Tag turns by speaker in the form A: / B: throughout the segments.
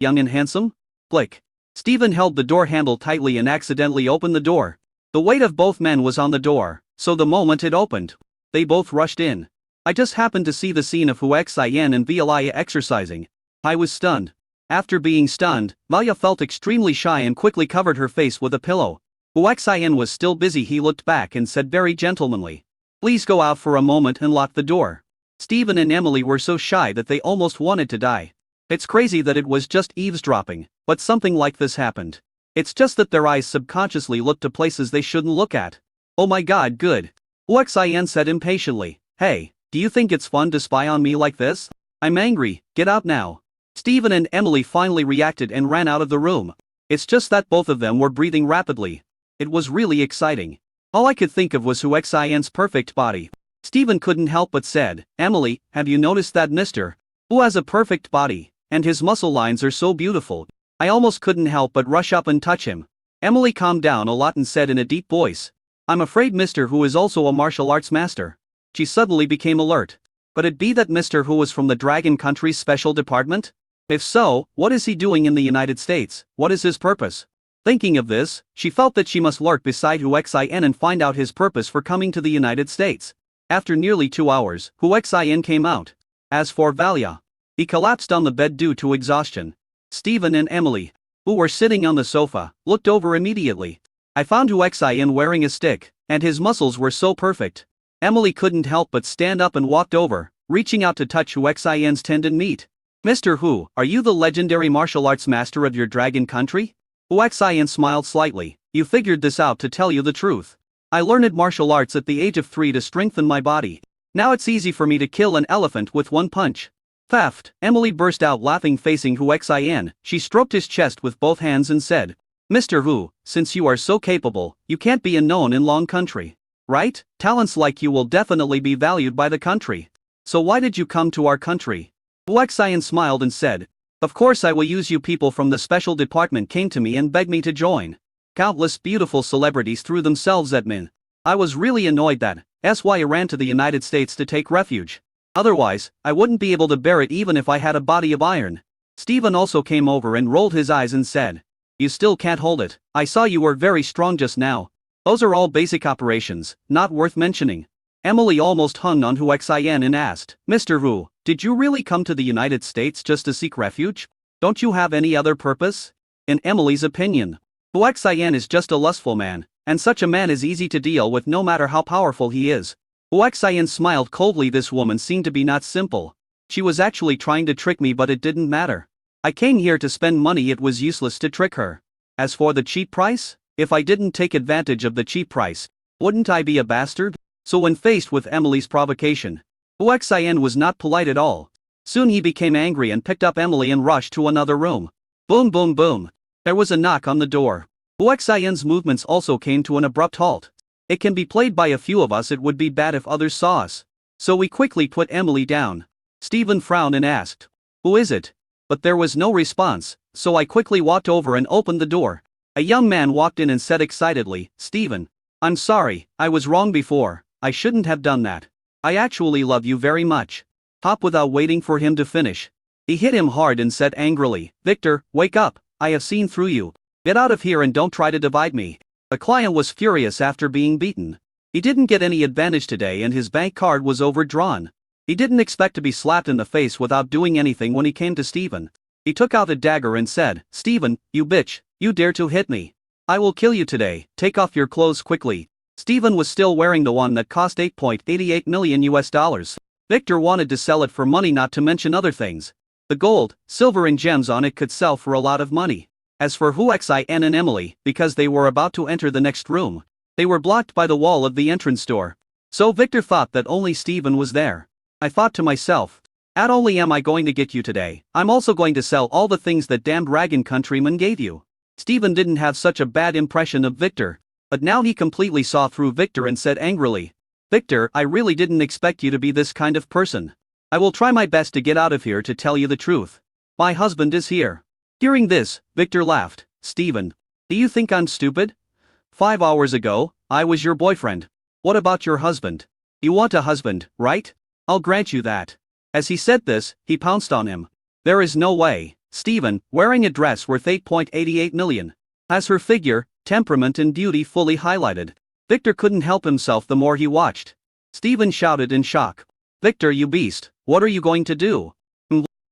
A: young and handsome? Click. Stephen held the door handle tightly and accidentally opened the door. The weight of both men was on the door, so the moment it opened, they both rushed in. I just happened to see the scene of Hu Xian and Vialia exercising. I was stunned. After being stunned, Valia felt extremely shy and quickly covered her face with a pillow. Hu Xian was still busy. He looked back and said very gentlemanly, "Please go out for a moment and lock the door." Stephen and Emily were so shy that they almost wanted to die. It's crazy that it was just eavesdropping, but something like this happened. It's just that their eyes subconsciously looked to places they shouldn't look at. Oh my god, good. Hu Xian said impatiently, "Hey, do you think it's fun to spy on me like this? I'm angry, get out now." Stephen and Emily finally reacted and ran out of the room. It's just that both of them were breathing rapidly. It was really exciting. All I could think of was Hu Xian's perfect body. Stephen couldn't help but said, "Emily, have you noticed that Mr. Hu has a perfect body, and his muscle lines are so beautiful." I almost couldn't help but rush up and touch him. Emily calmed down a lot and said in a deep voice, "I'm afraid Mr. Hu is also a martial arts master." She suddenly became alert. Could it be that Mr. Hu was from the Dragon Country's special department? If so, what is he doing in the United States? What is his purpose? Thinking of this, she felt that she must lurk beside Hu Xian and find out his purpose for coming to the United States. After nearly 2 hours, Hu Xian came out. As for Valia, he collapsed on the bed due to exhaustion. Stephen and Emily, who were sitting on the sofa, looked over immediately. I found Hu Xian wearing a stick, and his muscles were so perfect. Emily couldn't help but stand up and walked over, reaching out to touch Hu Xian's tendon meat. "Mr. Hu, are you the legendary martial arts master of your Dragon Country?" Hu Xian smiled slightly. "You figured this out. To tell you the truth, I learned martial arts at the age of 3 to strengthen my body. Now it's easy for me to kill an elephant with one punch." "Theft!" Emily burst out laughing. Facing Hu Xian, she stroked his chest with both hands and said, "Mr. Hu, since you are so capable, you can't be unknown in Long Country. Right? Talents like you will definitely be valued by the country. So why did you come to our country?" Hu Xian smiled and said, "Of course I will use you. People from the special department came to me and begged me to join. Countless beautiful celebrities threw themselves at me. I was really annoyed. That's why I ran to the United States to take refuge. Otherwise, I wouldn't be able to bear it even if I had a body of iron." Stephen also came over and rolled his eyes and said, "You still can't hold it. I saw you were very strong just now. Those are all basic operations, not worth mentioning." Emily almost hung on Hu Xian and asked, "Mr. Hu, did you really come to the United States just to seek refuge? Don't you have any other purpose?" In Emily's opinion, Hu Xian is just a lustful man, and such a man is easy to deal with no matter how powerful he is. Hu Xian smiled coldly. This woman seemed to be not simple. She was actually trying to trick me, but it didn't matter. I came here to spend money. It was useless to trick her. As for the cheap price, if I didn't take advantage of the cheap price, wouldn't I be a bastard? So when faced with Emily's provocation, Hu Xian was not polite at all. Soon he became angry and picked up Emily and rushed to another room. Boom boom boom. There was a knock on the door. Hu Xian's movements also came to an abrupt halt. It can be played by a few of us. It would be bad if others saw us. So we quickly put Emily down. Stephen frowned and asked, "Who is it?" But there was no response, so I quickly walked over and opened the door. A young man walked in and said excitedly, "Stephen, I'm sorry, I was wrong before. I shouldn't have done that. I actually love you very much." Hop. Without waiting for him to finish, he hit him hard and said angrily, "Victor, wake up. I have seen through you. Get out of here and don't try to divide me." The client was furious after being beaten. He didn't get any advantage today and his bank card was overdrawn. He didn't expect to be slapped in the face without doing anything. When he came to Stephen, he took out a dagger and said, "Stephen, you bitch, you dare to hit me? I will kill you today. Take off your clothes quickly." Stephen was still wearing the one that cost $8.88 million US. Victor wanted to sell it for money, not to mention other things. The gold, silver and gems on it could sell for a lot of money. As for Hu Xian and Emily, because they were about to enter the next room, they were blocked by the wall of the entrance door. So Victor thought that only Stephen was there. I thought to myself, not only am I going to get you today, I'm also going to sell all the things that damned Dragon Countryman gave you. Stephen didn't have such a bad impression of Victor, but now he completely saw through Victor and said angrily, "Victor, I really didn't expect you to be this kind of person. I will try my best to get out of here. To tell you the truth, my husband is here." Hearing this, Victor laughed. "Stephen, do you think I'm stupid? 5 hours ago, I was your boyfriend. What about your husband? You want a husband, right? I'll grant you that." As he said this, he pounced on him. "There is no way. Stephen, wearing a dress worth 8.88 million. As her figure, temperament and beauty fully highlighted. Victor couldn't help himself the more he watched. Stephen shouted in shock. Victor, you beast, what are you going to do?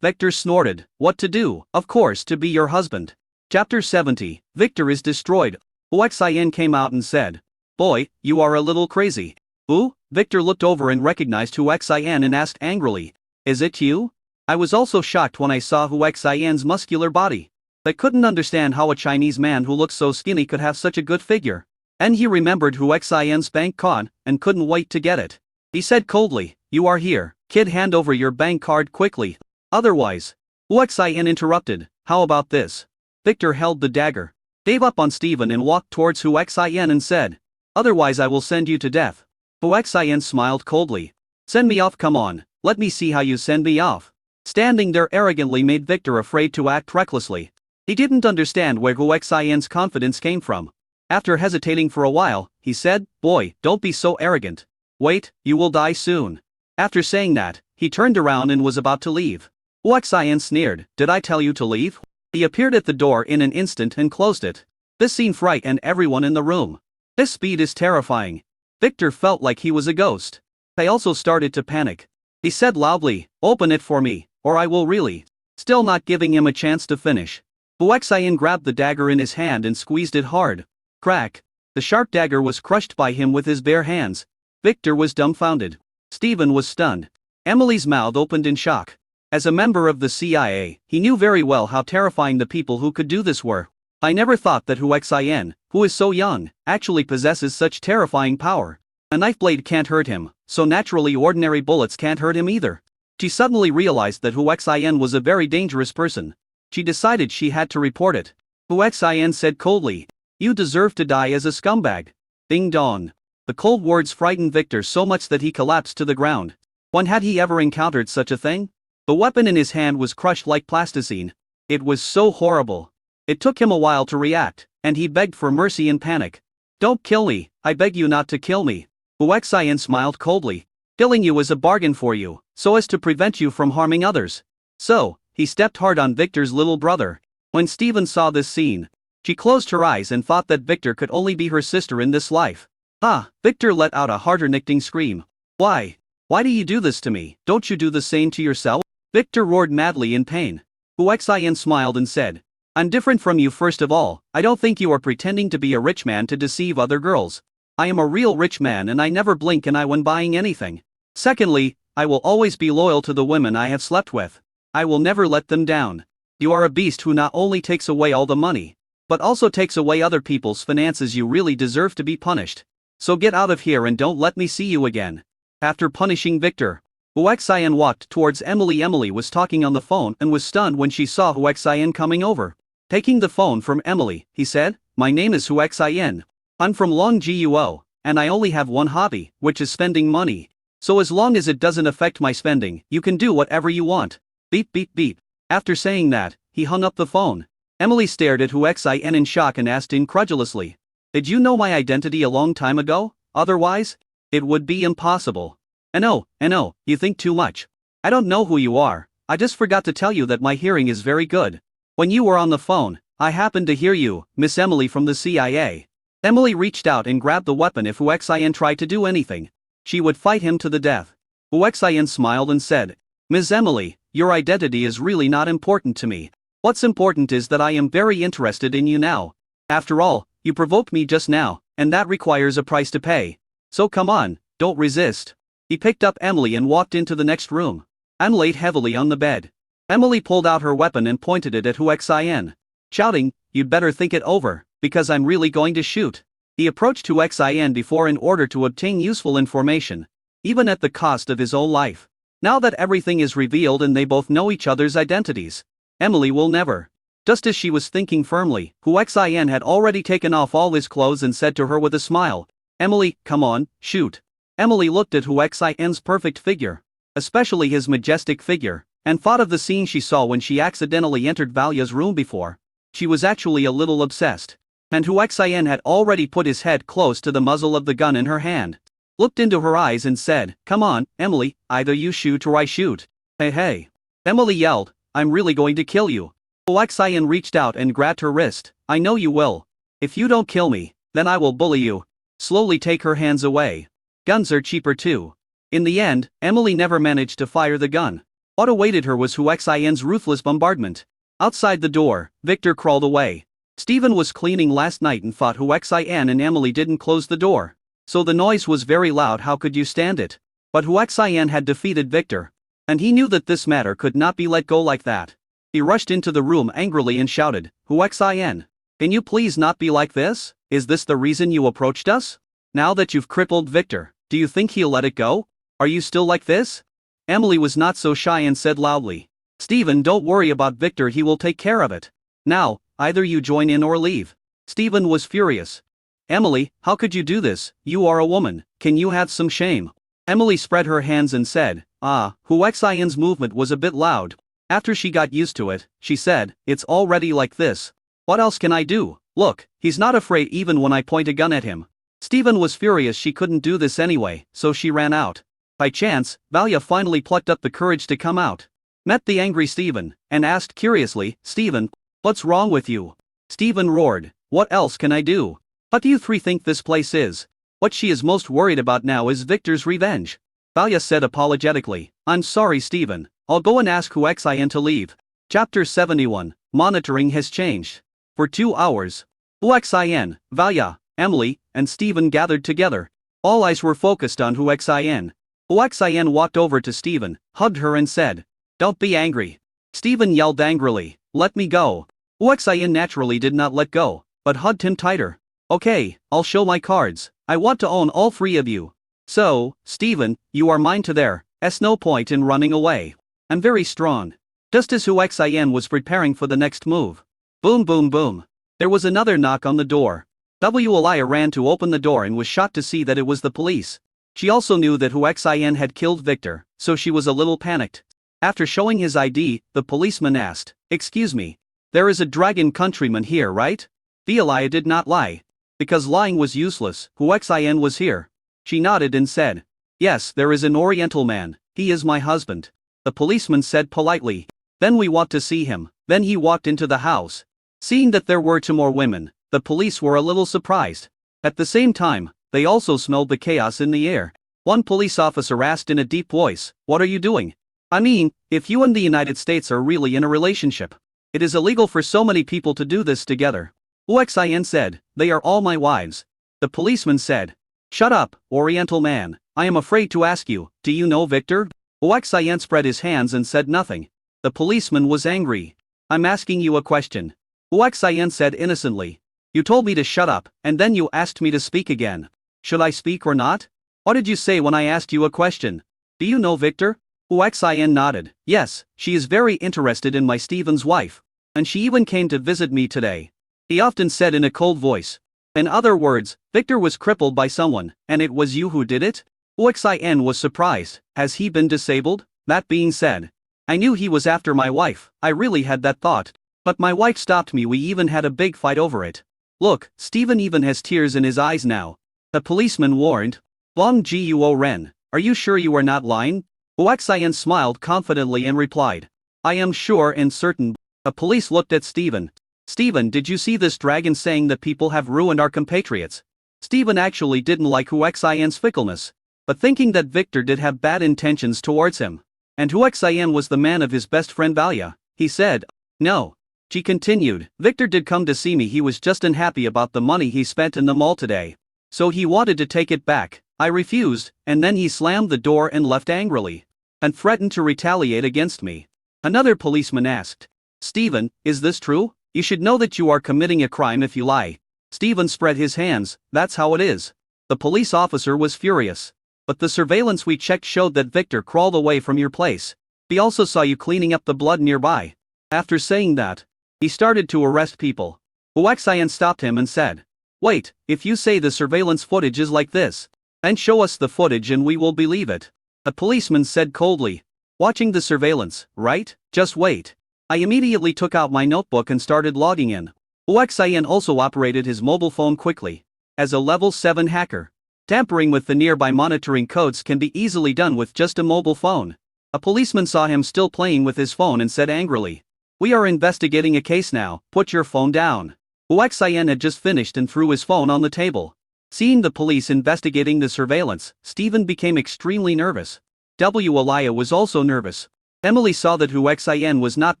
A: Victor snorted, what to do? Of course, to be your husband. Chapter 70, Victor is destroyed. Huaxian came out and said, boy, you are a little crazy. Ooh? Victor looked over and recognized Huaxian and asked angrily, is it you? I was also shocked when I saw Huaxian's muscular body. I couldn't understand how a Chinese man who looked so skinny could have such a good figure. And he remembered Huaxian's bank card and couldn't wait to get it. He said coldly, you are here, kid, hand over your bank card quickly. Otherwise. Huaxian interrupted, how about this? Victor held the dagger, gave up on Stephen and walked towards Huaxian and said, otherwise I will send you to death. Huaxian smiled coldly. Send me off, come on, let me see how you send me off. Standing there arrogantly made Victor afraid to act recklessly. He didn't understand where Huaxian's confidence came from. After hesitating for a while, he said, boy, don't be so arrogant. Wait, you will die soon. After saying that, he turned around and was about to leave. Huaxian sneered, did I tell you to leave? He appeared at the door in an instant and closed it. This scene frightened everyone in the room. This speed is terrifying. Victor felt like he was a ghost. They also started to panic. He said loudly, open it for me, or I will really. Still not giving him a chance to finish. Huaxian grabbed the dagger in his hand and squeezed it hard. Crack. The sharp dagger was crushed by him with his bare hands. Victor was dumbfounded. Stephen was stunned. Emily's mouth opened in shock. As a member of the CIA, he knew very well how terrifying the people who could do this were. I never thought that Huaxian, who is so young, actually possesses such terrifying power. A knife blade can't hurt him, so naturally ordinary bullets can't hurt him either. She suddenly realized that Huaxian was a very dangerous person. She decided she had to report it. Huaxian said coldly, you deserve to die as a scumbag. Ding dong. The cold words frightened Victor so much that he collapsed to the ground. When had he ever encountered such a thing? The weapon in his hand was crushed like plasticine. It was so horrible. It took him a while to react, and he begged for mercy in panic. Don't kill me, I beg you not to kill me. Huaxian smiled coldly. Killing you is a bargain for you, so as to prevent you from harming others. So, he stepped hard on Victor's little brother. When Stephen saw this scene, she closed her eyes and thought that Victor could only be her sister in this life. Ah, Victor let out a heart-nicking scream. Why? Why do you do this to me? Don't you do the same to yourself? Victor roared madly in pain. Huaxian smiled and said, I'm different from you. First of all, I don't think you are pretending to be a rich man to deceive other girls. I am a real rich man and I never blink an eye when buying anything. Secondly, I will always be loyal to the women I have slept with. I will never let them down. You are a beast who not only takes away all the money, but also takes away other people's finances. You really deserve to be punished. So get out of here and don't let me see you again. After punishing Victor, Huaxian walked towards Emily. Emily was talking on the phone and was stunned when she saw Huaxian coming over. Taking the phone from Emily, he said, my name is Huaxian. I'm from Longguo, and I only have one hobby, which is spending money. So as long as it doesn't affect my spending, you can do whatever you want. Beep beep beep. After saying that, he hung up the phone. Emily stared at Huaxian in shock and asked incredulously, did you know my identity a long time ago? Otherwise, it would be impossible. I know, you think too much. I don't know who you are. I just forgot to tell you that my hearing is very good. When you were on the phone, I happened to hear you, Miss Emily from the CIA. Emily reached out and grabbed the weapon. If Huaxian tried to do anything, she would fight him to the death. Huaxian smiled and said, Miss Emily, your identity is really not important to me. What's important is that I am very interested in you now. After all, you provoked me just now, and that requires a price to pay. So come on, don't resist. He picked up Emily and walked into the next room. Anne laid heavily on the bed. Emily pulled out her weapon and pointed it at Huaxian, shouting, you'd better think it over, because I'm really going to shoot. He approached Huaxian before in order to obtain useful information, even at the cost of his own life. Now that everything is revealed and they both know each other's identities, Emily will never. Just as she was thinking firmly, Huaxian had already taken off all his clothes and said to her with a smile, Emily, come on, shoot. Emily looked at Huaxian's perfect figure, especially his majestic figure, and thought of the scene she saw when she accidentally entered Valia's room before. She was actually a little obsessed. And Huaxian had already put his head close to the muzzle of the gun in her hand, looked into her eyes and said, come on, Emily, either you shoot or I shoot. Hey. Emily yelled, I'm really going to kill you. Huaxian reached out and grabbed her wrist. I know you will. If you don't kill me, then I will bully you. Slowly take her hands away. Guns are cheaper too. In the end, Emily never managed to fire the gun. What awaited her was Huaxian's ruthless bombardment. Outside the door, Victor crawled away. Stephen was cleaning last night and thought Huaxian and Emily didn't close the door. So the noise was very loud. How could you stand it? But Huaxian had defeated Victor. And he knew that this matter could not be let go like that. He rushed into the room angrily and shouted, Huaxian, can you please not be like this? Is this the reason you approached us? Now that you've crippled Victor, do you think he'll let it go? Are you still like this? Emily was not so shy and said loudly, Stephen, don't worry about Victor, he will take care of it. Now, either you join in or leave. Stephen was furious. Emily, how could you do this? You are a woman, can you have some shame? Emily spread her hands and said, Huaxian's movement was a bit loud. After she got used to it, she said, it's already like this. What else can I do? Look, he's not afraid even when I point a gun at him. Stephen was furious she couldn't do this anyway, so she ran out. By chance, Valia finally plucked up the courage to come out. Met the angry Stephen, and asked curiously, Stephen, what's wrong with you? Stephen roared, what else can I do? What do you three think this place is? What she is most worried about now is Victor's revenge. Valia said apologetically, I'm sorry Stephen, I'll go and ask Huaxian to leave. Chapter 71, Monitoring has changed. For 2 hours, Huaxian, Valia, Emily, and Stephen gathered together. All eyes were focused on Huaxian. Huaxian walked over to Stephen, hugged her and said, don't be angry. Stephen yelled angrily, let me go. Huaxian naturally did not let go, but hugged him tighter. Okay, I'll show my cards. I want to own all 3 of you. So, Stephen, you are mine to there's no point in running away. I'm very strong. Just as Huaxian was preparing for the next move. Boom boom boom. There was another knock on the door. Walia ran to open the door and was shocked to see that it was the police. She also knew that Huaxian had killed Victor, so she was a little panicked. After showing his ID, the policeman asked, excuse me, there is a dragon countryman here, right? Walia did not lie. Because lying was useless, Huaxian was here. She nodded and said, yes, there is an Oriental man, he is my husband. The policeman said politely, then we want to see him. Then he walked into the house. Seeing that there were 2 more women, the police were a little surprised. At the same time, they also smelled the chaos in the air. One police officer asked in a deep voice, what are you doing? I mean, if you and the United States are really in a relationship, it is illegal for so many people to do this together. Huaxian said, they are all my wives. The policeman said, shut up, Oriental man, I am afraid to ask you, do you know Victor? Huaxian spread his hands and said nothing. The policeman was angry. I'm asking you a question. Huaxian said innocently. You told me to shut up, and then you asked me to speak again. Should I speak or not? What did you say when I asked you a question? Do you know Victor? Huaxian nodded. Yes, she is very interested in my Stephen's wife. And she even came to visit me today. He often said in a cold voice. In other words, Victor was crippled by someone, and it was you who did it? Huaxian was surprised. Has he been disabled? That being said, I knew he was after my wife, I really had that thought. But my wife stopped me, we even had a big fight over it. Look, Stephen even has tears in his eyes now. The policeman warned. Long Guo Ren, are you sure you are not lying? Huaxian smiled confidently and replied. I am sure and certain. The police looked at Stephen. Stephen, did you see this dragon saying that people have ruined our compatriots? Stephen actually didn't like Huaxian's fickleness, but thinking that Victor did have bad intentions towards him. And Huaxian was the man of his best friend Valia, he said. No. She continued, Victor did come to see me, he was just unhappy about the money he spent in the mall today. So he wanted to take it back. I refused, and then he slammed the door and left angrily. And threatened to retaliate against me. Another policeman asked. Stephen, is this true? You should know that you are committing a crime if you lie. Stephen spread his hands, that's how it is. The police officer was furious. But the surveillance we checked showed that Victor crawled away from your place. He also saw you cleaning up the blood nearby. After saying that, he started to arrest people. Huaxian stopped him and said, wait, if you say the surveillance footage is like this, then show us the footage and we will believe it. A policeman said coldly, watching the surveillance, right? Just wait. I immediately took out my notebook and started logging in. Huaxian also operated his mobile phone quickly. As a level 7 hacker, tampering with the nearby monitoring codes can be easily done with just a mobile phone. A policeman saw him still playing with his phone and said angrily, We are investigating a case now, put your phone down. Huaxian had just finished and threw his phone on the table. Seeing the police investigating the surveillance, Stephen became extremely nervous. Elia was also nervous. Emily saw that Huaxian was not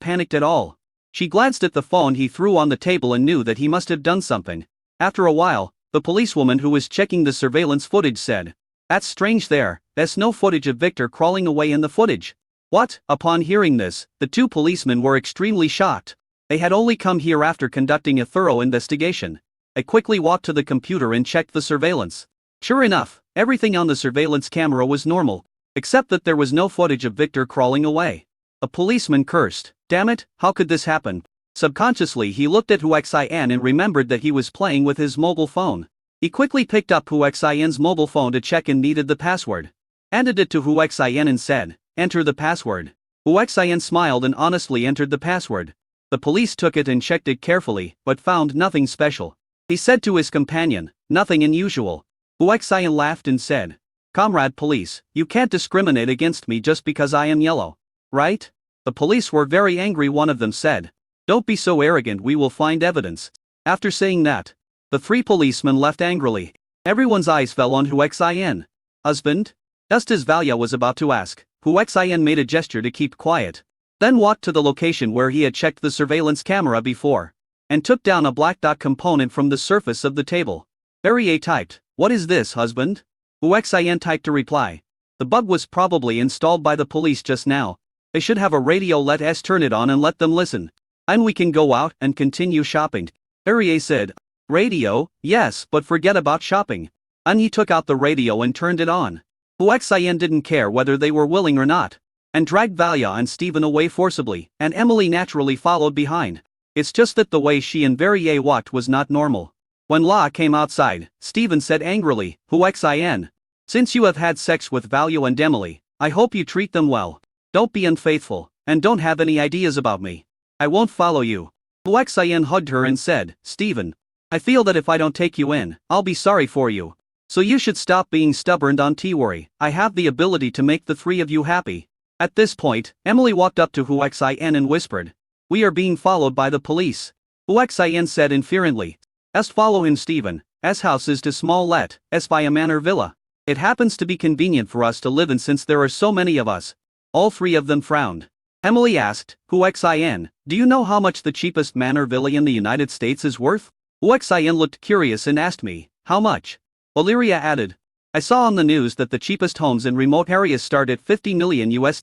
A: panicked at all. She glanced at the phone he threw on the table and knew that he must have done something. After a while, the policewoman who was checking the surveillance footage said, "That's strange there's no footage of Victor crawling away in the footage." What? Upon hearing this, the two policemen were extremely shocked. They had only come here after conducting a thorough investigation. They quickly walked to the computer and checked the surveillance. Sure enough, everything on the surveillance camera was normal, except that there was no footage of Victor crawling away. A policeman cursed. Damn it, how could this happen? Subconsciously he looked at Huaxian and remembered that he was playing with his mobile phone. He quickly picked up Huaxian's mobile phone to check and needed the password. Handed it to Huaxian and said, "Enter the password." Huaxian smiled and honestly entered the password. The police took it and checked it carefully, but found nothing special. He said to his companion, "Nothing unusual." Huaxian laughed and said, "Comrade police, you can't discriminate against me just because I am yellow. Right?" The police were very angry. One of them said, "Don't be so arrogant, we will find evidence." After saying that, the three policemen left angrily. Everyone's eyes fell on Huaxian. "Husband?" Just as Valia was about to ask, Huaxian made a gesture to keep quiet. Then walked to the location where he had checked the surveillance camera before, and took down a black dot component from the surface of the table. Barrier typed, "What is this, husband?" Huaxian typed a reply. "The bug was probably installed by the police just now. They should have a radio, let us turn it on and let them listen. And we can go out and continue shopping." Barrier said, "Radio, yes, but forget about shopping." And he took out the radio and turned it on. Huaxian didn't care whether they were willing or not, and dragged Valia and Stephen away forcibly, and Emily naturally followed behind. It's just that the way she and Barrier walked was not normal. When La came outside, Stephen said angrily, "Huaxian, since you have had sex with Valia and Emily, I hope you treat them well. Don't be unfaithful, and don't have any ideas about me. I won't follow you." Huaxian hugged her and said, "Stephen, I feel that if I don't take you in, I'll be sorry for you. So you should stop being stubborn, don't worry, I have the ability to make the three of you happy." At this point, Emily walked up to Huaxian and whispered, "We are being followed by the police." Huaxian said inferently, "Est follow him, Stephen, S house is too small, let us buy a manor villa. It happens to be convenient for us to live in since there are so many of us." All three of them frowned. Emily asked, "Huaxian, do you know how much the cheapest manor villa in the United States is worth?" Huaxian looked curious and asked me, "How much?" Valeria added, "I saw on the news that the cheapest homes in remote areas start at $50 million US.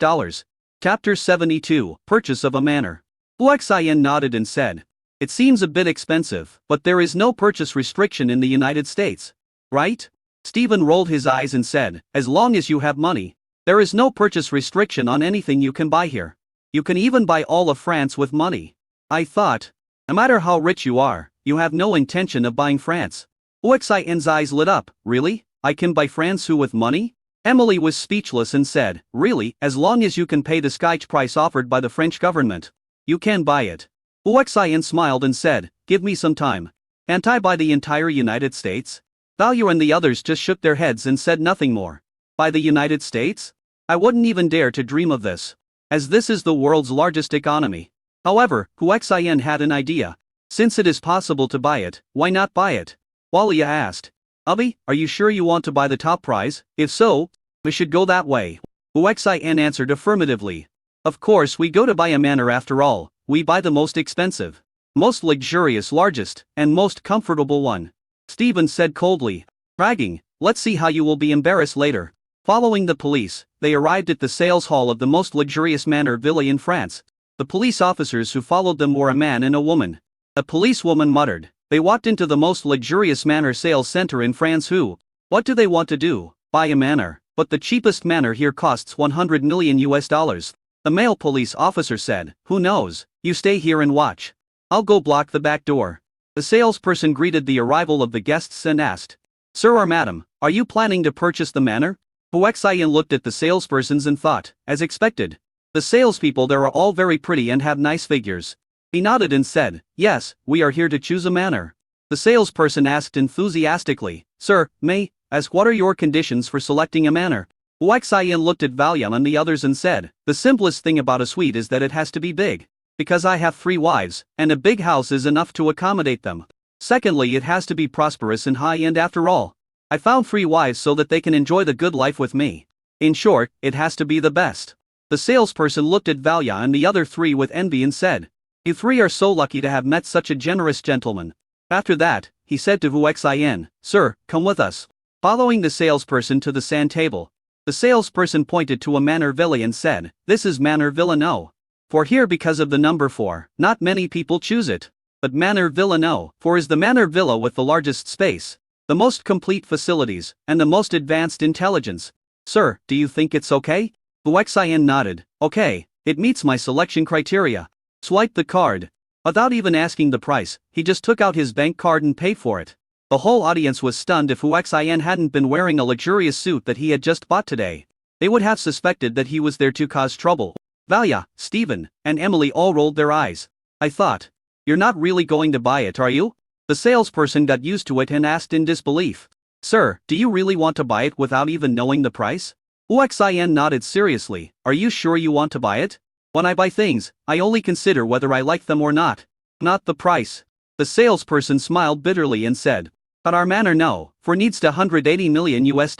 A: Chapter 72, Purchase of a Manor. Huaxian nodded and said, "It seems a bit expensive, but there is no purchase restriction in the United States. Right?" Stephen rolled his eyes and said, "As long as you have money. There is no purchase restriction on anything you can buy here. You can even buy all of France with money." I thought, no matter how rich you are, you have no intention of buying France. Huaxian's eyes lit up. "Really? I can buy France with money?" Emily was speechless and said, "Really, as long as you can pay the sky price offered by the French government, you can buy it." Huaxian smiled and said, "Give me some time. Can't I buy the entire United States?" Valia and the others just shook their heads and said nothing more. Buy the United States? I wouldn't even dare to dream of this, as this is the world's largest economy. However, Huaxian had an idea. Since it is possible to buy it, why not buy it? Valia asked, "Ubby, are you sure you want to buy the top prize? If so, we should go that way." Huaxian answered affirmatively. "Of course we go to buy a manor after all, we buy the most expensive, most luxurious, largest, and most comfortable one." Stephen said coldly, "Bragging, let's see how you will be embarrassed later." Following the police, they arrived at the sales hall of the most luxurious manor villa in France. The police officers who followed them were a man and a woman. A policewoman muttered, "They walked into the most luxurious manor sales center in France. What do they want to do? Buy a manor, but the cheapest manor here costs $100 million US. The male police officer said, "Who knows, you stay here and watch. I'll go block the back door." The salesperson greeted the arrival of the guests and asked, "Sir or madam, are you planning to purchase the manor?" Huaxian looked at the salespersons and thought, as expected, "The salespeople there are all very pretty and have nice figures." He nodded and said, "Yes, we are here to choose a manor." The salesperson asked enthusiastically, "Sir, may I ask what are your conditions for selecting a manor?" Huaxian looked at Valia and the others and said, "The simplest thing about a suite is that it has to be big. because I have 3 wives, and a big house is enough to accommodate them. Secondly, it has to be prosperous and high-end after all. I found 3 wives so that they can enjoy the good life with me. In short, it has to be the best. The salesperson looked at Valya and the other 3 with envy and said, "You 3 are so lucky to have met such a generous gentleman." After that, he said to Hu Xian, "Sir, come with us." Following the salesperson to the sand table, the salesperson pointed to a Manor Villa and said, "This is Manor Villa No. 4 here because of the number 4, not many people choose it. But Manor Villa No. 4 is the Manor Villa with the largest space, the most complete facilities, and the most advanced intelligence. Sir, do you think it's okay?" Hu Xian nodded. "Okay, it meets my selection criteria." Swipe the card. Without even asking the price, he just took out his bank card and paid for it. The whole audience was stunned. If Hu Xian hadn't been wearing a luxurious suit that he had just bought today, they would have suspected that he was there to cause trouble. Valya, Stephen, and Emily all rolled their eyes. "I thought. You're not really going to buy it, are you?" The salesperson got used to it and asked in disbelief. "Sir, do you really want to buy it without even knowing the price?" Hu Xian nodded seriously. "Are you sure you want to buy it? When I buy things, I only consider whether I like them or not the price." The salesperson smiled bitterly and said, "But our Manor No. 4 needs $180 million US.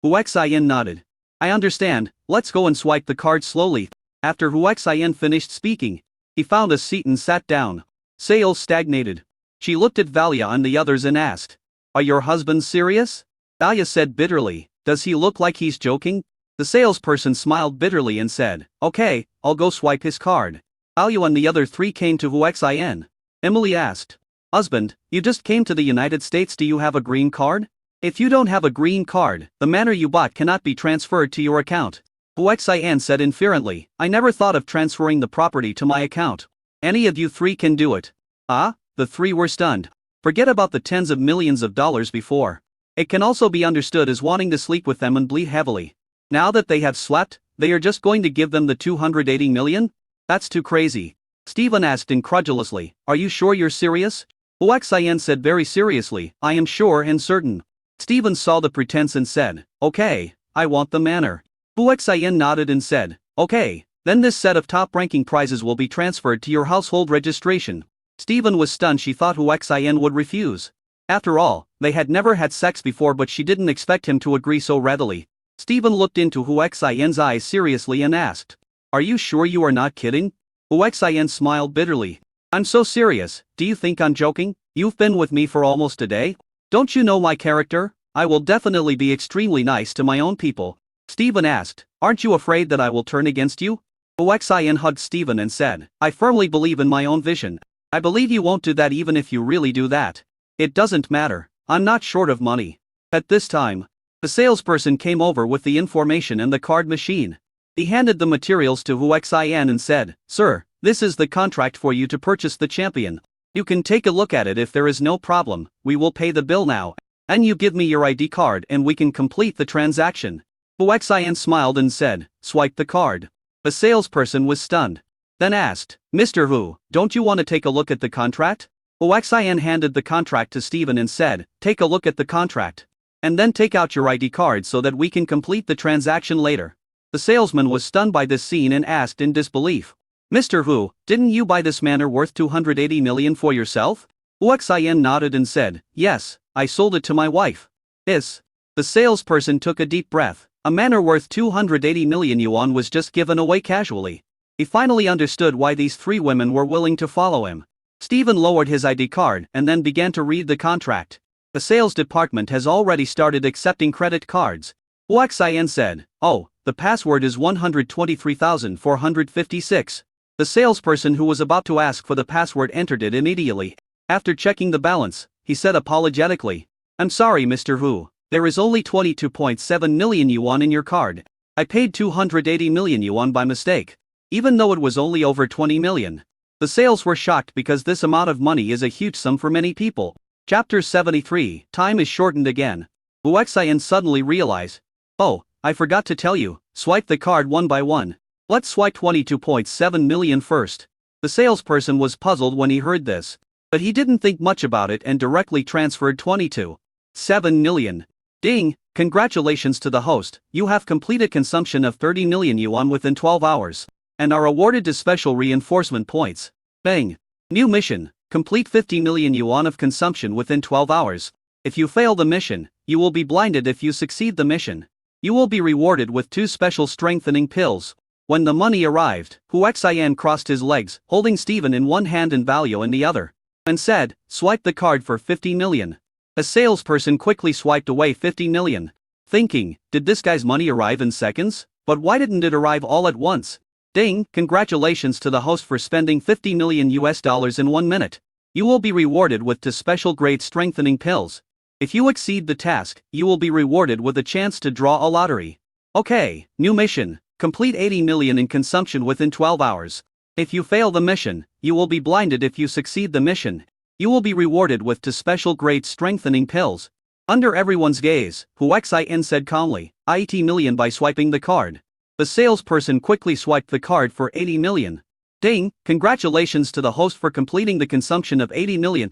A: Hu Xian nodded. "I understand, let's go and swipe the card slowly." After Hu Xian finished speaking, he found a seat and sat down. Sales stagnated. She looked at Valya and the others and asked, "Are your husbands serious?" Valya said bitterly, "Does he look like he's joking?" The salesperson smiled bitterly and said, "Okay, I'll go swipe his card." Valya and the other 3 came to Hu Xian. Emily asked, "Husband, you just came to the United States, do you have a green card? If you don't have a green card, the manor you bought cannot be transferred to your account." Hu Xian said inferently, "I never thought of transferring the property to my account. Any of you 3 can do it." Ah? The 3 were stunned. Forget about the tens of millions of dollars before. It can also be understood as wanting to sleep with them and bleed heavily. Now that they have slept, they are just going to give them the $280 million? That's too crazy. Stephen asked incredulously, "Are you sure you're serious?" Hu Xian said very seriously, "I am sure and certain." Stephen saw the pretense and said, "Okay, I want the manor." Hu Xian nodded and said, "Okay, then this set of top-ranking prizes will be transferred to your household registration." Stephen was stunned. She thought Hu Xian would refuse. After all, they had never had sex before, but she didn't expect him to agree so readily. Stephen looked into Hu Xian's eyes seriously and asked, "Are you sure you are not kidding?" Hu Xian smiled bitterly. "I'm so serious, do you think I'm joking? You've been with me for almost a day. Don't you know my character? I will definitely be extremely nice to my own people." Stephen asked, "Aren't you afraid that I will turn against you?" Hu Xian hugged Stephen and said, "I firmly believe in my own vision. I believe you won't do that. Even if you really do that, it doesn't matter. I'm not short of money." At this time, the salesperson came over with the information and the card machine. He handed the materials to Hu Xian and said, "Sir, this is the contract for you to purchase the champion. You can take a look at it. If there is no problem, we will pay the bill now. And you give me your ID card and we can complete the transaction." Hu Xian smiled and said, "Swipe the card." The salesperson was stunned. Then asked, "Mr. Hu, don't you want to take a look at the contract?" Hu Xian handed the contract to Stephen and said, "Take a look at the contract. And then take out your ID card so that we can complete the transaction later." The salesman was stunned by this scene and asked in disbelief, "Mr. Hu, didn't you buy this manor worth $280 million for yourself?" Hu Xian nodded and said, "Yes, I sold it to my wife." "Is." The salesperson took a deep breath. A manor worth 280 million yuan was just given away casually. He finally understood why these 3 women were willing to follow him. Stephen lowered his ID card and then began to read the contract. "The sales department has already started accepting credit cards." Hu Xian said, "Oh, the password is 123,456. The salesperson who was about to ask for the password entered it immediately. After checking the balance, he said apologetically, "I'm sorry, Mr. Hu, there is only 22.7 million yuan in your card. I paid 280 million yuan by mistake, even though it was only over 20 million. The sales were shocked because this amount of money is a huge sum for many people. Chapter 73, Time is shortened again. Hu Xian suddenly realized, "Oh, I forgot to tell you, swipe the card one by one. Let's swipe 22.7 million first." The salesperson was puzzled when he heard this, but he didn't think much about it and directly transferred 22.7 million. Ding, congratulations to the host, you have completed consumption of 30 million yuan within 12 hours. and are awarded to special reinforcement points. Bang! New mission. Complete 50 million yuan of consumption within 12 hours. If you fail the mission, you will be blinded. If you succeed the mission, you will be rewarded with 2 special strengthening pills. When the money arrived, Hu Xian crossed his legs, holding Steven in one hand and Valio in the other, and said, "Swipe the card for 50 million. A salesperson quickly swiped away 50 million, thinking, did this guy's money arrive in seconds? But why didn't it arrive all at once? Ding! Congratulations to the host for spending $50 million in 1 minute. You will be rewarded with 2 special grade strengthening pills. If you exceed the task, you will be rewarded with a chance to draw a lottery. Okay, new mission. Complete 80 million in consumption within 12 hours. If you fail the mission, you will be blinded. If you succeed the mission, you will be rewarded with 2 special grade strengthening pills." Under everyone's gaze, Hu Xian said calmly, "80 million by swiping the card." The salesperson quickly swiped the card for 80 million. Ding! Congratulations to the host for completing the consumption of $80 million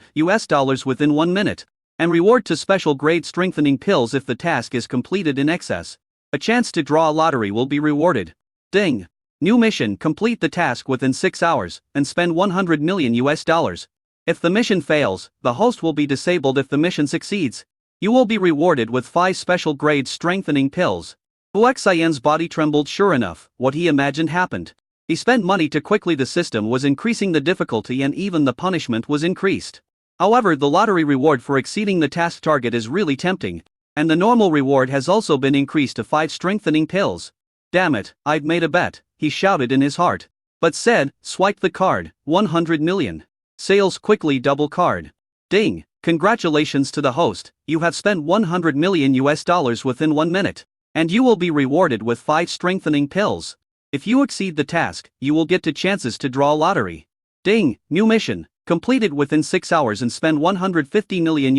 A: within 1 minute, and reward 2 special grade strengthening pills if the task is completed in excess. A chance to draw a lottery will be rewarded. Ding! New mission. Complete the task within 6 hours, and spend $100 million. If the mission fails, the host will be disabled. If the mission succeeds, you will be rewarded with 5 special grade strengthening pills. Hu Xian's body trembled. Sure enough, what he imagined happened. He spent money too quickly. The system was increasing the difficulty and even the punishment was increased. However, the lottery reward for exceeding the task target is really tempting, and the normal reward has also been increased to 5 strengthening pills. Damn it, I've made a bet, he shouted in his heart. But said, swipe the card, 100 million. Sales quickly double card. Ding! Congratulations to the host, you have spent $100 million within 1 minute, and you will be rewarded with 5 strengthening pills. If you exceed the task, you will get 2 chances to draw a lottery. Ding! New mission. Complete it within 6 hours and spend $150 million.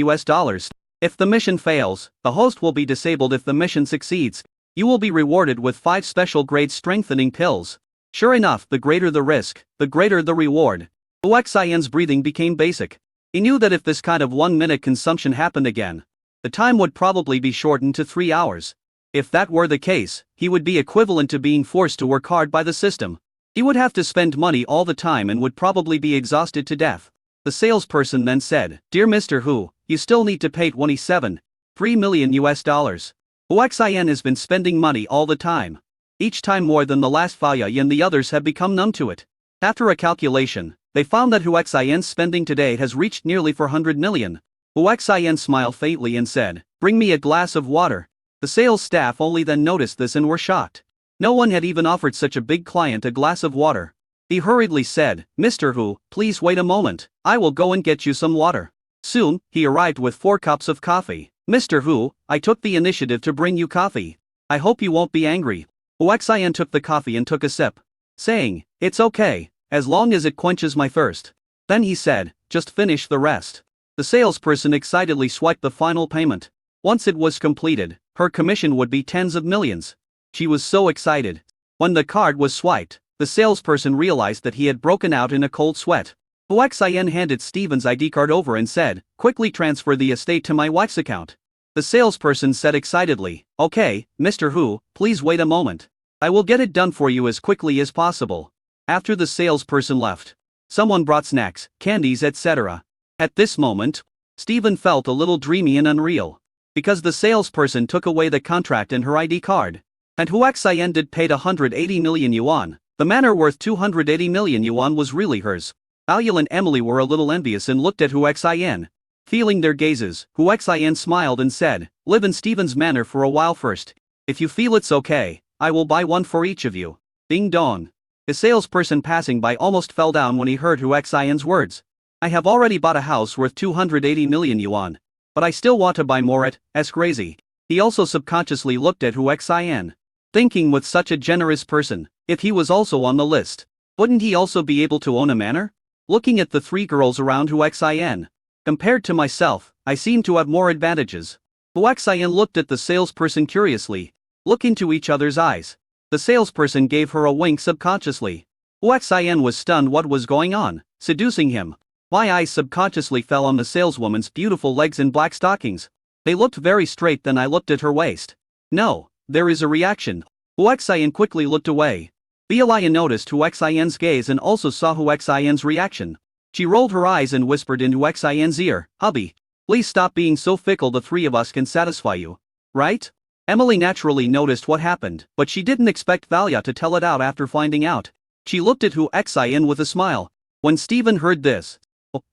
A: If the mission fails, the host will be disabled. If the mission succeeds, you will be rewarded with 5 special grade strengthening pills. Sure enough, the greater the risk, the greater the reward. Hu Xian's breathing became basic. He knew that if this kind of 1 minute consumption happened again, the time would probably be shortened to 3 hours. If that were the case, he would be equivalent to being forced to work hard by the system. He would have to spend money all the time and would probably be exhausted to death. The salesperson then said, "Dear Mr. Hu, you still need to pay $27.3 million. Hu Xian has been spending money all the time. Each time more than the last Faya and the others have become numb to it. After a calculation, they found that Hu Xian's spending today has reached nearly 400 million. Hu Xian smiled faintly and said, "Bring me a glass of water." The sales staff only then noticed this and were shocked. No one had even offered such a big client a glass of water. He hurriedly said, "Mr. Hu, please wait a moment, I will go and get you some water." Soon, he arrived with 4 cups of coffee. "Mr. Hu, I took the initiative to bring you coffee. I hope you won't be angry." Hu Xian took the coffee and took a sip, saying, "It's okay, as long as it quenches my thirst." Then he said, "Just finish the rest." The salesperson excitedly swiped the final payment. Once it was completed, her commission would be tens of millions. She was so excited. When the card was swiped, the salesperson realized that he had broken out in a cold sweat. Hu Xian handed Steven's ID card over and said, "Quickly transfer the estate to my wife's account." The salesperson said excitedly, "Okay, Mr. Hu, please wait a moment. I will get it done for you as quickly as possible." After the salesperson left, someone brought snacks, candies, etc. At this moment, Steven felt a little dreamy and unreal, because the salesperson took away the contract and her ID card. And Hu Xian did paid 180 million yuan. The manor worth 280 million yuan was really hers. Alia and Emily were a little envious and looked at Hu Xian. Feeling their gazes, Hu Xian smiled and said, "Live in Steven's manor for a while first. If you feel it's okay, I will buy one for each of you." Ding dong. A salesperson passing by almost fell down when he heard Hu Xian's words. "I have already bought a house worth 280 million yuan. But I still want to buy more it's crazy." He also subconsciously looked at Hu Xian, thinking with such a generous person, if he was also on the list, wouldn't he also be able to own a manor? Looking at the 3 girls around Hu Xian, compared to myself, I seem to have more advantages. Hu Xian looked at the salesperson curiously, look into each other's eyes. The salesperson gave her a wink subconsciously. Hu Xian was stunned what was going on, seducing him. My eyes subconsciously fell on the saleswoman's beautiful legs in black stockings. They looked very straight. Then I looked at her waist. No, there is a reaction. Hu Xian quickly looked away. Valia noticed Hu Xian's gaze and also saw Hu Xian's reaction. She rolled her eyes and whispered in Hu Xian's ear, "Hubby, please stop being so fickle, the three of us can satisfy you. Right?" Emily naturally noticed what happened, but she didn't expect Valia to tell it out after finding out. She looked at Hu Xian with a smile. When Stephen heard this,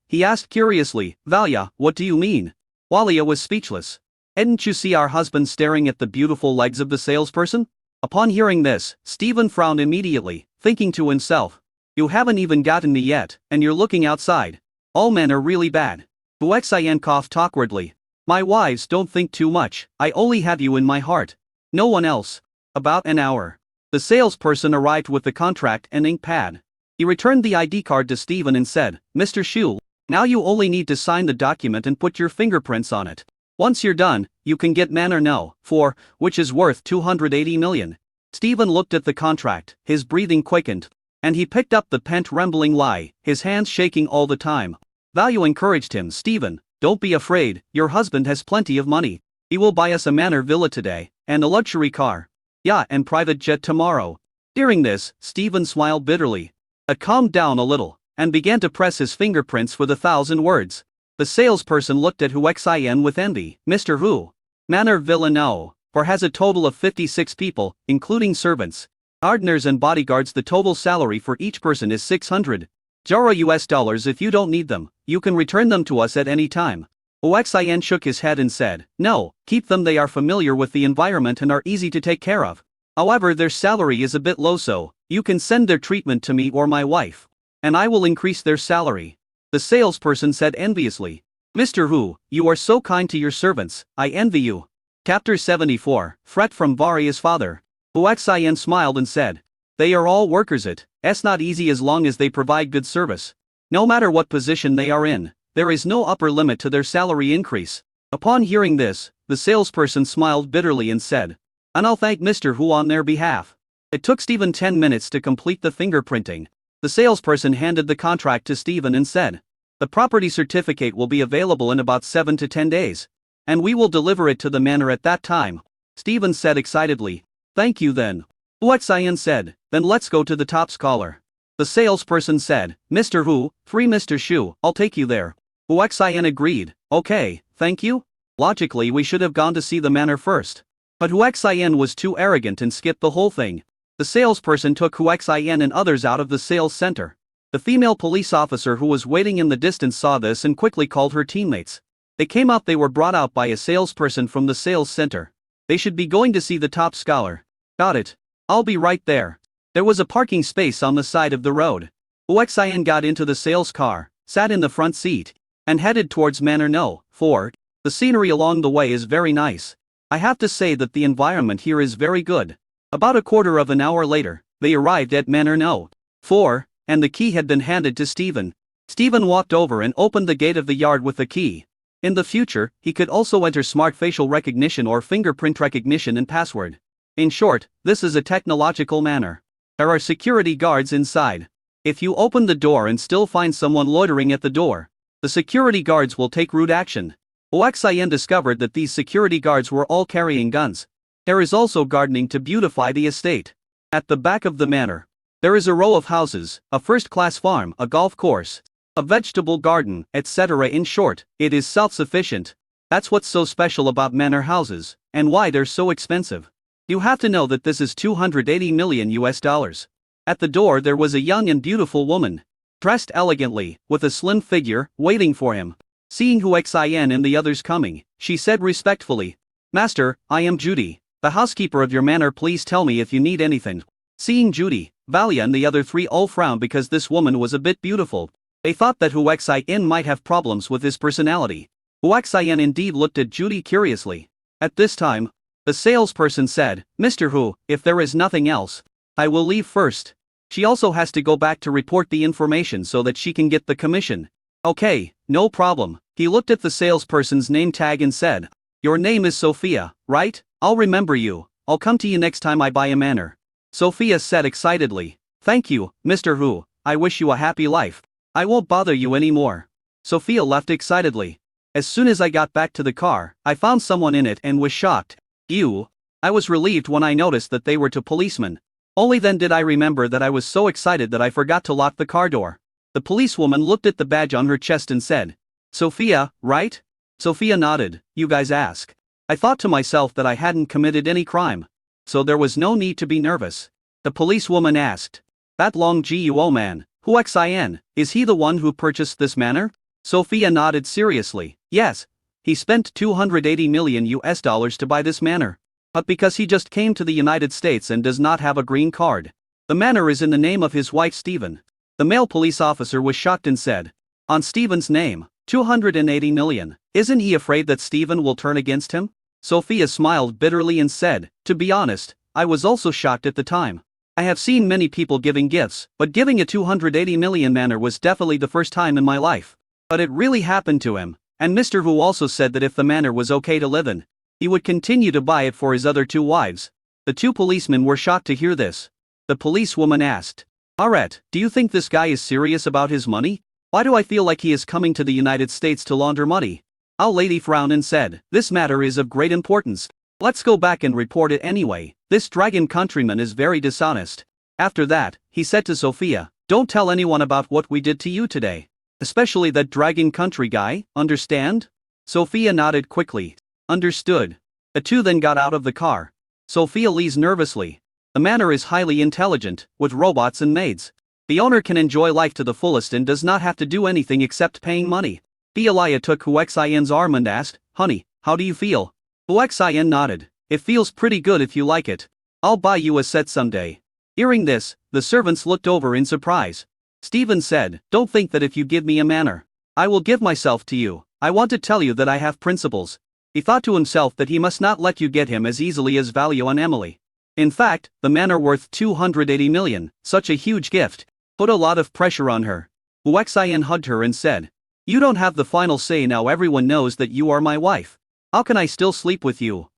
A: he asked curiously, "Valia, what do you mean?" Valia was speechless. "Didn't you see our husband staring at the beautiful legs of the salesperson?" Upon hearing this, Stephen frowned immediately, thinking to himself, "You haven't even gotten me yet, and you're looking outside. All men are really bad." Hu Xian coughed awkwardly. "My wives don't think too much, I only have you in my heart. No one else." About an hour. The salesperson arrived with the contract and ink pad. He returned the ID card to Stephen and said, "Mr. Shu, now you only need to sign the document and put your fingerprints on it. Once you're done, you can get Manor No. 4, which is worth 280 million. Stephen looked at the contract, his breathing quickened. And he picked up the pen, trembling lie, his hands shaking all the time. Valia encouraged him, "Stephen, don't be afraid, your husband has plenty of money. He will buy us a manor villa today, and a luxury car. Yeah, and private jet tomorrow." Hearing this, Stephen smiled bitterly. It calmed down a little, and began to press his fingerprints for the 1,000 words. The salesperson looked at Hu Xian with envy. "Mr. Hu, Manor Villa No. 4 has a total of 56 people, including servants, gardeners and bodyguards. The total salary for each person is 600 Jara US dollars. If you don't need them, you can return them to us at any time." Hu Xian shook his head and said, "No, keep them, they are familiar with the environment and are easy to take care of. However, their salary is a bit low, so you can send their treatment to me or my wife, and I will increase their salary." The salesperson said enviously, "Mr. Hu, you are so kind to your servants, I envy you." Chapter 74, Threat from Varia's father. Hu Xian smiled and said, "They are all workers, it's not easy as long as they provide good service. No matter what position they are in, there is no upper limit to their salary increase." Upon hearing this, the salesperson smiled bitterly and said, "And I'll thank Mr. Hu on their behalf." It took Stephen 10 minutes to complete the fingerprinting. The salesperson handed the contract to Stephen and said, "The property certificate will be available in about 7 to 10 days. And we will deliver it to the manor at that time." Stephen said excitedly, "Thank you then." Hu Xian said, "Then let's go to the top scholar." The salesperson said, "Mr. Hu, 3 Mr. Shu, I'll take you there." Hu Xian agreed, "Okay, thank you." Logically, we should have gone to see the manor first. But Hu Xian was too arrogant and skipped the whole thing. The salesperson took Hu Xian and others out of the sales center. The female police officer who was waiting in the distance saw this and quickly called her teammates. They came out. They were brought out by a salesperson from the sales center. They should be going to see the top scholar. "Got it. I'll be right there." There was a parking space on the side of the road. Hu Xian got into the sales car, sat in the front seat, and headed towards Manor No. 4. The scenery along the way is very nice. I have to say that the environment here is very good. About a quarter of an hour later, they arrived at Manor No. 4, and the key had been handed to Stephen. Stephen walked over and opened the gate of the yard with the key. In the future, he could also enter smart facial recognition or fingerprint recognition and password. In short, this is a technological manor. There are security guards inside. If you open the door and still find someone loitering at the door, the security guards will take rude action. Hu Xian discovered that these security guards were all carrying guns. There is also gardening to beautify the estate. At the back of the manor, there is a row of houses, a first-class farm, a golf course, a vegetable garden, etc. In short, it is self-sufficient. That's what's so special about manor houses, and why they're so expensive. You have to know that this is 280 million US dollars. At the door there was a young and beautiful woman, dressed elegantly, with a slim figure, waiting for him. Seeing Hu Xian and the others coming, she said respectfully, "Master, I am Judy, the housekeeper of your manor. Please tell me if you need anything." Seeing Judy, Valia and the other three all frowned because this woman was a bit beautiful. They thought that Hu Xian might have problems with his personality. Hu Xian indeed looked at Judy curiously. At this time, the salesperson said, "Mr. Hu, if there is nothing else, I will leave first. She also has to go back to report the information so that she can get the commission." "Okay, no problem." He looked at the salesperson's name tag and said, "Your name is Sophia, right? I'll remember you. I'll come to you next time I buy a manor." Sophia said excitedly, "Thank you, Mr. Hu, I wish you a happy life. I won't bother you anymore." Sophia left excitedly. "As soon as I got back to the car, I found someone in it and was shocked. Ew." I was relieved when I noticed that they were two policemen. Only then did I remember that I was so excited that I forgot to lock the car door. The policewoman looked at the badge on her chest and said, Sophia, right? Sophia nodded. You guys ask. I thought to myself that I hadn't committed any crime. So there was no need to be nervous. The policewoman asked. That Long Guo man, Hu Xin, is he the one who purchased this manor? Sophia nodded seriously. Yes. He spent $280 million to buy this manor. But because he just came to the United States and does not have a green card. The manor is in the name of his wife Stephen. The male police officer was shocked and said. On Stephen's name, $280 million. Isn't he afraid that Stephen will turn against him? Sophia smiled bitterly and said, to be honest, I was also shocked at the time. I have seen many people giving gifts, but giving a $280 million manor was definitely the first time in my life. But it really happened to him, and Mr. Hu also said that if the manor was okay to live in, he would continue to buy it for his other two wives. The two policemen were shocked to hear this. The policewoman asked, Arette, do you think this guy is serious about his money? Why do I feel like he is coming to the United States to launder money? Our lady frowned and said, this matter is of great importance. Let's go back and report it anyway. This dragon countryman is very dishonest. After that, he said to Sophia, don't tell anyone about what we did to you today. Especially that dragon country guy, understand? Sophia nodded quickly. Understood. The two then got out of the car. Sophia leaves nervously. The manor is highly intelligent, with robots and maids. The owner can enjoy life to the fullest and does not have to do anything except paying money. Elia took Hu Xian's arm and asked, honey, how do you feel? Hu Xian nodded. It feels pretty good if you like it. I'll buy you a set someday. Hearing this, the servants looked over in surprise. Stephen said, don't think that if you give me a manor, I will give myself to you. I want to tell you that I have principles. He thought to himself that he must not let you get him as easily as Valio and Emily. In fact, the manor worth $280 million, such a huge gift, put a lot of pressure on her. Hu Xian hugged her and said, you don't have the final say now, everyone knows that you are my wife. How can I still sleep with you?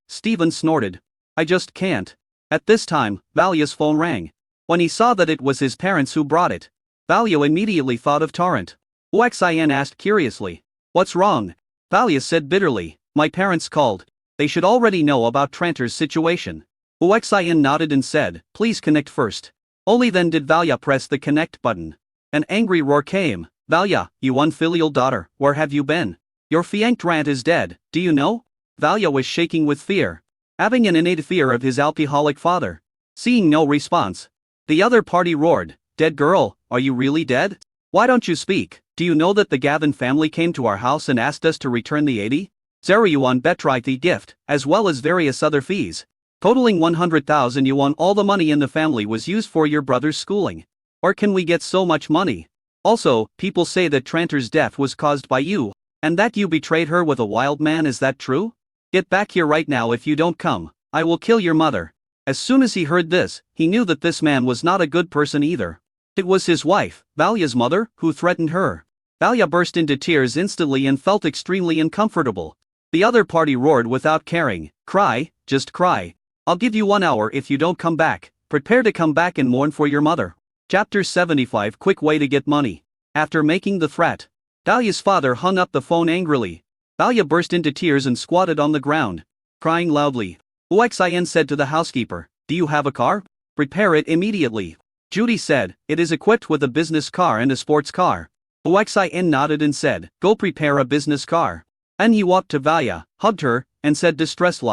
A: Stephen snorted. I just can't. At this time, Valia's phone rang. When he saw that it was his parents who brought it, Valio immediately thought of Torrent. Hu Xian asked curiously. What's wrong? Valia said bitterly, my parents called. They should already know about Tranter's situation. Hu Xian nodded and said, please connect first. Only then did Valia press the connect button. An angry roar came. Valia, you unfilial daughter, where have you been? Your fiancé Trant is dead, do you know? Valia was shaking with fear. Having an innate fear of his alcoholic father. Seeing no response, the other party roared, dead girl, are you really dead? Why don't you speak? Do you know that the Gavin family came to our house and asked us to return the 80 000 yuan betrothal gift, as well as various other fees, totaling 100,000 yuan. All the money in the family was used for your brother's schooling. Or can we get so much money? Also, people say that Tranter's death was caused by you, and that you betrayed her with a wild man. Is that true? Get back here right now. If you don't come, I will kill your mother. As soon as he heard this, he knew that this man was not a good person either. It was his wife, Valia's mother, who threatened her. Valia burst into tears instantly and felt extremely uncomfortable. The other party roared without caring, cry, just cry. I'll give you 1 hour if you don't come back. Prepare to come back and mourn for your mother. Chapter 75 Quick way to get money. After making the threat, Valia's father hung up the phone angrily. Valia burst into tears and squatted on the ground, crying loudly. Hu Xian said to the housekeeper, do you have a car? Prepare it immediately. Judy said, it is equipped with a business car and a sports car. Hu Xian nodded and said, go prepare a business car. And he walked to Valia, hugged her, and said distressed,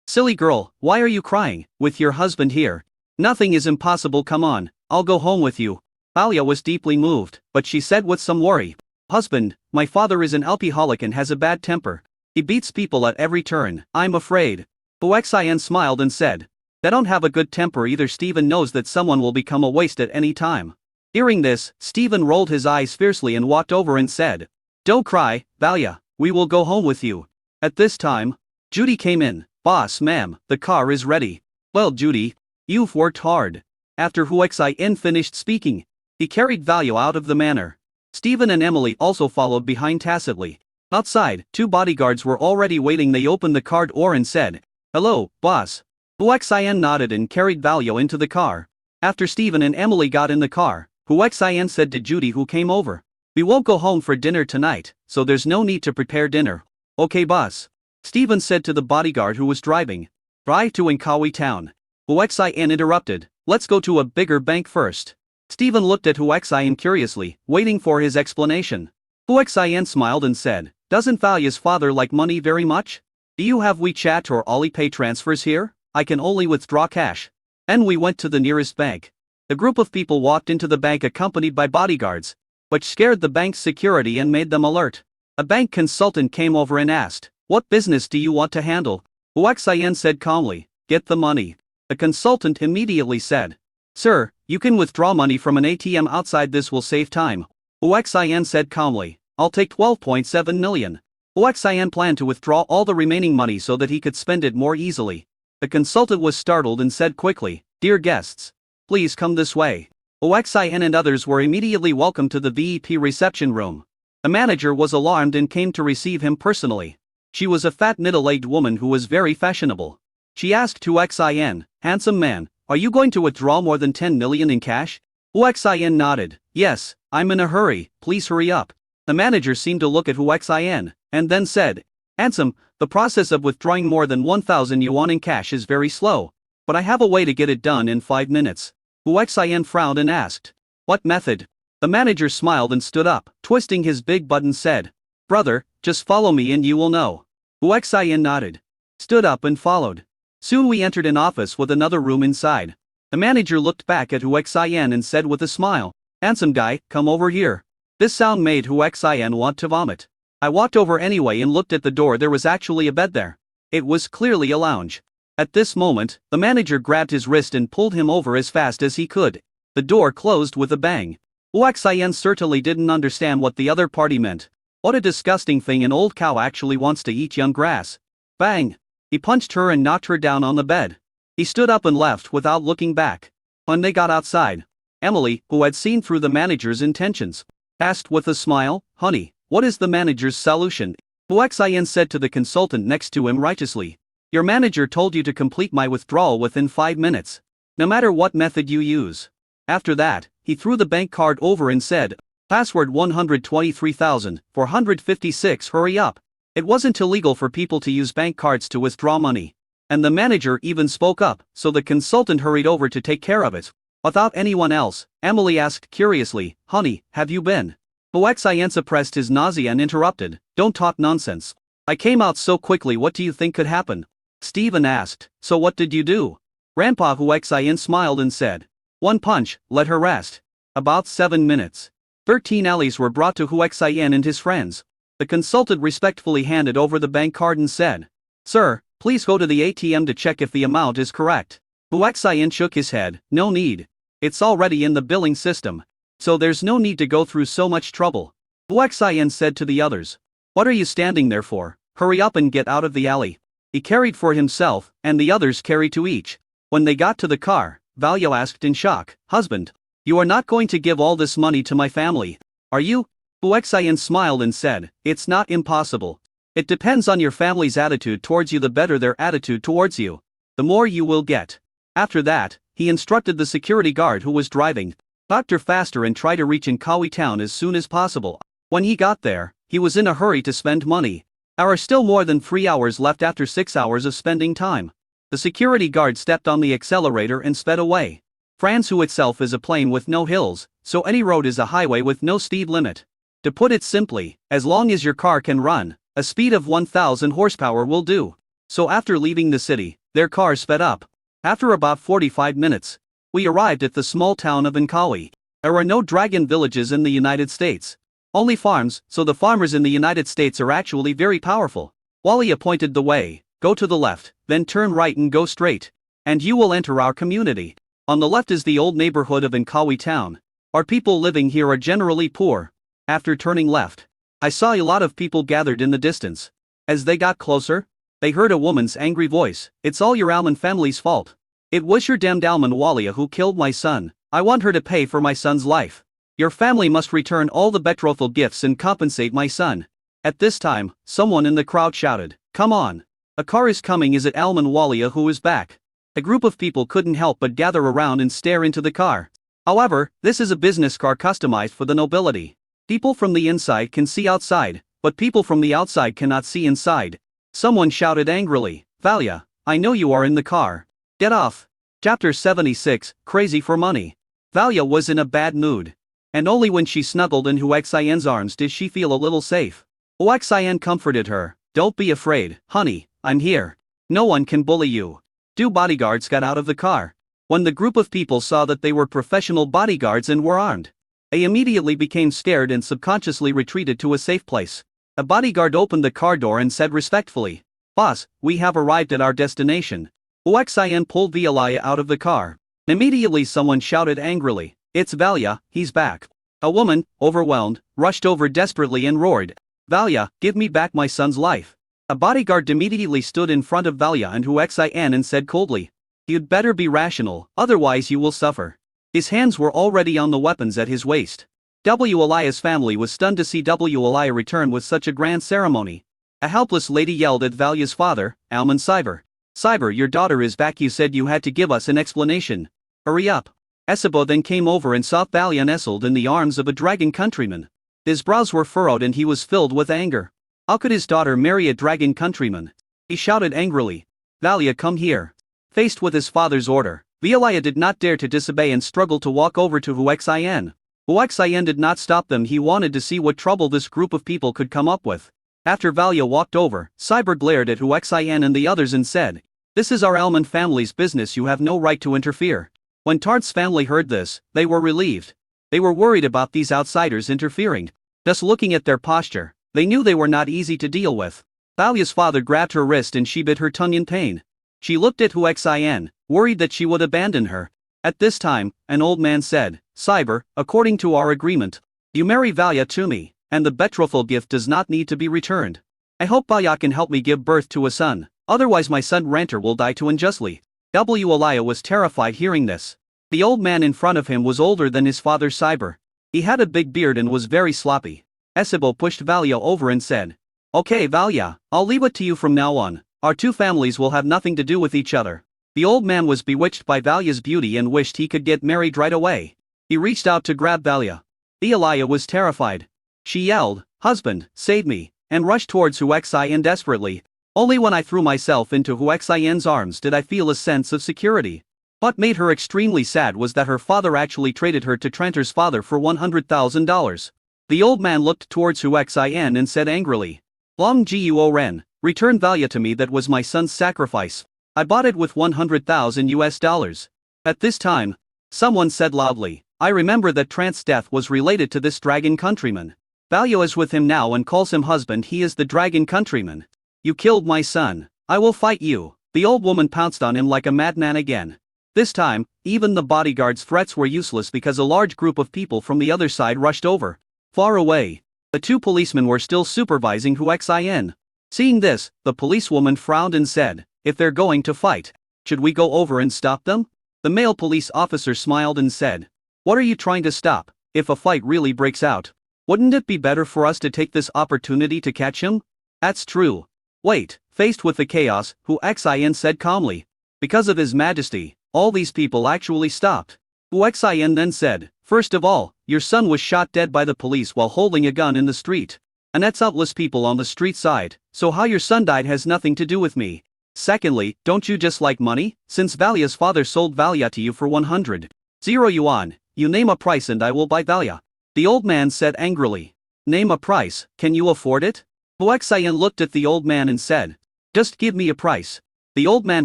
A: silly girl, why are you crying? With your husband here, nothing is impossible. Come on, I'll go home with you. Valia was deeply moved, but she said with some worry, husband, my father is an alcoholic and has a bad temper. He beats people at every turn. I'm afraid. Hu Xian smiled and said, they don't have a good temper either. Stephen knows that someone will become a waste at any time. Hearing this, Stephen rolled his eyes fiercely and walked over and said, don't cry, Valia, we will go home with you. At this time, Judy came in. Boss, ma'am, the car is ready. Well, Judy, you've worked hard. After Hu Xian finished speaking, he carried Valia out of the manor. Stephen and Emily also followed behind tacitly. Outside, 2 bodyguards were already waiting. They opened the car door and said, hello, boss. Hu Xian nodded and carried Valia into the car. After Stephen and Emily got in the car, Hu Xian said to Judy, who came over, we won't go home for dinner tonight, so there's no need to prepare dinner. Okay, boss. Stephen said to the bodyguard who was driving. Drive to Inkawi town. Huaxian interrupted. Let's go to a bigger bank first. Stephen looked at Huaxian curiously, waiting for his explanation. Huaxian smiled and said, Doesn't Valia's father like money very much? Do you have WeChat or Alipay transfers here? I can only withdraw cash. And we went to the nearest bank. A group of people walked into the bank accompanied by bodyguards, which scared the bank's security and made them alert. A bank consultant came over and asked, What business do you want to handle? Huaxian said calmly, Get the money. The consultant immediately said, Sir, you can withdraw money from an ATM outside, this will save time. Huaxian said calmly, I'll take 12.7 million. Huaxian planned to withdraw all the remaining money so that he could spend it more easily. The consultant was startled and said quickly, Dear guests, please come this way. Huaxian and others were immediately welcomed to the VIP reception room. The manager was alarmed and came to receive him personally. She was a fat middle-aged woman who was very fashionable. She asked Huaxian, Handsome man, are you going to withdraw more than 10 million in cash? Huaxian nodded, Yes, I'm in a hurry, please hurry up. The manager seemed to look at Huaxian, and then said, Handsome, the process of withdrawing more than 1,000 yuan in cash is very slow, but I have a way to get it done in 5 minutes. Huaxian frowned and asked, What method? The manager smiled and stood up, twisting his big butt and said, Brother, just follow me and you will know. Huaxian nodded, stood up and followed. Soon we entered an office with another room inside. The manager looked back at Huaxian and said with a smile, Handsome guy, come over here. This sound made Huaxian want to vomit. I walked over anyway and looked at the door. There was actually a bed there. It was clearly a lounge. At this moment, the manager grabbed his wrist and pulled him over as fast as he could. The door closed with a bang. Huaxian certainly didn't understand what the other party meant. What a disgusting thing, an old cow actually wants to eat young grass. Bang! He punched her and knocked her down on the bed. He stood up and left without looking back. When they got outside, Emily, who had seen through the manager's intentions, asked with a smile, Honey, what is the manager's solution? Huaxian said to the consultant next to him righteously, Your manager told you to complete my withdrawal within 5 minutes. No matter what method you use. After that, he threw the bank card over and said, Password 123,456, hurry up. It wasn't illegal for people to use bank cards to withdraw money. And the manager even spoke up, so the consultant hurried over to take care of it. Without anyone else, Emily asked curiously, Honey, have you been? Huaxian suppressed his nausea and interrupted, Don't talk nonsense. I came out so quickly, what do you think could happen? Stephen asked, So what did you do? Grandpa Huaxian smiled and said, One punch, let her rest. About 7 minutes. 13 allies were brought to Huaxian and his friends. The consultant respectfully handed over the bank card and said, Sir, please go to the ATM to check if the amount is correct. Huaxian shook his head, No need. It's already in the billing system. So there's no need to go through so much trouble. Huaxian said to the others, What are you standing there for? Hurry up and get out of the alley. He carried for himself, and the others carried to each. When they got to the car, Valia asked in shock, Husband, you are not going to give all this money to my family, are you? Huaxian smiled and said, It's not impossible. It depends on your family's attitude towards you. The better their attitude towards you, the more you will get. After that, he instructed the security guard who was driving, Doctor faster and try to reach Inkawi town as soon as possible. When he got there, he was in a hurry to spend money. There are still more than 3 hours left after 6 hours of spending time. The security guard stepped on the accelerator and sped away. France who itself is a plain with no hills, so any road is a highway with no speed limit. To put it simply, as long as your car can run, a speed of 1,000 horsepower will do. So after leaving the city, their car sped up. After about 45 minutes, we arrived at the small town of Inkawi. There are no dragon villages in the United States. Only farms, so the farmers in the United States are actually very powerful. Wally pointed the way, go to the left, then turn right and go straight. And you will enter our community. On the left is the old neighborhood of Inkawi town. Our people living here are generally poor. After turning left, I saw a lot of people gathered in the distance. As they got closer, they heard a woman's angry voice, It's all your Alman family's fault. It was your damned Alman Walia who killed my son. I want her to pay for my son's life. Your family must return all the betrothal gifts and compensate my son. At this time, someone in the crowd shouted, Come on. A car is coming. Is it Alman Walia who is back? A group of people couldn't help but gather around and stare into the car. However, this is a business car customized for the nobility. People from the inside can see outside, but people from the outside cannot see inside. Someone shouted angrily, Valia, I know you are in the car. Get off. Chapter 76, Crazy for Money. Valia was in a bad mood. And only when she snuggled in Huaxian's arms did she feel a little safe. Huaxian comforted her. Don't be afraid, honey, I'm here. No one can bully you. Two bodyguards got out of the car. When the group of people saw that they were professional bodyguards and were armed, they immediately became scared and subconsciously retreated to a safe place. A bodyguard opened the car door and said respectfully, "Boss, we have arrived at our destination." Huaxian pulled Valia out of the car. Immediately someone shouted angrily, "It's Valia, he's back." A woman, overwhelmed, rushed over desperately and roared, "Valia, give me back my son's life." A bodyguard immediately stood in front of Valia and Huaxian and said coldly, "You'd better be rational, otherwise you will suffer." His hands were already on the weapons at his waist. Walia's family was stunned to see Walia return with such a grand ceremony. A helpless lady yelled at Valia's father, Alman Cyber. "Cyber, your daughter is back. You said you had to give us an explanation. Hurry up." Esibo then came over and saw Valia nestled in the arms of a dragon countryman. His brows were furrowed and he was filled with anger. How could his daughter marry a dragon countryman? He shouted angrily, "Valia, come here." Faced with his father's order, Valia did not dare to disobey and struggled to walk over to Huaxian. Huaxian did not stop them. He wanted to see what trouble this group of people could come up with. After Valia walked over, Cyber glared at Huaxian and the others and said, "This is our Alman family's business. You have no right to interfere." When Tart's family heard this, they were relieved. They were worried about these outsiders interfering. Just looking at their posture, they knew they were not easy to deal with. Valia's father grabbed her wrist and she bit her tongue in pain. She looked at Huaxian, worried that she would abandon her. At this time, an old man said, "Cyber, according to our agreement, you marry Valia to me, and the betrothal gift does not need to be returned. I hope Valia can help me give birth to a son, otherwise my son Ranter will die too unjustly." Walia was terrified hearing this. The old man in front of him was older than his father Cyber. He had a big beard and was very sloppy. Esibo pushed Valia over and said, "Okay Valia, I'll leave it to you from now on. Our two families will have nothing to do with each other." The old man was bewitched by Valia's beauty and wished he could get married right away. He reached out to grab Valia. Valia was terrified. She yelled, "Husband, save me," and rushed towards Huaxian desperately. Only when I threw myself into Huaxian's arms did I feel a sense of security. What made her extremely sad was that her father actually traded her to Tranter's father for $100,000. The old man looked towards Huaxian and said angrily, "Long Guo Ren, return Valia to me. That was my son's sacrifice. I bought it with $100,000. At this time, someone said loudly, "I remember that Trant's death was related to this dragon countryman. Valia is with him now and calls him husband. He is the dragon countryman. You killed my son. I will fight you." The old woman pounced on him like a madman again. This time, even the bodyguard's threats were useless because a large group of people from the other side rushed over. Far away, the two policemen were still supervising Huaxian. Seeing this, the policewoman frowned and said, "If they're going to fight, should we go over and stop them?" The male police officer smiled and said, "What are you trying to stop? If a fight really breaks out, wouldn't it be better for us to take this opportunity to catch him?" "That's true." "Wait." Faced with the chaos, Huaxian said calmly, "Because of His Majesty, all these people actually stopped." Huaxian then said, "First of all, your son was shot dead by the police while holding a gun in the street. And that's outless people on the street side, so how your son died has nothing to do with me. Secondly, don't you just like money? Since Valia's father sold Valia to you for 100,000 yuan, you name a price and I will buy Valia." The old man said angrily, "Name a price, can you afford it?" Huaxian looked at the old man and said, "Just give me a price." The old man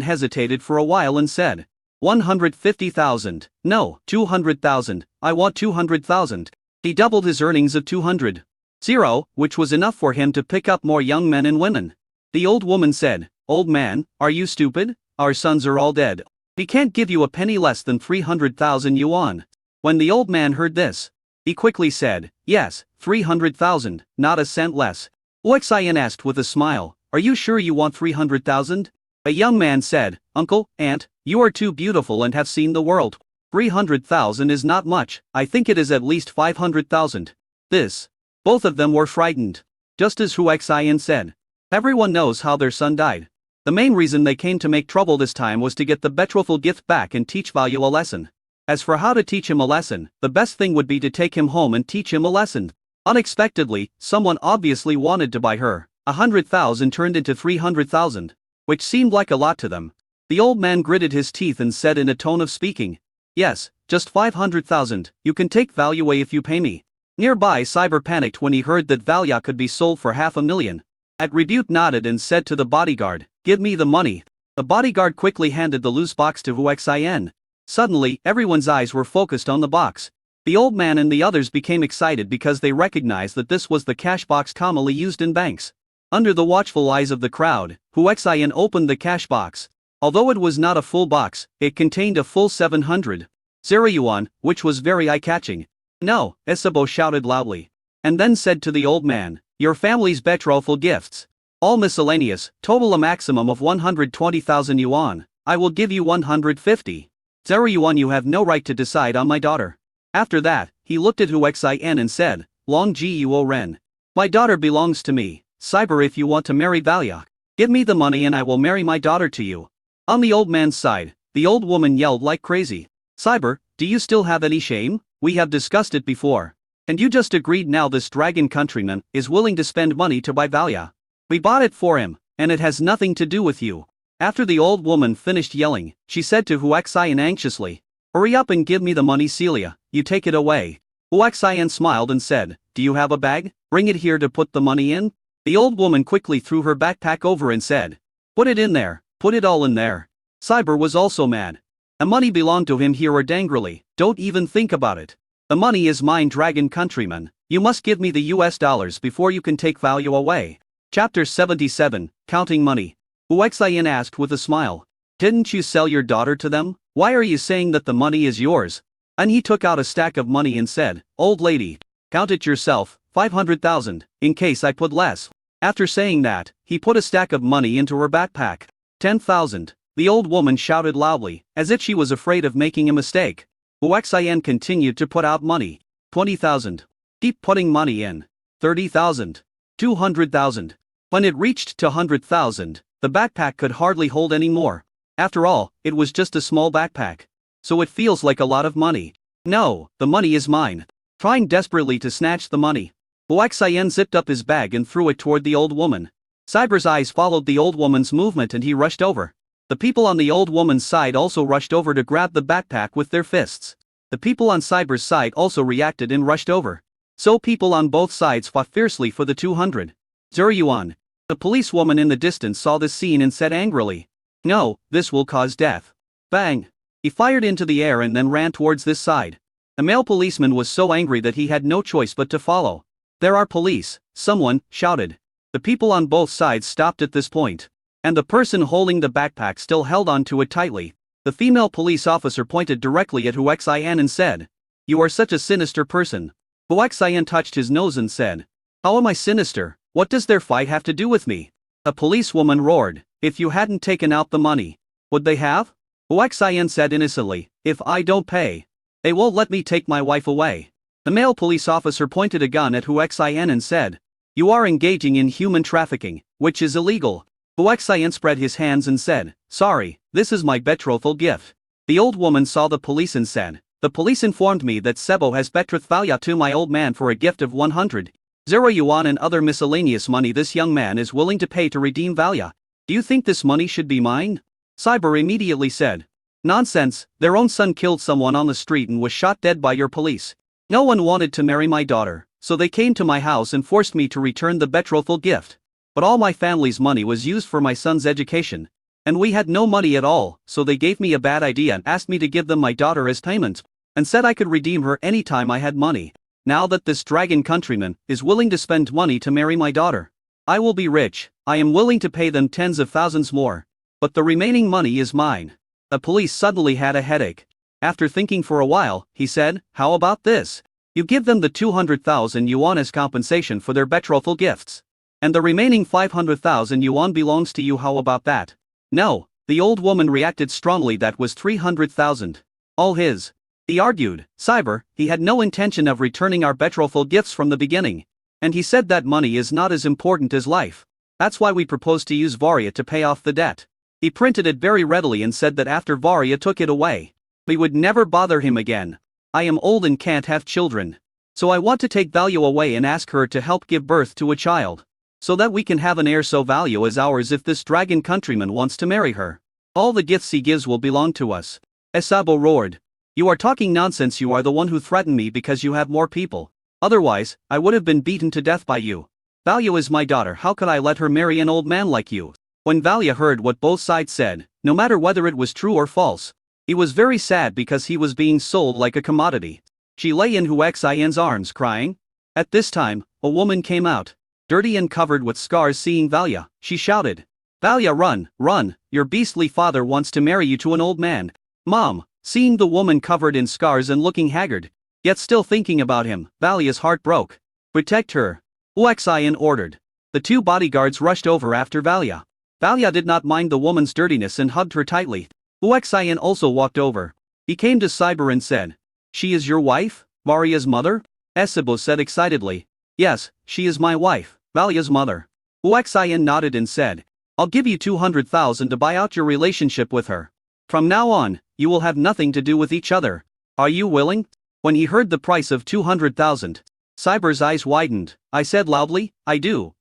A: hesitated for a while and said, 150,000, no, 200,000, I want 200,000. He doubled his earnings of 200,000, which was enough for him to pick up more young men and women. The old woman said, "Old man, are you stupid? Our sons are all dead. He can't give you a penny less than 300,000 yuan. When the old man heard this, he quickly said, "Yes, 300,000, not a cent less." Huaxian asked with a smile, "Are you sure you want 300,000? A young man said, "Uncle, aunt, you are too beautiful and have seen the world. 300,000 is not much, I think it is at least 500,000. This. Both of them were frightened. Just as Huaxian said. Everyone knows how their son died. The main reason they came to make trouble this time was to get the betrothal gift back and teach Valia a lesson. As for how to teach him a lesson, the best thing would be to take him home and teach him a lesson. Unexpectedly, someone obviously wanted to buy her. 100,000 turned into 300,000. Which seemed like a lot to them. The old man gritted his teeth and said in a tone of speaking, "Yes, just 500,000, you can take Valua if you pay me." Nearby Cyber panicked when he heard that Valua could be sold for 500,000. Attribute nodded and said to the bodyguard, "Give me the money." The bodyguard quickly handed the loose box to Huixin. Suddenly, everyone's eyes were focused on the box. The old man and the others became excited because they recognized that this was the cash box commonly used in banks. Under the watchful eyes of the crowd, Huixin opened the cash box. Although it was not a full box, it contained a full 700 yuan, which was very eye-catching. "No," Isabeau shouted loudly. And then said to the old man, "Your family's betrothal gifts. All miscellaneous, total a maximum of 120,000 yuan. I will give you 150. 0 yuan. You have no right to decide on my daughter." After that, he looked at Huixin and said, "Long Guo Ren. My daughter belongs to me. Cyber, if you want to marry Valua, give me the money and I will marry my daughter to you." On the old man's side, the old woman yelled like crazy, "Cyber, do you still have any shame? We have discussed it before. And you just agreed now this dragon countryman is willing to spend money to buy Valua. We bought it for him, and it has nothing to do with you." After the old woman finished yelling, she said to Huixin anxiously, "Hurry up and give me the money, Celia, you take it away." Huixin smiled and said, "Do you have a bag? Bring it here to put the money in." The old woman quickly threw her backpack over and said, "Put it in there, put it all in there." Cyber was also mad. The money belonged to him here or angrily, "Don't even think about it. The money is mine, dragon countryman. You must give me the US dollars before you can take Valua away." Chapter 77, Counting Money. Huixin asked with a smile, "Didn't you sell your daughter to them? Why are you saying that the money is yours?" And he took out a stack of money and said, "Old lady, count it yourself, 500,000, in case I put less." After saying that, he put a stack of money into her backpack. 10,000. The old woman shouted loudly, as if she was afraid of making a mistake. Huixin continued to put out money. 20,000. Keep putting money in. 30,000. 200,000. When it reached to 100,000, the backpack could hardly hold any more. After all, it was just a small backpack. So it feels like a lot of money. "No, the money is mine." Trying desperately to snatch the money, Huixin zipped up his bag and threw it toward the old woman. Cyber's eyes followed the old woman's movement and he rushed over. The people on the old woman's side also rushed over to grab the backpack with their fists. The people on Cyber's side also reacted and rushed over. So people on both sides fought fiercely for the 200 yuan. The policewoman in the distance saw this scene and said angrily, "No, this will cause death." Bang! He fired into the air and then ran towards this side. The male policeman was so angry that he had no choice but to follow. "There are police," someone shouted. The people on both sides stopped at this point. And the person holding the backpack still held on to it tightly. The female police officer pointed directly at Huixin and said, "You are such a sinister person." Huixin touched his nose and said, "How am I sinister? What does their fight have to do with me?" A policewoman roared, "If you hadn't taken out the money, would they have?" Huixin said innocently, "If I don't pay, they won't let me take my wife away." The male police officer pointed a gun at Huixin and said, "You are engaging in human trafficking, which is illegal." Huixin spread his hands and said, "Sorry, this is my betrothal gift." The old woman saw the police and said, "The police informed me that Sebo has betrothed Valua to my old man for a gift of 100 yuan and other miscellaneous money this young man is willing to pay to redeem Valua. Do you think this money should be mine?" Cyber immediately said, "Nonsense, their own son killed someone on the street and was shot dead by your police. No one wanted to marry my daughter, so they came to my house and forced me to return the betrothal gift. But all my family's money was used for my son's education. And we had no money at all, so they gave me a bad idea and asked me to give them my daughter as payment, and said I could redeem her anytime I had money. Now that this dragon countryman is willing to spend money to marry my daughter, I will be rich. I am willing to pay them tens of thousands more. But the remaining money is mine." The police suddenly had a headache. After thinking for a while, he said, "How about this? You give them the 200,000 yuan as compensation for their betrothal gifts. And the remaining 500,000 yuan belongs to you. How about that?" "No," the old woman reacted strongly, "that was 300,000. All his." He argued, "Cyber, he had no intention of returning our betrothal gifts from the beginning. And he said that money is not as important as life. That's why we proposed to use Varia to pay off the debt. He printed it very readily and said that after Varia took it away, we would never bother him again. I am old and can't have children. So I want to take Valua away and ask her to help give birth to a child. So that we can have an heir so Valua is ours if this dragon countryman wants to marry her." All the gifts he gives will belong to us. Esabo roared. You are talking nonsense. You are the one who threatened me because you have more people. Otherwise, I would have been beaten to death by you. Valia is my daughter. How could I let her marry an old man like you? When Valia heard what both sides said, no matter whether it was true or false, he was very sad because he was being sold like a commodity. She lay in Huaxian's arms crying. At this time, a woman came out. Dirty and covered with scars. Seeing Valia, she shouted. Valia, run, run, your beastly father wants to marry you to an old man. Mom, seeing the woman covered in scars and looking haggard, yet still thinking about him, Valia's heart broke. Protect her, Huaxian ordered. The two bodyguards rushed over after Valia. Valia did not mind the woman's dirtiness and hugged her tightly. Huaxian also walked over. He came to Cyber and said, She is your wife, Varia's mother? Esabo said excitedly. Yes, she is my wife, Valia's mother. Huaxian nodded and said, I'll give you 200,000 to buy out your relationship with her. From now on, you will have nothing to do with each other. Are you willing? When he heard the price of 200,000, Cyber's eyes widened. I said loudly, I do.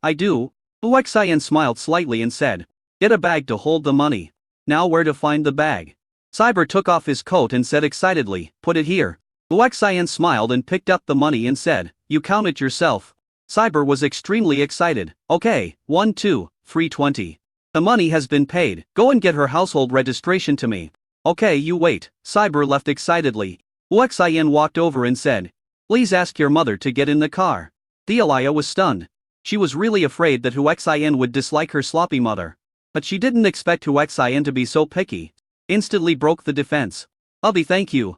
A: Huaxian smiled slightly and said, Get a bag to hold the money. Now where to find the bag? Cyber took off his coat and said excitedly, Put it here. Huaxian smiled and picked up the money and said, You count it yourself. Cyber was extremely excited. Okay, 1, 2, 3, 20. The money has been paid. Go and get her household registration to me. Okay, you wait. Cyber left excitedly. Huaxian walked over and said, Please ask your mother to get in the car. Thealia was stunned. She was really afraid that Huaxian would dislike her sloppy mother. But she didn't expect Huaxian to be so picky. Instantly broke the defense. Hubby, thank you.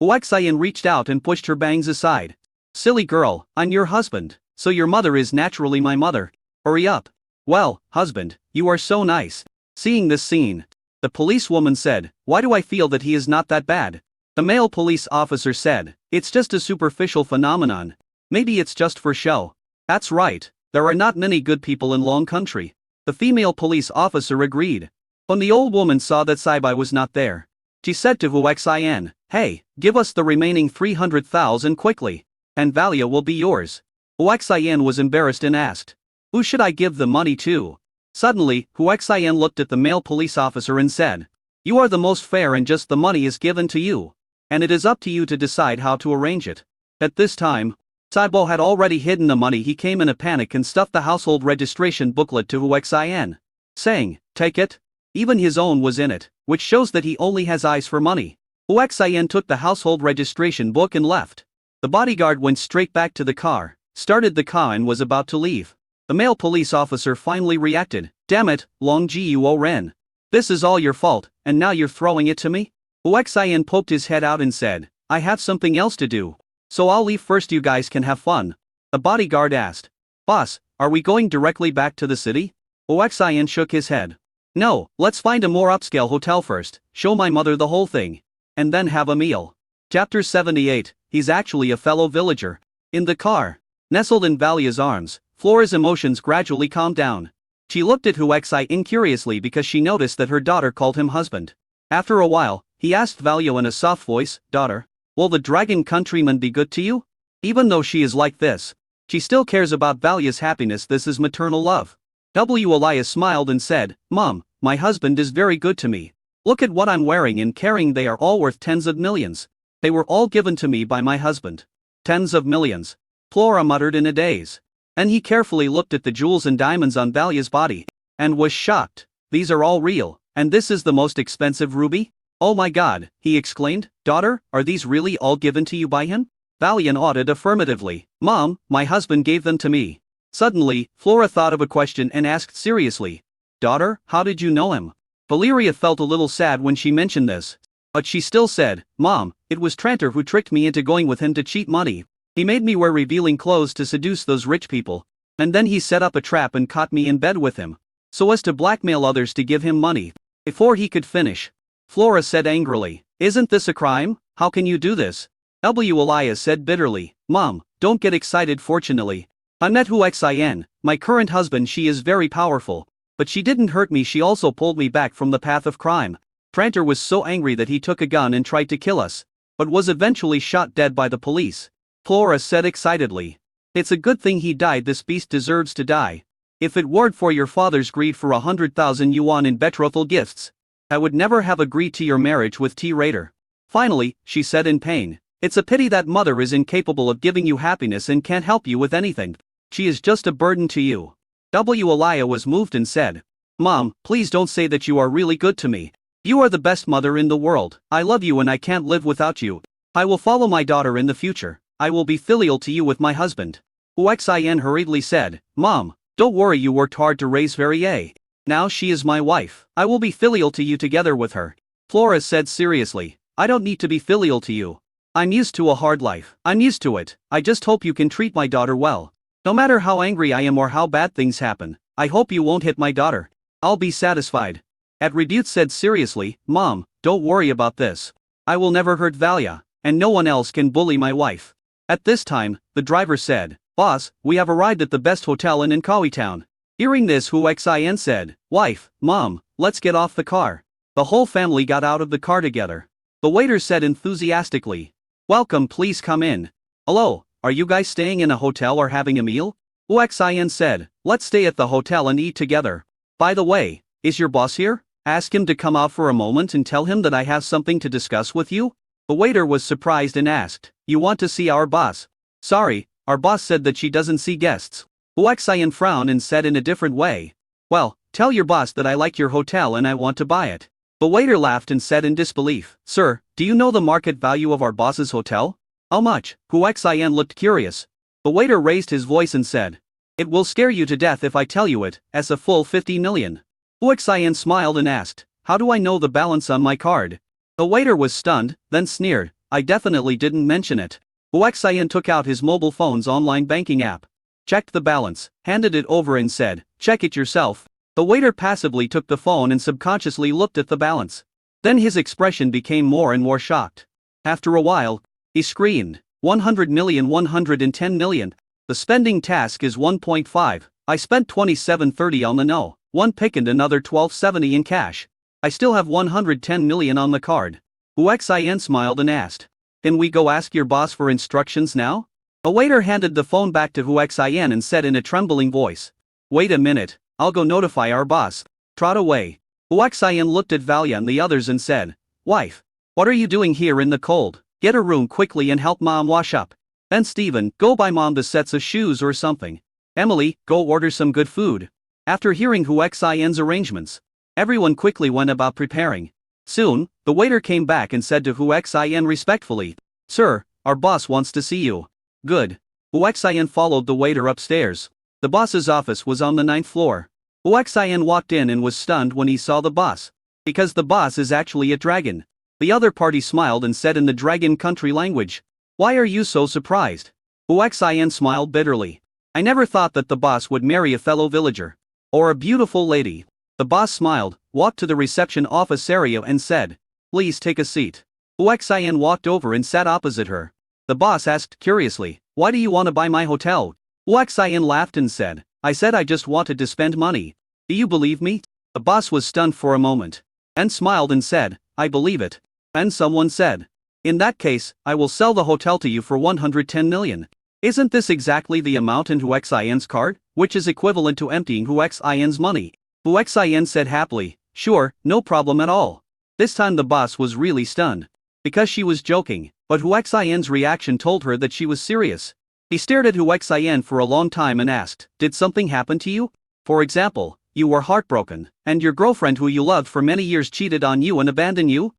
A: Huaxian reached out and pushed her bangs aside. Silly girl, I'm your husband, so your mother is naturally my mother. Hurry up. Well, husband, you are so nice. Seeing this scene, the policewoman said, Why do I feel that he is not that bad? The male police officer said, It's just a superficial phenomenon. Maybe it's just for show. That's right, there are not many good people in Long Country. The female police officer agreed. When the old woman saw that Saibai was not there, she said to Huaxian, Hey, give us the remaining 300,000 quickly, and Valia will be yours. Huaxian was embarrassed and asked, Who should I give the money to? Suddenly, Huaxian looked at the male police officer and said, You are the most fair and just the money is given to you. And it is up to you to decide how to arrange it. At this time, Saibo had already hidden the money. He came in a panic and stuffed the household registration booklet to Huaxian, saying, Take it. Even his own was in it, which shows that he only has eyes for money. Huaxian took the household registration book and left. The bodyguard went straight back to the car, started the car and was about to leave. The male police officer finally reacted, Damn it, Long Jiuo Ren. This is all your fault, and now you're throwing it to me? Huaxian poked his head out and said, I have something else to do. So I'll leave first, you guys can have fun. The bodyguard asked, Boss, are we going directly back to the city? Huaxian shook his head. No, let's find a more upscale hotel first, show my mother the whole thing, and then have a meal. Chapter 78, He's actually a fellow villager. In the car, nestled in Valia's arms, Flora's emotions gradually calmed down. She looked at Huaxian curiously because she noticed that her daughter called him husband. After a while, he asked Valia in a soft voice, Daughter, will the dragon countryman be good to you? Even though she is like this, she still cares about Valia's happiness. This is maternal love. Elias smiled and said, Mom, my husband is very good to me. Look at what I'm wearing and carrying. They are all worth tens of millions. They were all given to me by my husband. Tens of millions. Flora muttered in a daze. And he carefully looked at the jewels and diamonds on Valia's body, and was shocked. These are all real, and this is the most expensive ruby? Oh my God, he exclaimed. Daughter, are these really all given to you by him? Valia nodded affirmatively. Mom, my husband gave them to me. Suddenly, Flora thought of a question and asked seriously, Daughter, how did you know him? Valeria felt a little sad when she mentioned this. But she still said, Mom, it was Tranter who tricked me into going with him to cheat money. He made me wear revealing clothes to seduce those rich people, and then he set up a trap and caught me in bed with him, so as to blackmail others to give him money. Before he could finish, Flora said angrily, Isn't this a crime? How can you do this? Elias said bitterly, Mom, don't get excited. Fortunately, I met Huaxian, my current husband. She is very powerful, but she didn't hurt me. She also pulled me back from the path of crime. Tranter was so angry that he took a gun and tried to kill us, but was eventually shot dead by the police. Flora said excitedly, It's a good thing he died. This beast deserves to die. If it weren't for your father's greed for 100,000 yuan in betrothal gifts, I would never have agreed to your marriage with T. Raider. Finally, she said in pain. It's a pity that mother is incapable of giving you happiness and can't help you with anything. She is just a burden to you. Elia was moved and said, Mom, please don't say that you are really good to me. You are the best mother in the world. I love you and I can't live without you. I will follow my daughter in the future. I will be filial to you with my husband. Huixin hurriedly said, Mom, don't worry, you worked hard to raise Verrier. Now she is my wife. I will be filial to you together with her. Flora said seriously, I don't need to be filial to you. I'm used to a hard life. I'm used to it. I just hope you can treat my daughter well. No matter how angry I am or how bad things happen, I hope you won't hit my daughter. I'll be satisfied. Attribute said seriously, Mom, don't worry about this. I will never hurt Valia, and no one else can bully my wife. At this time, the driver said, Boss, we have arrived at the best hotel in Inkawi town. Hearing this, Huixin said, Wife, Mom, let's get off the car. The whole family got out of the car together. The waiter said enthusiastically, Welcome, please come in. Hello, are you guys staying in a hotel or having a meal? Huixin said, Let's stay at the hotel and eat together. By the way, is your boss here? Ask him to come out for a moment and tell him that I have something to discuss with you. The waiter was surprised and asked, You want to see our boss? Sorry, our boss said that she doesn't see guests. Huixin frowned and said in a different way, Well, tell your boss that I like your hotel and I want to buy it. The waiter laughed and said in disbelief, Sir, do you know the market value of our boss's hotel? How much? Huixin looked curious. The waiter raised his voice and said, It will scare you to death if I tell you it, as a full 50 million. Huixin smiled and asked, How do I know the balance on my card? The waiter was stunned, then sneered, I definitely didn't mention it. Huixin took out his mobile phone's online banking app, checked the balance, handed it over and said, Check it yourself. The waiter passively took the phone and subconsciously looked at the balance. Then his expression became more and more shocked. After a while, he screamed, 100 million, 110 million. The spending task is 1.5. I spent 2730 on the no, one pick and another 1270 in cash. I still have 110 million on the card. Huixin smiled and asked, Can we go ask your boss for instructions now? A waiter handed the phone back to Huixin and said in a trembling voice, Wait a minute, I'll go notify our boss. Trot away. Huixin looked at Valia and the others and said, Wife, what are you doing here in the cold? Get a room quickly and help Mom wash up. Then Stephen, go buy Mom the sets of shoes or something. Emily, go order some good food. After hearing Huixin's arrangements, everyone quickly went about preparing. Soon, the waiter came back and said to Huixin respectfully, Sir, our boss wants to see you. Good. Huixin followed the waiter upstairs. The boss's office was on the 9th floor. Huixin walked in and was stunned when he saw the boss. Because the boss is actually a dragon. The other party smiled and said in the dragon country language, Why are you so surprised? Huixin smiled bitterly. I never thought that the boss would marry a fellow villager. Or a beautiful lady. The boss smiled, walked to the reception office area and said, Please take a seat. Huixin walked over and sat opposite her. The boss asked curiously, Why do you want to buy my hotel? Huixin laughed and said, I said I just wanted to spend money. Do you believe me? The boss was stunned for a moment. And smiled and said, I believe it. And someone said, In that case, I will sell the hotel to you for 110 million. Isn't this exactly the amount in Huixin's card, which is equivalent to emptying Huixin's money? Huixin said happily, Sure, no problem at all. This time the boss was really stunned. Because she was joking, but Huixin's reaction told her that she was serious. He stared at Huixin for a long time and asked, Did something happen to you? For example, you were heartbroken, and your girlfriend who you loved for many years cheated on you and abandoned you?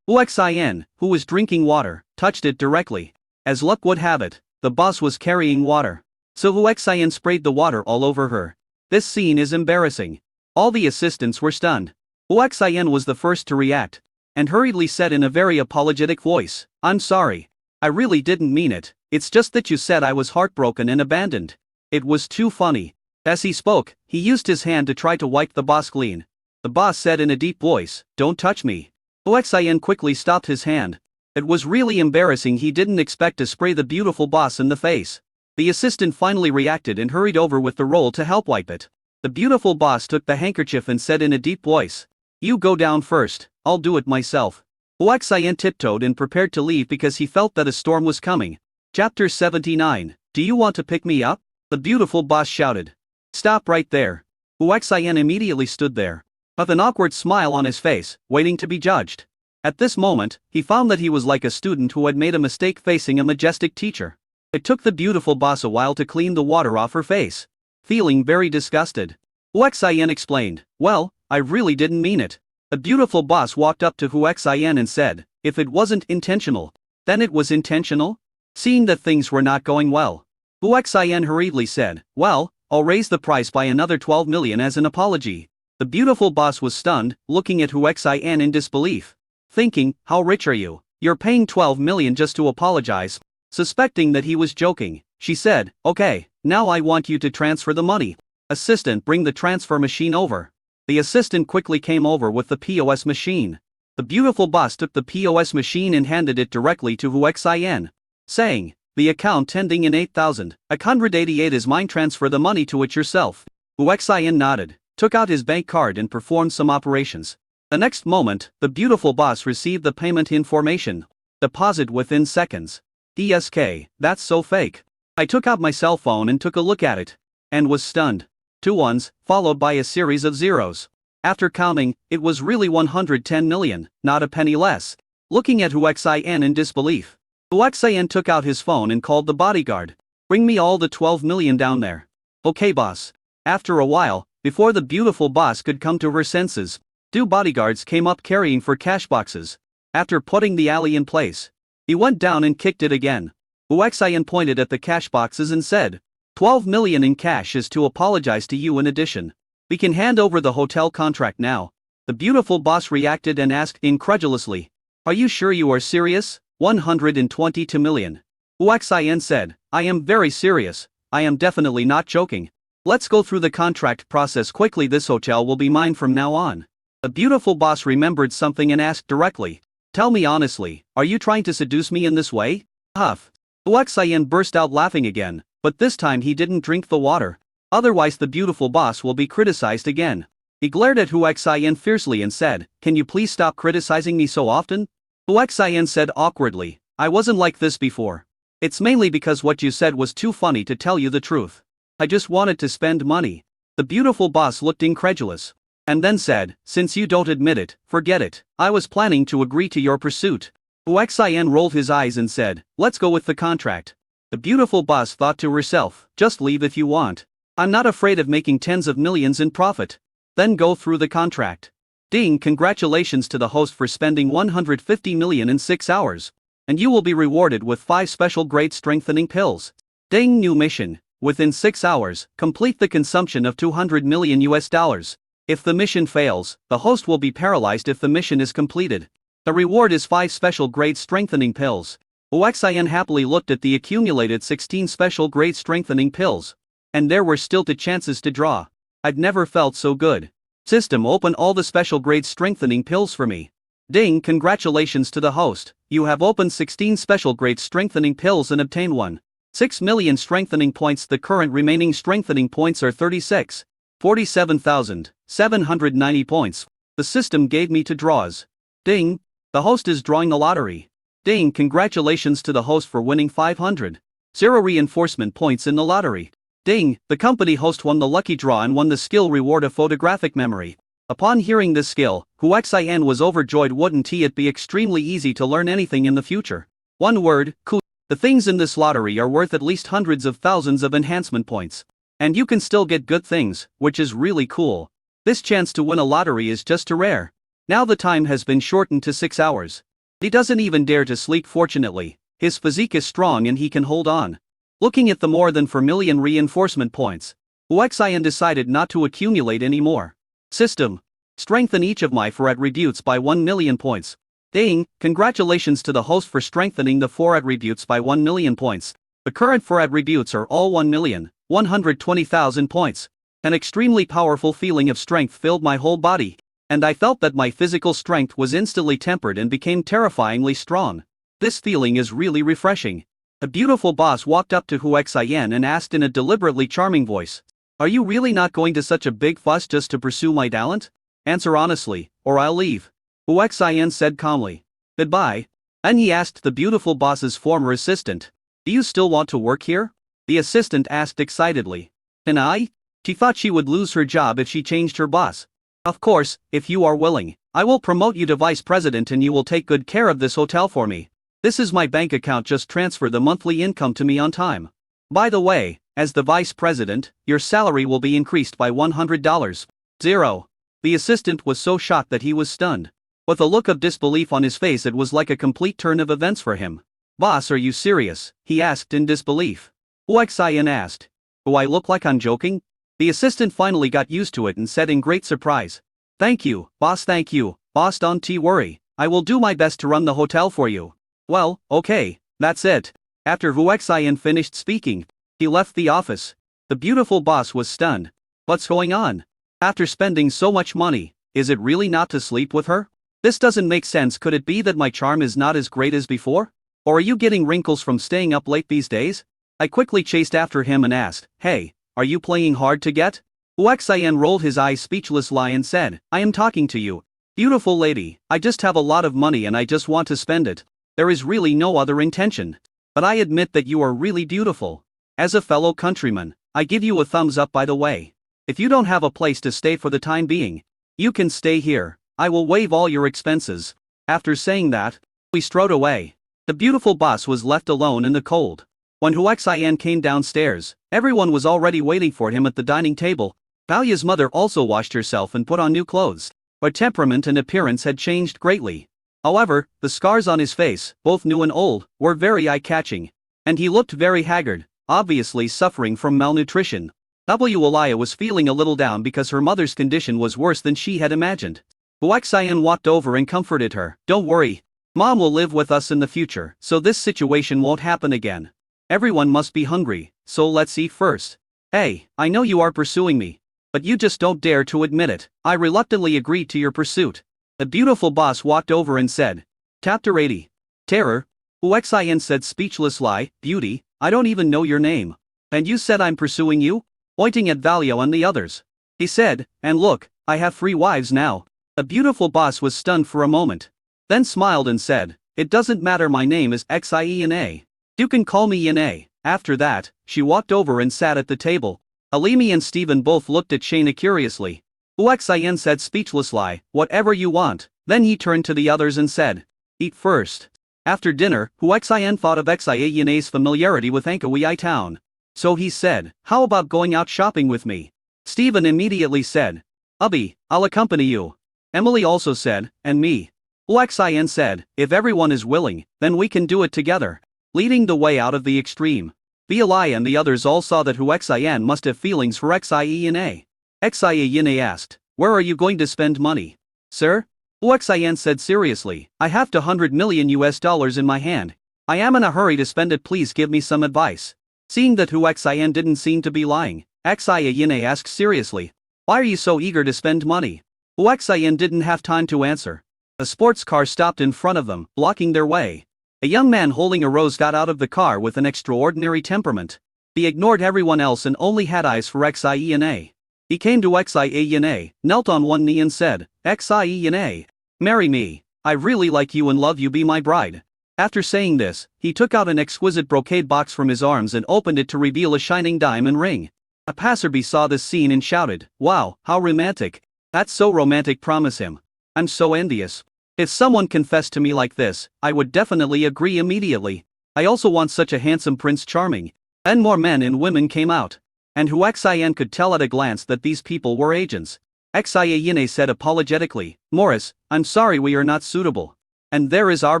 A: Huixin, who was drinking water, touched it directly. As luck would have it, the boss was carrying water. So Huixin sprayed the water all over her. This scene is embarrassing. All the assistants were stunned. Huixin was the first to react, and hurriedly said in a very apologetic voice, I'm sorry. I really didn't mean it. It's just that you said I was heartbroken and abandoned. It was too funny. As he spoke, he used his hand to try to wipe the boss clean. The boss said in a deep voice, Don't touch me. Huixin quickly stopped his hand. It was really embarrassing. He didn't expect to spray the beautiful boss in the face. The assistant finally reacted and hurried over with the roll to help wipe it. The beautiful boss took the handkerchief and said in a deep voice, You go down first, I'll do it myself. Huixin tiptoed and prepared to leave because he felt that a storm was coming. Chapter 79, Do you want to pick me up? The beautiful boss shouted. Stop right there. Huixin immediately stood there. with an awkward smile on his face, waiting to be judged. At this moment, he found that he was like a student who had made a mistake facing a majestic teacher. It took the beautiful boss a while to clean the water off her face. Feeling very disgusted, Huaxian explained, "Well, I really didn't mean it." The beautiful boss walked up to Huaxian and said, "If it wasn't intentional, then it was intentional?" Seeing that things were not going well, Huaxian hurriedly said, "Well, I'll raise the price by another 12 million as an apology." The beautiful boss was stunned, looking at Huaxian in disbelief. Thinking, "How rich are you? You're paying 12 million just to apologize." Suspecting that he was joking, she said, "Okay, now I want you to transfer the money. Assistant, bring the transfer machine over." The assistant quickly came over with the POS machine. The beautiful boss took the POS machine and handed it directly to Huaxian, saying, "The account ending in 8,188 is mine, transfer the money to it yourself." Huaxian nodded, took out his bank card and performed some operations. The next moment, the beautiful boss received the payment information. Deposit within seconds. ESK, that's so fake. I took out my cell phone and took a look at it, and was stunned. 2 ones, followed by a series of zeros. After counting, it was really 110 million, not a penny less. Looking at Huaxian in disbelief, Huaxian took out his phone and called the bodyguard. "Bring me all the 12 million down there." "Okay, boss." After a while, before the beautiful boss could come to her senses, 2 bodyguards came up carrying 4 cash boxes. After putting the alley in place, he went down and kicked it again. Huaxian pointed at the cash boxes and said, 12 million in cash is to apologize to you. In addition, we can hand over the hotel contract now." The beautiful boss reacted and asked incredulously, "Are you sure you are serious? 122 million. Huaxian said, "I am very serious. I am definitely not joking. Let's go through the contract process quickly. This hotel will be mine from now on." The beautiful boss remembered something and asked directly, "Tell me honestly, are you trying to seduce me in this way?" Huff. Huaxian burst out laughing again, but this time he didn't drink the water. Otherwise the beautiful boss will be criticized again. He glared at Huaxian fiercely and said, "Can you please stop criticizing me so often?" Huaxian said awkwardly, "I wasn't like this before. It's mainly because what you said was too funny to tell you the truth. I just wanted to spend money." The beautiful boss looked incredulous, and then said, "Since you don't admit it, forget it. I was planning to agree to your pursuit." Huaxian rolled his eyes and said, "Let's go with the contract." The beautiful boss thought to herself, "Just leave if you want. I'm not afraid of making tens of millions in profit. Then go through the contract." Ding, congratulations to the host for spending 150 million in 6 hours. And you will be rewarded with 5 special grade strengthening pills. Ding, new mission. Within 6 hours, complete the consumption of 200 million US dollars. If the mission fails, the host will be paralyzed. If the mission is completed, the reward is 5 special grade strengthening pills. Huaxian happily looked at the accumulated 16 special grade strengthening pills. And there were still 2 chances to draw. I'd never felt so good. System, open all the special grade strengthening pills for me. Ding, congratulations to the host. You have opened 16 special grade strengthening pills and obtained 1.6 million strengthening points. The current remaining strengthening points are 47,790 points. The system gave me 2 draws. Ding, the host is drawing the lottery. Ding, congratulations to the host for winning 500 reinforcement points in the lottery. Ding, the company host won the lucky draw and won the skill reward of photographic memory. Upon hearing this skill, Huaxian was overjoyed. Wouldn't it be extremely easy to learn anything in the future? One word, cool. The things in this lottery are worth at least hundreds of thousands of enhancement points. And you can still get good things, which is really cool. This chance to win a lottery is just too rare. Now the time has been shortened to 6 hours. He doesn't even dare to sleep. Fortunately, his physique is strong and he can hold on. Looking at the more than 4 million reinforcement points, Huaxian decided not to accumulate any more. System, strengthen each of my 4 attributes by 1 million points. Ding, congratulations to the host for strengthening the 4 attributes by 1 million points. The current 4 attributes are all 1,120,000 points. An extremely powerful feeling of strength filled my whole body, and I felt that my physical strength was instantly tempered and became terrifyingly strong. This feeling is really refreshing. A beautiful boss walked up to Huaxian and asked in a deliberately charming voice, "Are you really not going to such a big fuss just to pursue my talent? Answer honestly, or I'll leave." Huaxian said calmly, "Goodbye." And he asked the beautiful boss's former assistant, "Do you still want to work here?" The assistant asked excitedly, "And I?" She thought she would lose her job if she changed her boss. Of course, if you are willing, I will promote you to vice president and you will take good care of this hotel for me. This is my bank account, just transfer the monthly income to me on time. By the way, as the vice president, your salary will be increased by $100. 0. The assistant was so shocked that he was stunned. With a look of disbelief on his face, it was like a complete turn of events for him. Boss, are you serious? He asked in disbelief. Huaxian asked. Do I look like I'm joking? The assistant finally got used to it and said in great surprise. Thank you, boss, don't worry. I will do my best to run the hotel for you. Well, okay, that's it. After Huaxian finished speaking, he left the office. The beautiful boss was stunned. What's going on? After spending so much money, is it really not to sleep with her? This doesn't make sense. Could it be that my charm is not as great as before? Or are you getting wrinkles from staying up late these days? I quickly chased after him and asked, hey, are you playing hard to get? Huaxian rolled his eyes speechlessly and said, I am talking to you. Beautiful lady, I just have a lot of money and I just want to spend it. There is really no other intention. But I admit that you are really beautiful. As a fellow countryman, I give you a thumbs up. By the way. If you don't have a place to stay for the time being, you can stay here. I will waive all your expenses. After saying that, we strode away. The beautiful boss was left alone in the cold. When Huaxian came downstairs, everyone was already waiting for him at the dining table. Balia's mother also washed herself and put on new clothes. Her temperament and appearance had changed greatly. However, the scars on his face, both new and old, were very eye-catching. And he looked very haggard, obviously suffering from malnutrition. Alia was feeling a little down because her mother's condition was worse than she had imagined. Huaxian walked over and comforted her. Don't worry. Mom will live with us in the future, so this situation won't happen again. Everyone must be hungry, so let's eat first. Hey, I know you are pursuing me. But you just don't dare to admit it. I reluctantly agreed to your pursuit. The beautiful boss walked over and said. Chapter 80. Terror. Huaxian said speechlessly, Beauty, I don't even know your name. And you said I'm pursuing you? Pointing at Valio and the others. He said, and look, I have 3 wives now. The beautiful boss was stunned for a moment. Then smiled and said, it doesn't matter, my name is Xiena. You can call me Yena. After that, she walked over and sat at the table. Alimi and Stephen both looked at Shayna curiously. Huaxian said speechlessly, whatever you want. Then he turned to the others and said, eat first. After dinner, Huaxian thought of Xiayena's familiarity with Ankawi town. So he said, how about going out shopping with me? Stephen immediately said, Ubby, I'll accompany you. Emily also said, and me. Huaxian said, if everyone is willing, then we can do it together. Leading the way out of the extreme. Vialai and the others all saw that Huaxian must have feelings for Xiena. Xiena asked, where are you going to spend money? Sir? Huaxian said seriously, I have $200 million in my hand. I am in a hurry to spend it, please give me some advice. Seeing that Huaxian didn't seem to be lying, Xiena asked seriously, why are you so eager to spend money? Huaxian didn't have time to answer. A sports car stopped in front of them, blocking their way. A young man holding a rose got out of the car with an extraordinary temperament. He ignored everyone else and only had eyes for Xiena. He came to Xiena, knelt on one knee and said, Xiena, marry me. I really like you and love you, be my bride. After saying this, he took out an exquisite brocade box from his arms and opened it to reveal a shining diamond ring. A passerby saw this scene and shouted, wow, how romantic. That's so romantic, promise him. I'm so envious. If someone confessed to me like this, I would definitely agree immediately. I also want such a handsome Prince Charming. And more men and women came out. And Huaxian could tell at a glance that these people were agents. Xiena said apologetically, Morris, I'm sorry, we are not suitable. And there is our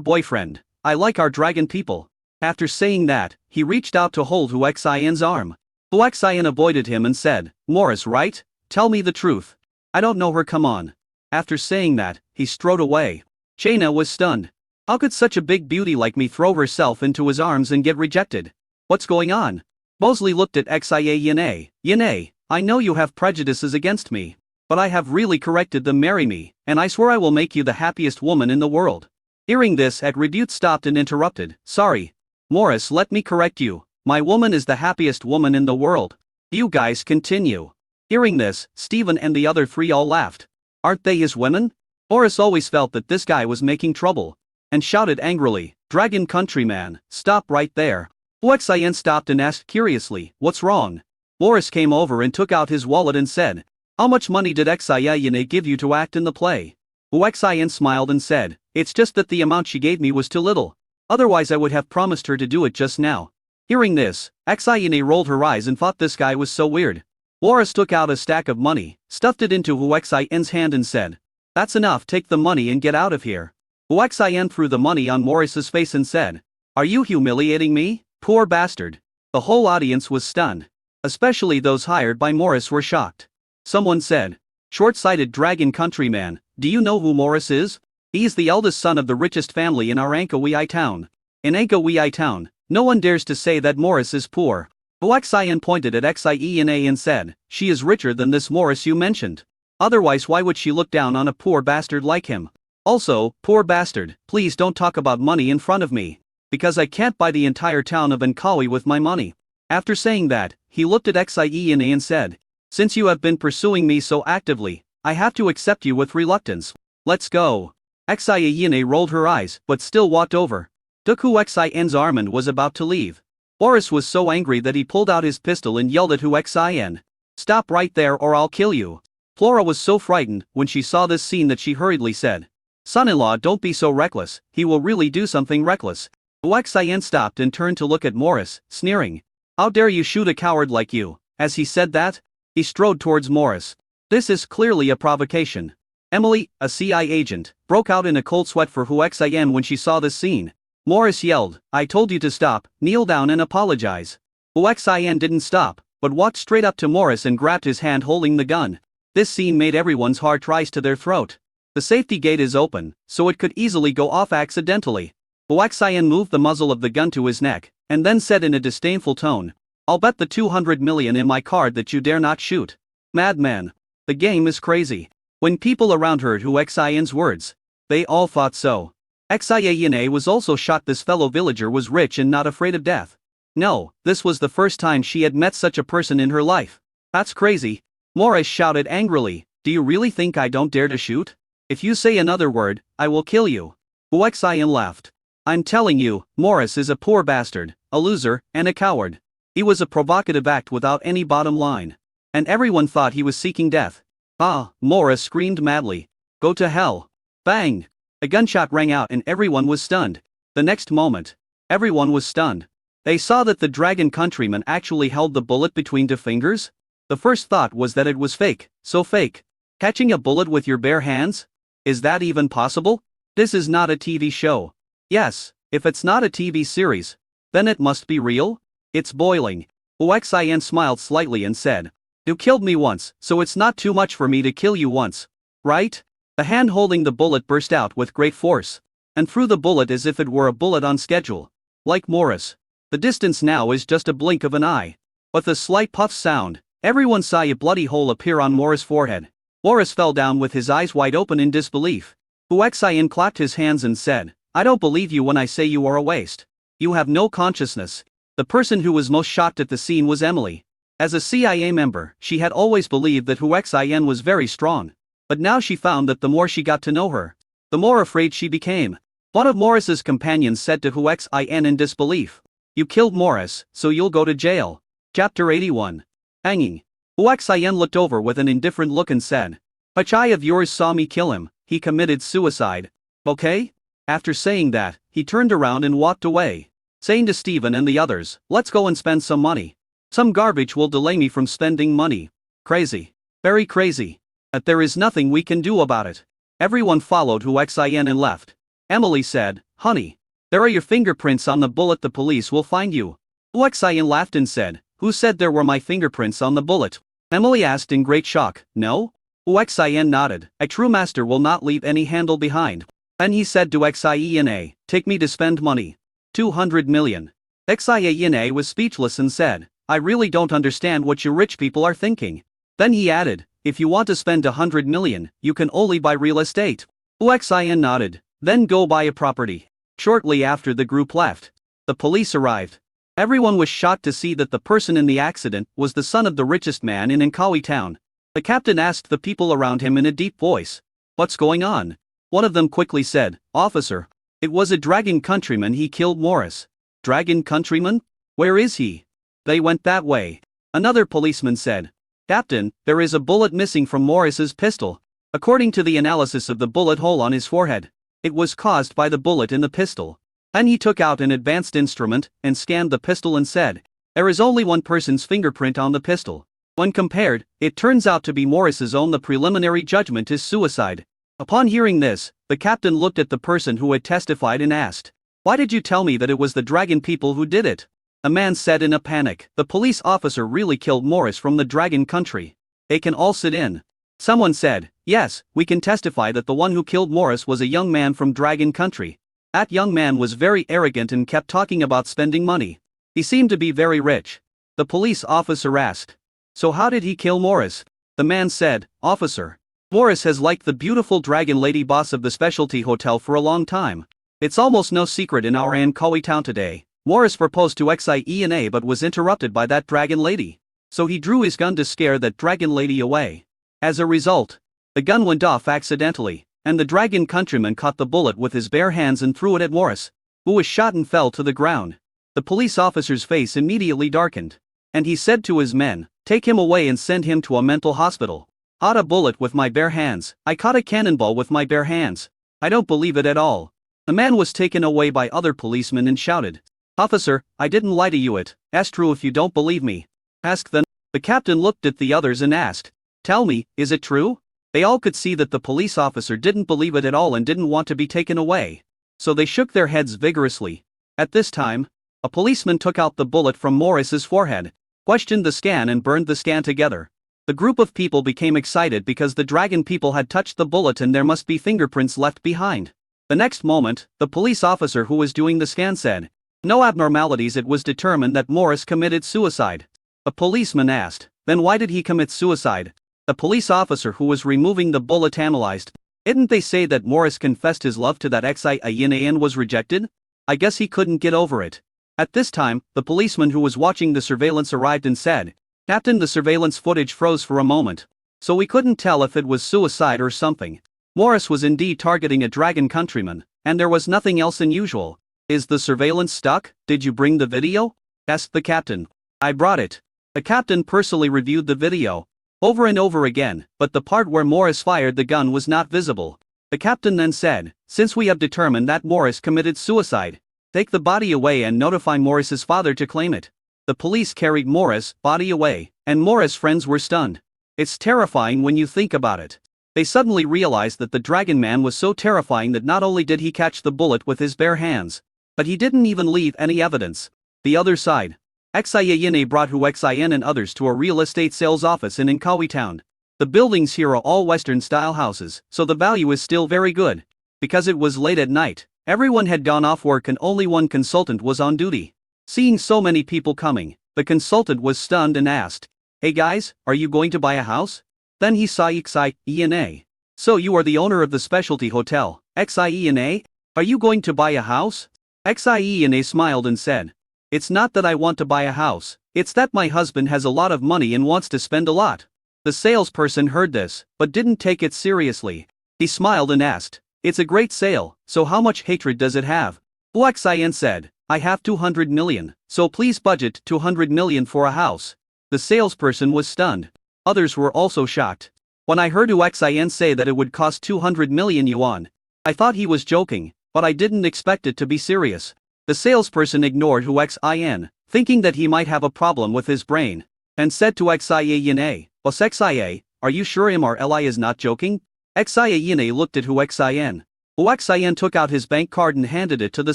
A: boyfriend. I like our dragon people. After saying that, he reached out to hold Huaxian's arm. Huaxian avoided him and said, Morris, right? Tell me the truth. I don't know her, come on. After saying that, he strode away. Shayna was stunned. How could such a big beauty like me throw herself into his arms and get rejected? What's going on? Mosley looked at Xiena. Yena, I know you have prejudices against me. But I have really corrected them, marry me, and I swear I will make you the happiest woman in the world. Hearing this, Rebute stopped and interrupted, sorry. Morris, let me correct you. My woman is the happiest woman in the world. You guys continue. Hearing this, Stephen and the other 3 all laughed. Aren't they his women? Morris always felt that this guy was making trouble. And shouted angrily, Dragon countryman, stop right there. Huaxian stopped and asked curiously, what's wrong? Morris came over and took out his wallet and said, How much money did Xayene give you to act in the play? Huaxian smiled and said, it's just that the amount she gave me was too little. Otherwise I would have promised her to do it just now. Hearing this, Xayene rolled her eyes and thought this guy was so weird. Morris took out a stack of money, stuffed it into Huaxian's hand and said, that's enough, take the money and get out of here. Huaxian threw the money on Morris's face and said, are you humiliating me? Poor bastard. The whole audience was stunned. Especially those hired by Morris were shocked. Someone said, short-sighted dragon countryman, do you know who Morris is? He is the eldest son of the richest family in our Ankawiai town. In Ankawiai town, no one dares to say that Morris is poor. Huaxian pointed at Xayene and said, she is richer than this Morris you mentioned. Otherwise why would she look down on a poor bastard like him? Also, poor bastard, please don't talk about money in front of me. Because I can't buy the entire town of Ankawi with my money. After saying that, he looked at Xayene and said, since you have been pursuing me so actively, I have to accept you with reluctance. Let's go. Xayene rolled her eyes, but still walked over. Took Huaxian's arm and was about to leave. Boris was so angry that he pulled out his pistol and yelled at Huaxian, stop right there or I'll kill you. Flora was so frightened when she saw this scene that she hurriedly said, son-in-law, don't be so reckless, he will really do something reckless. Huaxian stopped and turned to look at Morris, sneering. How dare you shoot a coward like you? As he said that, he strode towards Morris. This is clearly a provocation. Emily, a CI agent, broke out in a cold sweat for Huaxian when she saw this scene. Morris yelled, I told you to stop, kneel down and apologize. Huaxian didn't stop, but walked straight up to Morris and grabbed his hand holding the gun. This scene made everyone's heart rise to their throat. The safety gate is open, so it could easily go off accidentally. Huaxian moved the muzzle of the gun to his neck, and then said in a disdainful tone, I'll bet the 200 million in my card that you dare not shoot. Madman. The game is crazy. When people around heard Huaxian's words, they all thought so. Xayene was also shocked this fellow villager was rich and not afraid of death. No, this was the first time she had met such a person in her life. That's crazy. Morris shouted angrily, do you really think I don't dare to shoot? If you say another word, I will kill you. Huaxian laughed. I'm telling you, Morris is a poor bastard, a loser, and a coward. He was a provocative act without any bottom line. And everyone thought he was seeking death. Ah, Morris screamed madly. Go to hell. Bang! A gunshot rang out and everyone was stunned. The next moment, everyone was stunned. They saw that the dragon countryman actually held the bullet between two fingers. The first thought was that it was fake, so fake. Catching a bullet with your bare hands? Is that even possible? This is not a TV show. Yes, if it's not a TV series, then it must be real? It's boiling. Huaxian smiled slightly and said, you killed me once, so it's not too much for me to kill you once. Right? The hand holding the bullet burst out with great force, and threw the bullet as if it were a bullet on schedule. Like Morris. The distance now is just a blink of an eye. With a slight puff sound, everyone saw a bloody hole appear on Morris' forehead. Morris fell down with his eyes wide open in disbelief. Huaxian clapped his hands and said, I don't believe you when I say you are a waste. You have no consciousness. The person who was most shocked at the scene was Emily. As a CIA member, she had always believed that Huaxian was very strong. But now she found that the more she got to know her, the more afraid she became. One of Morris's companions said to Huaxian in disbelief, you killed Morris, so you'll go to jail. Chapter 81. Hanging. Huaxian looked over with an indifferent look and said, Pachai of yours saw me kill him, he committed suicide. Okay? After saying that, he turned around and walked away, saying to Stephen and the others, let's go and spend some money. Some garbage will delay me from spending money. Crazy. Very crazy. But there is nothing we can do about it. Everyone followed Huaxian and left. Emily said, honey, there are your fingerprints on the bullet, the police will find you. Huaxian laughed and said, who said there were my fingerprints on the bullet? Emily asked in great shock, no? Huaxian nodded, a true master will not leave any handle behind. Then he said to Xayene, take me to spend money. 200 million. Xayene was speechless and said, I really don't understand what you rich people are thinking. Then he added, if you want to spend 100 million, you can only buy real estate. Huaxian nodded, then go buy a property. Shortly after the group left, the police arrived. Everyone was shocked to see that the person in the accident was the son of the richest man in Ankawi town. The captain asked the people around him in a deep voice, what's going on? One of them quickly said, officer, it was a dragon countryman, he killed Morris. Dragon countryman? Where is he? They went that way. Another policeman said, Captain, there is a bullet missing from Morris's pistol. According to the analysis of the bullet hole on his forehead, it was caused by the bullet in the pistol. Then he took out an advanced instrument and scanned the pistol and said, there is only one person's fingerprint on the pistol. When compared, it turns out to be Morris's own. The preliminary judgment is suicide. Upon hearing this, the captain looked at the person who had testified and asked, why did you tell me that it was the Dragon people who did it? A man said in a panic, the police officer really killed Morris from the Dragon country. They can all sit in. Someone said, yes, we can testify that the one who killed Morris was a young man from Dragon country. That young man was very arrogant and kept talking about spending money. He seemed to be very rich. The police officer asked, so how did he kill Morris? The man said, officer, Morris has liked the beautiful dragon lady boss of the specialty hotel for a long time. It's almost no secret in our Ankawi town today. Morris proposed to Xiena but was interrupted by that dragon lady. So he drew his gun to scare that dragon lady away. As a result, the gun went off accidentally, and the dragon countryman caught the bullet with his bare hands and threw it at Morris, who was shot and fell to the ground. The police officer's face immediately darkened, and he said to his men, take him away and send him to a mental hospital. Caught a bullet with my bare hands. I caught a cannonball with my bare hands. I don't believe it at all. The man was taken away by other policemen and shouted, officer, I didn't lie to you. It's true if you don't believe me. Ask them. The captain looked at the others and asked, tell me, is it true? They all could see that the police officer didn't believe it at all and didn't want to be taken away. So they shook their heads vigorously. At this time, a policeman took out the bullet from Morris's forehead, questioned the scan and burned the scan together. The group of people became excited because the dragon people had touched the bullet and there must be fingerprints left behind. The next moment, the police officer who was doing the scan said, no abnormalities. It was determined that Morris committed suicide. A policeman asked, then why did he commit suicide? The police officer who was removing the bullet analyzed, didn't they say that Morris confessed his love to that Xiena and was rejected? I guess he couldn't get over it. At this time, the policeman who was watching the surveillance arrived and said, Captain, the surveillance footage froze for a moment, so we couldn't tell if it was suicide or something. Morris was indeed targeting a dragon countryman, and there was nothing else unusual. Is the surveillance stuck? Did you bring the video? Asked the captain. I brought it. The captain personally reviewed the video over and over again, but the part where Morris fired the gun was not visible. The captain then said, since we have determined that Morris committed suicide, take the body away and notify Morris's father to claim it. The police carried Morris' body away, and Morris' friends were stunned. It's terrifying when you think about it. They suddenly realized that the dragon man was so terrifying that not only did he catch the bullet with his bare hands, but he didn't even leave any evidence. The other side. Xiena brought Huxian and others to a real estate sales office in Ankawi town. The buildings here are all Western-style houses, so the value is still very good. Because it was late at night, everyone had gone off work and only one consultant was on duty. Seeing so many people coming, the consultant was stunned and asked, hey guys, are you going to buy a house? Then he saw Xiena. So you are the owner of the specialty hotel, Xiena? Are you going to buy a house? Xiena smiled and said, it's not that I want to buy a house, it's that my husband has a lot of money and wants to spend a lot. The salesperson heard this, but didn't take it seriously. He smiled and asked, it's a great sale, so how much hatred does it have? Huxian said, I have 200 million, so please budget 200 million for a house. The salesperson was stunned. Others were also shocked. When I heard Huxian say that it would cost 200 million yuan, I thought he was joking, but I didn't expect it to be serious. The salesperson ignored Huxian, thinking that he might have a problem with his brain, and said to Xiena, Boss Xia, are you sure MRLI is not joking? Xiena looked at Huxian. Huxian took out his bank card and handed it to the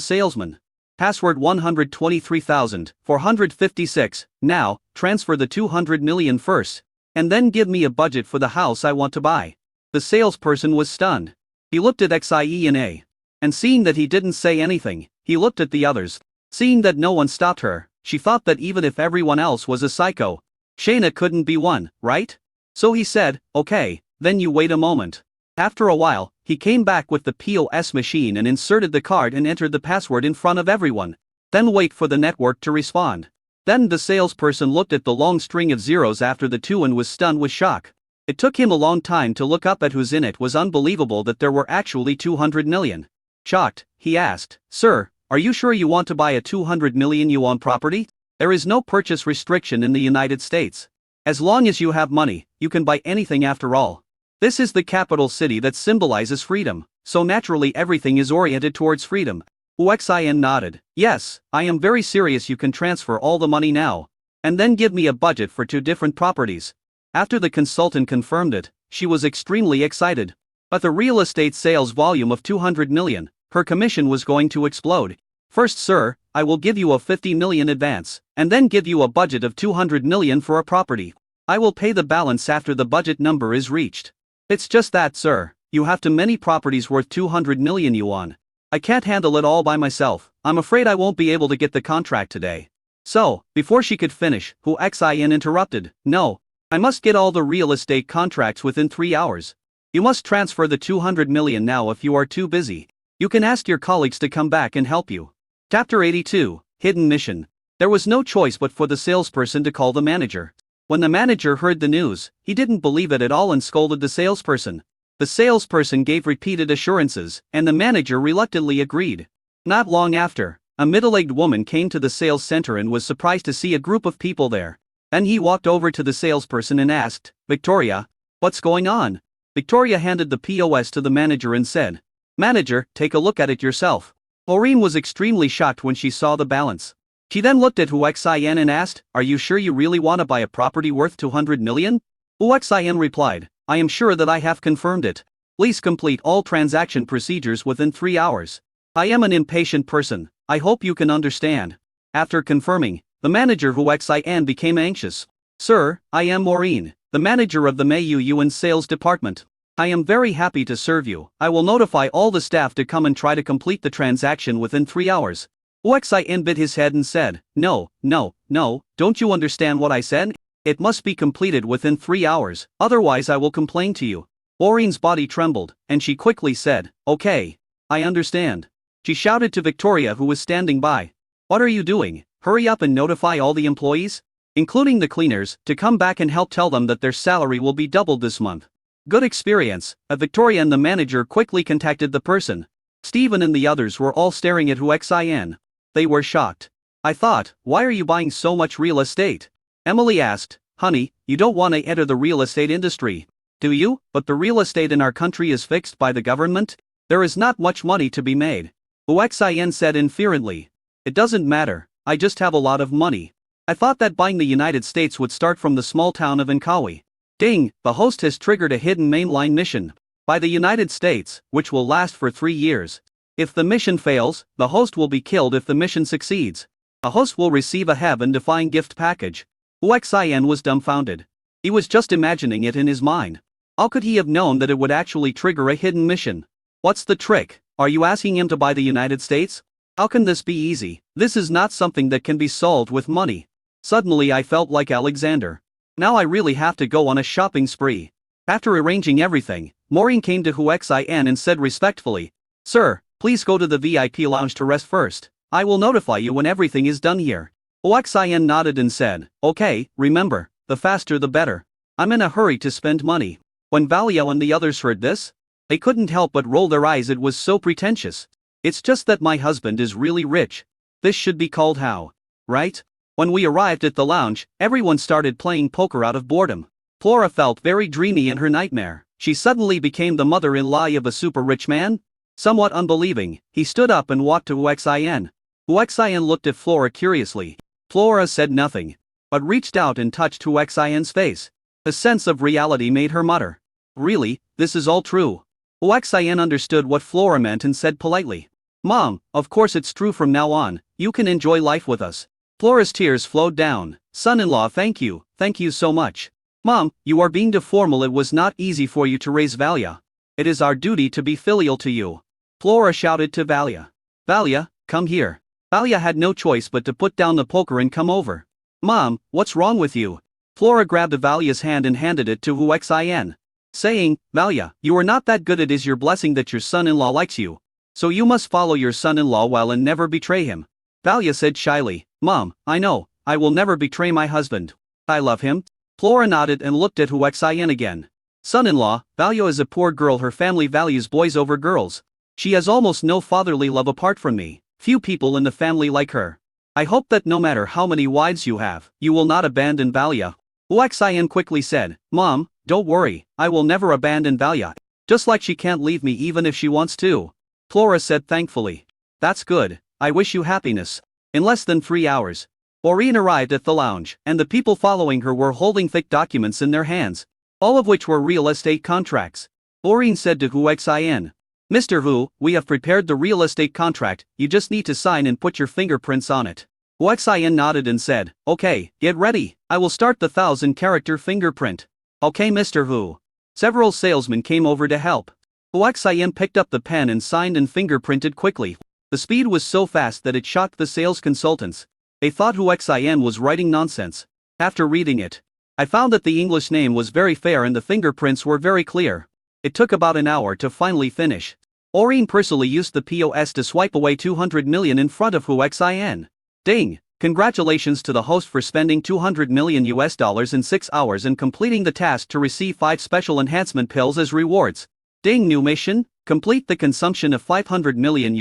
A: salesman. Password 123,456, now, transfer the 200 million first, and then give me a budget for the house I want to buy. The salesperson was stunned. He looked at Xiena. And seeing that he didn't say anything, he looked at the others. Seeing that no one stopped her, she thought that even if everyone else was a psycho, Shayna couldn't be one, right? So he said, okay, then you wait a moment. After a while, he came back with the POS machine and inserted the card and entered the password in front of everyone. Then wait for the network to respond. Then the salesperson looked at the long string of zeros after the two and was stunned with shock. It took him a long time to look up at who's in it. Was unbelievable that there were actually 200 million. Shocked, he asked, Sir, are you sure you want to buy a 200 million yuan property? There is no purchase restriction in the United States. As long as you have money, you can buy anything after all. This is the capital city that symbolizes freedom, so naturally everything is oriented towards freedom. Huaxian nodded. Yes, I am very serious. You can transfer all the money now. And then give me a budget for 2 different properties. After the consultant confirmed it, she was extremely excited. But the real estate sales volume of 200 million, her commission was going to explode. First, sir, I will give you a 50 million advance, and then give you a budget of 200 million for a property. I will pay the balance after the budget number is reached. It's just that, sir, you have too many properties worth 200 million yuan. I can't handle it all by myself. I'm afraid I won't be able to get the contract today. So, before she could finish, Huaxian interrupted. No, I must get all the real estate contracts within 3 hours. You must transfer the 200 million now. If you are too busy, you can ask your colleagues to come back and help you. Chapter 82, Hidden Mission. There was no choice but for the salesperson to call the manager. When the manager heard the news, he didn't believe it at all and scolded the salesperson. The salesperson gave repeated assurances, and the manager reluctantly agreed. Not long after, a middle-aged woman came to the sales center and was surprised to see a group of people there. Then he walked over to the salesperson and asked, Victoria, what's going on? Victoria handed the POS to the manager and said, Manager, take a look at it yourself. Maureen was extremely shocked when she saw the balance. She then looked at Huaxian and asked, Are you sure you really want to buy a property worth 200 million? Huaxian replied, I am sure that I have confirmed it. Please complete all transaction procedures within 3 hours. I am an impatient person, I hope you can understand. After confirming, the manager Huaxian became anxious. Sir, I am Maureen, the manager of the Mayu Yuan sales department. I am very happy to serve you. I will notify all the staff to come and try to complete the transaction within 3 hours. Huaxian bit his head and said, No, don't you understand what I said? It must be completed within 3 hours, otherwise I will complain to you. Maureen's body trembled, and she quickly said, Okay, I understand. She shouted to Victoria, who was standing by. What are you doing? Hurry up and notify all the employees, including the cleaners, to come back and help tell them that their salary will be doubled this month. Good experience. Victoria and the manager quickly contacted the person. Stephen and the others were all staring at Huaxian. They were shocked. I thought, why are you buying so much real estate? Emily asked, Honey, you don't want to enter the real estate industry, do you? But the real estate in our country is fixed by the government. There is not much money to be made. Huaxian said inferently. It doesn't matter, I just have a lot of money. I thought that buying the United States would start from the small town of Inkawi. Ding, the host has triggered a hidden mainline mission. By the United States, which will last for 3 years. If the mission fails, the host will be killed. If the mission succeeds, a host will receive a heaven-defying gift package. Huaxian was dumbfounded. He was just imagining it in his mind. How could he have known that it would actually trigger a hidden mission? What's the trick? Are you asking him to buy the United States? How can this be easy? This is not something that can be solved with money. Suddenly I felt like Alexander. Now I really have to go on a shopping spree. After arranging everything, Maureen came to Huaxian and said respectfully, Sir, please go to the VIP lounge to rest first. I will notify you when everything is done here. Huaxian nodded and said, Okay, remember, the faster the better. I'm in a hurry to spend money. When Valio and the others heard this, they couldn't help but roll their eyes. It was so pretentious. It's just that my husband is really rich. This should be called how, right? When we arrived at the lounge, everyone started playing poker out of boredom. Flora felt very dreamy in her nightmare. She suddenly became the mother-in-law of a super rich man? Somewhat unbelieving, he stood up and walked to Huaxian. Huaxian looked at Flora curiously. Flora said nothing, but reached out and touched Huaxian's face. A sense of reality made her mutter, Really, this is all true. Huaxian understood what Flora meant and said politely, Mom, of course it's true. From now on, you can enjoy life with us. Flora's tears flowed down. Son-in-law, thank you so much. Mom, you are being too formal. It was not easy for you to raise Valia. It is our duty to be filial to you. Flora shouted to Valia. Valia, come here. Valia had no choice but to put down the poker and come over. Mom, what's wrong with you? Flora grabbed Valia's hand and handed it to Huaxian, saying, Valia, you are not that good. It is your blessing that your son-in-law likes you. So you must follow your son-in-law well and never betray him. Valia said shyly, Mom, I know, I will never betray my husband. I love him. Flora nodded and looked at Huaxian again. Son-in-law, Valia is a poor girl. Her family values boys over girls. She has almost no fatherly love apart from me. Few people in the family like her. I hope that no matter how many wives you have, you will not abandon Valia. Huaxian quickly said, Mom, don't worry, I will never abandon Valia. Just like she can't leave me even if she wants to. Flora said thankfully. That's good, I wish you happiness. In less than 3 hours, Maureen arrived at the lounge, and the people following her were holding thick documents in their hands, all of which were real estate contracts. Maureen said to Huaxian, Mr. Hu, we have prepared the real estate contract, you just need to sign and put your fingerprints on it. Huaxian nodded and said, Okay, get ready, I will start the 1,000-character fingerprint. Okay Mr. Hu. Several salesmen came over to help. Huaxian picked up the pen and signed and fingerprinted quickly. The speed was so fast that it shocked the sales consultants. They thought Huaxian was writing nonsense. After reading it, I found that the English name was very fair and the fingerprints were very clear. It took about an hour to finally finish. Maureen personally used the POS to swipe away 200 million in front of Huaxian. Ding! Congratulations to the host for spending $200 million in 6 hours and completing the task to receive 5 special enhancement pills as rewards. Ding! New mission: complete the consumption of $500 million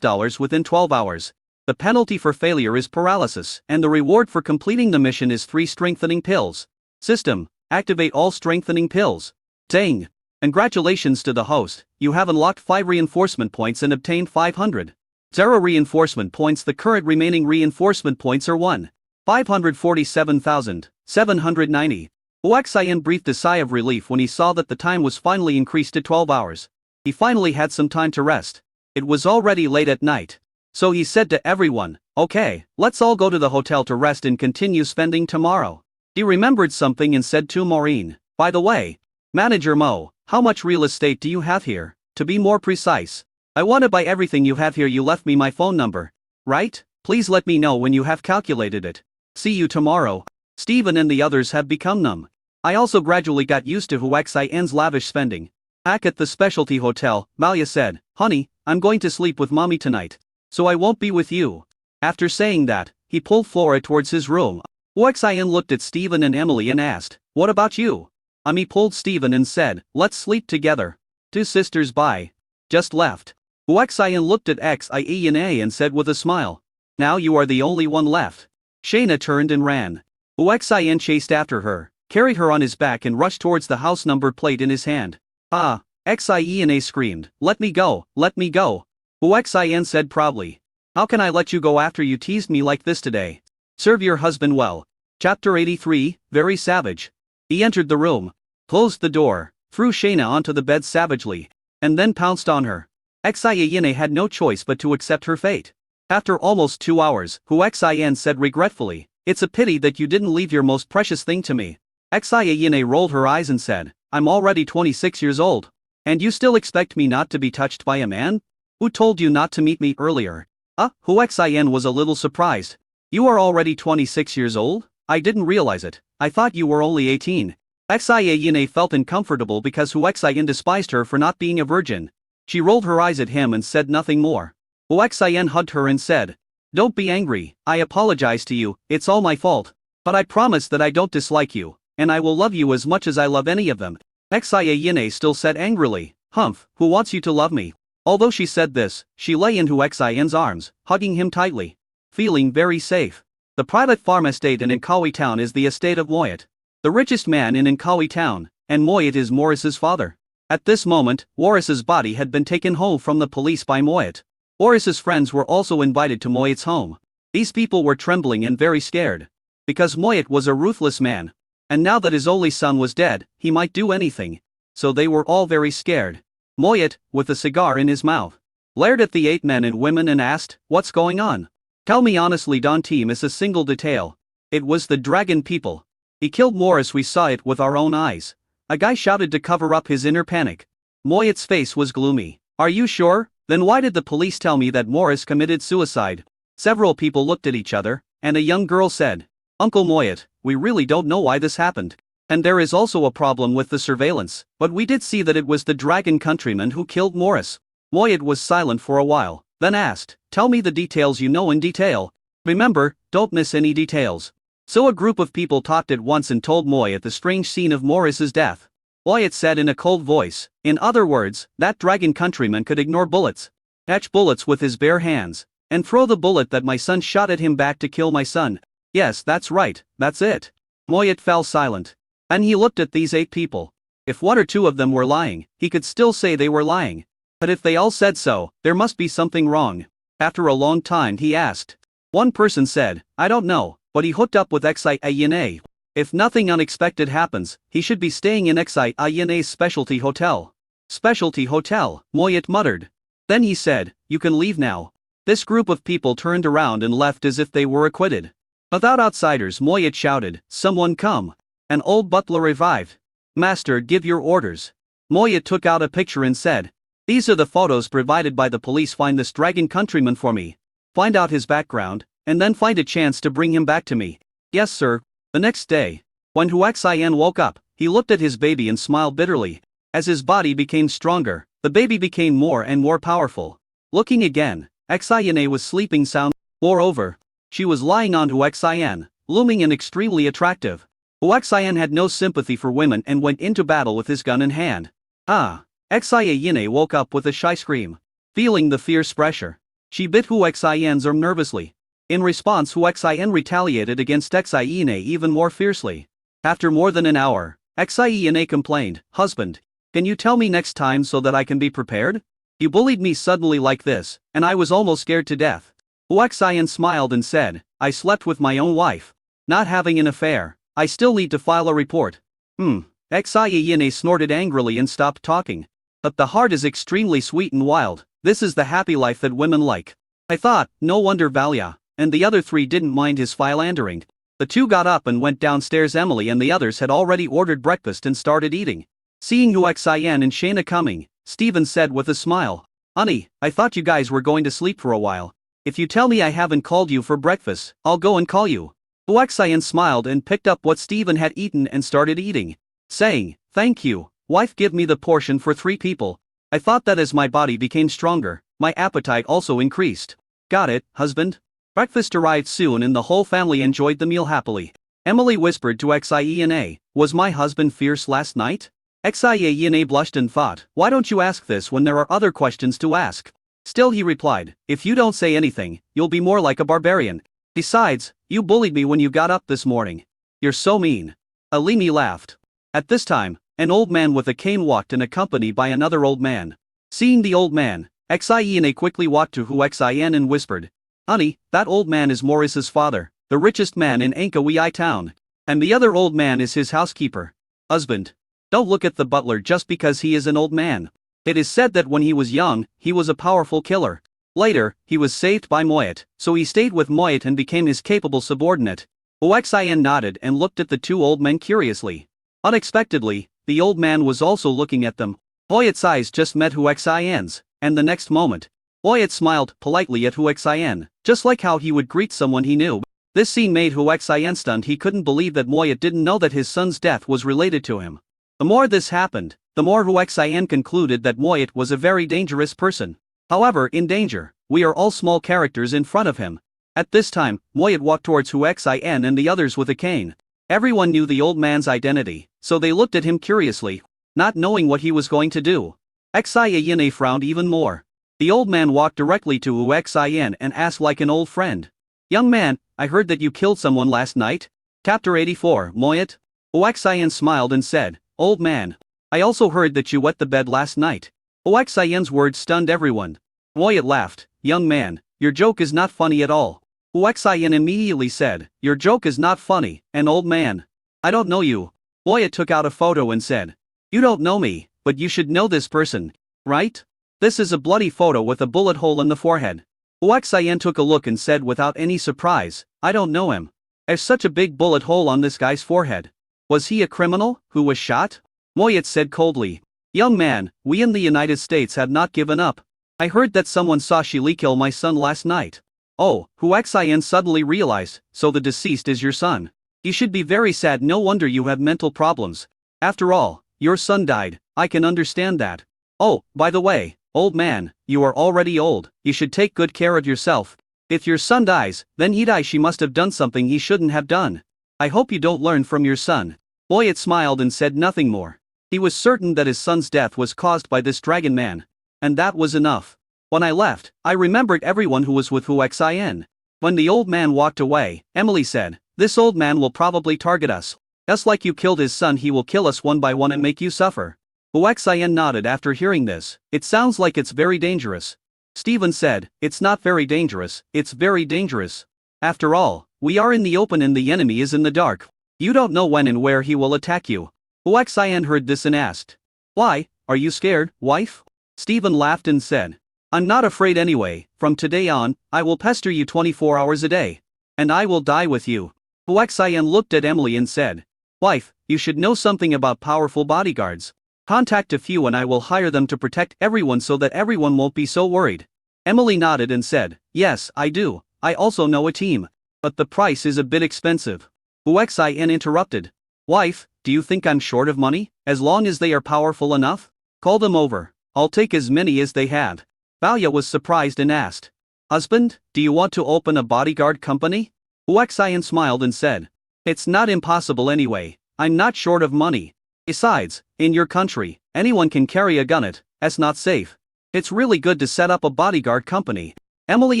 A: within 12 hours. The penalty for failure is paralysis, and the reward for completing the mission is 3 strengthening pills. System: activate all strengthening pills. Ding! Congratulations to the host, you have unlocked 5 reinforcement points and obtained 500. 0 reinforcement points. The current remaining reinforcement points are 1,547,790. Huaxian breathed a sigh of relief when he saw that the time was finally increased to 12 hours. He finally had some time to rest. It was already late at night. So he said to everyone, Okay, let's all go to the hotel to rest and continue spending tomorrow. He remembered something and said to Maureen, By the way, Manager Mo, how much real estate do you have here? To be more precise, I want to buy everything you have here. You left me my phone number, right? Please let me know when you have calculated it. See you tomorrow. Steven and the others have become numb. I also gradually got used to Huaxian's lavish spending. Back at the specialty hotel, Malia said, Honey, I'm going to sleep with Mommy tonight, so I won't be with you. After saying that, he pulled Flora towards his room. Huaxian looked at Steven and Emily and asked, What about you? Ami pulled Steven and said, Let's sleep together. 2 sisters bye. Just left. Huaxian looked at Xiana and said with a smile, Now you are the only one left. Shayna turned and ran. Huaxian chased after her, carried her on his back and rushed towards the house number plate in his hand. Ah! Xiana screamed, Let me go, let me go. Huaxian said proudly, How can I let you go after you teased me like this today? Serve your husband well. Chapter 83, Very Savage. He entered the room, closed the door, threw Shayna onto the bed savagely, and then pounced on her. Xiana had no choice but to accept her fate. After almost 2 hours, Huaxian said regretfully, It's a pity that you didn't leave your most precious thing to me. Xiana rolled her eyes and said, I'm already 26 years old. And you still expect me not to be touched by a man? Who told you not to meet me earlier? Huaxian was a little surprised. You are already 26 years old? I didn't realize it, I thought you were only 18. Xiana felt uncomfortable because Huaxian despised her for not being a virgin. She rolled her eyes at him and said nothing more. Huaxian hugged her and said, Don't be angry, I apologize to you, it's all my fault. But I promise that I don't dislike you, and I will love you as much as I love any of them. Xiana still said angrily, Humph, who wants you to love me? Although she said this, she lay in Huaxian's arms, hugging him tightly, feeling very safe. The private farm estate in Inkawi town is the estate of Moyet, the richest man in Inkawi town, and Moyet is Morris's father. At this moment, Morris's body had been taken home from the police by Moyet. Morris's friends were also invited to Moyet's home. These people were trembling and very scared, because Moyet was a ruthless man, and now that his only son was dead, he might do anything. So they were all very scared. Moyet, with a cigar in his mouth, glared at the 8 men and women and asked, What's going on? Tell me honestly, don't miss a single detail. It was the dragon people. He killed Morris, we saw it with our own eyes. A guy shouted to cover up his inner panic. Moyet's face was gloomy. Are you sure? Then why did the police tell me that Morris committed suicide? Several people looked at each other, and a young girl said, Uncle Moyet, we really don't know why this happened. And there is also a problem with the surveillance, but we did see that it was the dragon countryman who killed Morris. Moyet was silent for a while, then asked, Tell me the details you know in detail. Remember, don't miss any details. So a group of people talked at once and told Moyet the strange scene of Morris's death. Moyet said in a cold voice, In other words, that dragon countryman could ignore bullets, catch bullets with his bare hands, and throw the bullet that my son shot at him back to kill my son. Yes, that's right, that's it. Moyet fell silent. And he looked at these 8 people. If 1 or 2 of them were lying, he could still say they were lying. But if they all said so, there must be something wrong. After a long time he asked. One person said, I don't know, but he hooked up with Xia. If nothing unexpected happens, he should be staying in Xia's specialty hotel. Specialty hotel, Moyet muttered. Then he said, you can leave now. This group of people turned around and left as if they were acquitted. Without outsiders, Moyet shouted, someone come. An old butler revived. Master, give your orders. Moyet took out a picture and said, these are the photos provided by the police. Find this dragon countryman for me. Find out his background, and then find a chance to bring him back to me. Yes, sir. The next day, when Huaxian woke up, he looked at his baby and smiled bitterly. As his body became stronger, the baby became more and more powerful. Looking again, Xian was sleeping sound. Moreover, she was lying on Huaxian, looming and extremely attractive. Huaxian had no sympathy for women and went into battle with his gun in hand. Xian woke up with a shy scream. Feeling the fierce pressure, she bit Huaxian's arm nervously. In response, Huaxian retaliated against Xian even more fiercely. After more than an hour, Xian complained, husband, can you tell me next time so that I can be prepared? You bullied me suddenly like this, and I was almost scared to death. Huaxian smiled and said, I slept with my own wife. Not having an affair, I still need to file a report. Xian snorted angrily and stopped talking. But the heart is extremely sweet and wild. This is the happy life that women like. I thought, no wonder Valia and the other 3 didn't mind his philandering. The 2 got up and went downstairs. Emily and the others had already ordered breakfast and started eating. Seeing Huaxian and Shayna coming, Stephen said with a smile, honey, I thought you guys were going to sleep for a while. If you tell me I haven't called you for breakfast, I'll go and call you. Huaxian smiled and picked up what Stephen had eaten and started eating, saying, thank you, wife, give me the portion for 3 people. I thought that as my body became stronger, my appetite also increased. Got it, husband? Breakfast arrived soon and the whole family enjoyed the meal happily. Emily whispered to Xian, was my husband fierce last night? Xian blushed and thought, why don't you ask this when there are other questions to ask? Still he replied, if you don't say anything, you'll be more like a barbarian. Besides, you bullied me when you got up this morning. You're so mean. Alimi laughed. At this time, an old man with a cane walked in accompanied by another old man. Seeing the old man, Xian quickly walked to Huaxian and whispered, honey, that old man is Maurice's father, the richest man in Ankawi town. And the other old man is his housekeeper. Husband, don't look at the butler just because he is an old man. It is said that when he was young, he was a powerful killer. Later, he was saved by Moyet, so he stayed with Moyet and became his capable subordinate. Huaxian nodded and looked at the 2 old men curiously. Unexpectedly, the old man was also looking at them. Moyet's eyes just met Huaxian's, and the next moment, Moyet smiled politely at Huaxian, just like how he would greet someone he knew. This scene made Huaxian stunned. He couldn't believe that Moyet didn't know that his son's death was related to him. The more this happened, the more Huaxian concluded that Moyet was a very dangerous person. However, in danger, we are all small characters in front of him. At this time, Moyet walked towards Huaxian and the others with a cane. Everyone knew the old man's identity, so they looked at him curiously, not knowing what he was going to do. Xian frowned even more. The old man walked directly to Huaxian and asked like an old friend. Young man, I heard that you killed someone last night? Chapter 84, Moyet? Huaxian smiled and said, old man, I also heard that you wet the bed last night. Huaxian's words stunned everyone. Moyet laughed, young man, your joke is not funny at all. Huaxian immediately said, your joke is not funny, and old man, I don't know you. Moyet took out a photo and said, you don't know me, but you should know this person, right? This is a bloody photo with a bullet hole in the forehead. Huaxian took a look and said without any surprise, I don't know him. There's such a big bullet hole on this guy's forehead. Was he a criminal who was shot? Moyet said coldly, young man, we in the United States have not given up. I heard that someone saw Shili kill my son last night. Oh, Huaxian suddenly realized, so the deceased is your son. You should be very sad, no wonder you have mental problems. After all, your son died, I can understand that. Oh, by the way, old man, you are already old, you should take good care of yourself. If your son dies, then Hidashi must have done something he shouldn't have done. I hope you don't learn from your son. Moyet smiled and said nothing more. He was certain that his son's death was caused by this dragon man. And that was enough. When I left, I remembered everyone who was with Huaxian. When the old man walked away, Emily said, This old man will probably target us. Just like you killed his son, he will kill us one by one and make you suffer. Huaxian nodded after hearing this. It sounds like it's very dangerous. Stephen said, it's not very dangerous, it's very dangerous. After all, we are in the open and the enemy is in the dark. You don't know when and where he will attack you. Huaxian heard this and asked, why, are you scared, wife? Stephen laughed and said, I'm not afraid anyway. From today on, I will pester you 24 hours a day. And I will die with you. Huaxian looked at Emily and said, wife, you should know something about powerful bodyguards. Contact a few and I will hire them to protect everyone so that everyone won't be so worried. Emily nodded and said, yes, I do. I also know a team. But the price is a bit expensive. Huaxian interrupted. Wife, do you think I'm short of money? As long as they are powerful enough? Call them over. I'll take as many as they have. Balia was surprised and asked, husband, do you want to open a bodyguard company? Huaxian smiled and said, it's not impossible anyway. I'm not short of money. Besides, in your country, anyone can carry a gun. It's not safe. It's really good to set up a bodyguard company. Emily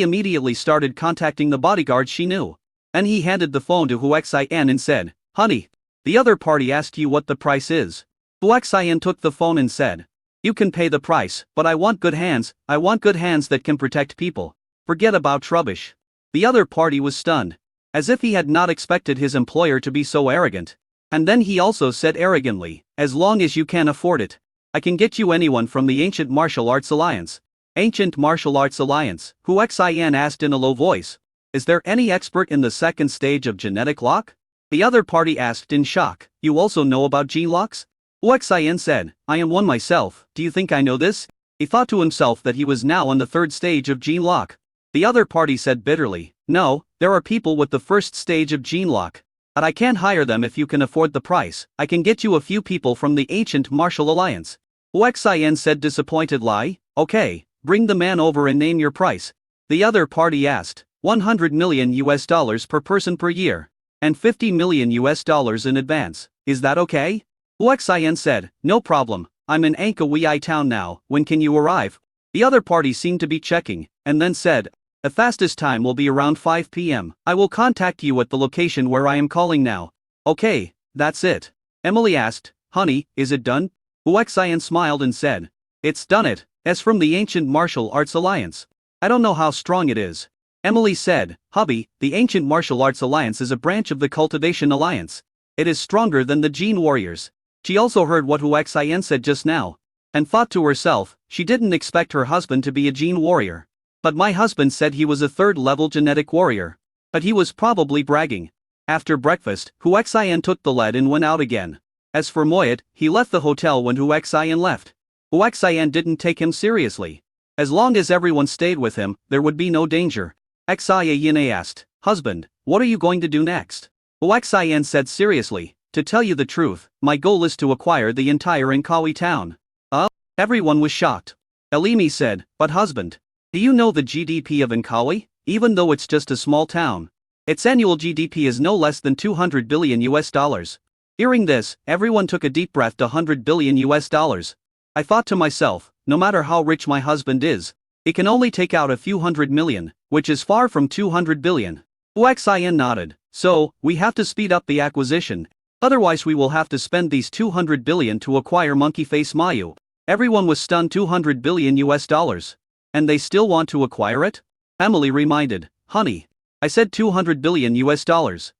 A: immediately started contacting the bodyguards she knew. And he handed the phone to Huaxian and said, honey, the other party asked you what the price is. Huaxian took the phone and said, you can pay the price, but I want good hands. I want good hands that can protect people. Forget about rubbish. The other party was stunned. As if he had not expected his employer to be so arrogant. And then he also said arrogantly, as long as you can afford it. I can get you anyone from the Ancient Martial Arts Alliance. Ancient Martial Arts Alliance, Huaxian asked in a low voice. Is there any expert in the second stage of genetic lock? The other party asked in shock, you also know about gene locks? Huaxian said, I am one myself. Do you think I know this? He thought to himself that he was now on the third stage of gene lock. The other party said bitterly, no, there are people with the first stage of gene lock. But I can't hire them if you can afford the price. I can get you a few people from the Ancient Martial Alliance. Huaxian said disappointedly, okay, bring the man over and name your price. The other party asked, $100 million per person per year. And $50 million in advance. Is that okay? Huaxian said, no problem, I'm in Anka town now, when can you arrive? The other party seemed to be checking, and then said, the fastest time will be around 5 p.m. I will contact you at the location where I am calling now. Okay, that's it. Emily asked, honey, is it done? Huaxian smiled and said, it's done it, as from the Ancient Martial Arts Alliance. I don't know how strong it is. Emily said, hubby, the Ancient Martial Arts Alliance is a branch of the Cultivation Alliance. It is stronger than the Gene Warriors. She also heard what Huaxian said just now, and thought to herself, she didn't expect her husband to be a Gene Warrior. But my husband said he was a third-level genetic warrior. But he was probably bragging. After breakfast, Huaxian took the lead and went out again. As for Moyet, he left the hotel when Huaxian left. Huaxian didn't take him seriously. As long as everyone stayed with him, there would be no danger. Huaxian asked, husband, what are you going to do next? Huaxian said seriously, to tell you the truth, my goal is to acquire the entire Inkawi town. Everyone was shocked. Elimi said, but husband, do you know the GDP of Inkawi? Even though it's just a small town, its annual GDP is no less than $200 billion. Hearing this, everyone took a deep breath. $100 billion. I thought to myself, no matter how rich my husband is, he can only take out a few hundred million, which is far from 200 billion. Huaxian nodded, so, we have to speed up the acquisition, otherwise we will have to spend these 200 billion to acquire Monkey Face Mayu. Everyone was stunned. $200 billion. And they still want to acquire it? Emily reminded, honey, I said $200 billion,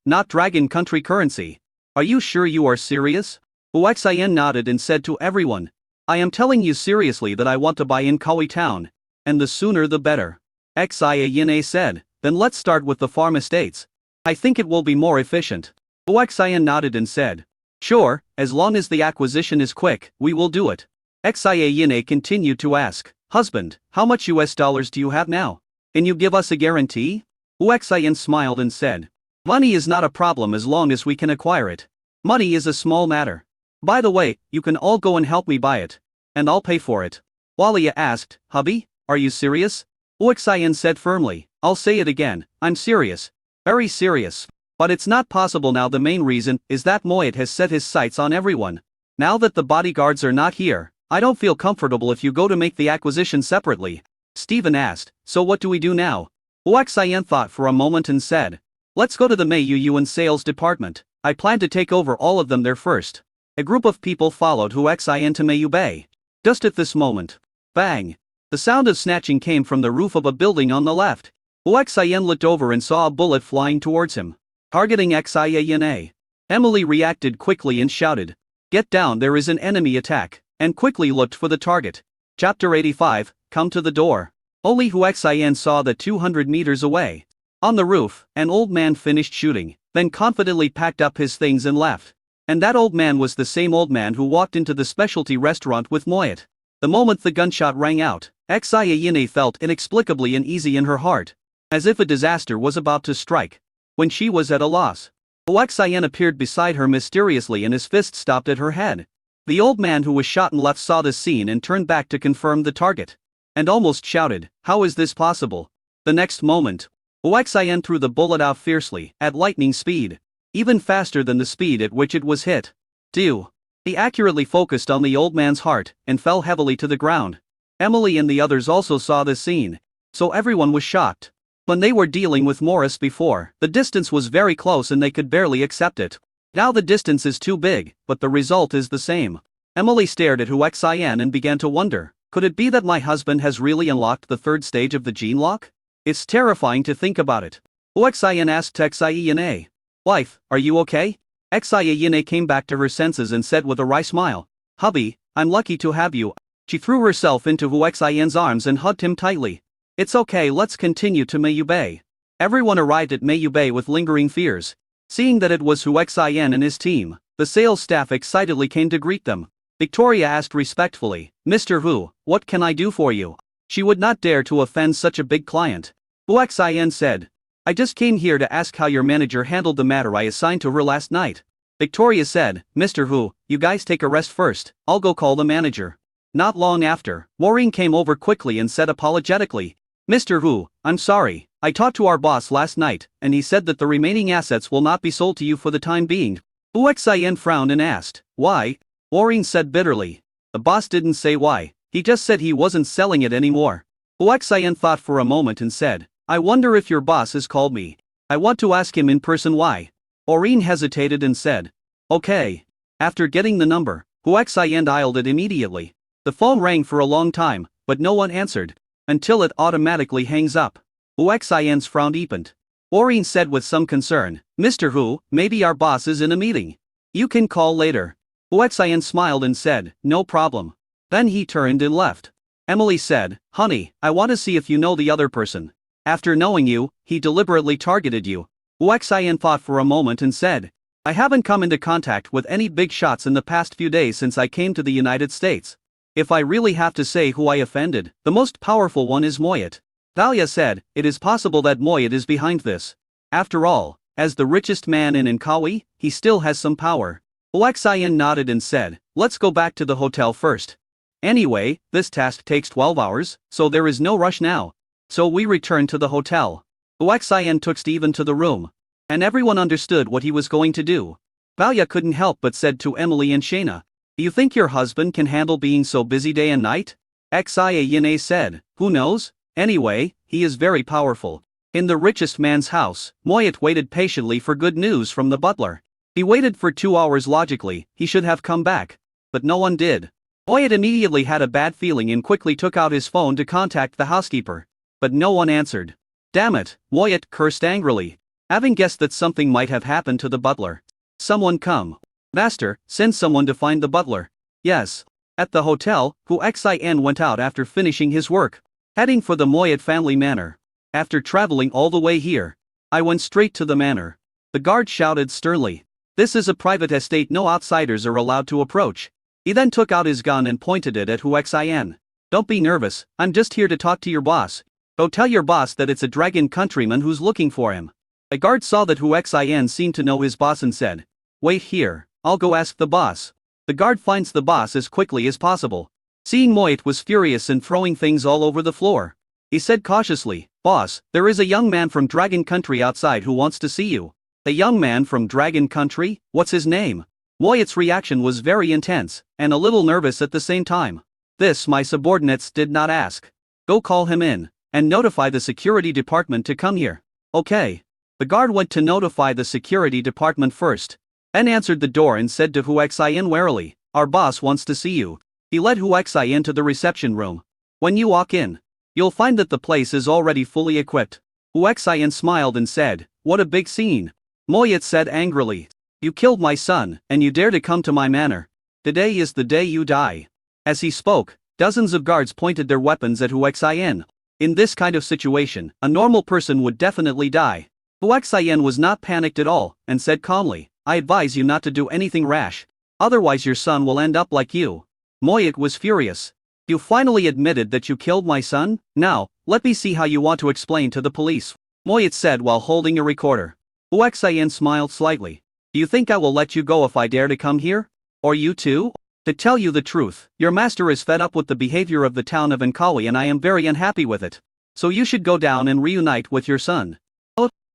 A: not Dragon Country currency. Are you sure you are serious? Huaxian nodded and said to everyone, I am telling you seriously that I want to buy Inkawi town, and the sooner the better. Huaxian said, then let's start with the farm estates. I think it will be more efficient. Huaxian nodded and said, sure, as long as the acquisition is quick, we will do it. Huaxian continued to ask, husband, how much US dollars do you have now? Can you give us a guarantee? Huaxian smiled and said, money is not a problem as long as we can acquire it. Money is a small matter. By the way, you can all go and help me buy it. And I'll pay for it. Walia asked, hubby, are you serious? Huaxian said firmly, I'll say it again, I'm serious. Very serious. But it's not possible now. The main reason is that Moyet has set his sights on everyone. Now that the bodyguards are not here, I don't feel comfortable if you go to make the acquisition separately. Stephen asked, so what do we do now? Huaxian thought for a moment and said, Let's go to the Meiyuan sales department. I plan to take over all of them there first. A group of people followed Hu Xian to Meiyubei. Just at this moment, bang! The sound of snatching came from the roof of a building on the left. Hu Xian looked over and saw a bullet flying towards him, targeting Xian. Emily reacted quickly and shouted, "Get down, there is an enemy attack," and quickly looked for the target. Chapter 85, Come to the door. Only Hu Xian saw that 200 meters away, on the roof, an old man finished shooting, then confidently packed up his things and left. And that old man was the same old man who walked into the specialty restaurant with Moyet. The moment the gunshot rang out, Xian felt inexplicably uneasy in her heart, as if a disaster was about to strike. When she was at a loss, Hu Xian appeared beside her mysteriously and his fist stopped at her head. The old man who was shot and left saw this scene and turned back to confirm the target, and almost shouted, "How is this possible?" The next moment, Hu Xian threw the bullet out fiercely, at lightning speed, even faster than the speed at which it was hit. Dew! He accurately focused on the old man's heart, and fell heavily to the ground. Emily and the others also saw this scene, so everyone was shocked. When they were dealing with Morris before, the distance was very close and they could barely accept it. Now the distance is too big, but the result is the same. Emily stared at Hu Xian and began to wonder, could it be that my husband has really unlocked the third stage of the gene lock? It's terrifying to think about it. Hu Xian asked Xian, "Wife, are you okay?" Xian came back to her senses and said with a wry smile, "Hubby, I'm lucky to have you." She threw herself into Hu Xian's arms and hugged him tightly. "It's okay, let's continue to Meiyubei." Everyone arrived at Meiyubei with lingering fears. Seeing that it was Hu Xian and his team, the sales staff excitedly came to greet them. Victoria asked respectfully, "Mr. Hu, what can I do for you?" She would not dare to offend such a big client. Hu Xian said, "I just came here to ask how your manager handled the matter I assigned to her last night." Victoria said, "Mr. Hu, you guys take a rest first, I'll go call the manager." Not long after, Maureen came over quickly and said apologetically, "Mr. Hu, I'm sorry, I talked to our boss last night, and he said that the remaining assets will not be sold to you for the time being." Hu Xian frowned and asked, "Why?" Maureen said bitterly, "The boss didn't say why, he just said he wasn't selling it anymore." Hu Xian thought for a moment and said, "I wonder if your boss has called me. I want to ask him in person why." Maureen hesitated and said, "Okay." After getting the number, Hu Xian dialed it immediately. The phone rang for a long time, but no one answered, until it automatically hangs up. Hu Xian's frown deepened. Maureen said with some concern, "Mr. Hu, maybe our boss is in a meeting. You can call later." Hu Xian smiled and said, "No problem." Then he turned and left. Emily said, "Honey, I want to see if you know the other person. After knowing you, he deliberately targeted you." Hu Xian thought for a moment and said, "I haven't come into contact with any big shots in the past few days since I came to the United States. If I really have to say who I offended, the most powerful one is Moyet." Thalia said, "It is possible that Moyet is behind this. After all, as the richest man in Inkawi, he still has some power." Hu Xian nodded and said, "Let's go back to the hotel first. Anyway, this task takes 12 hours, so there is no rush now." So we returned to the hotel. Hu Xian took Stephen to the room, and everyone understood what he was going to do. Thalia couldn't help but said to Emily and Shayna, "Do you think your husband can handle being so busy day and night?" Xian said, "Who knows? Anyway, he is very powerful." In the richest man's house, Moyet waited patiently for good news from the butler. He waited for 2 hours. Logically, he should have come back, but no one did. Moyet immediately had a bad feeling and quickly took out his phone to contact the housekeeper, but no one answered. "Damn it," Moyet cursed angrily, having guessed that something might have happened to the butler. "Someone come. Master, send someone to find the butler." "Yes." At the hotel, Hu Xian went out after finishing his work, heading for the Moyet family manor. "After traveling all the way here, I went straight to the manor." The guard shouted sternly, "This is a private estate, no outsiders are allowed to approach." He then took out his gun and pointed it at Hu Xian. "Don't be nervous, I'm just here to talk to your boss. Go tell your boss that it's a dragon countryman who's looking for him." A guard saw that Hu Xian seemed to know his boss and said, "Wait here, I'll go ask the boss." The guard finds the boss as quickly as possible. Seeing Moyet was furious and throwing things all over the floor, he said cautiously, "Boss, there is a young man from Dragon Country outside who wants to see you." "A young man from Dragon Country? What's his name?" Moyet's reaction was very intense, and a little nervous at the same time. "This my subordinates did not ask. Go call him in, and notify the security department to come here." "Okay." The guard went to notify the security department first, then answered the door and said to Huaxian warily, "Our boss wants to see you." He led Huaxian to the reception room. "When you walk in, you'll find that the place is already fully equipped." Huaxian smiled and said, "What a big scene." Moyet said angrily, "You killed my son, and you dare to come to my manor. Today is the day you die." As he spoke, dozens of guards pointed their weapons at Huaxian. In this kind of situation, a normal person would definitely die. Huaxian was not panicked at all, and said calmly, "I advise you not to do anything rash. Otherwise your son will end up like you." Moyet was furious. "You finally admitted that you killed my son? Now, let me see how you want to explain to the police," Moyet said while holding a recorder. Huaxian smiled slightly. "Do you think I will let you go if I dare to come here? Or you too? To tell you the truth, your master is fed up with the behavior of the town of Ankawi and I am very unhappy with it. So you should go down and reunite with your son."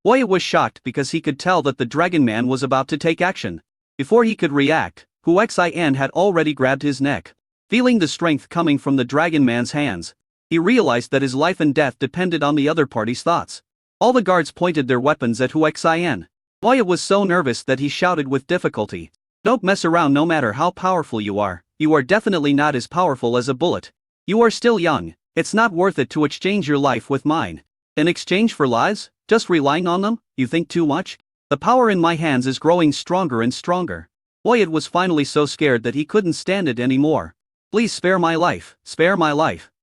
A: Moyet was shocked because he could tell that the Dragon Man was about to take action. Before he could react, Huaxian had already grabbed his neck. Feeling the strength coming from the Dragon Man's hands, he realized that his life and death depended on the other party's thoughts. All the guards pointed their weapons at Huaxian. Moyet was so nervous that he shouted with difficulty, "Don't mess around no matter how powerful you are definitely not as powerful as a bullet. You are still young, it's not worth it to exchange your life with mine. In exchange for lives? Just relying on them? You think too much? The power in my hands is growing stronger and stronger." Moyet was finally so scared that he couldn't stand it anymore. "Please spare my life,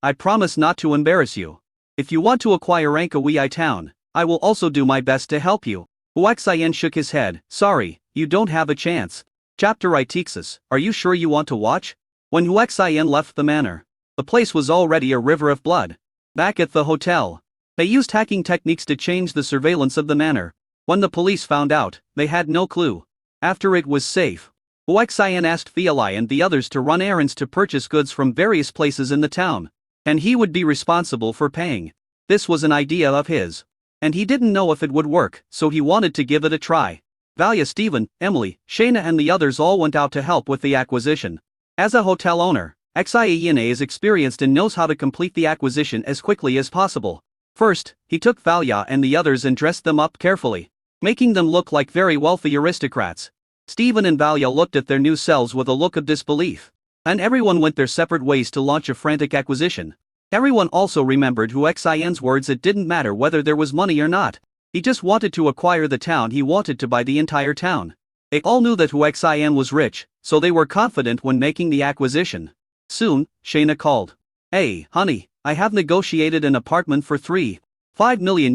A: I promise not to embarrass you. If you want to acquire Ankawi town, I will also do my best to help you." Huaxian shook his head, "Sorry, you don't have a chance." Chapter Itexus, are you sure you want to watch? When Huaxian left the manor, the place was already a river of blood. Back at the hotel, they used hacking techniques to change the surveillance of the manor. When the police found out, they had no clue. After it was safe, Huaxian asked Fialai and the others to run errands to purchase goods from various places in the town, and he would be responsible for paying. This was an idea of his, and he didn't know if it would work, so he wanted to give it a try. Valia, Stephen, Emily, Shayna and the others all went out to help with the acquisition. As a hotel owner, Xiaoyine is experienced and knows how to complete the acquisition as quickly as possible. First, he took Valia and the others and dressed them up carefully, making them look like very wealthy aristocrats. Stephen and Valia looked at their new selves with a look of disbelief. And everyone went their separate ways to launch a frantic acquisition. Everyone also remembered Huaxian's words: it didn't matter whether there was money or not. He just wanted to acquire the town, he wanted to buy the entire town. They all knew that Huaxian was rich, so they were confident when making the acquisition. Soon, Shayna called. "Hey, honey, I have negotiated an apartment for $3.5 million.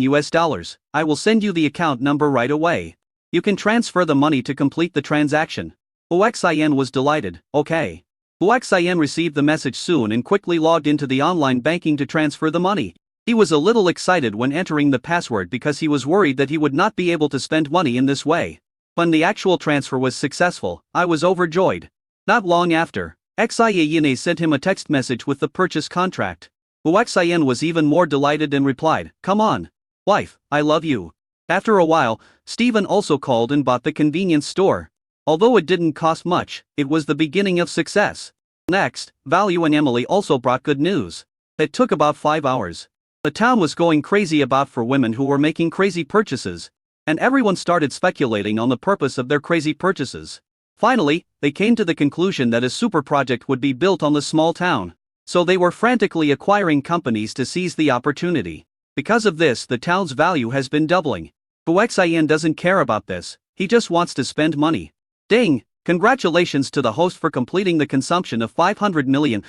A: I will send you the account number right away. You can transfer the money to complete the transaction." Huaxian was delighted. "Okay." Huaxian received the message soon and quickly logged into the online banking to transfer the money. He was a little excited when entering the password because he was worried that he would not be able to spend money in this way. When the actual transfer was successful, I was overjoyed. Not long after, Xiaoyine sent him a text message with the purchase contract. Huaxian was even more delighted and replied, "Come on, wife, I love you." After a while, Stephen also called and bought the convenience store. Although it didn't cost much, it was the beginning of success. Next, Valu and Emily also brought good news. It took about 5 hours. The town was going crazy about for women who were making crazy purchases, and everyone started speculating on the purpose of their crazy purchases. Finally, they came to the conclusion that a super project would be built on the small town. So they were frantically acquiring companies to seize the opportunity. Because of this, the town's value has been doubling. Huaxian doesn't care about this, he just wants to spend money. Ding! Congratulations to the host for completing the consumption of $500 million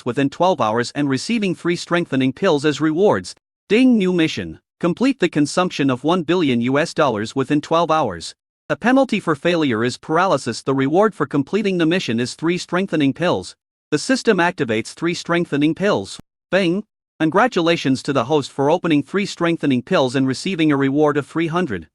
A: within 12 hours and receiving 3 strengthening pills as rewards. Ding! New mission. Complete the consumption of $1 billion within 12 hours. A penalty for failure is paralysis. The reward for completing the mission is 3 strengthening pills. The system activates 3 strengthening pills. Bing! Congratulations to the host for opening 3 strengthening pills and receiving a reward of 300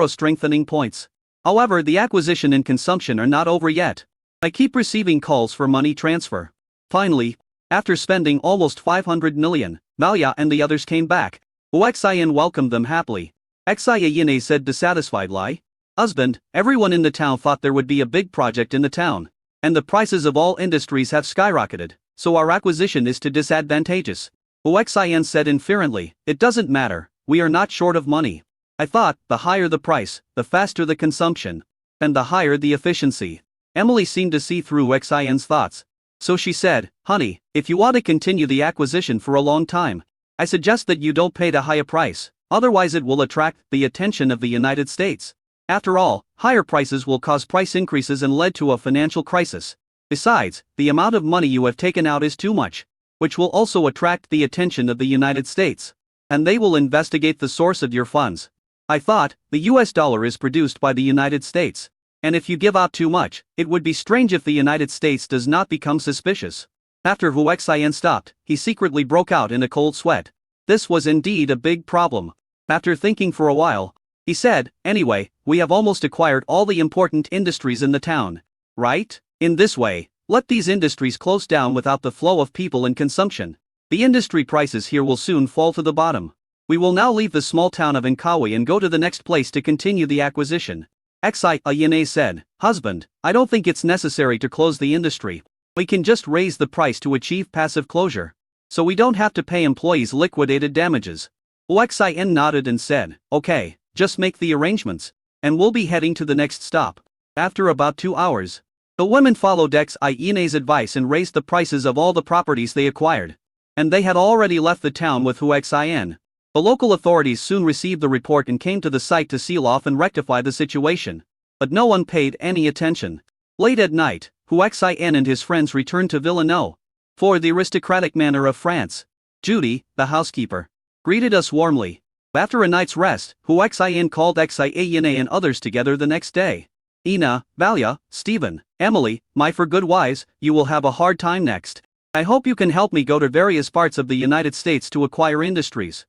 A: strengthening points. However, the acquisition and consumption are not over yet. I keep receiving calls for money transfer. Finally, after spending almost 500 million, Valia and the others came back. Huaxian welcomed them happily. Xiaoyine said dissatisfiedly, "Husband, everyone in the town thought there would be a big project in the town, and the prices of all industries have skyrocketed, so our acquisition is too disadvantageous." Huaxian said inferently, "It doesn't matter, we are not short of money. I thought, the higher the price, the faster the consumption. And the higher the efficiency. Emily seemed to see through Xian's thoughts. So she said, honey, if you want to continue the acquisition for a long time, I suggest that you don't pay the higher price, otherwise it will attract the attention of the United States. After all, higher prices will cause price increases and lead to a financial crisis. Besides, the amount of money you have taken out is too much, which will also attract the attention of the United States. And they will investigate the source of your funds. I thought, the US dollar is produced by the United States. And if you give out too much, it would be strange if the United States does not become suspicious. After Hu Xian stopped, he secretly broke out in a cold sweat. This was indeed a big problem. After thinking for a while, he said, anyway, we have almost acquired all the important industries in the town. Right? In this way, let these industries close down without the flow of people and consumption. The industry prices here will soon fall to the bottom. We will now leave the small town of Inkawi and go to the next place to continue the acquisition. Xian said, husband, I don't think it's necessary to close the industry. We can just raise the price to achieve passive closure. So we don't have to pay employees liquidated damages. Xian nodded and said, okay, just make the arrangements. And we'll be heading to the next stop. After about 2 hours, the women followed Xian's advice and raised the prices of all the properties they acquired. And they had already left the town with Hu Xian. The local authorities soon received the report and came to the site to seal off and rectify the situation. But no one paid any attention. Late at night, Hu Xian and his friends returned to Villeneuve. For the aristocratic manor of France, Judy, the housekeeper, greeted us warmly. After a night's rest, Hu Xian called Xian and others together the next day. Ina, Valia, Stephen, Emily, my for good wives, you will have a hard time next. I hope you can help me go to various parts of the United States to acquire industries.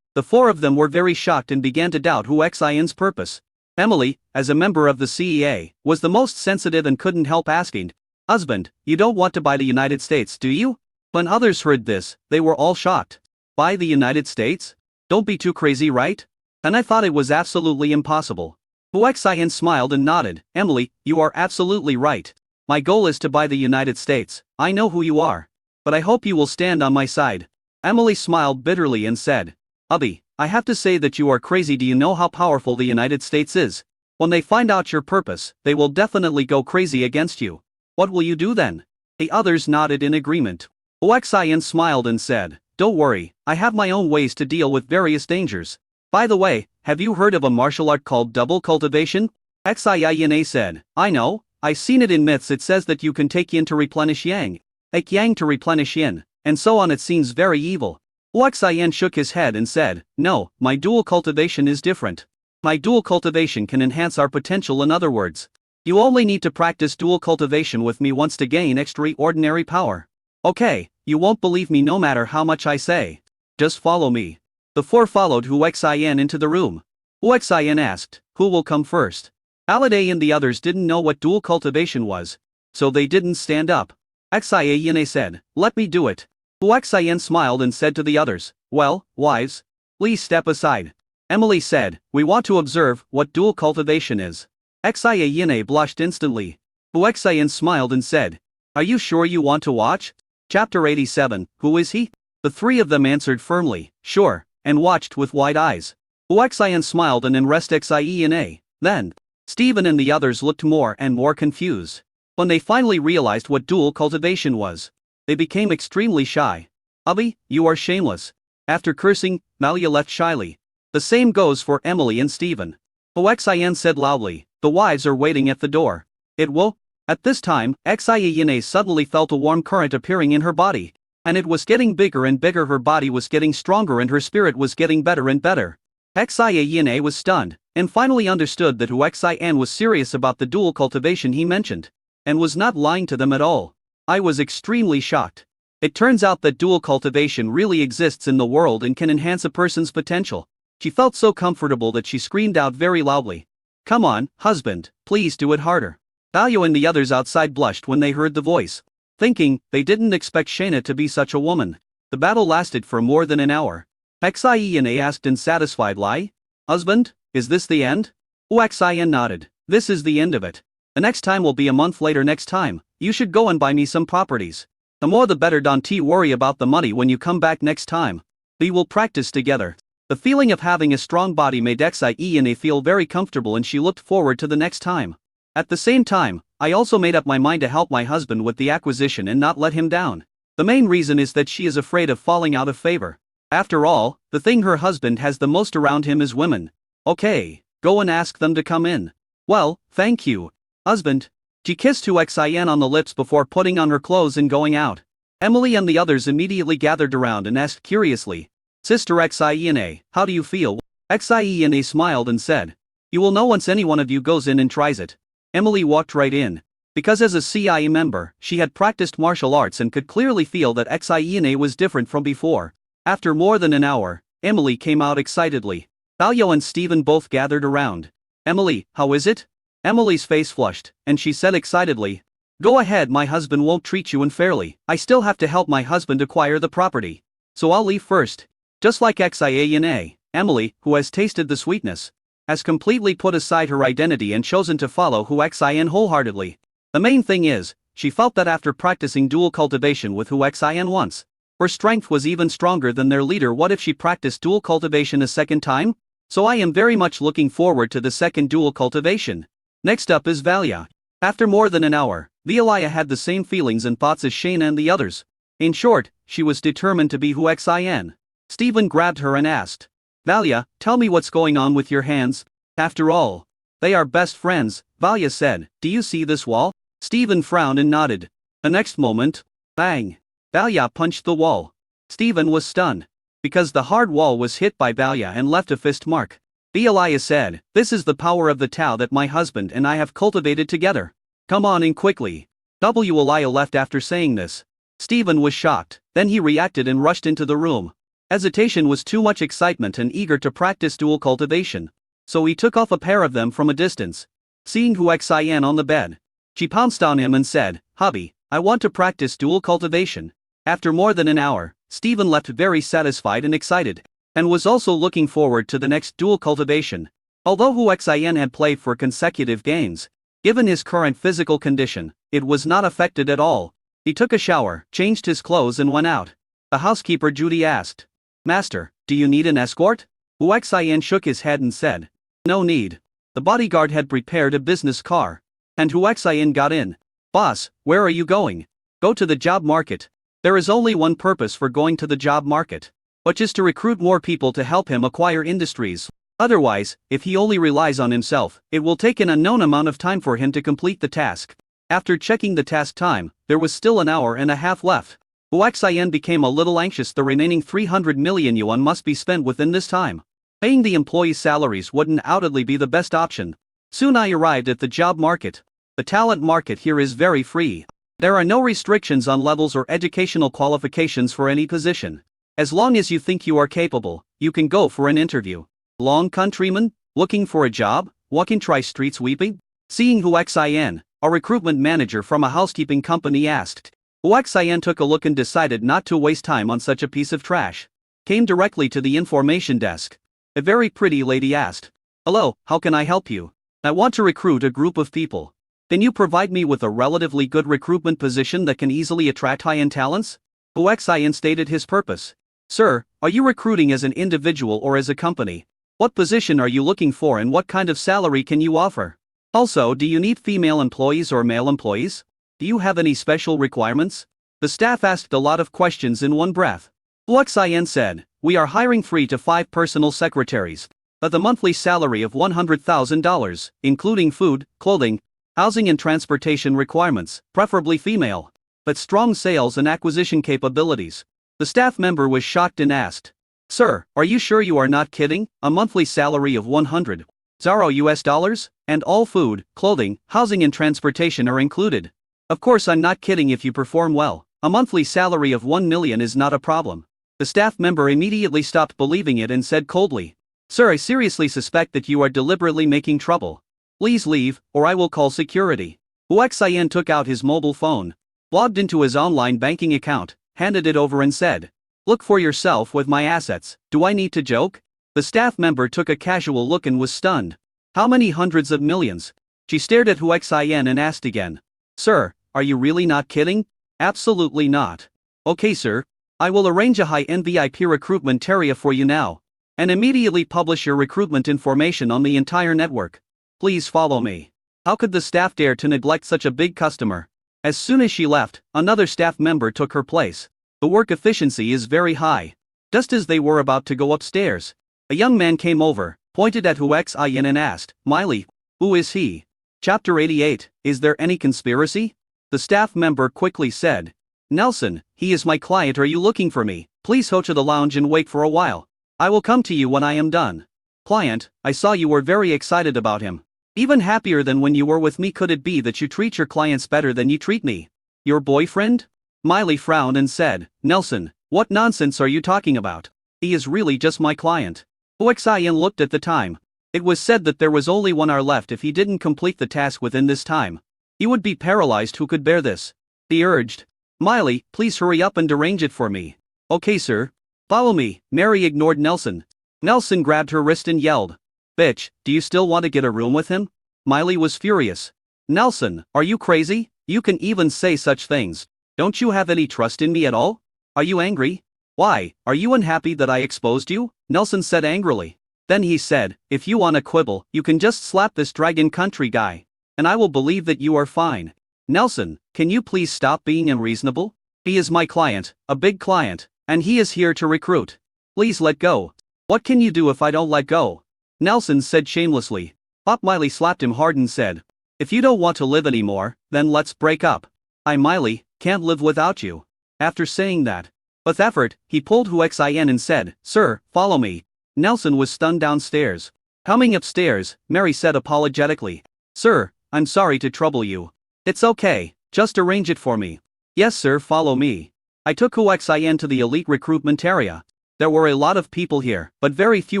A: The four of them were very shocked and began to doubt Hu Xian's purpose. Emily, as a member of the CEA, was the most sensitive and couldn't help asking, husband, you don't want to buy the United States, do you? When others heard this, they were all shocked. Buy the United States? Don't be too crazy, right? And I thought it was absolutely impossible. Hu Xian smiled and nodded, Emily, you are absolutely right. My goal is to buy the United States. I know who you are. But I hope you will stand on my side. Emily smiled bitterly and said, Hubby, I have to say that you are crazy. Do you know how powerful the United States is? When they find out your purpose, they will definitely go crazy against you. What will you do then? The others nodded in agreement. Hu Xian smiled and said, don't worry, I have my own ways to deal with various dangers. By the way, have you heard of a martial art called double cultivation? Xian said, I know, I've seen it in myths. It says that you can take yin to replenish yang, take yang to replenish yin, and so on. It seems very evil. Hu Xian shook his head and said, no, my dual cultivation is different. My dual cultivation can enhance our potential. In other words, you only need to practice dual cultivation with me once to gain extraordinary power. Okay, you won't believe me no matter how much I say. Just follow me. The four followed Hu Xian into the room. Hu Xian asked, who will come first? Halliday and the others didn't know what dual cultivation was, so they didn't stand up. Xian said, let me do it. Hu Xian smiled and said to the others, well, wives, please step aside. Emily said, we want to observe what dual cultivation is. Xian blushed instantly. Hu Xian smiled and said, are you sure you want to watch? Chapter 87, Who is he? The three of them answered firmly, sure, and watched with wide eyes. Hu Xian smiled and embraced Xian. Then, Stephen and the others looked more and more confused. When they finally realized what dual cultivation was, they became extremely shy. Hubby, you are shameless. After cursing, Malia left shyly. The same goes for Emily and Stephen. Hu Xian said loudly, the wives are waiting at the door. It will. At this time, Xian suddenly felt a warm current appearing in her body. And it was getting bigger and bigger. Her body was getting stronger and her spirit was getting better and better. Xian was stunned, and finally understood that Hu Xian was serious about the dual cultivation he mentioned, and was not lying to them at all. I was extremely shocked. It turns out that dual cultivation really exists in the world and can enhance a person's potential. She felt so comfortable that she screamed out very loudly. Come on, husband, please do it harder. Dalio and the others outside blushed when they heard the voice, thinking they didn't expect Shayna to be such a woman. The battle lasted for more than an hour. Xian asked in satisfied lie, husband, is this the end? Hu Xian nodded, this is the end of it. The next time will be a month later. Next time, you should go and buy me some properties. The more the better. Don't worry about the money when you come back next time. We will practice together. The feeling of having a strong body made Xian feel very comfortable and she looked forward to the next time. At the same time, I also made up my mind to help my husband with the acquisition and not let him down. The main reason is that she is afraid of falling out of favor. After all, the thing her husband has the most around him is women. Okay, go and ask them to come in. Well, thank you, husband. She kissed Hu Xian on the lips before putting on her clothes and going out. Emily and the others immediately gathered around and asked curiously, Sister Xian, how do you feel? Xian smiled and said, you will know once any one of you goes in and tries it. Emily walked right in. Because as a CIA member, she had practiced martial arts and could clearly feel that Xian was different from before. After more than an hour, Emily came out excitedly. Balyo and Stephen both gathered around. Emily, how is it? Emily's face flushed, and she said excitedly, go ahead, my husband won't treat you unfairly. I still have to help my husband acquire the property. So I'll leave first. Just like Xian, Emily, who has tasted the sweetness, has completely put aside her identity and chosen to follow Hu Xian wholeheartedly. The main thing is, she felt that after practicing dual cultivation with Hu Xian once, her strength was even stronger than their leader. What if she practiced dual cultivation a second time? So I am very much looking forward to the second dual cultivation. Next up is Valia. After more than an hour, Valia had the same feelings and thoughts as Shayna and the others. In short, she was determined to be Hu Xian. Stephen grabbed her and asked, Valia, tell me what's going on with your hands. After all, they are best friends, Valia said. Do you see this wall? Stephen frowned and nodded. The next moment, bang! Valia punched the wall. Stephen was stunned, because the hard wall was hit by Valia and left a fist mark. Valia said, this is the power of the Tao that my husband and I have cultivated together. Come on in quickly. Valia left after saying this. Stephen was shocked, then he reacted and rushed into the room. Hesitation was too much excitement and eager to practice dual cultivation. So he took off a pair of them from a distance. Seeing Hu Xian on the bed, she pounced on him and said, hubby, I want to practice dual cultivation. After more than an hour, Stephen left very satisfied and excited, and was also looking forward to the next dual cultivation. Although Hu Xian had played for consecutive games, given his current physical condition, it was not affected at all. He took a shower, changed his clothes and went out. The housekeeper Judy asked, Master, do you need an escort? Hu Xian shook his head and said, no need. The bodyguard had prepared a business car. And Hu Xian got in. Boss, where are you going? Go to the job market. There is only one purpose for going to the job market, which is to recruit more people to help him acquire industries. Otherwise, if he only relies on himself, it will take an unknown amount of time for him to complete the task. After checking the task time, there was still an hour and a half left. Hu Xian became a little anxious. The remaining 300 million yuan must be spent within this time. Paying the employees' salaries would undoubtedly be the best option. Soon I arrived at the job market. The talent market here is very free. There are no restrictions on levels or educational qualifications for any position. As long as you think you are capable, you can go for an interview. Long countryman, looking for a job, walking try street sweeping? Seeing Hu Xian, a recruitment manager from a housekeeping company asked. Hu Xian took a look and decided not to waste time on such a piece of trash. Came directly to the information desk. A very pretty lady asked, hello, how can I help you? I want to recruit a group of people. Can you provide me with a relatively good recruitment position that can easily attract high-end talents? Hu Xian stated his purpose. Sir, are you recruiting as an individual or as a company? What position are you looking for and what kind of salary can you offer? Also, do you need female employees or male employees? Do you have any special requirements? The staff asked a lot of questions in one breath. Hu Xian said, we are hiring 3 to 5 personal secretaries, at the monthly salary of $100,000, including food, clothing, housing and transportation requirements, preferably female, but strong sales and acquisition capabilities. The staff member was shocked and asked, Sir, are you sure you are not kidding? A monthly salary of $100,000, and all food, clothing, housing and transportation are included. Of course I'm not kidding. If you perform well, a monthly salary of 1 million is not a problem. The staff member immediately stopped believing it and said coldly, Sir, I seriously suspect that you are deliberately making trouble. Please leave, or I will call security. Hu Xian took out his mobile phone, logged into his online banking account, handed it over and said, Look for yourself with my assets. Do I need to joke? The staff member took a casual look and was stunned. How many hundreds of millions? She stared at Hu Xian and asked again, Sir, are you really not kidding? Absolutely not. Okay sir, I will arrange a high-end VIP recruitment area for you now. and immediately publish your recruitment information on the entire network. Please follow me." How could the staff dare to neglect such a big customer? As soon as she left, another staff member took her place. The work efficiency is very high. Just as they were about to go upstairs, a young man came over, pointed at Hu Xin and asked, "Miley, who is he?" Chapter 88, Is there any conspiracy? The staff member quickly said, "Nelson, he is my client. Are you looking for me? Please go to the lounge and wait for a while. I will come to you when I am done." "Client, I saw you were very excited about him. Even happier than when you were with me. Could it be that you treat your clients better than you treat me? Your boyfriend?" Miley frowned and said, "Nelson, what nonsense are you talking about? He is really just my client." Hu Xian looked at the time. It was said that there was only 1 hour left. If he didn't complete the task within this time, he would be paralyzed. Who could bear this? He urged, "Miley, please hurry up and arrange it for me." "Okay, sir. Follow me." Mary ignored Nelson. Nelson grabbed her wrist and yelled, "Bitch, do you still want to get a room with him?" Miley was furious. "Nelson, are you crazy? You can even say such things. Don't you have any trust in me at all? Are you angry? Why, are you unhappy that I exposed you?" Nelson said angrily. Then he said, "If you want to quibble, you can just slap this Dragon Country guy, and I will believe that you are fine." "Nelson, can you please stop being unreasonable? He is my client, a big client, and he is here to recruit. Please let go." "What can you do if I don't let go?" Nelson said shamelessly. Pop Miley slapped him hard and said, "If you don't want to live anymore, then let's break up. I, Miley, can't live without you." After saying that, with effort, he pulled Hu Xin and said, "Sir, follow me." Nelson was stunned downstairs. Coming upstairs, Mary said apologetically, "Sir, I'm sorry to trouble you." "It's okay, just arrange it for me." "Yes sir, follow me." I took Hu Xin to the elite recruitment area. There were a lot of people here, but very few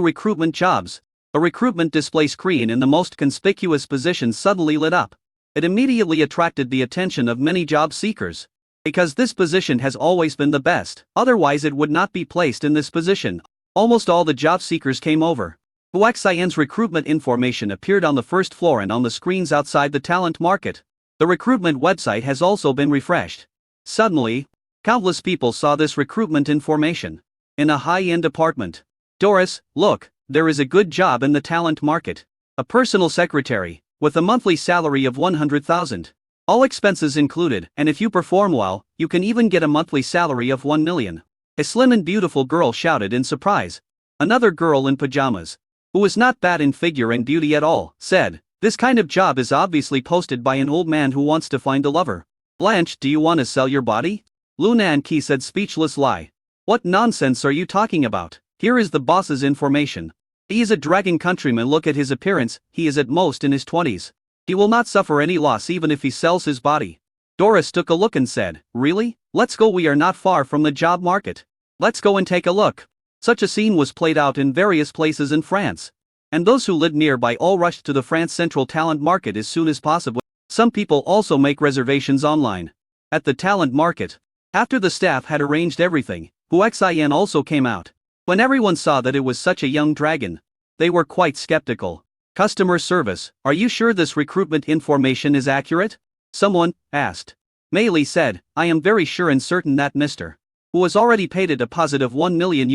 A: recruitment jobs. A recruitment display screen in the most conspicuous position suddenly lit up. It immediately attracted the attention of many job seekers. Because this position has always been the best, otherwise it would not be placed in this position. Almost all the job seekers came over. Hu Xian's recruitment information appeared on the first floor and on the screens outside the talent market. The recruitment website has also been refreshed. Suddenly, countless people saw this recruitment information. In a high-end apartment. "Doris, look, there is a good job in the talent market. A personal secretary, with a monthly salary of 100,000. All expenses included, and if you perform well, you can even get a monthly salary of 1 million. A slim and beautiful girl shouted in surprise. Another girl in pajamas, who was not bad in figure and beauty at all, said, "This kind of job is obviously posted by an old man who wants to find a lover." "Blanche, do you want to sell your body?" Lu Nanqi said, speechless lie. "What nonsense are you talking about? Here is the boss's information. He is a Dragon countryman. Look at his appearance, he is at most in his 20s. He will not suffer any loss even if he sells his body." Doris took a look and said, "Really? Let's go, we are not far from the job market. Let's go and take a look." Such a scene was played out in various places in France. And those who lived nearby all rushed to the France Central Talent Market as soon as possible. Some people also make reservations online. At the talent market, after the staff had arranged everything, Hu Xian also came out. When everyone saw that it was such a young dragon, they were quite skeptical. "Customer service, are you sure this recruitment information is accurate?" someone asked. Meili said, "I am very sure and certain that Mr. Hu has already paid a deposit of $1 million.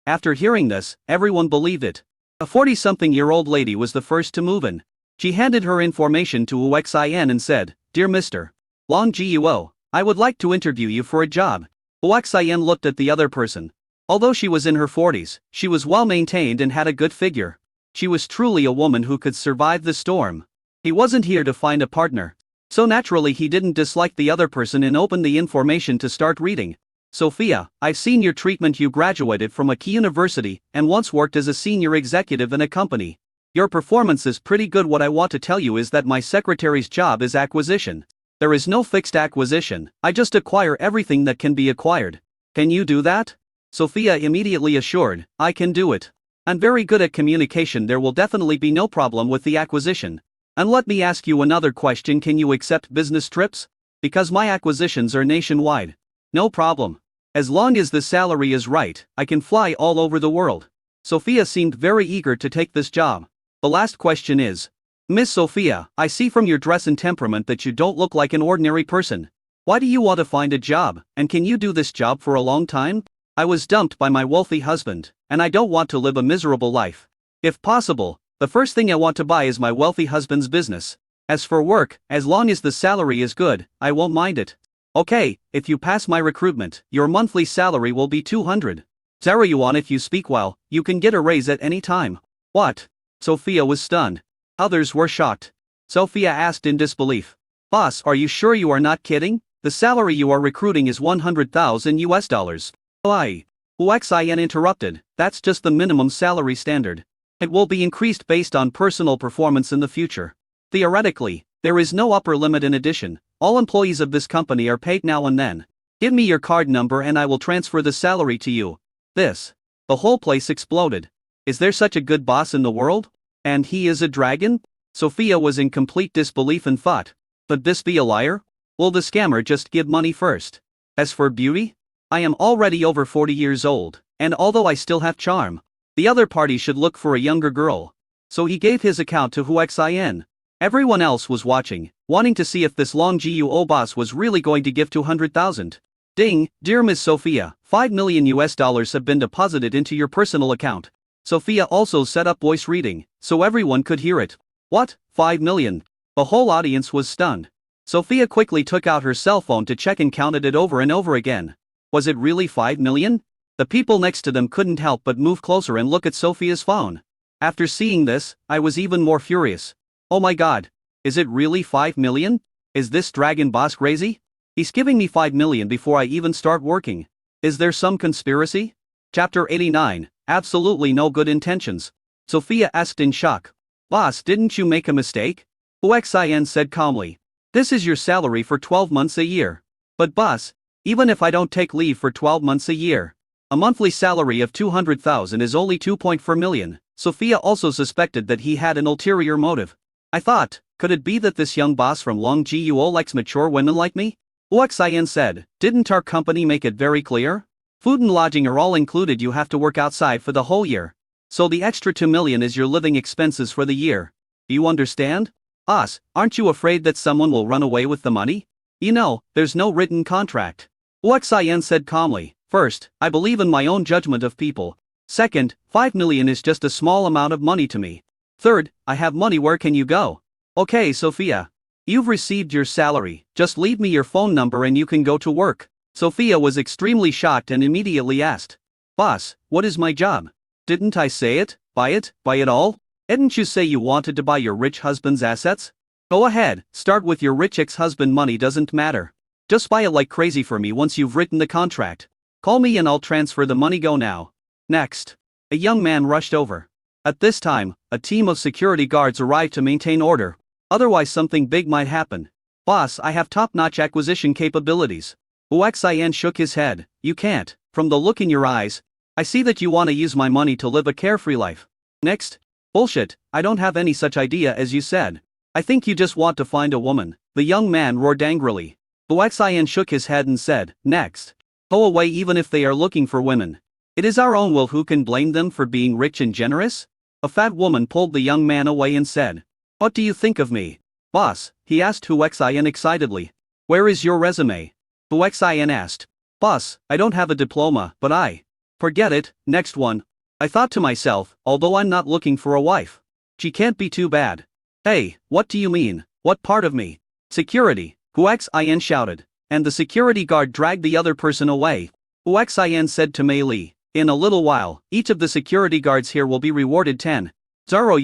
A: After hearing this, everyone believed it. A 40-something-year-old lady was the first to move in. She handed her information to Hu Xian and said, "Dear Mr. Long Jiuo, I would like to interview you for a job." Hu Xian looked at the other person. Although she was in her 40s, she was well maintained and had a good figure. She was truly a woman who could survive the storm. He wasn't here to find a partner. So naturally he didn't dislike the other person and opened the information to start reading. "Sophia, I've seen your treatment. You graduated from a key university and once worked as a senior executive in a company. Your performance is pretty good. What I want to tell you is that my secretary's job is acquisition. There is no fixed acquisition, I just acquire everything that can be acquired. Can you do that?" Sophia immediately assured, "I can do it. I'm very good at communication. There will definitely be no problem with the acquisition. And let me ask you another question, can you accept business trips? Because my acquisitions are nationwide." "No problem. As long as the salary is right, I can fly all over the world." Sophia seemed very eager to take this job. The last question is, "Miss Sophia, I see from your dress and temperament that you don't look like an ordinary person. Why do you want to find a job, and can you do this job for a long time?" I was dumped by my wealthy husband, and I don't want to live a miserable life. If possible, the first thing I want to buy is my wealthy husband's business. As for work, as long as the salary is good, I won't mind it. Okay, if you pass my recruitment, your monthly salary will be 200. Yuan. If you speak well, you can get a raise at any time. What? Sophia was stunned. Others were shocked. Sophia asked in disbelief. Boss, are you sure you are not kidding? The salary you are recruiting is $100,000. Why? Huaxian interrupted, that's just the minimum salary standard. It will be increased based on personal performance in the future. Theoretically, there is no upper limit. In addition, all employees of this company are paid now and then. Give me your card number and I will transfer the salary to you. The whole place exploded. Is there such a good boss in the world? And he is a dragon? Sophia was in complete disbelief and thought, could this be a liar? Will the scammer just give money first? As for beauty? I am already over 40 years old, and although I still have charm, the other party should look for a younger girl. So he gave his account to Huaxian. Everyone else was watching, wanting to see if this Long Guo boss was really going to give 200,000. Ding, dear Ms. Sophia, $5 million have been deposited into your personal account. Sophia also set up voice reading, so everyone could hear it. What, 5 million? The whole audience was stunned. Sophia quickly took out her cell phone to check and counted it over and over again. Was it really 5 million? The people next to them couldn't help but move closer and look at Sophia's phone. After seeing this, I was even more furious. Oh my god. Is it really 5 million? Is this dragon boss crazy? He's giving me 5 million before I even start working. Is there some conspiracy? Chapter 89, Absolutely No Good Intentions. Sophia asked in shock. Boss, didn't you make a mistake? Huaxian said calmly. This is your salary for 12 months a year. But boss, even if I don't take leave for 12 months a year, a monthly salary of 200,000 is only 2.4 million. Sophia also suspected that he had an ulterior motive. I thought, could it be that this young boss from Long Guo likes mature women like me? Huaxian said, didn't our company make it very clear? Food and lodging are all included. You have to work outside for the whole year. So the extra 2 million is your living expenses for the year. Do you understand? Boss, aren't you afraid that someone will run away with the money? You know, there's no written contract. Huaxian said calmly, first, I believe in my own judgment of people. Second, 5 million is just a small amount of money to me. Third, I have money. Where can you go? Okay, Sophia. You've received your salary, just leave me your phone number and you can go to work. Sophia was extremely shocked and immediately asked. Boss, what is my job? Didn't I say it? Buy it all? Didn't you say you wanted to buy your rich husband's assets? Go ahead, start with your rich ex-husband. Money doesn't matter. Just buy it like crazy for me once you've written the contract. Call me and I'll transfer the money. Go now. Next. A young man rushed over. At this time, a team of security guards arrived to maintain order. Otherwise something big might happen. Boss, I have top-notch acquisition capabilities. Huaxian shook his head. You can't. From the look in your eyes, I see that you want to use my money to live a carefree life. Next. Bullshit, I don't have any such idea as you said. I think you just want to find a woman. The young man roared angrily. Huaxian shook his head and said, next. Go away even if they are looking for women. It is our own will. Who can blame them for being rich and generous? A fat woman pulled the young man away and said, what do you think of me? Boss, he asked Huaxian excitedly. Where is your resume? Huaxian asked. Boss, I don't have a diploma, but I. Forget it. Next one. I thought to myself, although I'm not looking for a wife, she can't be too bad. Hey, what do you mean? What part of me? Security, Huaxian shouted. And the security guard dragged the other person away. Huaxian said to Mei Li, in a little while, each of the security guards here will be rewarded 10,000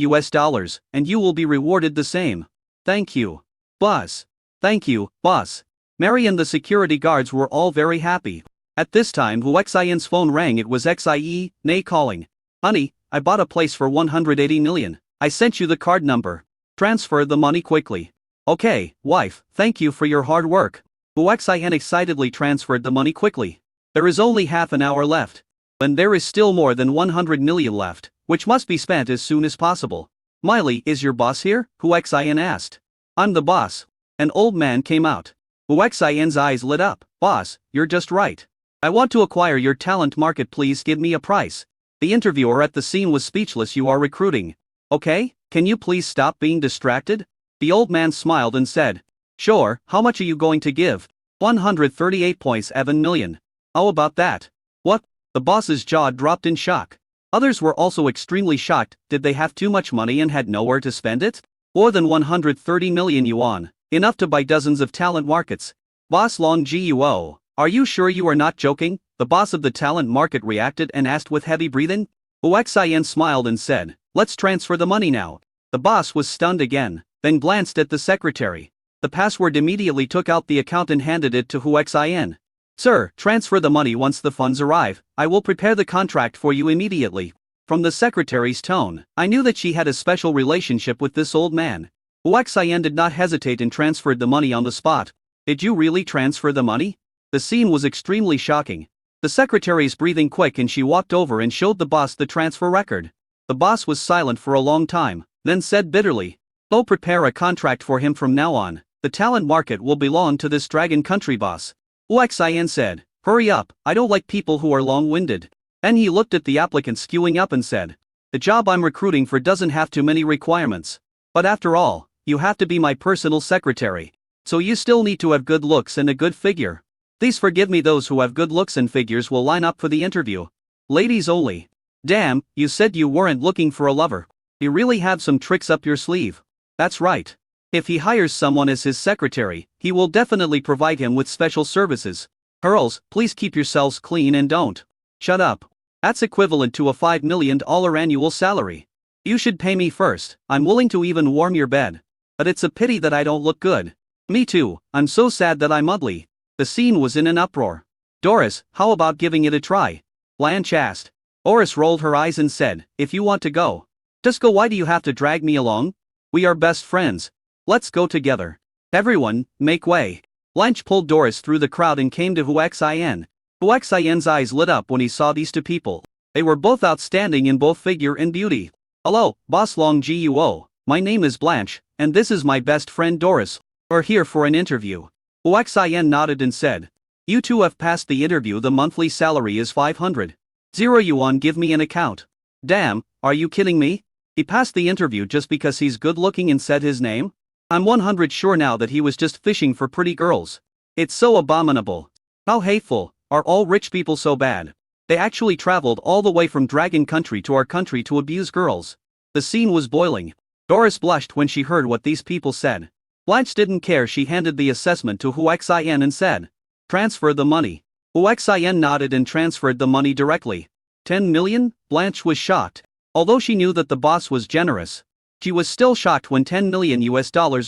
A: US, and you will be rewarded the same. Thank you, boss. Thank you, boss. Mary and the security guards were all very happy. At this time Huaxian's phone rang. It was Xie, Nei calling. Honey, I bought a place for 180 million. I sent you the card number. Transfer the money quickly. Okay, wife, thank you for your hard work. Huaxian excitedly transferred the money quickly. There is only half an hour left. And there is still more than 100 million left, which must be spent as soon as possible. Miley, is your boss here? Huaxian asked. I'm the boss. An old man came out. Huaxian's eyes lit up. Boss, you're just right. I want to acquire your talent market. Please give me a price. The interviewer at the scene was speechless. You are recruiting. Okay, can you please stop being distracted? The old man smiled and said. Sure, how much are you going to give? 138.7 million. How about that? What? The boss's jaw dropped in shock. Others were also extremely shocked. Did they have too much money and had nowhere to spend it? More than 130 million yuan, enough to buy dozens of talent markets. Boss Long Guo, are you sure you are not joking? The boss of the talent market reacted and asked with heavy breathing. Hu Xian smiled and said, let's transfer the money now. The boss was stunned again, then glanced at the secretary. The password immediately took out the account and handed it to Hu Xian. Sir, transfer the money once the funds arrive. I will prepare the contract for you immediately. From the secretary's tone, I knew that she had a special relationship with this old man. Hu Xian did not hesitate and transferred the money on the spot. Did you really transfer the money? The scene was extremely shocking. The secretary's breathing quick and she walked over and showed the boss the transfer record. The boss was silent for a long time, then said bitterly, "Go prepare a contract for him from now on. The talent market will belong to this dragon country boss." Hu Xian said, "Hurry up, I don't like people who are long-winded." Then he looked at the applicants queuing up and said, "The job I'm recruiting for doesn't have too many requirements. But after all, you have to be my personal secretary. So you still need to have good looks and a good figure. Please forgive me, those who have good looks and figures will line up for the interview. Ladies only." Damn, you said you weren't looking for a lover. You really have some tricks up your sleeve. That's right. If he hires someone as his secretary, he will definitely provide him with special services. Girls, please keep yourselves clean and don't shut up. That's equivalent to a $5 million annual salary. You should pay me first. I'm willing to even warm your bed. But it's a pity that I don't look good. Me too, I'm so sad that I'm ugly. The scene was in an uproar. Doris, how about giving it a try? Blanche asked. Doris rolled her eyes and said, if you want to go. Just go. Why do you have to drag me along? We are best friends. Let's go together. Everyone, make way. Blanche pulled Doris through the crowd and came to Hu Xian. Hu Xian's eyes lit up when he saw these two people. They were both outstanding in both figure and beauty. Hello, Boss Long Guo. My name is Blanche, and this is my best friend Doris. We're here for an interview. Hu Xian nodded and said, you two have passed the interview. The monthly salary is 500 yuan. Give me an account. Damn, are you kidding me? He passed the interview just because he's good looking and said his name? I'm 100% sure now that he was just fishing for pretty girls. It's so abominable. How hateful. Are all rich people so bad? They actually traveled all the way from Dragon Country to our country to abuse girls. The scene was boiling. Doris blushed when she heard what these people said. Blanche didn't care. She handed the assessment to Hu Xian and said, transfer the money. Hu Xian nodded and transferred the money directly. 10 million? Blanche was shocked. Although she knew that the boss was generous, she was still shocked when $10 million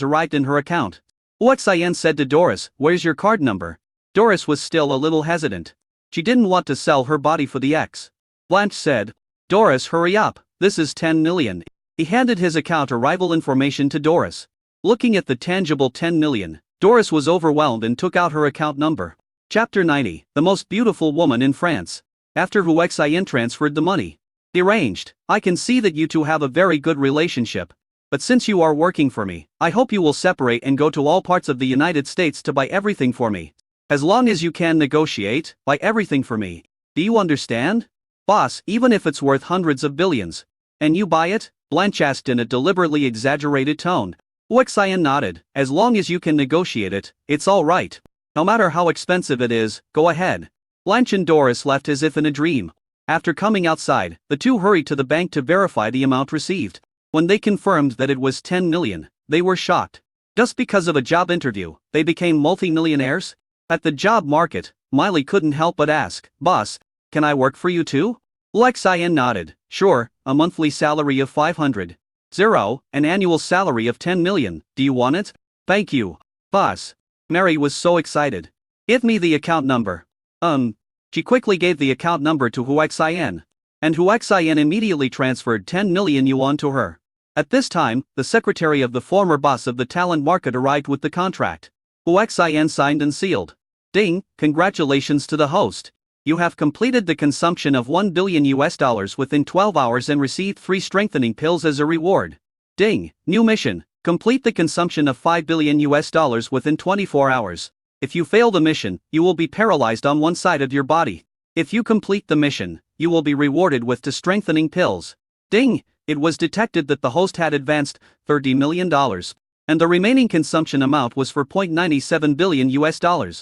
A: arrived in her account. Hu Xian said to Doris, where's your card number? Doris was still a little hesitant. She didn't want to sell her body for the X. Blanche said, Doris, hurry up, this is 10 million. He handed his account arrival information to Doris. Looking at the tangible 10 million, Doris was overwhelmed and took out her account number. Chapter 90, the most beautiful woman in France. After Hu Xian transferred the money. Deranged, I can see that you two have a very good relationship. But since you are working for me, I hope you will separate and go to all parts of the United States to buy everything for me. As long as you can negotiate, buy everything for me. Do you understand? Boss, even if it's worth hundreds of billions. And you buy it? Blanche asked in a deliberately exaggerated tone. Hu Xian nodded. As long as you can negotiate it, it's all right. No matter how expensive it is, go ahead. Blanche and Doris left as if in a dream. After coming outside, the two hurried to the bank to verify the amount received. When they confirmed that it was 10 million, they were shocked. Just because of a job interview, they became multi-millionaires? At the job market, Miley couldn't help but ask, boss, can I work for you too? Hu Xian nodded, sure, a monthly salary of 500. An annual salary of 10 million, do you want it? Thank you, boss. Mary was so excited. Give me the account number. She quickly gave the account number to Hu Xian. And Hu Xian immediately transferred 10 million yuan to her. At this time, the secretary of the former boss of the talent market arrived with the contract. Hu Xian signed and sealed. Ding, congratulations to the host. You have completed the consumption of $1 billion within 12 hours and received 3 strengthening pills as a reward. Ding, new mission. Complete the consumption of $5 billion within 24 hours. If you fail the mission, you will be paralyzed on one side of your body. If you complete the mission, you will be rewarded with 2 strengthening pills. Ding, it was detected that the host had advanced $30 million. And the remaining consumption amount was for $0.97 billion.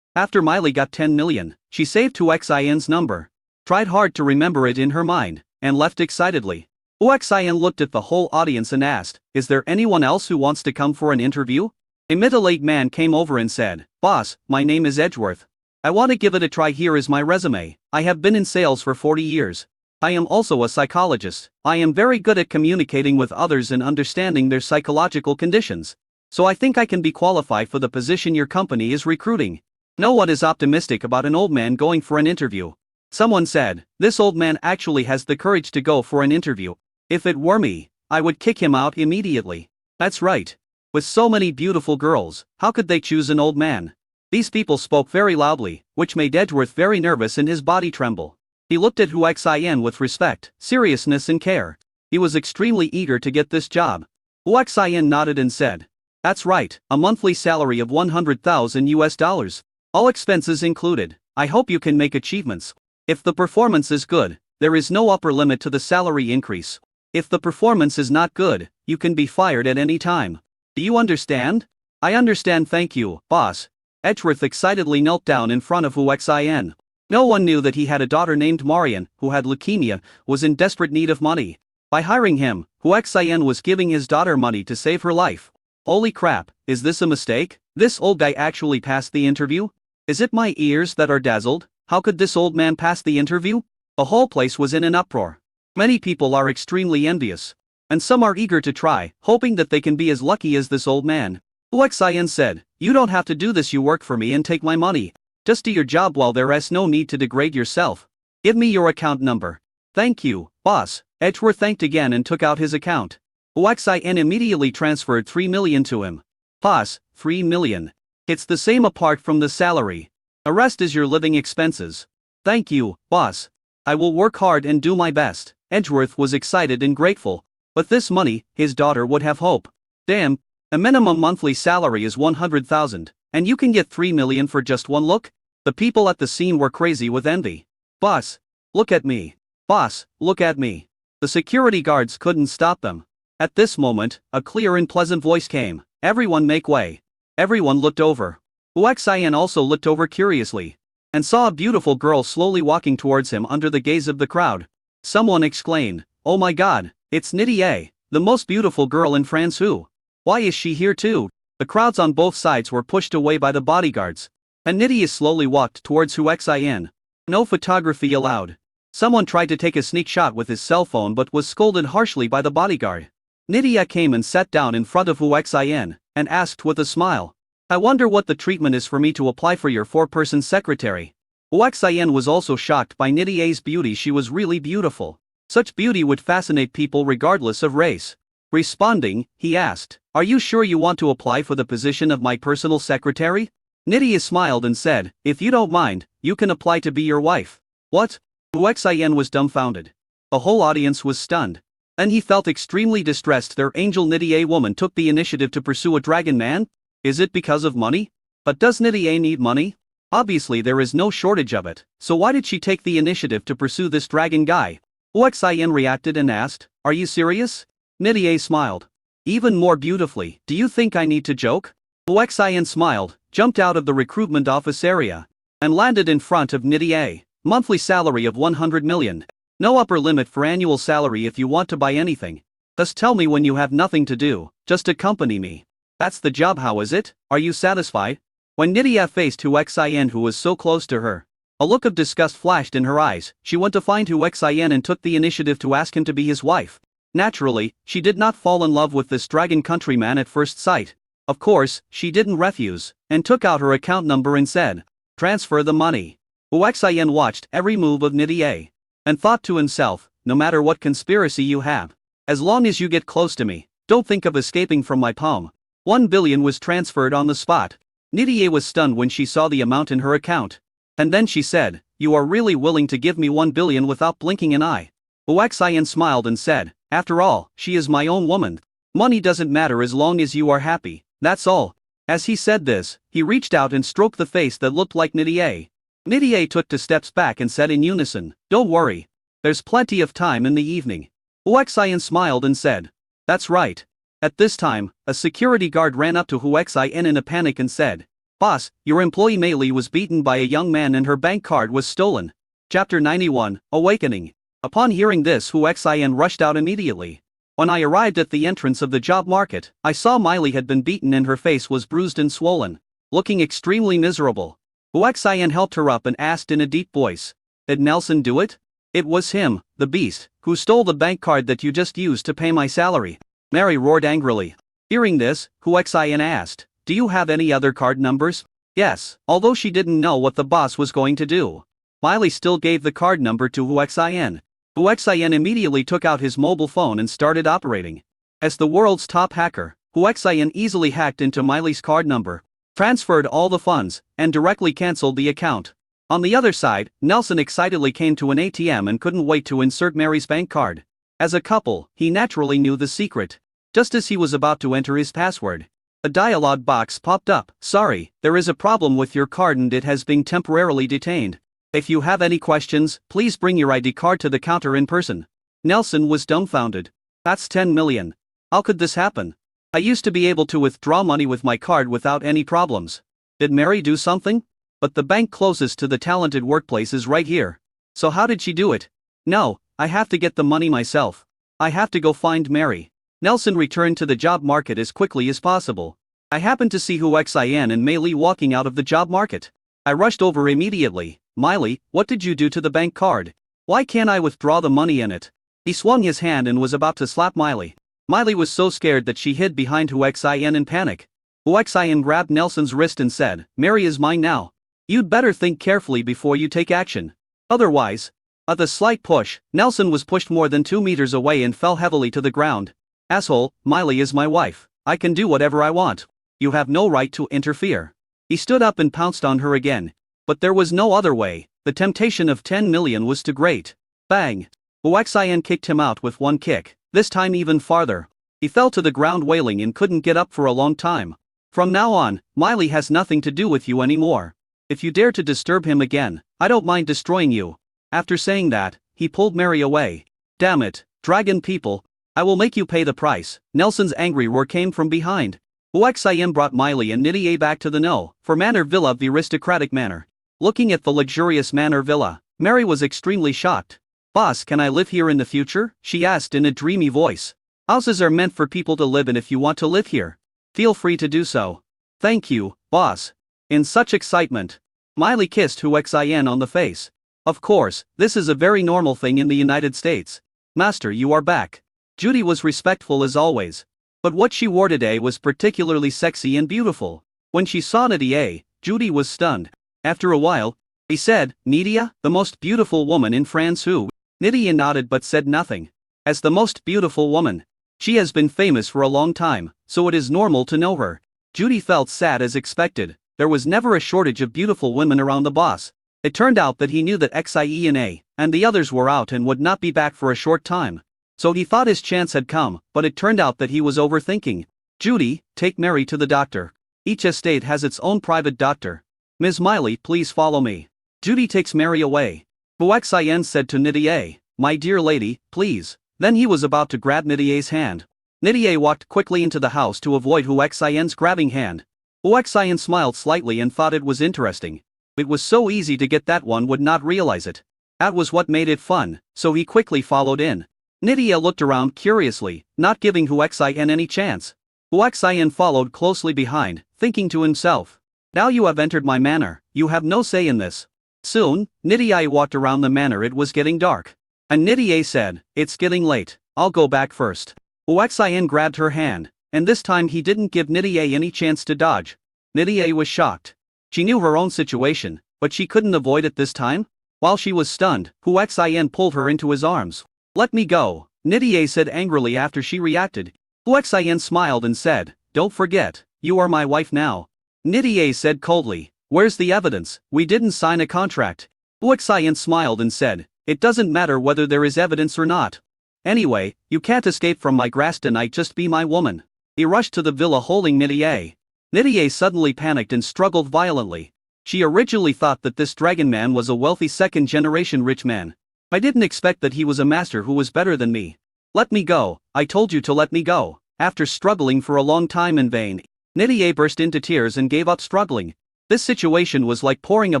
A: After Miley got 10 million, she saved Hu Xian's number. tried hard to remember it in her mind, and left excitedly. Hu Xian looked at the whole audience and asked, "Is there anyone else who wants to come for an interview?" A middle-aged man came over and said, "Boss, my name is Edgeworth. I want to give it a try. Here is my resume. I have been in sales for 40 years. I am also a psychologist. I am very good at communicating with others and understanding their psychological conditions. So I think I can be qualified for the position your company is recruiting." No one is optimistic about an old man going for an interview. Someone said, "This old man actually has the courage to go for an interview. If it were me, I would kick him out immediately." That's right. With so many beautiful girls, how could they choose an old man? These people spoke very loudly, which made Edgeworth very nervous and his body tremble. He looked at Hu Xian with respect, seriousness and care. He was extremely eager to get this job. Hu Xian nodded and said, "That's right, a monthly salary of $100,000. All expenses included. I hope you can make achievements. If the performance is good, there is no upper limit to the salary increase. If the performance is not good, you can be fired at any time. Do you understand?" "I understand, thank you, boss." Edgeworth excitedly knelt down in front of Hu Xian. No one knew that he had a daughter named Marian, who had leukemia, was in desperate need of money. By hiring him, Hu Xian was giving his daughter money to save her life. Holy crap, is this a mistake? This old guy actually passed the interview? Is it my ears that are dazzled? How could this old man pass the interview? The whole place was in an uproar. Many people are extremely envious. And some are eager to try, hoping that they can be as lucky as this old man. Hu Xian said, "You don't have to do this. You work for me and take my money. Just do your job well. There's no need to degrade yourself. Give me your account number." "Thank you, boss." Edgeworth thanked again and took out his account. Hu Xian immediately transferred 3 million to him. "Boss, 3 million. It's the same apart from the salary. The rest is your living expenses." "Thank you, boss. I will work hard and do my best." Edgeworth was excited and grateful. With this money, his daughter would have hope. Damn, a minimum monthly salary is 100,000. And you can get 3 million for just one look? The people at the scene were crazy with envy. "Boss, look at me. Boss, look at me." The security guards couldn't stop them. At this moment, a clear and pleasant voice came, "Everyone make way." Everyone looked over. Hu Xian also looked over curiously, and saw a beautiful girl slowly walking towards him under the gaze of the crowd. Someone exclaimed, "Oh my god, it's Nidia, the most beautiful girl in France. Who? Why is she here too?" The crowds on both sides were pushed away by the bodyguards. And Nidia slowly walked towards Hu Xian. No photography allowed. Someone tried to take a sneak shot with his cell phone but was scolded harshly by the bodyguard. Nidia came and sat down in front of Hu Xian, and asked with a smile, "I wonder what the treatment is for me to apply for your 4-person secretary." Hu Xian was also shocked by Nidia's beauty. She was really beautiful. Such beauty would fascinate people regardless of race. Responding, he asked, "Are you sure you want to apply for the position of my personal secretary?" Nidia smiled and said, "If you don't mind, you can apply to be your wife." What? Hu Xian was dumbfounded. The whole audience was stunned. And he felt extremely distressed. Their angel Nidia woman took the initiative to pursue a dragon man? Is it because of money? But does Nidia need money? Obviously there is no shortage of it, so why did she take the initiative to pursue this dragon guy? Hu Xian reacted and asked, "Are you serious?" Nidia smiled. Even more beautifully, "Do you think I need to joke?" Hu Xian smiled, jumped out of the recruitment office area, and landed in front of Nidia. Monthly salary of 100 million. No upper limit for annual salary if you want to buy anything. Just tell me when you have nothing to do, just accompany me. That's the job. How is it? Are you satisfied? When Nidia faced Hu Xian, who was so close to her, a look of disgust flashed in her eyes. She went to find Hu Xian and took the initiative to ask him to be his wife. Naturally, she did not fall in love with this dragon countryman at first sight. Of course, she didn't refuse, and took out her account number and said, "Transfer the money." Hu Xian watched every move of Nidia, and thought to himself, "No matter what conspiracy you have, as long as you get close to me, don't think of escaping from my palm." 1 billion was transferred on the spot. Nidia was stunned when she saw the amount in her account. And then she said, "You are really willing to give me 1 billion without blinking an eye?" Hu Xian smiled and said, "After all, she is my own woman. Money doesn't matter as long as you are happy, that's all." As he said this, he reached out and stroked the face that looked like Nidia. Nidia took 2 steps back and said in unison, "Don't worry. There's plenty of time in the evening." Hu Xian smiled and said, "That's right." At this time, a security guard ran up to Hu Xian in a panic and said, "Boss, your employee Mei Li was beaten by a young man and her bank card was stolen." Chapter 91, Awakening. Upon hearing this, Hu Xin rushed out immediately. When I arrived at the entrance of the job market, I saw Miley had been beaten and her face was bruised and swollen, looking extremely miserable. Hu Xin helped her up and asked in a deep voice, "Did Nelson do it?" "It was him, the beast, who stole the bank card that you just used to pay my salary," Mary roared angrily. Hearing this, Hu Xin asked, "Do you have any other card numbers?" Yes, although she didn't know what the boss was going to do. Miley still gave the card number to Hu Xin. Hu Xin immediately took out his mobile phone and started operating. As the world's top hacker, Hu Xin easily hacked into Miley's card number, transferred all the funds, and directly cancelled the account. On the other side, Nelson excitedly came to an ATM and couldn't wait to insert Mary's bank card. As a couple, he naturally knew the secret. Just as he was about to enter his password, a dialog box popped up. "Sorry, there is a problem with your card and it has been temporarily detained. If you have any questions, please bring your ID card to the counter in person." Nelson was dumbfounded. "That's 10 million. How could this happen? I used to be able to withdraw money with my card without any problems. Did Mary do something? But the bank closest to the talented workplace is right here. So how did she do it?" "No, I have to get the money myself. I have to go find Mary." Nelson returned to the job market as quickly as possible. I happened to see Hu Xin and Mei Li walking out of the job market. I rushed over immediately. "Miley, what did you do to the bank card? Why can't I withdraw the money in it?" He swung his hand and was about to slap Miley. Miley was so scared that she hid behind Hu Xin in panic. Hu Xin grabbed Nelson's wrist and said, "Mary is mine now. You'd better think carefully before you take action. Otherwise..." With a slight push, Nelson was pushed more than 2 meters away and fell heavily to the ground. "Asshole, Miley is my wife. I can do whatever I want. You have no right to interfere." He stood up and pounced on her again. But there was no other way. The temptation of 10 million was too great. Bang! Hu Xin kicked him out with one kick, this time even farther. He fell to the ground wailing and couldn't get up for a long time. "From now on, Miley has nothing to do with you anymore. If you dare to disturb him again, I don't mind destroying you." After saying that, he pulled Mary away. "Damn it, dragon people. I will make you pay the price." Nelson's angry roar came from behind. Hu Xin brought Miley and Nidia back to the know, for Manor Villa, the aristocratic manor. Looking at the luxurious Manor Villa, Mary was extremely shocked. "Boss, can I live here in the future?" she asked in a dreamy voice. "Houses are meant for people to live in. If you want to live here, feel free to do so." "Thank you, boss." In such excitement, Miley kissed Hu Xin on the face. "Of course, this is a very normal thing in the United States. Master, you are back." Judy was respectful as always. But what she wore today was particularly sexy and beautiful. When she saw Nidia, Judy was stunned. After a while, he said, "Nidia, the most beautiful woman in France." Who? Nidia nodded but said nothing. As the most beautiful woman, she has been famous for a long time, so it is normal to know her. Judy felt sad as expected. There was never a shortage of beautiful women around the boss. It turned out that he knew that Xiena and the others were out and would not be back for a short time. So he thought his chance had come, but it turned out that he was overthinking. "Judy, take Mary to the doctor. Each estate has its own private doctor. Ms. Miley, please follow me." Judy takes Mary away. Hu Xin said to Nidia, "My dear lady, please." Then he was about to grab Nidia's hand. Nidia walked quickly into the house to avoid Hu Xian's grabbing hand. Hu Xin smiled slightly and thought it was interesting. It was so easy to get that one would not realize it. That was what made it fun, so he quickly followed in. Nidia looked around curiously, not giving Hu Xin any chance. Hu Xin followed closely behind, thinking to himself, "Now you have entered my manor, you have no say in this." Soon, Nidia walked around the manor. It was getting dark. And Nidia said, "It's getting late, I'll go back first." Hu Xin grabbed her hand, and this time he didn't give Nidia any chance to dodge. Nidia was shocked. She knew her own situation, but she couldn't avoid it this time. While she was stunned, Hu Xin pulled her into his arms. "Let me go," Nidia said angrily after she reacted. Hu Xin smiled and said, "Don't forget, you are my wife now." Nidia said coldly, "Where's the evidence? We didn't sign a contract." Hu Xin smiled and said, "It doesn't matter whether there is evidence or not. Anyway, you can't escape from my grasp tonight, just be my woman." He rushed to the villa holding Nidia. Nidia suddenly panicked and struggled violently. She originally thought that this dragon man was a wealthy second-generation rich man. "I didn't expect that he was a master who was better than me. Let me go, I told you to let me go." After struggling for a long time in vain, Nidia burst into tears and gave up struggling. This situation was like pouring a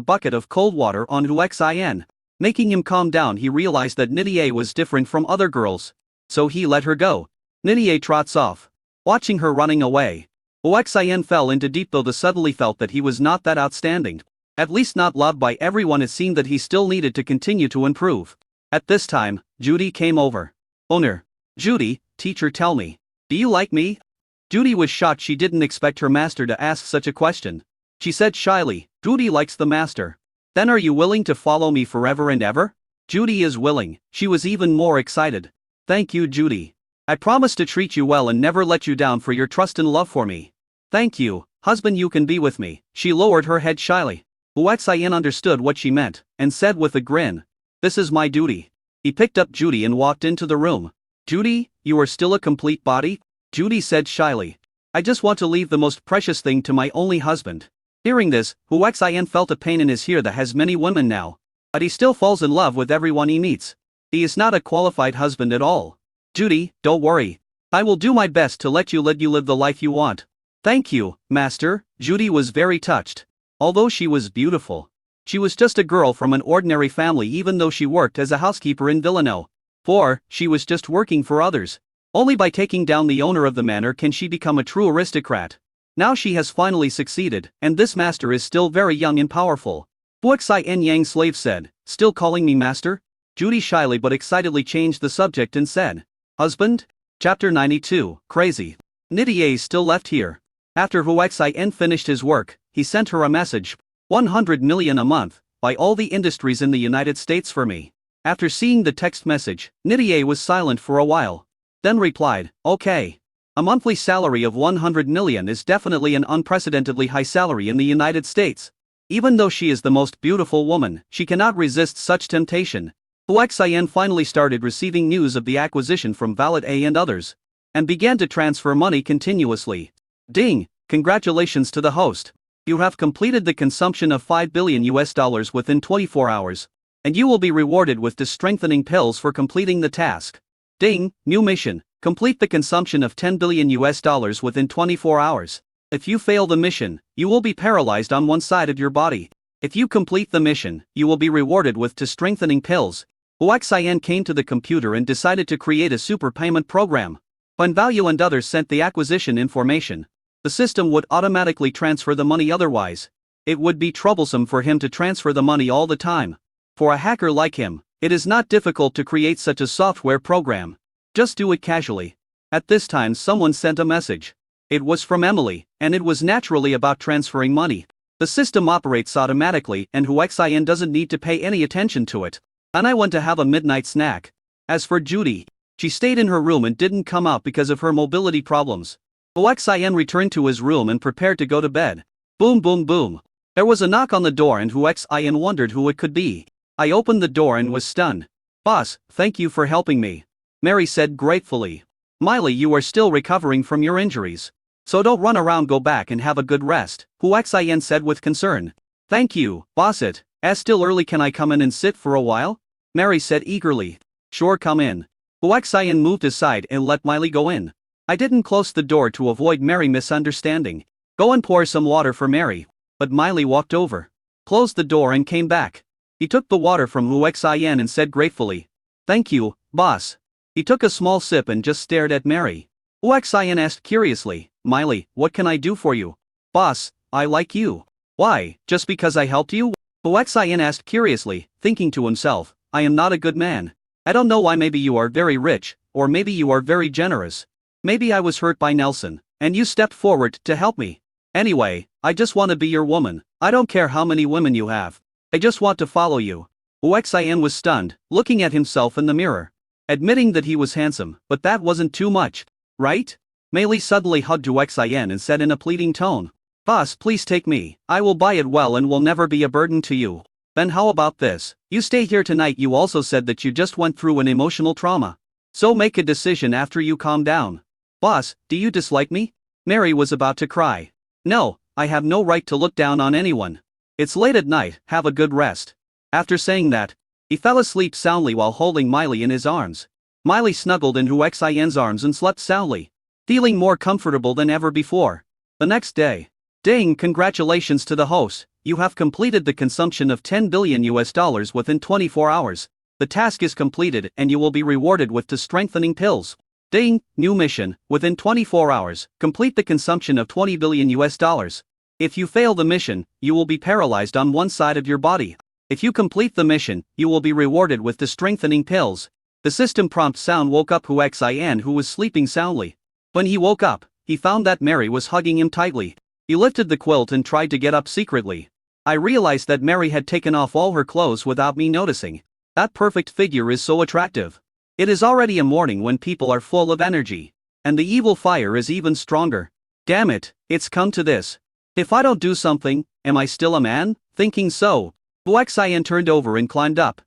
A: bucket of cold water on Hu Xin. Making him calm down, he realized that Nitie was different from other girls. So he let her go. Nitie trots off. Watching her running away, Huaxian fell into deep thought. Suddenly felt that he was not that outstanding. At least not loved by everyone. It seemed that he still needed to continue to improve. At this time, Judy came over. Owner. Judy, teacher, tell me. Do you like me? Judy was shocked. She didn't expect her master to ask such a question. She said shyly, Judy likes the master. Then are you willing to follow me forever and ever? Judy is willing. She was even more excited. Thank you, Judy. I promise to treat you well and never let you down for your trust and love for me. Thank you, husband, you can be with me. She lowered her head shyly. Huaxian understood what she meant, and said with a grin, this is my duty. He picked up Judy and walked into the room. Judy, you are still a complete body? Judy said shyly. I just want to leave the most precious thing to my only husband. Hearing this, Huaxian felt a pain in his ear that has many women now. But he still falls in love with everyone he meets. He is not a qualified husband at all. Judy, don't worry. I will do my best to let you live the life you want. Thank you, master. Judy was very touched. Although she was beautiful, she was just a girl from an ordinary family. Even though she worked as a housekeeper in Villano, she was just working for others. Only by taking down the owner of the manor can she become a true aristocrat. Now she has finally succeeded, and this master is still very young and powerful. Huaxian Yang slave said, still calling me master? Judy shyly but excitedly changed the subject and said, husband? Chapter 92, Crazy. Nitie still left here. After Huaxian finished his work, he sent her a message, 100 million a month, by all the industries in the United States for me. After seeing the text message, Nitie was silent for a while. Then replied, okay. A monthly salary of 100 million is definitely an unprecedentedly high salary in the United States. Even though she is the most beautiful woman, she cannot resist such temptation. Huaxian finally started receiving news of the acquisition from Valet A and others, and began to transfer money continuously. Ding! Congratulations to the host. You have completed the consumption of $5 billion within 24 hours, and you will be rewarded with the strengthening pills for completing the task. Ding! New mission. Complete the consumption of $10 billion within 24 hours. If you fail the mission, you will be paralyzed on one side of your body. If you complete the mission, you will be rewarded with two strengthening pills. Huaxian came to the computer and decided to create a super payment program. When Value and others sent the acquisition information, the system would automatically transfer the money. Otherwise, it would be troublesome for him to transfer the money all the time. For a hacker like him, it is not difficult to create such a software program. Just do it casually. At this time, someone sent a message. It was from Emily, and it was naturally about transferring money. The system operates automatically, and Huaxian doesn't need to pay any attention to it. And I went to have a midnight snack. As for Judy, she stayed in her room and didn't come out because of her mobility problems. Huaxian returned to his room and prepared to go to bed. Boom, boom, boom. There was a knock on the door, and Huaxian wondered who it could be. I opened the door and was stunned. Boss, thank you for helping me, Mary said gratefully. Miley, you are still recovering from your injuries, so don't run around, go back and have a good rest, Huaxian said with concern. Thank you, boss. It is still early, can I come in and sit for a while? Mary said eagerly. Sure, come in. Huaxian moved aside and let Miley go in. I didn't close the door to avoid Mary misunderstanding. Go and pour some water for Mary. But Miley walked over, closed the door and came back. He took the water from Huaxian and said gratefully, thank you, boss. He took a small sip and just stared at Mary. Huaxian asked curiously, Miley, what can I do for you? Boss, I like you. Why, just because I helped you? Huaxian asked curiously, thinking to himself, I am not a good man. I don't know why. Maybe you are very rich, or maybe you are very generous. Maybe I was hurt by Nelson, and you stepped forward to help me. Anyway, I just want to be your woman. I don't care how many women you have. I just want to follow you. Huaxian was stunned, looking at himself in the mirror, admitting that he was handsome, but that wasn't too much, right? Meili suddenly hugged Huaxian and said in a pleading tone, boss, please take me. I will buy it well and will never be a burden to you. Then how about this? You stay here tonight. You also said that you just went through an emotional trauma, so make a decision after you calm down. Boss, do you dislike me? Mary was about to cry. No, I have no right to look down on anyone. It's late at night, have a good rest. After saying that, he fell asleep soundly while holding Miley in his arms. Miley snuggled in Huaxian's arms and slept soundly, feeling more comfortable than ever before. The next day, Ding, congratulations to the host. You have completed the consumption of 10 billion US dollars within 24 hours. The task is completed and you will be rewarded with 2 strengthening pills. Ding, new mission, within 24 hours, complete the consumption of 20 billion US dollars. If you fail the mission, you will be paralyzed on one side of your body. If you complete the mission, you will be rewarded with 2 strengthening pills. The system prompt sound woke up Hu Xin, who was sleeping soundly. When he woke up, he found that Mary was hugging him tightly. He lifted the quilt and tried to get up secretly. I realized that Mary had taken off all her clothes without me noticing. That perfect figure is so attractive. It is already a morning when people are full of energy. And the evil fire is even stronger. Damn it, it's come to this. If I don't do something, am I still a man? Thinking so, Hu Xin turned over and climbed up.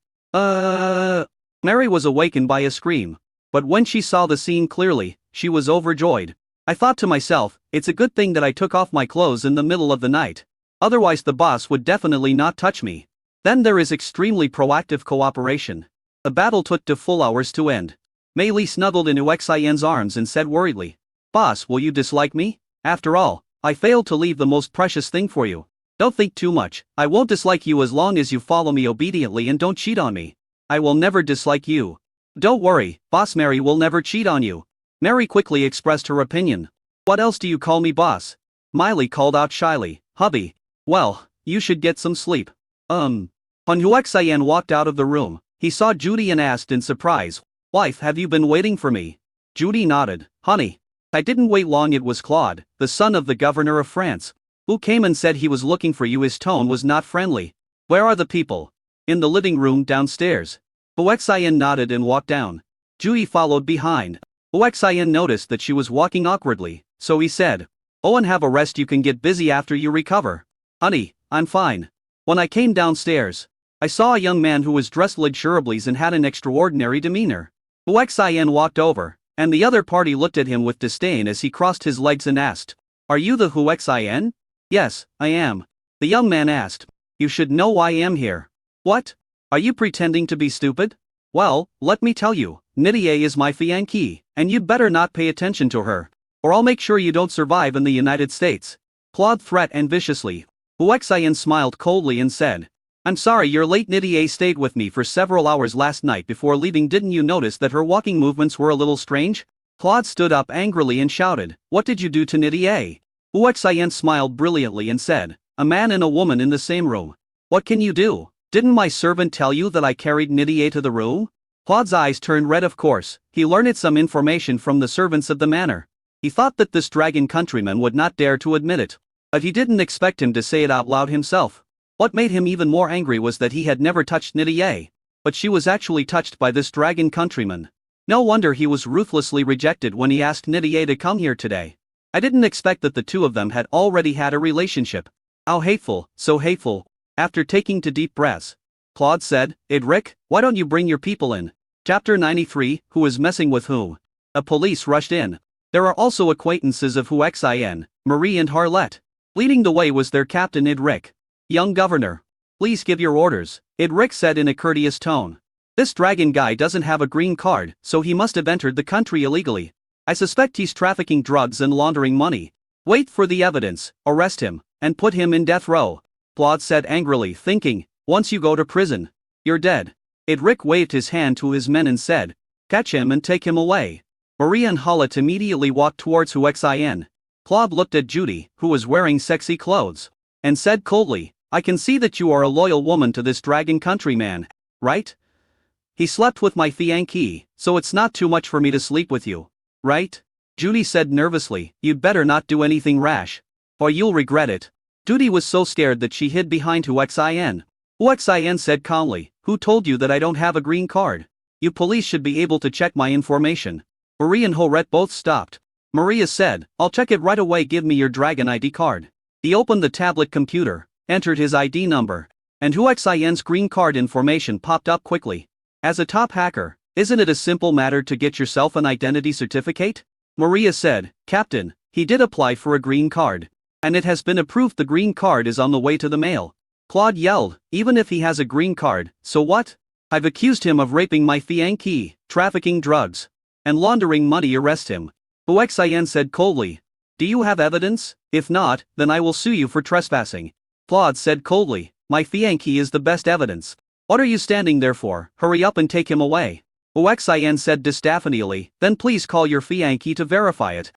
A: Mary was awakened by a scream. But when she saw the scene clearly, she was overjoyed. I thought to myself, it's a good thing that I took off my clothes in the middle of the night. Otherwise the boss would definitely not touch me. Then there is extremely proactive cooperation. The battle took 2 full hours to end. Mei Li snuggled in Hu Xian's arms and said worriedly, "Boss, will you dislike me? After all, I failed to leave the most precious thing for you. Don't think too much, I won't dislike you as long as you follow me obediently and don't cheat on me. I will never dislike you. Don't worry, Boss, Mary will never cheat on you." Mary quickly expressed her opinion. "What else do you call me boss?" Miley called out shyly, "Hubby. Well, you should get some sleep." When Hu Xian walked out of the room, he saw Judy and asked in surprise, "Wife, have you been waiting for me?" Judy nodded. "Honey, I didn't wait long. It was Claude, the son of the governor of France, who came and said he was looking for you." His tone was not friendly. "Where are the people?" "In the living room downstairs." Hu Xian nodded and walked down. Judy followed behind. Hu Xian noticed that she was walking awkwardly, so he said, "Oh, and have a rest. You can get busy after you recover." "Honey, I'm fine." When I came downstairs, I saw a young man who was dressed luxuriously and had an extraordinary demeanor. Hu Xian walked over, and the other party looked at him with disdain as he crossed his legs and asked, "Are you the Hu Xian?" "Yes, I am." The young man asked, "You should know why I am here." "What? Are you pretending to be stupid?" "Well, let me tell you, Nidier is my fiancée, and you'd better not pay attention to her, or I'll make sure you don't survive in the United States." Claude threatened viciously. Hu Xian smiled coldly and said, "I'm sorry you're late. Nidier stayed with me for several hours last night before leaving. Didn't you notice that her walking movements were a little strange?" Claude stood up angrily and shouted, "What did you do to Nidier?" Hu Xian smiled brilliantly and said, "A man and a woman in the same room. What can you do? Didn't my servant tell you that I carried Nidier to the room?" Claude's eyes turned red. Of course, he learned some information from the servants of the manor. He thought that this dragon countryman would not dare to admit it. But he didn't expect him to say it out loud himself. What made him even more angry was that he had never touched Nidier. But she was actually touched by this dragon countryman. No wonder he was ruthlessly rejected when he asked Nidier to come here today. I didn't expect that the two of them had already had a relationship. How hateful, so hateful. After taking 2 deep breaths, Claude said, "Idric, why don't you bring your people in?" Chapter 93, Who is messing with who? A police rushed in. There are also acquaintances of Hu Xin, Marie and Harlette. Leading the way was their captain Idric. "Young governor, please give your orders," Idric said in a courteous tone. "This dragon guy doesn't have a green card, so he must have entered the country illegally. I suspect he's trafficking drugs and laundering money. Wait for the evidence, arrest him, and put him in death row." Claude said angrily, thinking, "Once you go to prison, you're dead." Idric waved his hand to his men and said, "Catch him and take him away." Marie and Harlette immediately walked towards Hu Xin. Claude looked at Judy, who was wearing sexy clothes, and said coldly, "I can see that you are a loyal woman to this dragon countryman, right? He slept with my fiancée, so it's not too much for me to sleep with you, right?" Judy said nervously, "You'd better not do anything rash, or you'll regret it." Judy was so scared that she hid behind Hu Xin. Hu Xin said calmly, "Who told you that I don't have a green card? You police should be able to check my information." Marie and Harlette both stopped. Maria said, "I'll check it right away. Give me your dragon ID card." He opened the tablet computer, entered his ID number, and Hu Xian's green card information popped up quickly. As a top hacker, isn't it a simple matter to get yourself an identity certificate? Maria said, "Captain, he did apply for a green card. And it has been approved. The green card is on the way to the mail." Claude yelled, "Even if he has a green card, so what? I've accused him of raping my fiancée, trafficking drugs, and laundering money. Arrest him." Hu Xian said coldly, "Do you have evidence?" If not, then I will sue you for trespassing. Claude said coldly, my fiancé is the best evidence. What are you standing there for? Hurry up and take him away. Huaxian said distaffanially, then please call your fiancé to verify it.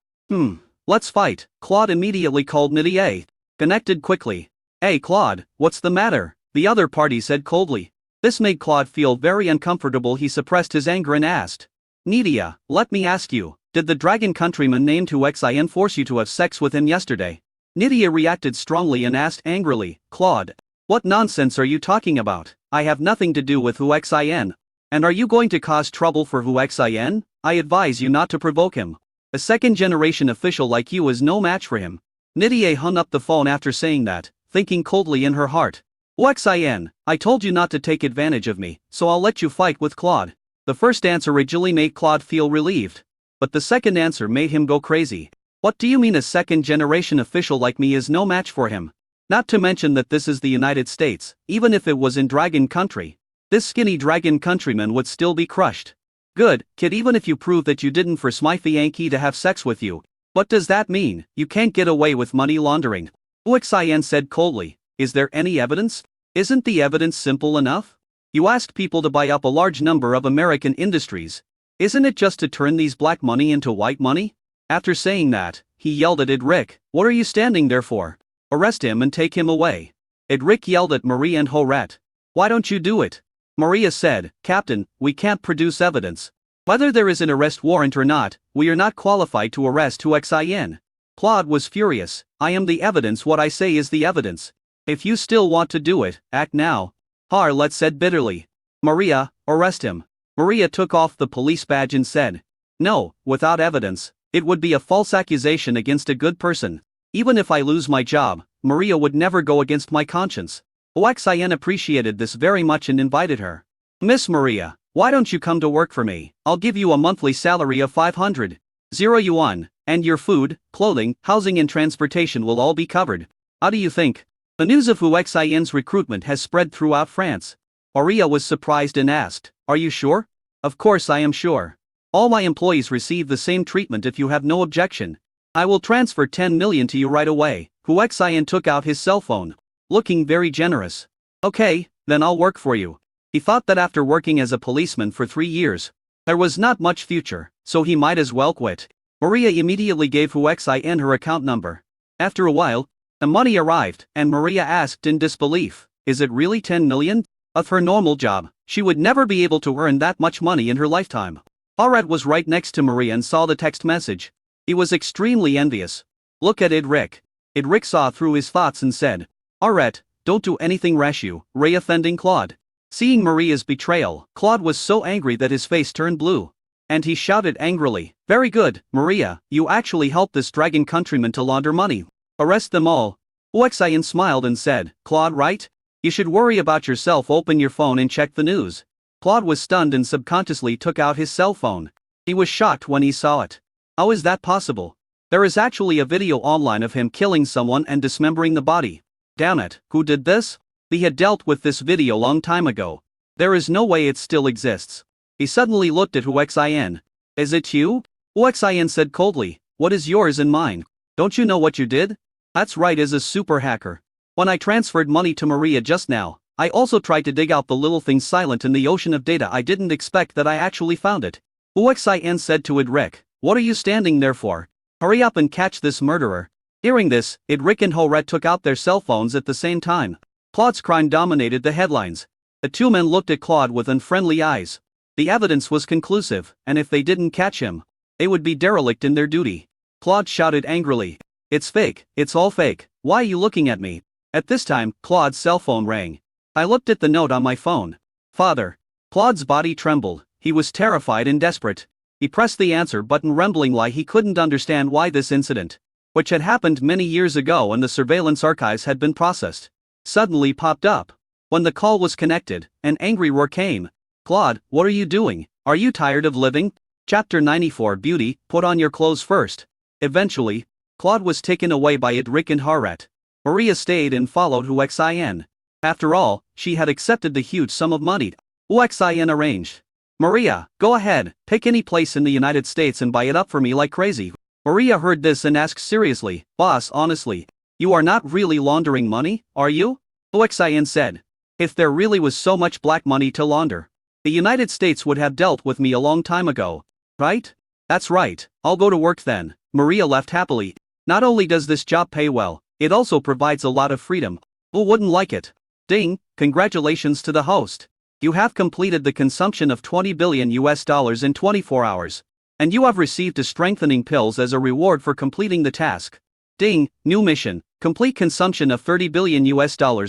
A: Let's fight. Claude immediately called Nidia. Connected quickly. Hey Claude, what's the matter? The other party said coldly. This made Claude feel very uncomfortable. He suppressed his anger and asked, Nidia, let me ask you, did the dragon countryman named Huaxian force you to have sex with him yesterday? Nidia reacted strongly and asked angrily, Claude, what nonsense are you talking about? I have nothing to do with Huaxian. And are you going to cause trouble for Huaxian? I advise you not to provoke him. A second-generation official like you is no match for him. Nidia hung up the phone after saying that, thinking coldly in her heart. Huaxian, I told you not to take advantage of me, so I'll let you fight with Claude. The first answer originally made Claude feel relieved. But the second answer made him go crazy. What do you mean a second-generation official like me is no match for him? Not to mention that this is the United States, even if it was in Dragon Country. This skinny dragon countryman would still be crushed. Good, kid, even if you prove that you didn't force my fiancé to have sex with you. What does that mean? You can't get away with money laundering. Huaxian said coldly, is there any evidence? Isn't the evidence simple enough? You asked people to buy up a large number of American industries. Isn't it just to turn these black money into white money? After saying that, he yelled at Edric, what are you standing there for? Arrest him and take him away. Edric yelled at Marie and Horat. Why don't you do it? Maria said, Captain, we can't produce evidence. Whether there is an arrest warrant or not, we are not qualified to arrest Huaxian. Claude was furious, I am the evidence, what I say is the evidence. If you still want to do it, act now. Harlot said bitterly. Maria, arrest him. Maria took off the police badge and said, no, without evidence, it would be a false accusation against a good person. Even if I lose my job, Maria would never go against my conscience. Huaxian appreciated this very much and invited her. Miss Maria, why don't you come to work for me? I'll give you a monthly salary of 500 yuan, and your food, clothing, housing and transportation will all be covered. How do you think? The news of Huaxian's recruitment has spread throughout France. Maria was surprised and asked, are you sure? Of course I am sure. All my employees receive the same treatment if you have no objection. I will transfer 10 million to you right away. Huaxian took out his cell phone. Looking very generous. Okay, then I'll work for you. He thought that after working as a policeman for 3 years, there was not much future, so he might as well quit. Maria immediately gave Huaxian her account number. After a while, the money arrived, and Maria asked in disbelief, is it really 10 million? Of her normal job, she would never be able to earn that much money in her lifetime. Horat was right next to Maria and saw the text message. He was extremely envious. Look at Edric. Edric saw through his thoughts and said, Horat, don't do anything rash, you, Ray, offending Claude. Seeing Maria's betrayal, Claude was so angry that his face turned blue. And he shouted angrily, very good, Maria, you actually helped this dragon countryman to launder money. Arrest them all. Huaxian smiled and said, Claude, right? You should worry about yourself. Open your phone and check the news. Claude was stunned and subconsciously took out his cell phone. He was shocked when he saw it. How is that possible? There is actually a video online of him killing someone and dismembering the body. Damn it, who did this? He had dealt with this video long time ago. There is no way it still exists. He suddenly looked at Huaxian. Is it you? Huaxian said coldly, what is yours and mine? Don't you know what you did? That's right, as a super hacker. When I transferred money to Maria just now, I also tried to dig out the little thing silent in the ocean of data. I didn't expect that I actually found it. Huaxian said to Edric, what are you standing there for? Hurry up and catch this murderer. Hearing this, Edric and Horat took out their cell phones at the same time. Claude's crime dominated the headlines. The two men looked at Claude with unfriendly eyes. The evidence was conclusive, and if they didn't catch him, they would be derelict in their duty. Claude shouted angrily, it's fake, it's all fake, why are you looking at me? At this time, Claude's cell phone rang. I looked at the note on my phone. Father. Claude's body trembled, he was terrified and desperate. He pressed the answer button, rambling why he couldn't understand why this incident, which had happened many years ago and the surveillance archives had been processed, suddenly popped up. When the call was connected, an angry roar came. Claude, what are you doing? Are you tired of living? Chapter 94 Beauty, put on your clothes first. Eventually, Claude was taken away by Edric and Horat. Maria stayed and followed Huaxian. After all, she had accepted the huge sum of money Huaxian arranged. Maria, go ahead, pick any place in the United States and buy it up for me like crazy. Maria heard this and asked seriously, "Boss, honestly, you are not really laundering money, are you?" Huaxian said. "If there really was so much black money to launder, the United States would have dealt with me a long time ago. Right? That's right, I'll go to work then." Maria left happily. Not only does this job pay well, it also provides a lot of freedom. Who wouldn't like it? Ding, congratulations to the host. You have completed the consumption of $20 billion in 24 hours. And you have received a strengthening pills as a reward for completing the task. Ding, new mission, complete consumption of $30 billion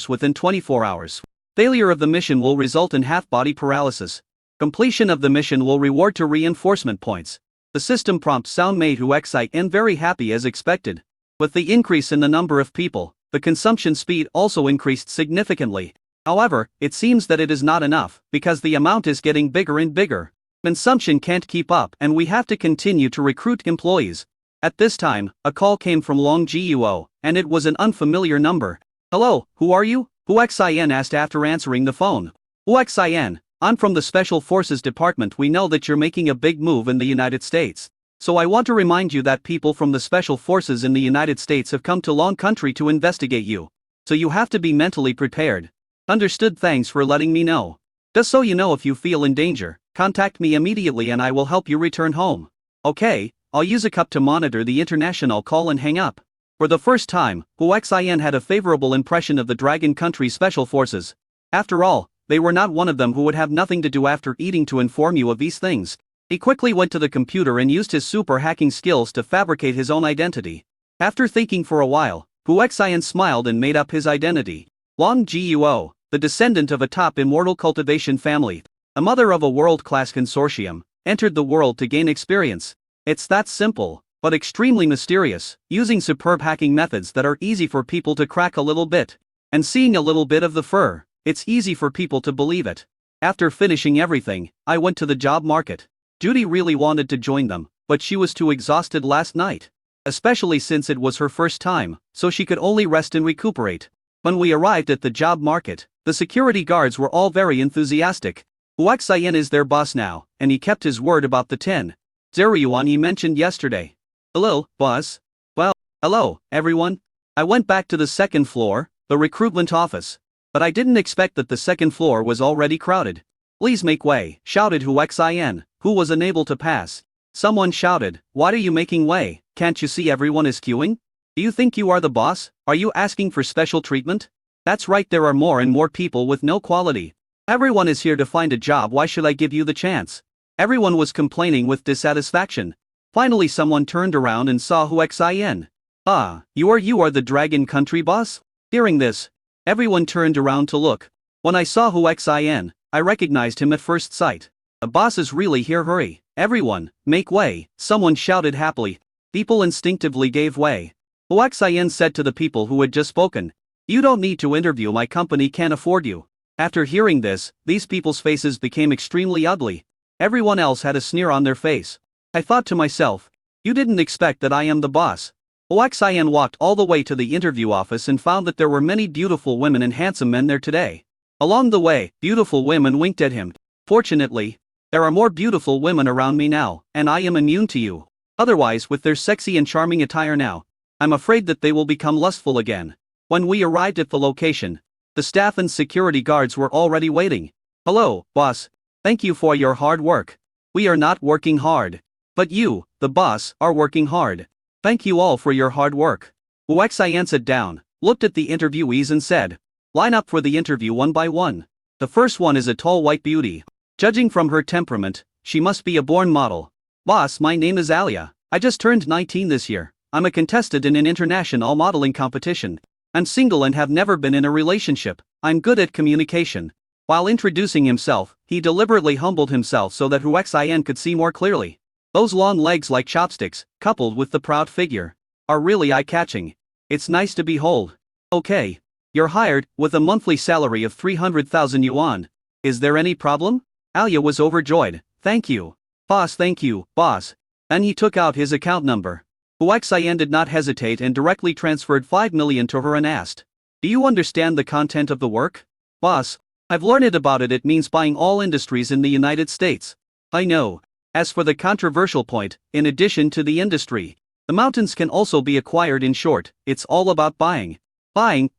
A: within 24 hours. Failure of the mission will result in half-body paralysis. Completion of the mission will reward to reinforcement points. The system prompt sound made Huaxian very happy as expected. With the increase in the number of people, the consumption speed also increased significantly. However, it seems that it is not enough, because the amount is getting bigger and bigger. Consumption can't keep up and we have to continue to recruit employees. At this time, a call came from Long Guo, and it was an unfamiliar number. "Hello, who are you?" Huaxian asked after answering the phone. "Huaxian, I'm from the Special Forces Department. We know that you're making a big move in the United States. So I want to remind you that people from the Special Forces in the United States have come to Long Country to investigate you. So you have to be mentally prepared." "Understood, thanks for letting me know. Just so you know, if you feel in danger, contact me immediately and I will help you return home." "Okay, I'll use a cup to monitor the international call and hang up." For the first time, Huaxian had a favorable impression of the Dragon Country Special Forces. After all, they were not one of them who would have nothing to do after eating to inform you of these things. He quickly went to the computer and used his super hacking skills to fabricate his own identity. After thinking for a while, Huaxian smiled and made up his identity. Long Guo, the descendant of a top immortal cultivation family, a mother of a world-class consortium, entered the world to gain experience. It's that simple, but extremely mysterious, using superb hacking methods that are easy for people to crack a little bit. And seeing a little bit of the fur, it's easy for people to believe it. After finishing everything, I went to the job market. Judy really wanted to join them, but she was too exhausted last night. Especially since it was her first time, so she could only rest and recuperate. When we arrived at the job market, the security guards were all very enthusiastic. Huaxian is their boss now, and he kept his word about the 10 yuan he mentioned yesterday. "Hello, boss." "Well, hello, everyone." I went back to the second floor, the recruitment office. But I didn't expect that the second floor was already crowded. "Please make way," shouted Huaxian, who was unable to pass. Someone shouted, "Why are you making way? Can't you see everyone is queuing? Do you think you are the boss? Are you asking for special treatment?" "That's right, there are more and more people with no quality. Everyone is here to find a job, why should I give you the chance?" Everyone was complaining with dissatisfaction. Finally someone turned around and saw Huaxian. "Ah, you are the Dragon Country boss?" Hearing this, everyone turned around to look. When I saw Huaxian, I recognized him at first sight. "The boss is really here, hurry, everyone, make way," someone shouted happily. People instinctively gave way. Huaxian said to the people who had just spoken, "You don't need to interview, my company can't afford you." After hearing this, these people's faces became extremely ugly. Everyone else had a sneer on their face. I thought to myself, you didn't expect that I am the boss. Huaxian walked all the way to the interview office and found that there were many beautiful women and handsome men there today. Along the way, beautiful women winked at him. Fortunately, there are more beautiful women around me now, and I am immune to you. Otherwise, with their sexy and charming attire now, I'm afraid that they will become lustful again. When we arrived at the location, the staff and security guards were already waiting. "Hello, boss. Thank you for your hard work. We are not working hard. But you, the boss, are working hard. Thank you all for your hard work." Huaxian sat down, looked at the interviewees and said, "Line up for the interview one by one. The first one is a tall white beauty. Judging from her temperament, she must be a born model." "Boss, my name is Alia. I just turned 19 this year. I'm a contestant in an international modeling competition. I'm single and have never been in a relationship. I'm good at communication." While introducing himself, he deliberately humbled himself so that Huaxian could see more clearly. Those long legs like chopsticks, coupled with the proud figure, are really eye-catching. It's nice to behold. "Okay. You're hired, with a monthly salary of 300,000 yuan. Is there any problem?" Alia was overjoyed. "Thank you. Boss, thank you, boss." Then he took out his account number. Huaxian did not hesitate and directly transferred 5 million to her and asked, "Do you understand the content of the work?" "Boss, I've learned about it. It means buying all industries in the United States." "I know. As for the controversial point, in addition to the industry, The mountains can also be acquired. In short, it's all about buying. Buying.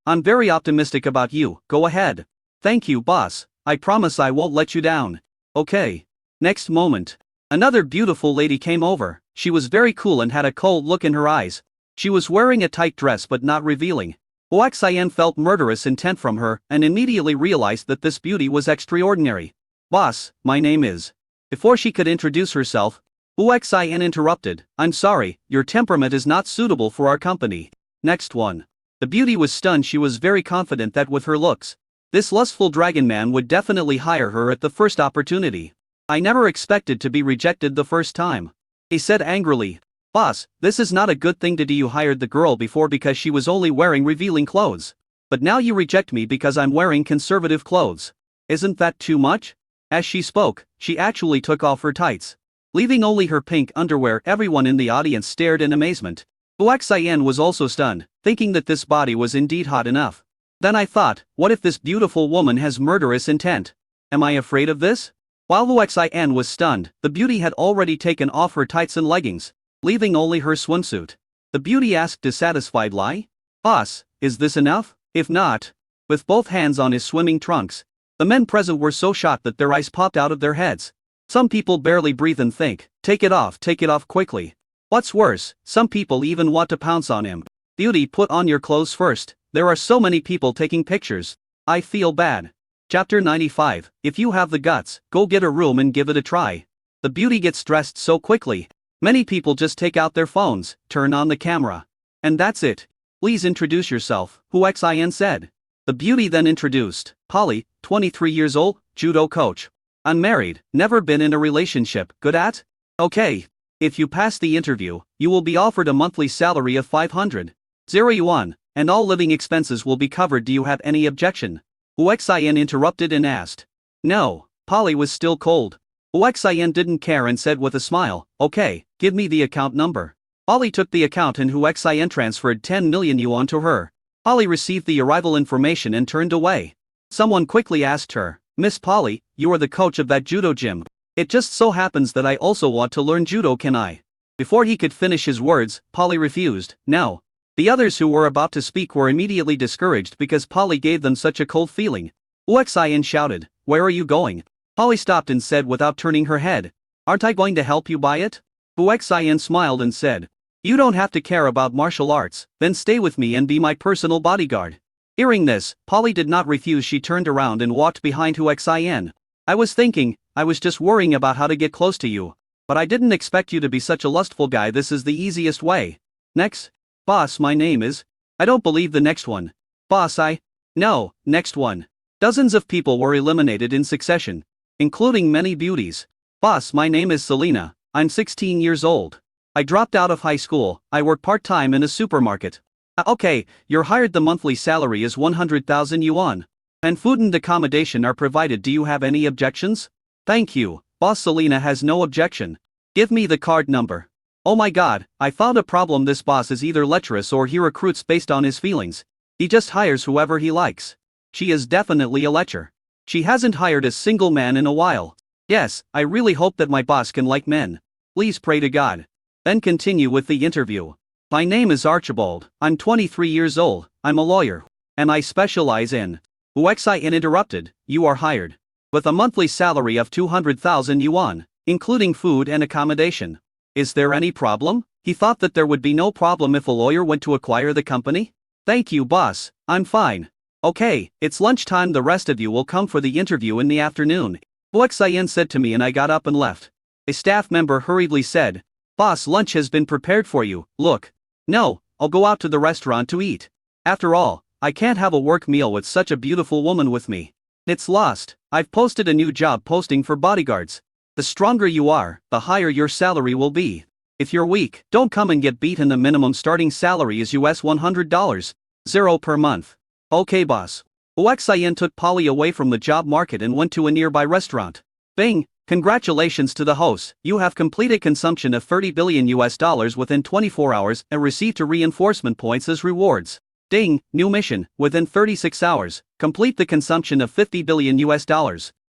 A: I'm very optimistic about you, go ahead. Thank you, boss. I promise I won't let you down. Okay. Next moment. Another beautiful lady came over. She was very cool and had a cold look in her eyes. She was wearing a tight dress but not revealing. Huaxian felt murderous intent from her and immediately realized that this beauty was extraordinary. Boss, my name is. Before she could introduce herself, Huaxian interrupted. I'm sorry, your temperament is not suitable for our company. Next one. The beauty was stunned. She was very confident that with her looks, this lustful dragon man would definitely hire her at the first opportunity. I never expected to be rejected the first time. He said angrily. Boss, this is not a good thing to do. You hired the girl before because she was only wearing revealing clothes. But now you reject me because I'm wearing conservative clothes. Isn't that too much? As she spoke, she actually took off her tights, leaving only her pink underwear. Everyone in the audience stared in amazement. Huaxian was also stunned, thinking that this body was indeed hot enough. Then I thought, what if this beautiful woman has murderous intent? Am I afraid of this? While Huaxian was stunned, the beauty had already taken off her tights and leggings, leaving only her swimsuit. The beauty asked dissatisfied lie. Boss, is this enough? If not. With both hands on his swimming trunks, the men present were so shocked that their eyes popped out of their heads. Some people barely breathe and think, take it off quickly. What's worse, some people even want to pounce on him. Beauty, put on your clothes first, there are so many people taking pictures. I feel bad. Chapter 95, if you have the guts, go get a room and give it a try. The beauty gets dressed so quickly. Many people just take out their phones, turn on the camera. And that's it. Please introduce yourself, Huaxian said. The beauty then introduced, Polly, 23 years old, judo coach. Unmarried, never been in a relationship, good at? Okay. If you pass the interview, you will be offered a monthly salary of 500 yuan, and all living expenses will be covered. Do you have any objection? Huaxian interrupted and asked. No, Polly was still cold. Huaxian didn't care and said with a smile, okay, give me the account number. Polly took the account and Huaxian transferred 10 million yuan to her. Polly received the arrival information and turned away. Someone quickly asked her, Miss Polly, you are the coach of that judo gym. It just so happens that I also want to learn judo, can I? Before he could finish his words, Polly refused. No. The others who were about to speak were immediately discouraged because Polly gave them such a cold feeling. Huaxian shouted, where are you going? Polly stopped and said without turning her head, aren't I going to help you buy it? Huaxian smiled and said, you don't have to care about martial arts, then stay with me and be my personal bodyguard. Hearing this, Polly did not refuse. She turned around and walked behind Huaxian. I was just worrying about how to get close to you. But I didn't expect you to be such a lustful guy. This is the easiest way. Next. Boss, my name is. I don't believe the next one. Boss, No, next one. Dozens of people were eliminated in succession, including many beauties. Boss, my name is Selena, I'm 16 years old. I dropped out of high school, I work part-time in a supermarket. Okay, you're hired. The monthly salary is 100,000 yuan. And food and accommodation are provided. Do you have any objections? Thank you, Boss. Selena has no objection. Give me the card number. Oh my god, I found a problem. This boss is either lecherous or he recruits based on his feelings. He just hires whoever he likes. She is definitely a lecher. She hasn't hired a single man in a while. Yes, I really hope that my boss can like men. Please pray to God. Then continue with the interview. My name is Archibald, I'm 23 years old, I'm a lawyer. And I specialize in. Huaxian interrupted, you are hired. With a monthly salary of 200,000 yuan, including food and accommodation. Is there any problem? He thought that there would be no problem if a lawyer went to acquire the company. Thank you, boss, I'm fine. Okay, it's lunchtime. The rest of you will come for the interview in the afternoon. Huaxian said to me and I got up and left. A staff member hurriedly said, boss, lunch has been prepared for you. Look. No, I'll go out to the restaurant to eat. After all, I can't have a work meal with such a beautiful woman with me. It's lost. I've posted a new job posting for bodyguards. The stronger you are, the higher your salary will be. If you're weak, don't come and get beaten. The minimum starting salary is $100. 0 per month. Okay, boss. Huaxian took Polly away from the job market and went to a nearby restaurant. Bing! Congratulations to the host, you have completed consumption of $30 billion within 24 hours and received 2 reinforcement points as rewards. Ding, new mission, within 36 hours, complete the consumption of $50 billion.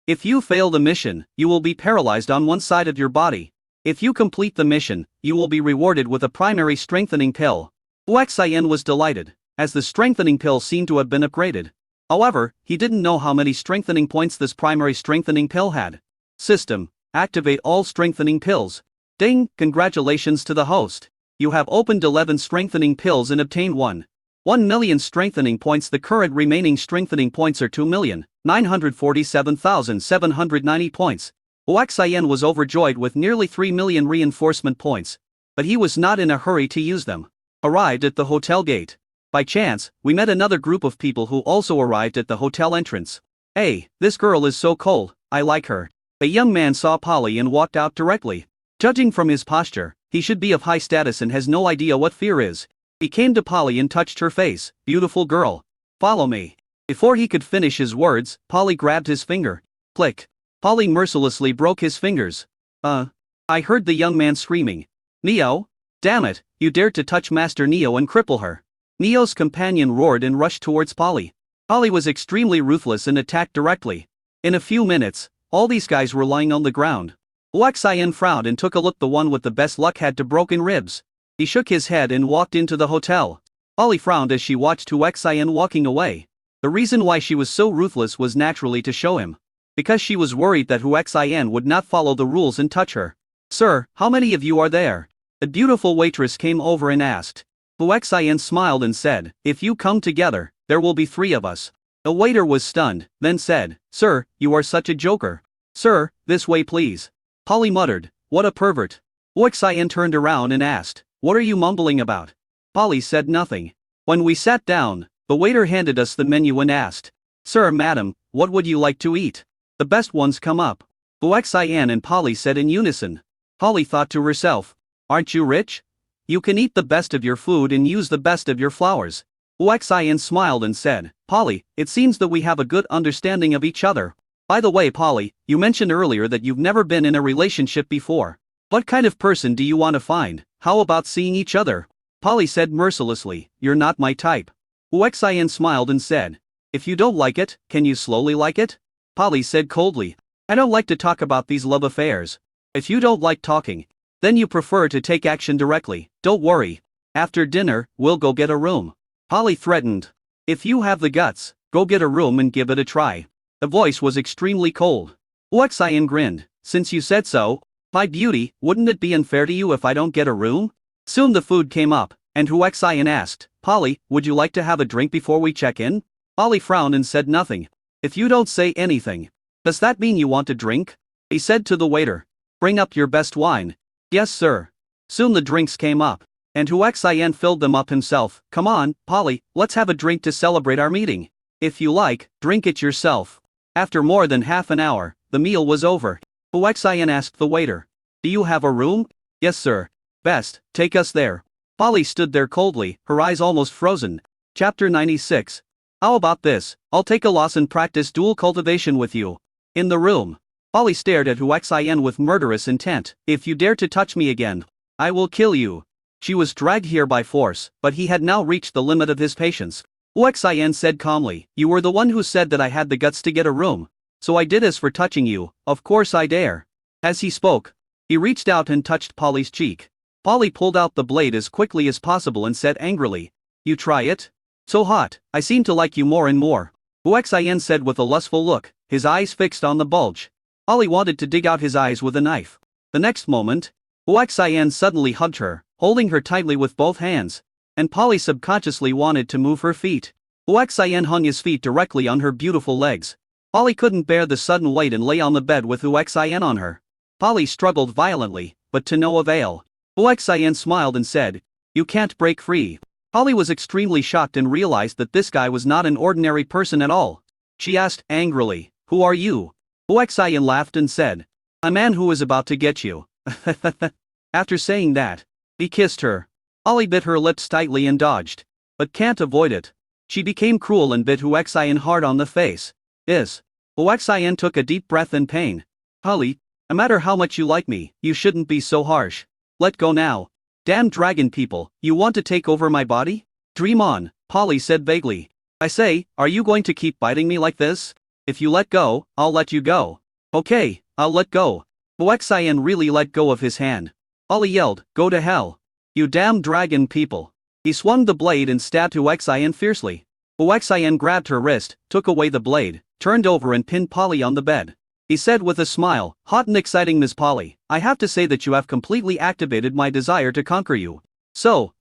A: If you fail the mission, you will be paralyzed on one side of your body. If you complete the mission, you will be rewarded with a primary strengthening pill. Huaxian was delighted, as the strengthening pill seemed to have been upgraded. However, he didn't know how many strengthening points this primary strengthening pill had. System, activate all strengthening pills. Ding, congratulations to the host. You have opened 11 strengthening pills and obtained 1 million strengthening points. The current remaining strengthening points are 2,947,790 points. Huaxian was overjoyed with nearly 3 million reinforcement points, but he was not in a hurry to use them. Arrived at the hotel gate. By chance, we met another group of people who also arrived at the hotel entrance. Hey, this girl is so cold, I like her. A young man saw Polly and walked out directly. Judging from his posture, he should be of high status and has no idea what fear is. He came to Polly and touched her face. Beautiful girl. Follow me. Before he could finish his words, Polly grabbed his finger. Click. Polly mercilessly broke his fingers. I heard the young man screaming. Neo? Damn it, you dared to touch Master Neo and cripple her. Neo's companion roared and rushed towards Polly. Polly was extremely ruthless and attacked directly. In a few minutes, all these guys were lying on the ground. Huaxian frowned and took a look. The one with the best luck had 2 broken ribs. He shook his head and walked into the hotel. Polly frowned as she watched Huaxian walking away. The reason why she was so ruthless was naturally to show him. Because she was worried that Huaxian would not follow the rules and touch her. Sir, how many of you are there? A beautiful waitress came over and asked. Huaxian smiled and said, if you come together, there will be 3 of us. The waiter was stunned, then said, Sir, you are such a joker. Sir, this way please. Polly muttered, what a pervert. Huaxian turned around and asked, what are you mumbling about? Polly said nothing. When we sat down, the waiter handed us the menu and asked, Sir, madam, what would you like to eat? The best ones come up. Huaxian and Polly said in unison. Polly thought to herself, aren't you rich? You can eat the best of your food and use the best of your flowers. Huaxian smiled and said, Polly, it seems that we have a good understanding of each other. By the way, Polly, you mentioned earlier that you've never been in a relationship before. What kind of person do you want to find? How about seeing each other? Polly said mercilessly, you're not my type. Huaxian smiled and said, if you don't like it, can you slowly like it? Polly said coldly, I don't like to talk about these love affairs. If you don't like talking, then you prefer to take action directly. Don't worry. After dinner, we'll go get a room. Polly threatened. If you have the guts, go get a room and give it a try. The voice was extremely cold. Huaxian grinned. Since you said so, my beauty, wouldn't it be unfair to you if I don't get a room? Soon the food came up, and Huaxian asked, Polly, would you like to have a drink before we check in? Polly frowned and said nothing. If you don't say anything, does that mean you want a drink? He said to the waiter. Bring up your best wine. Yes, sir. Soon the drinks came up, and Huaxian filled them up himself. Come on, Polly, let's have a drink to celebrate our meeting. If you like, drink it yourself. After more than half an hour, the meal was over. Huaxian asked the waiter. Do you have a room? Yes, sir. Best, take us there. Polly stood there coldly, her eyes almost frozen. Chapter 96. How about this? I'll take a loss and practice dual cultivation with you. In the room, Polly stared at Huaxian with murderous intent. If you dare to touch me again, I will kill you. She was dragged here by force, but he had now reached the limit of his patience. Huaxian said calmly, you were the one who said that I had the guts to get a room. So I did. As for touching you, of course I dare. As he spoke, he reached out and touched Polly's cheek. Polly pulled out the blade as quickly as possible and said angrily, you try it? So hot, I seem to like you more and more. Huaxian said with a lustful look, his eyes fixed on the bulge. Polly wanted to dig out his eyes with a knife. The next moment, Huaxian suddenly hugged her, holding her tightly with both hands, and Polly subconsciously wanted to move her feet. Huaxian hung his feet directly on her beautiful legs. Polly couldn't bear the sudden weight and lay on the bed with Huaxian on her. Polly struggled violently, but to no avail. Huaxian smiled and said, you can't break free. Polly was extremely shocked and realized that this guy was not an ordinary person at all. She asked angrily, who are you? Huaxian laughed and said, a man who is about to get you. After saying that, he kissed her. Polly bit her lips tightly and dodged, but can't avoid it. She became cruel and bit Huaxian hard on the face. Huaxian took a deep breath in pain. Polly, no matter how much you like me, you shouldn't be so harsh. Let go now. Damn dragon people, you want to take over my body? Dream on, Polly said vaguely. I say, are you going to keep biting me like this? If you let go, I'll let you go. Okay, I'll let go. Huaxian really let go of his hand. Polly yelled, "Go to hell! You damn dragon people!" He swung the blade and stabbed Huaxian fiercely. Huaxian grabbed her wrist, took away the blade, turned over and pinned Polly on the bed. He said with a smile, "Hot and exciting Ms. Polly, I have to say that you have completely activated my desire to conquer you. So,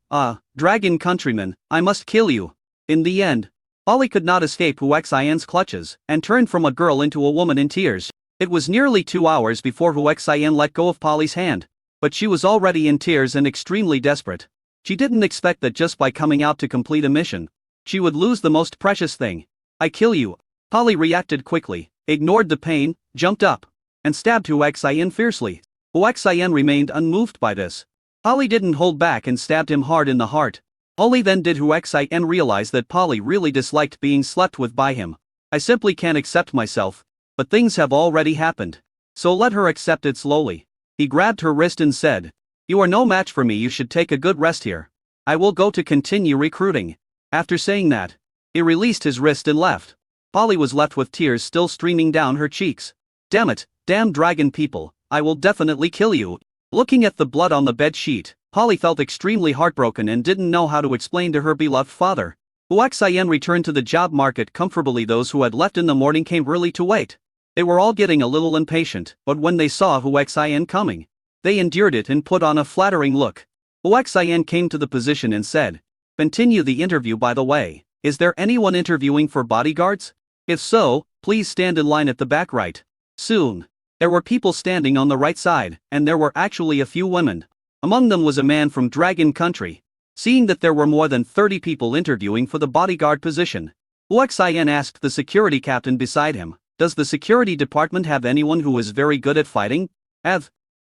A: dragon countryman, I must kill you." In the end, Polly could not escape Huaxian's clutches, and turned from a girl into a woman in tears. It was nearly 2 hours before Huaxian let go of Polly's hand, but she was already in tears and extremely desperate. She didn't expect that just by coming out to complete a mission, she would lose the most precious thing. "I kill you." Polly reacted quickly, ignored the pain, jumped up, and stabbed Huaxian fiercely. Huaxian remained unmoved by this. Polly didn't hold back and stabbed him hard in the heart. Only then did Huaxian realize that Polly really disliked being slept with by him. "I simply can't accept myself, but things have already happened. So let her accept it slowly." He grabbed her wrist and said, "You are no match for me, you should take a good rest here. I will go to continue recruiting." After saying that, he released his wrist and left. Polly was left with tears still streaming down her cheeks. "Damn it, damn dragon people, I will definitely kill you." Looking at the blood on the bed sheet, Polly felt extremely heartbroken and didn't know how to explain to her beloved father. Huaxian returned to the job market comfortably. Those who had left in the morning came early to wait. They were all getting a little impatient, but when they saw Huaxian coming, they endured it and put on a flattering look. Huaxian came to the position and said, "Continue the interview, by the way. Is there anyone interviewing for bodyguards? If so, please stand in line at the back right." Soon, there were people standing on the right side, and there were actually a few women. Among them was a man from Dragon Country. Seeing that there were more than 30 people interviewing for the bodyguard position, Huaxian asked the security captain beside him, "Does the security department have anyone who is very good at fighting?"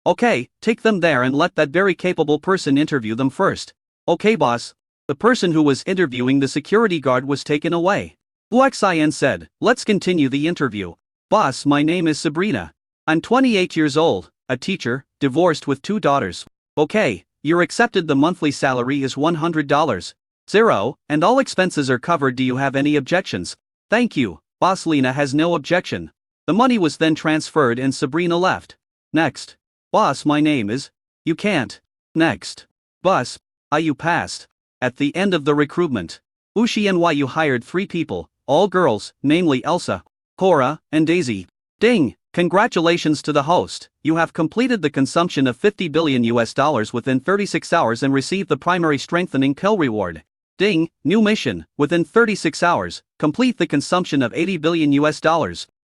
A: "Okay, take them there and let that very capable person interview them first." "Okay, boss." The person who was interviewing the security guard was taken away. Huaxian said, "Let's continue the interview." "Boss, my name is Sabrina. I'm 28 years old, a teacher, divorced with 2 daughters." "Okay, you're accepted. The monthly salary is $100. Zero, and all expenses are covered. Do you have any objections?" "Thank you, Boss. Lena has no objection." The money was then transferred and Sabrina left. "Next." "Boss, my name is." "You can't." "Next." "Boss, you passed." At the end of the recruitment, Yu hired 3 people, all girls, namely Elsa, Cora, and Daisy. Ding! Congratulations to the host, you have completed the consumption of $50 billion within 36 hours and received the primary strengthening pill reward. Ding! New mission, within 36 hours, complete the consumption of $80 billion.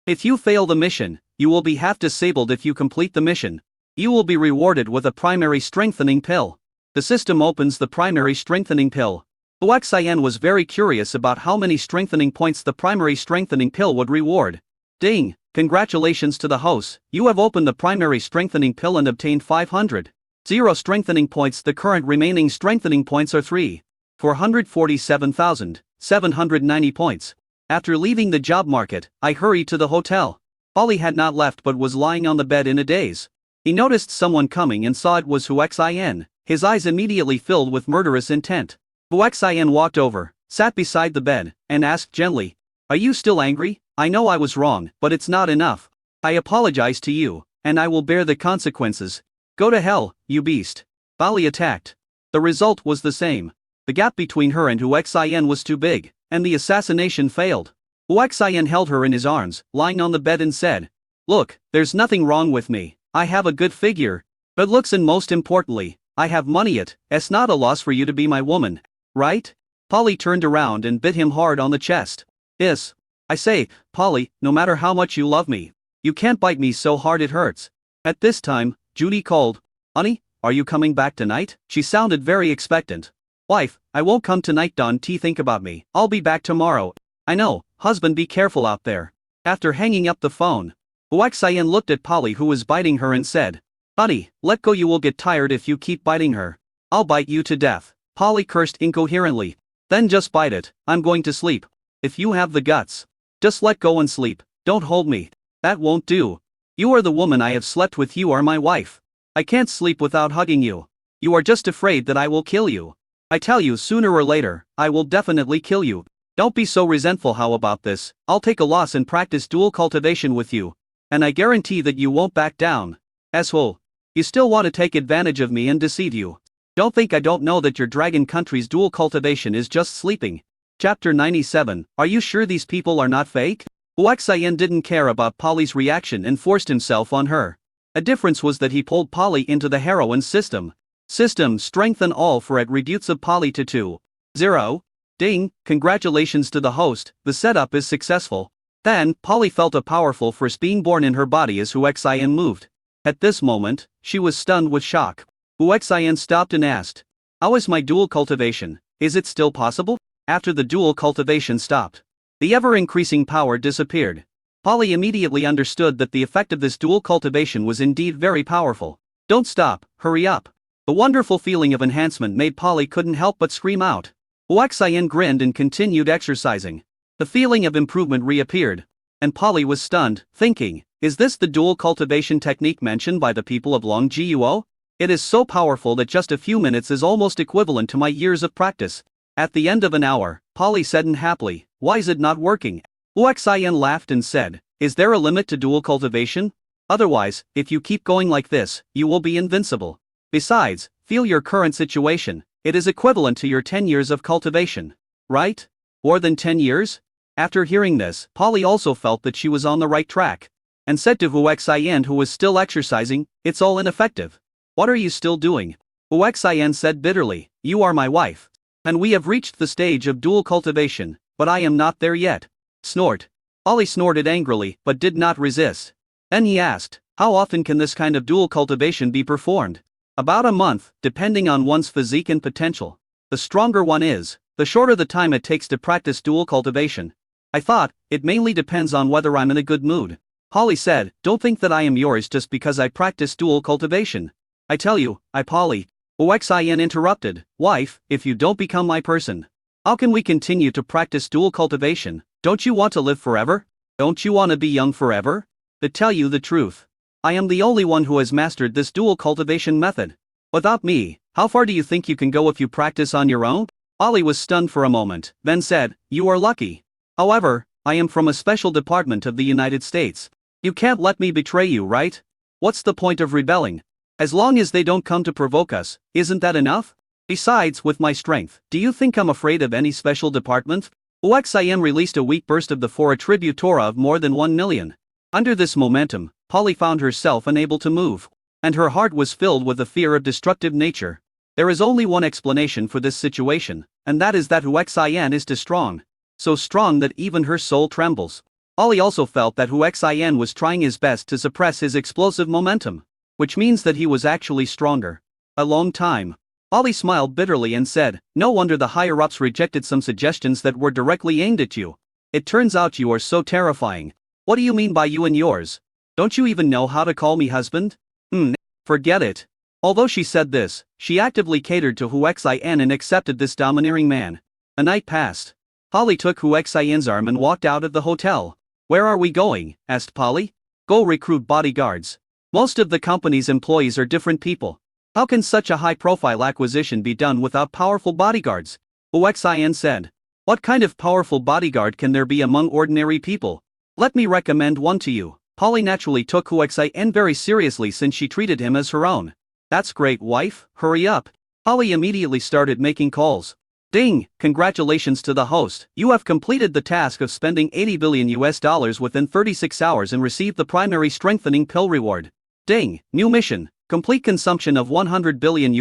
A: If you fail the mission, you will be half disabled. If you complete the mission, you will be rewarded with a primary strengthening pill. The system opens the primary strengthening pill. Huaxian was very curious about how many strengthening points the primary strengthening pill would reward. Ding! Congratulations to the host, you have opened the primary strengthening pill and obtained 500. 0 strengthening points. The current remaining strengthening points are 447,790 points. After leaving the job market, I hurried to the hotel. Polly had not left but was lying on the bed in a daze. He noticed someone coming and saw it was Huaxian. His eyes immediately filled with murderous intent. Huaxian walked over, sat beside the bed, and asked gently, "Are you still angry? I know I was wrong, but it's not enough. I apologize to you, and I will bear the consequences. Go to hell, you beast." Polly attacked. The result was the same. The gap between her and Huaxian was too big, and the assassination failed. Huaxian held her in his arms, lying on the bed, and said, "Look, there's nothing wrong with me. I have a good figure, good looks, and most importantly, I have money. It's not a loss for you to be my woman, right?" Polly turned around and bit him hard on the chest. "Yes. I say, Polly, no matter how much you love me, you can't bite me so hard it hurts." At this time, Judy called, "Honey, are you coming back tonight?" She sounded very expectant. "Wife, I won't come tonight. Don't think about me. I'll be back tomorrow." "I know, husband, be careful out there." After hanging up the phone, Huaxian looked at Polly, who was biting her, and said, "Honey, let go. You will get tired if you keep biting her." "I'll bite you to death." Polly cursed incoherently. "Then just bite it. I'm going to sleep. If you have the guts, just let go and sleep. Don't hold me." "That won't do. You are the woman I have slept with. You are my wife. I can't sleep without hugging you. You are just afraid that I will kill you. I tell you, sooner or later, I will definitely kill you. Don't be so resentful. How about this? I'll take a loss and practice dual cultivation with you. And I guarantee that you won't back down." Asshole. You still want to take advantage of me and deceive you. Don't think I don't know that your dragon country's dual cultivation is just sleeping. Chapter 97. Are you sure these people are not fake? Huaxian didn't care about Polly's reaction and forced himself on her. A difference was that he pulled Polly into the heroine's system. System strength and all for it reduces Polly to 2-0. Ding, congratulations to the host, the setup is successful. Then, Polly felt a powerful force being born in her body as Huaxian moved. At this moment, she was stunned with shock. Huaxian stopped and asked, "How is my dual cultivation? Is it still possible?" After the dual cultivation stopped, the ever-increasing power disappeared. Polly immediately understood that the effect of this dual cultivation was indeed very powerful. Don't stop, hurry up. The wonderful feeling of enhancement made Polly couldn't help but scream out. Huaxian grinned and continued exercising. The feeling of improvement reappeared, and Polly was stunned, thinking, is this the dual cultivation technique mentioned by the people of Long Guo? It is so powerful that just a few minutes is almost equivalent to my years of practice. At the end of an hour, Polly said unhappily, why is it not working? Huaxian laughed and said, is there a limit to dual cultivation? Otherwise, if you keep going like this, you will be invincible. Besides, feel your current situation, it is equivalent to your 10 years of cultivation. Right? More than 10 years? After hearing this, Polly also felt that she was on the right track, and said to Huaxian, who was still exercising, it's all ineffective. What are you still doing? Huaxian said bitterly, you are my wife. And we have reached the stage of dual cultivation, but I am not there yet. Snort. Polly snorted angrily, but did not resist. Then he asked, how often can this kind of dual cultivation be performed? About a month, depending on one's physique and potential. The stronger one is, the shorter the time it takes to practice dual cultivation. I thought, it mainly depends on whether I'm in a good mood. Polly said, don't think that I am yours just because I practice dual cultivation. I tell you, Polly. Huaxian interrupted, wife, if you don't become my person, how can we continue to practice dual cultivation? Don't you want to live forever? Don't you want to be young forever? To tell you the truth, I am the only one who has mastered this dual cultivation method. Without me, how far do you think you can go if you practice on your own? Polly was stunned for a moment, then said, you are lucky. However, I am from a special department of the United States. You can't let me betray you, right? What's the point of rebelling? As long as they don't come to provoke us, isn't that enough? Besides, with my strength, do you think I'm afraid of any special department? Huaxian released a weak burst of the for attributora of more than 1 million. Under this momentum, Polly found herself unable to move, and her heart was filled with a fear of destructive nature. There is only one explanation for this situation, and that is that Huaxian is too strong. So strong that even her soul trembles. Polly also felt that Huaxian was trying his best to suppress his explosive momentum, which means that he was actually stronger. A long time. Polly smiled bitterly and said, no wonder the higher-ups rejected some suggestions that were directly aimed at you. It turns out you are so terrifying. What do you mean by you and yours? Don't you even know how to call me husband? Forget it. Although she said this, she actively catered to Huaxian and accepted this domineering man. A night passed. Polly took Huaxian's arm and walked out of the hotel. Where are we going? Asked Polly. Go recruit bodyguards. Most of the company's employees are different people. How can such a high-profile acquisition be done without powerful bodyguards? Huaxian said. What kind of powerful bodyguard can there be among ordinary people? Let me recommend one to you. Polly naturally took Huaxian very seriously since she treated him as her own. That's great, wife, hurry up. Polly immediately started making calls. Ding, congratulations to the host. You have completed the task of spending $80 billion within 36 hours and received the primary strengthening pill reward. Ding, new mission, complete consumption of $100 billion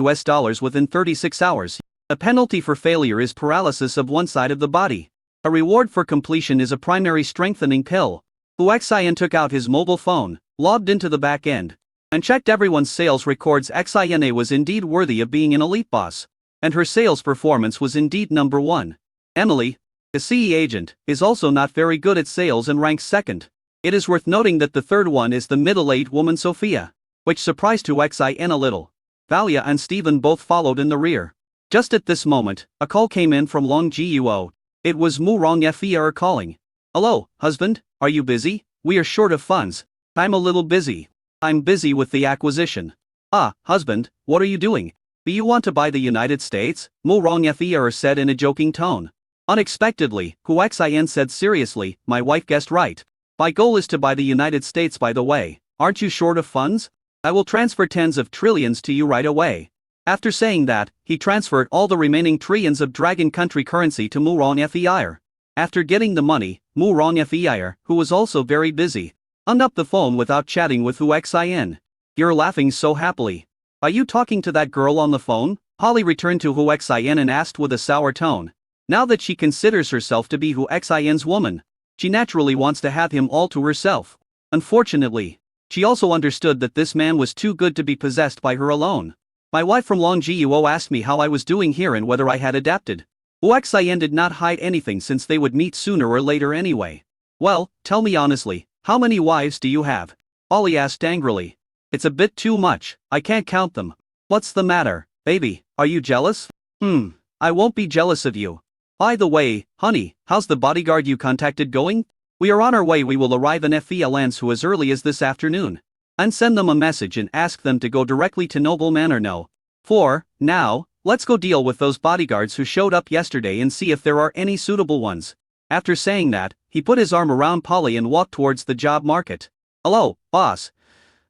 A: within 36 hours. A penalty for failure is paralysis of one side of the body. A reward for completion is a primary strengthening pill. Huaxian took out his mobile phone, logged into the back end, and checked everyone's sales records. Huaxian was indeed worthy of being an elite boss, and her sales performance was indeed number one. Emily, a CE agent, is also not very good at sales and ranks second. It is worth noting that the third one is the middle-aged woman Sophia, which surprised Huaxian a little. Valia and Stephen both followed in the rear. Just at this moment, a call came in from Long Guo. It was Mu Rongfei calling. Hello, husband, are you busy? We are short of funds. I'm a little busy. I'm busy with the acquisition. Ah, husband, what are you doing? Do you want to buy the United States? Mu Rongfei said in a joking tone. Unexpectedly, Huaxian said seriously, my wife guessed right. My goal is to buy the United States, by the way. Aren't you short of funds? I will transfer tens of trillions to you right away. After saying that, he transferred all the remaining trillions of Dragon Country currency to Murong Feir. After getting the money, Murong Feir, who was also very busy, hung up the phone without chatting with Hu Xin. You're laughing so happily. Are you talking to that girl on the phone? Polly returned to Hu Xin and asked with a sour tone. Now that she considers herself to be Hu Xin's woman, she naturally wants to have him all to herself. Unfortunately, she also understood that this man was too good to be possessed by her alone. My wife from Longjiuo asked me how I was doing here and whether I had adapted. Hu Xin did not hide anything since they would meet sooner or later anyway. Well, tell me honestly, how many wives do you have? Ollie asked angrily. It's a bit too much, I can't count them. What's the matter, baby, are you jealous? I won't be jealous of you. By the way, honey, how's the bodyguard you contacted going? We are on our way. We will arrive in Felansu as early as this afternoon. And send them a message and ask them to go directly to Noble Manor now. For now, let's go deal with those bodyguards who showed up yesterday and see if there are any suitable ones. After saying that, he put his arm around Polly and walked towards the job market. Hello, boss.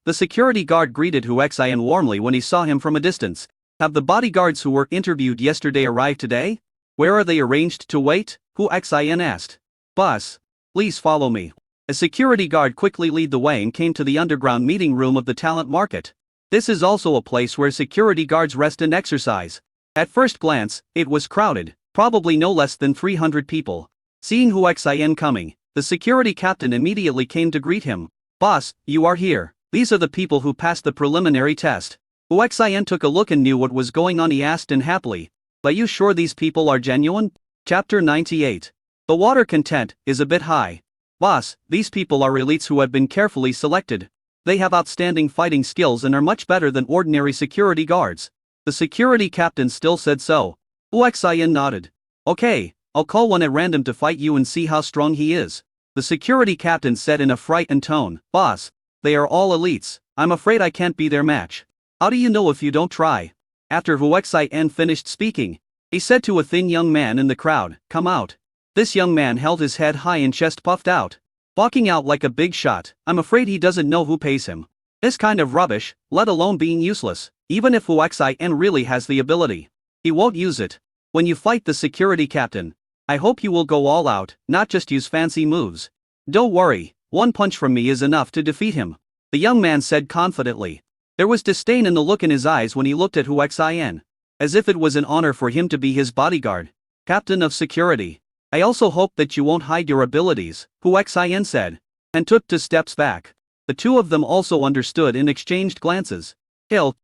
A: The security guard greeted Hu Xin warmly when he saw him from a distance. Have the bodyguards who were interviewed yesterday arrived today? Where are they arranged to wait? Hu Xin asked. Boss, please follow me. A security guard quickly led the way and came to the underground meeting room of the talent market. This is also a place where security guards rest and exercise. At first glance, it was crowded, probably no less than 300 people. Seeing Hu Xin coming, the security captain immediately came to greet him. Boss, you are here. These are the people who passed the preliminary test. Hu Xin took a look and knew what was going on. He asked unhappily. Are you sure these people are genuine? Chapter 98. The water content is a bit high. Boss, these people are elites who have been carefully selected. They have outstanding fighting skills and are much better than ordinary security guards. The security captain still said so. Hu Xin nodded. Okay, I'll call one at random to fight you and see how strong he is. The security captain said in a frightened tone. Boss, they are all elites. I'm afraid I can't be their match. How do you know if you don't try? After Hu Xin finished speaking, he said to a thin young man in the crowd, come out. This young man held his head high and chest puffed out, walking out like a big shot. I'm afraid he doesn't know who pays him. This kind of rubbish, let alone being useless, even if Hu Xin really has the ability, he won't use it. When you fight the security captain, I hope you will go all out, not just use fancy moves. Don't worry, one punch from me is enough to defeat him, the young man said confidently. There was disdain in the look in his eyes when he looked at Hu Xin, as if it was an honor for him to be his bodyguard. Captain of security, I also hope that you won't hide your abilities, Hu Xin said, and took 2 steps back. The two of them also understood and exchanged glances. Gil.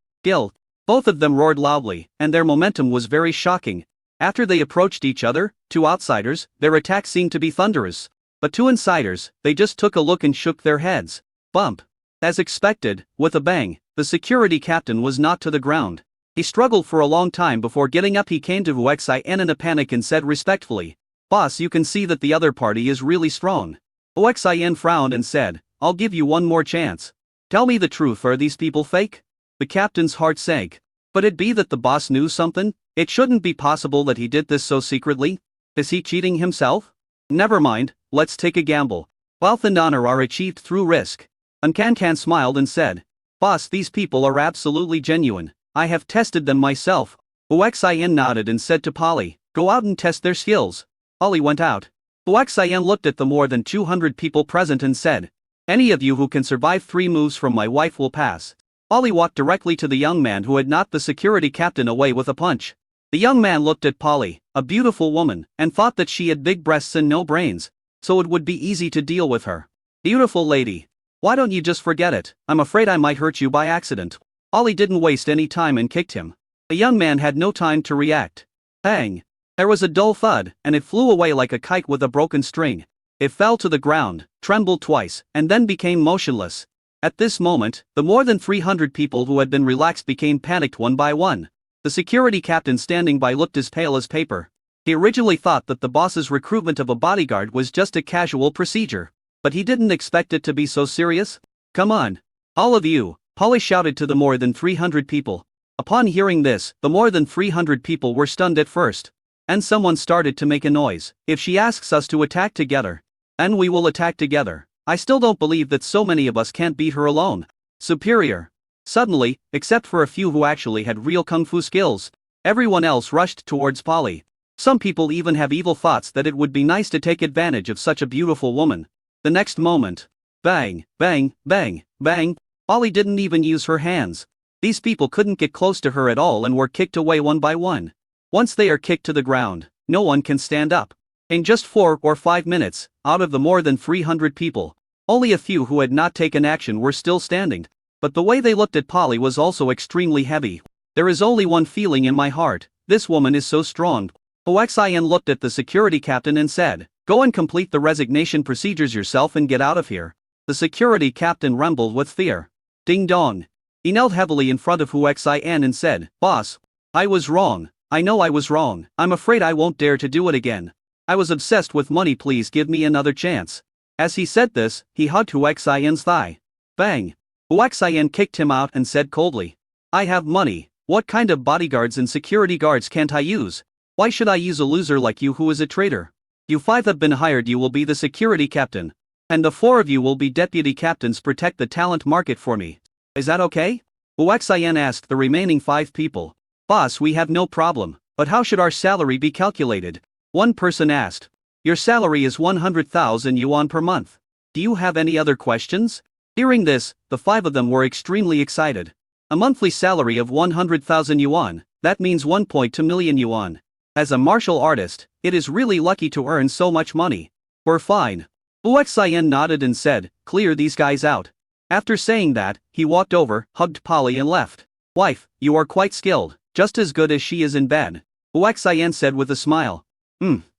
A: Both of them roared loudly, and their momentum was very shocking. After they approached each other, 2 outsiders, their attack seemed to be thunderous. But 2 insiders, they just took a look and shook their heads. Bump. As expected, with a bang, the security captain was knocked to the ground. He struggled for a long time before getting up. He came to Hu Xin in a panic and said respectfully, Boss, you can see that the other party is really strong. Hu Xin frowned and said, I'll give you one more chance. Tell me the truth, are these people fake? The captain's heart sank. Could it be that the boss knew something? It shouldn't be possible that he did this so secretly. Is he cheating himself? Never mind, let's take a gamble. Wealth and honor are achieved through risk. Uncancan smiled and said, Boss, these people are absolutely genuine. I have tested them myself. Hu Xin nodded and said to Polly, go out and test their skills. Polly went out. Hu Xin looked at the more than 200 people present and said, any of you who can survive 3 moves from my wife will pass. Polly walked directly to the young man who had knocked the security captain away with a punch. The young man looked at Polly, a beautiful woman, and thought that she had big breasts and no brains, so it would be easy to deal with her. Beautiful lady. Why don't you just forget it? I'm afraid I might hurt you by accident. Ollie didn't waste any time and kicked him. The young man had no time to react. Bang! There was a dull thud, and it flew away like a kite with a broken string. It fell to the ground, trembled twice, and then became motionless. At this moment, the more than 300 people who had been relaxed became panicked one by one. The security captain standing by looked as pale as paper. He originally thought that the boss's recruitment of a bodyguard was just a casual procedure. But he didn't expect it to be so serious. Come on. All of you, Polly shouted to the more than 300 people. Upon hearing this, the more than 300 people were stunned at first. And someone started to make a noise. If she asks us to attack together, then we will attack together. I still don't believe that so many of us can't beat her alone. Superior. Suddenly, except for a few who actually had real kung fu skills, everyone else rushed towards Polly. Some people even have evil thoughts that it would be nice to take advantage of such a beautiful woman. The next moment, bang, bang, bang, bang, Polly didn't even use her hands. These people couldn't get close to her at all and were kicked away one by one. Once they are kicked to the ground, no one can stand up. In just 4 or 5 minutes, out of the more than 300 people, only a few who had not taken action were still standing. But the way they looked at Polly was also extremely heavy. There is only one feeling in my heart: this woman is so strong. Huaxian looked at the security captain and said, "Go and complete the resignation procedures yourself and get out of here." The security captain rumbled with fear. Ding dong. He knelt heavily in front of Huaxian and said, "Boss, I was wrong. I know I was wrong. I'm afraid I won't dare to do it again. I was obsessed with money, please give me another chance." As he said this, he hugged Huaxian's thigh. Bang. Huaxian kicked him out and said coldly, "I have money. What kind of bodyguards and security guards can't I use? Why should I use a loser like you who is a traitor? You 5 have been hired, you will be the security captain. And the 4 of you will be deputy captains, protect the talent market for me. Is that okay?" Huaxian asked the remaining 5 people. "Boss, we have no problem, but how should our salary be calculated?" One person asked. "Your salary is 100,000 yuan per month. Do you have any other questions?" Hearing this, the 5 of them were extremely excited. A monthly salary of 100,000 yuan, that means 1.2 million yuan. As a martial artist, it is really lucky to earn so much money. "We're fine." Huaxian nodded and said, "Clear these guys out." After saying that, he walked over, hugged Polly and left. "Wife, you are quite skilled, just as good as she is in bed," Huaxian said with a smile.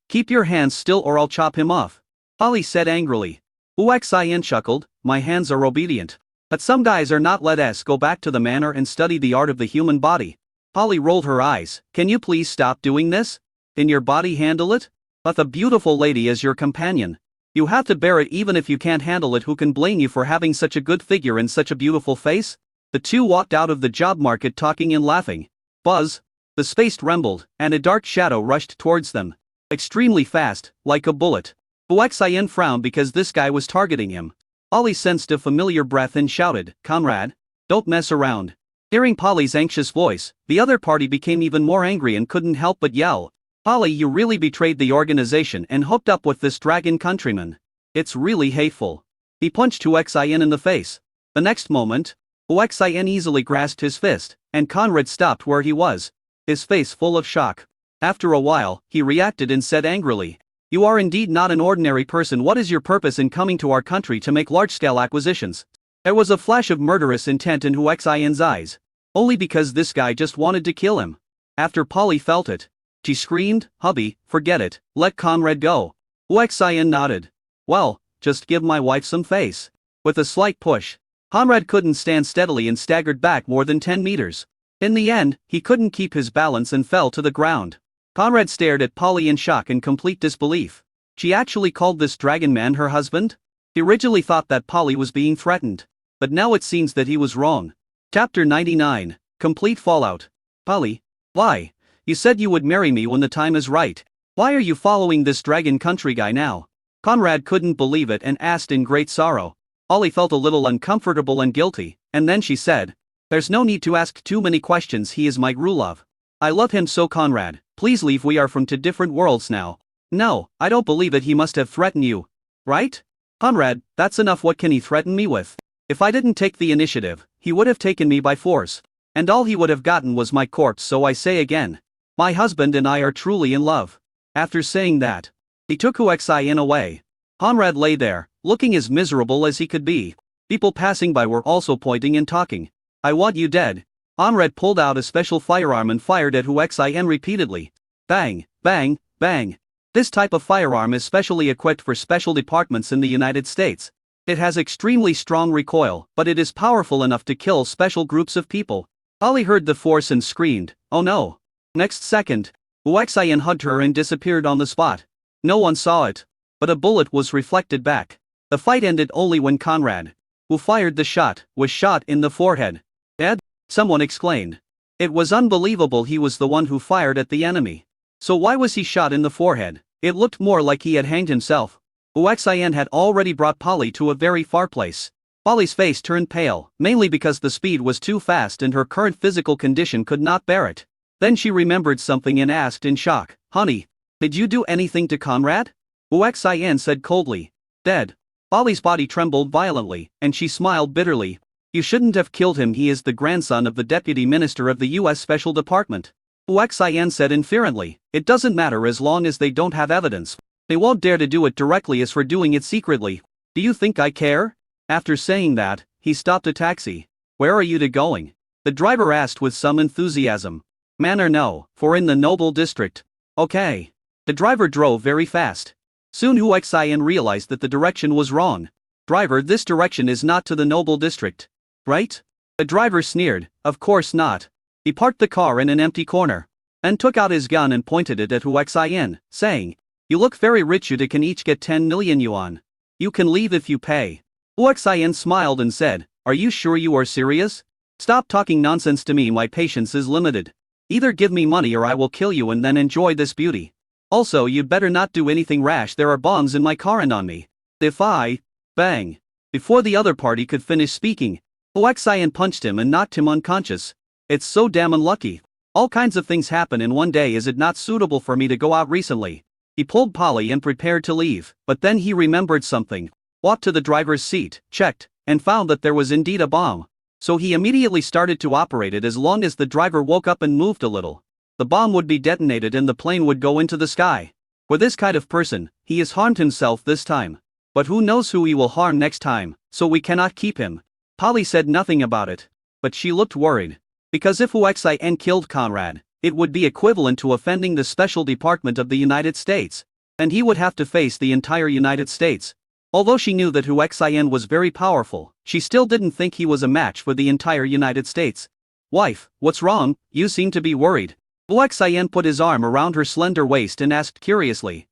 A: Keep your hands still or I'll chop him off," Polly said angrily. Huaxian chuckled, "My hands are obedient. But some guys are not. Let us go back to the manor and study the art of the human body." Polly rolled her eyes. "Can you please stop doing this? Can your body handle it? With a beautiful lady as your companion, you have to bear it even if you can't handle it. Who can blame you for having such a good figure and such a beautiful face?" The two walked out of the job market talking and laughing. Buzz! The space trembled, and a dark shadow rushed towards them. Extremely fast, like a bullet. Huaxian frowned because this guy was targeting him. Polly sensed a familiar breath and shouted, "Conrad, don't mess around." Hearing Polly's anxious voice, the other party became even more angry and couldn't help but yell, "Polly, you really betrayed the organization and hooked up with this dragon countryman. It's really hateful." He punched Huaxian in the face. The next moment, Huaxian easily grasped his fist, and Conrad stopped where he was, his face full of shock. After a while, he reacted and said angrily, "You are indeed not an ordinary person. What is your purpose in coming to our country to make large-scale acquisitions?" There was a flash of murderous intent in Huaxian's eyes. Only because this guy just wanted to kill him. After Polly felt it, she screamed, "Hubby, forget it, let Conrad go." Huaxian nodded. "Well, just give my wife some face." With a slight push, Conrad couldn't stand steadily and staggered back more than 10 meters. In the end, he couldn't keep his balance and fell to the ground. Conrad stared at Polly in shock and complete disbelief. She actually called this dragon man her husband? He originally thought that Polly was being threatened. But now it seems that he was wrong. Chapter 99, Complete Fallout. "Polly, why? You said you would marry me when the time is right. Why are you following this dragon country guy now?" Conrad couldn't believe it and asked in great sorrow. Polly felt a little uncomfortable and guilty, and then she said, "There's no need to ask too many questions. He is my true love. I love him so, Conrad. Please leave. We are from 2 different worlds now." "No, I don't believe it. He must have threatened you. Right? Conrad, that's enough. What can he threaten me with? If I didn't take the initiative, he would have taken me by force. And all he would have gotten was my corpse. So I say again, my husband and I are truly in love." After saying that, he took Huaxian away. Conrad lay there, looking as miserable as he could be. People passing by were also pointing and talking. "I want you dead." Conrad pulled out a special firearm and fired at Huaxian repeatedly. Bang, bang, bang. This type of firearm is specially equipped for special departments in the United States. It has extremely strong recoil, but it is powerful enough to kill special groups of people. Polly heard the force and screamed, "Oh no!" Next second, Huaxian hugged her and disappeared on the spot. No one saw it, but a bullet was reflected back. The fight ended only when Conrad, who fired the shot, was shot in the forehead. "Dead?" someone exclaimed. It was unbelievable. He was the one who fired at the enemy. So why was he shot in the forehead? It looked more like he had hanged himself. Huaxian had already brought Polly to a very far place. Polly's face turned pale, mainly because the speed was too fast and her current physical condition could not bear it. Then she remembered something and asked in shock, "Honey, did you do anything to Conrad?" Huaxian said coldly, "Dead." Polly's body trembled violently, and she smiled bitterly. "You shouldn't have killed him, he is the grandson of the Deputy Minister of the U.S. Special Department." Huaxian said inferently, "It doesn't matter as long as they don't have evidence. They won't dare to do it directly as for doing it secretly. Do you think I care?" After saying that, he stopped a taxi. "Where are you two going?" the driver asked with some enthusiasm. "Manor no, for in the Noble District." "Okay." The driver drove very fast. Soon Huaxian realized that the direction was wrong. "Driver, this direction is not to the Noble District. Right?" The driver sneered, "Of course not." He parked the car in an empty corner. Then took out his gun and pointed it at Huaxian, saying, "You look very rich, you two can each get 10 million yuan. You can leave if you pay." Huaxian smiled and said, "Are you sure you are serious? Stop talking nonsense to me, my patience is limited. Either give me money or I will kill you and then enjoy this beauty. Also, you'd better not do anything rash, there are bombs in my car and on me. If I..." Bang! Before the other party could finish speaking, Huaxian punched him and knocked him unconscious. "It's so damn unlucky. All kinds of things happen in one day, is it not suitable for me to go out recently?" He pulled Polly and prepared to leave, but then he remembered something. Walked to the driver's seat, checked, and found that there was indeed a bomb. So he immediately started to operate it as long as the driver woke up and moved a little. The bomb would be detonated and the plane would go into the sky. For this kind of person, he has harmed himself this time. But who knows who he will harm next time, so we cannot keep him. Polly said nothing about it. But she looked worried. Because if Huaxian killed Conrad, it would be equivalent to offending the Special Department of the United States. And he would have to face the entire United States. Although she knew that Huaxian was very powerful, she still didn't think he was a match for the entire United States. "Wife, what's wrong? You seem to be worried." Huaxian put his arm around her slender waist and asked curiously.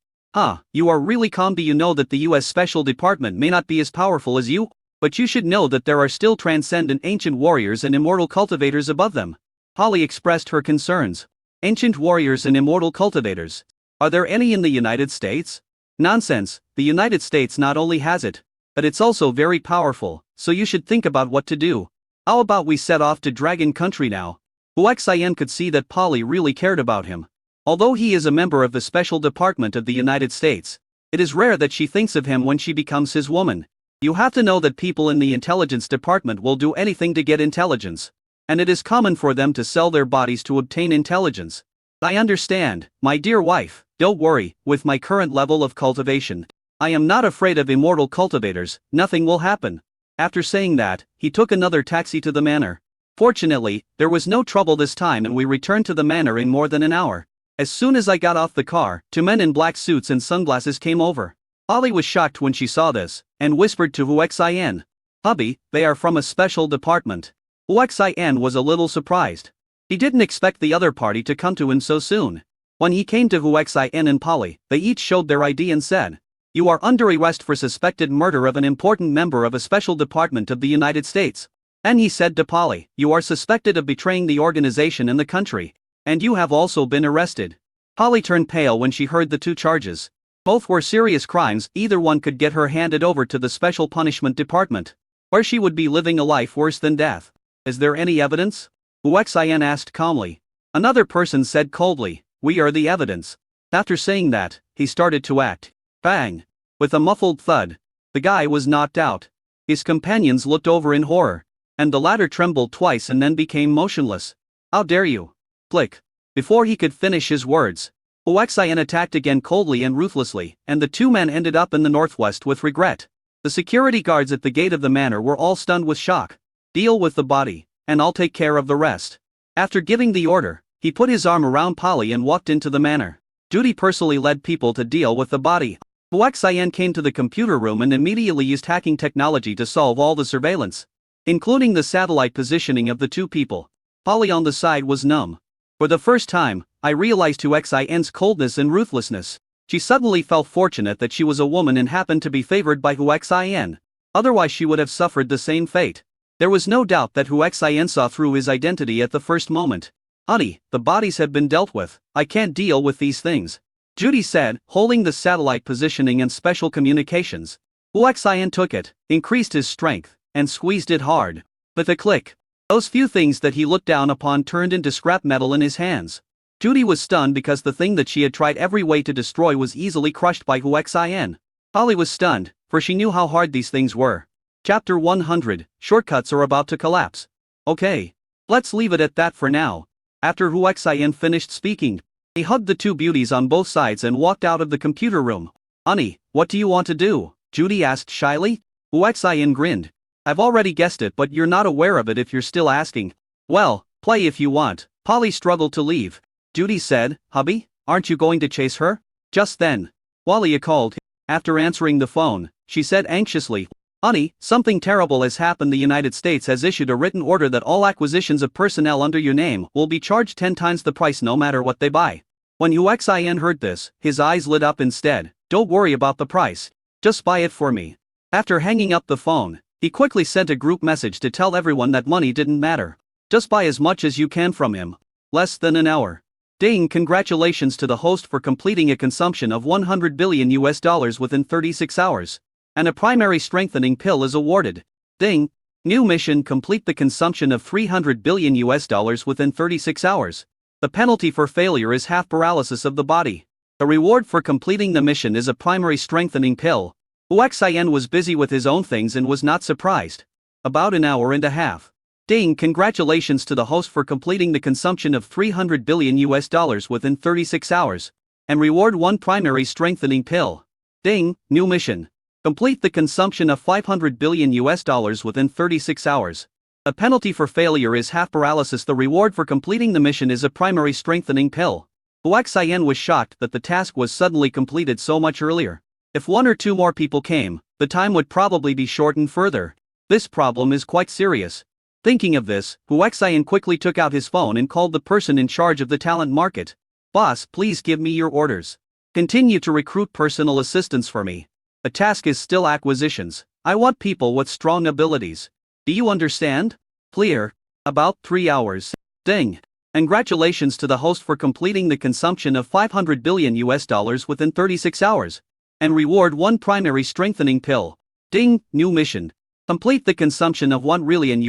A: You are really calm. Do you know that the US Special Department may not be as powerful as you? But you should know that there are still transcendent ancient warriors and immortal cultivators above them." Polly expressed her concerns. "Ancient warriors and immortal cultivators? Are there any in the United States?" "Nonsense, the United States not only has it, but it's also very powerful, so you should think about what to do. How about we set off to Dragon Country now?" Huaxian could see that Polly really cared about him. Although he is a member of the Special Department of the United States, it is rare that she thinks of him when she becomes his woman. You have to know that people in the intelligence department will do anything to get intelligence. And it is common for them to sell their bodies to obtain intelligence. "I understand, my dear wife, don't worry, with my current level of cultivation, I am not afraid of immortal cultivators, nothing will happen." After saying that, he took another taxi to the manor. Fortunately, there was no trouble this time and we returned to the manor in more than an hour. As soon as I got off the car, 2 men in black suits and sunglasses came over. Polly was shocked when she saw this, and whispered to Huaxian, "Hubby, they are from a special department." Huaxian was a little surprised. He didn't expect the other party to come to him so soon. When he came to Huaxian and Polly, they each showed their ID and said, "You are under arrest for suspected murder of an important member of a special department of the United States." And he said to Polly, "You are suspected of betraying the organization and the country. And you have also been arrested." Polly turned pale when she heard the 2 charges. Both were serious crimes, either one could get her handed over to the Special Punishment Department, where she would be living a life worse than death. "Is there any evidence?" Huaxian asked calmly. Another person said coldly, "We are the evidence." After saying that, he started to act. Bang! With a muffled thud, the guy was knocked out. His companions looked over in horror. And the latter trembled twice and then became motionless. "How dare you?" Flick. Before he could finish his words, Huaxian attacked again coldly and ruthlessly, and the 2 men ended up in the northwest with regret. The security guards at the gate of the manor were all stunned with shock. "Deal with the body, and I'll take care of the rest." After giving the order, he put his arm around Polly and walked into the manor. Judy personally led people to deal with the body. Huaxian came to the computer room and immediately used hacking technology to solve all the surveillance, including the satellite positioning of the 2 people. Polly on the side was numb. For the first time, I realized Huaxian's coldness and ruthlessness. She suddenly felt fortunate that she was a woman and happened to be favored by Huaxian. Otherwise she would have suffered the same fate. There was no doubt that Huaxian saw through his identity at the first moment. "Honey, the bodies have been dealt with, I can't deal with these things," Judy said, holding the satellite positioning and special communications. Huaxian took it, increased his strength, and squeezed it hard. With a click, those few things that he looked down upon turned into scrap metal in his hands. Judy was stunned because the thing that she had tried every way to destroy was easily crushed by Huixin. Polly was stunned, for she knew how hard these things were. Chapter 100, Shortcuts are about to collapse. Okay. Let's leave it at that for now. After Huixin finished speaking, he hugged the two beauties on both sides and walked out of the computer room. Honey, what do you want to do? Judy asked shyly. Huixin grinned. I've already guessed it, but you're not aware of it if you're still asking. Well, play if you want. Polly struggled to leave. Judy said, hubby, aren't you going to chase her? Just then, Walia called. After answering the phone, she said anxiously, honey, something terrible has happened. The United States has issued a written order that all acquisitions of personnel under your name will be charged 10 times the price no matter what they buy. When Huixin heard this, his eyes lit up instead. Don't worry about the price. Just buy it for me. After hanging up the phone, he quickly sent a group message to tell everyone that money didn't matter. Just buy as much as you can from him. Less than an hour. Ding! Congratulations to the host for completing a consumption of $100 billion within 36 hours. And a primary strengthening pill is awarded. Ding! New mission: complete the consumption of $300 billion within 36 hours. The penalty for failure is half paralysis of the body. The reward for completing the mission is a primary strengthening pill. Huixin was busy with his own things and was not surprised. About an hour and a half. Ding! Congratulations to the host for completing the consumption of $300 billion within 36 hours. And reward 1 primary strengthening pill. Ding! New mission. Complete the consumption of $500 billion within 36 hours. A penalty for failure is half paralysis. The reward for completing the mission is a primary strengthening pill. Huixin was shocked that the task was suddenly completed so much earlier. If 1 or 2 more people came, the time would probably be shortened further. This problem is quite serious. Thinking of this, Huixin quickly took out his phone and called the person in charge of the talent market. Boss, please give me your orders. Continue to recruit personal assistants for me. The task is still acquisitions. I want people with strong abilities. Do you understand? Clear. About 3 hours. Ding! Congratulations to the host for completing the consumption of $500 billion within 36 hours. And reward 1 primary strengthening pill. Ding! New mission. Complete the consumption of $1 trillion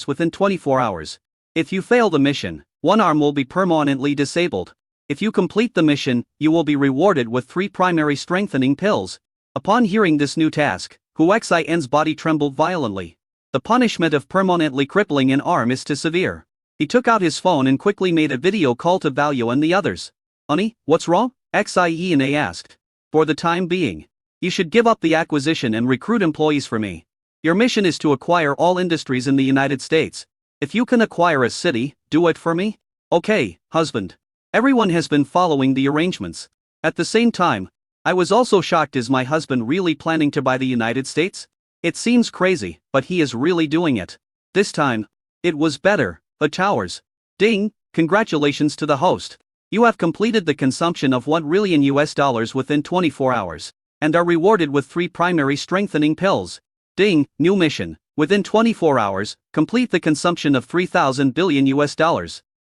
A: within 24 hours. If you fail the mission, 1 arm will be permanently disabled. If you complete the mission, you will be rewarded with 3 primary strengthening pills. Upon hearing this new task, Huixin's body trembled violently. The punishment of permanently crippling an arm is too severe. He took out his phone and quickly made a video call to Value and the others. Honey, what's wrong? Huixin asked. For the time being, you should give up the acquisition and recruit employees for me. Your mission is to acquire all industries in the United States. If you can acquire a city, do it for me? Okay, husband. Everyone has been following the arrangements. At the same time, I was also shocked. Is my husband really planning to buy the United States? It seems crazy, but he is really doing it. This time, it was better. The towers. Ding! Congratulations to the host. You have completed the consumption of $1 trillion within 24 hours, and are rewarded with 3 primary strengthening pills. Ding! New mission. Within 24 hours, complete the consumption of $3,000 billion.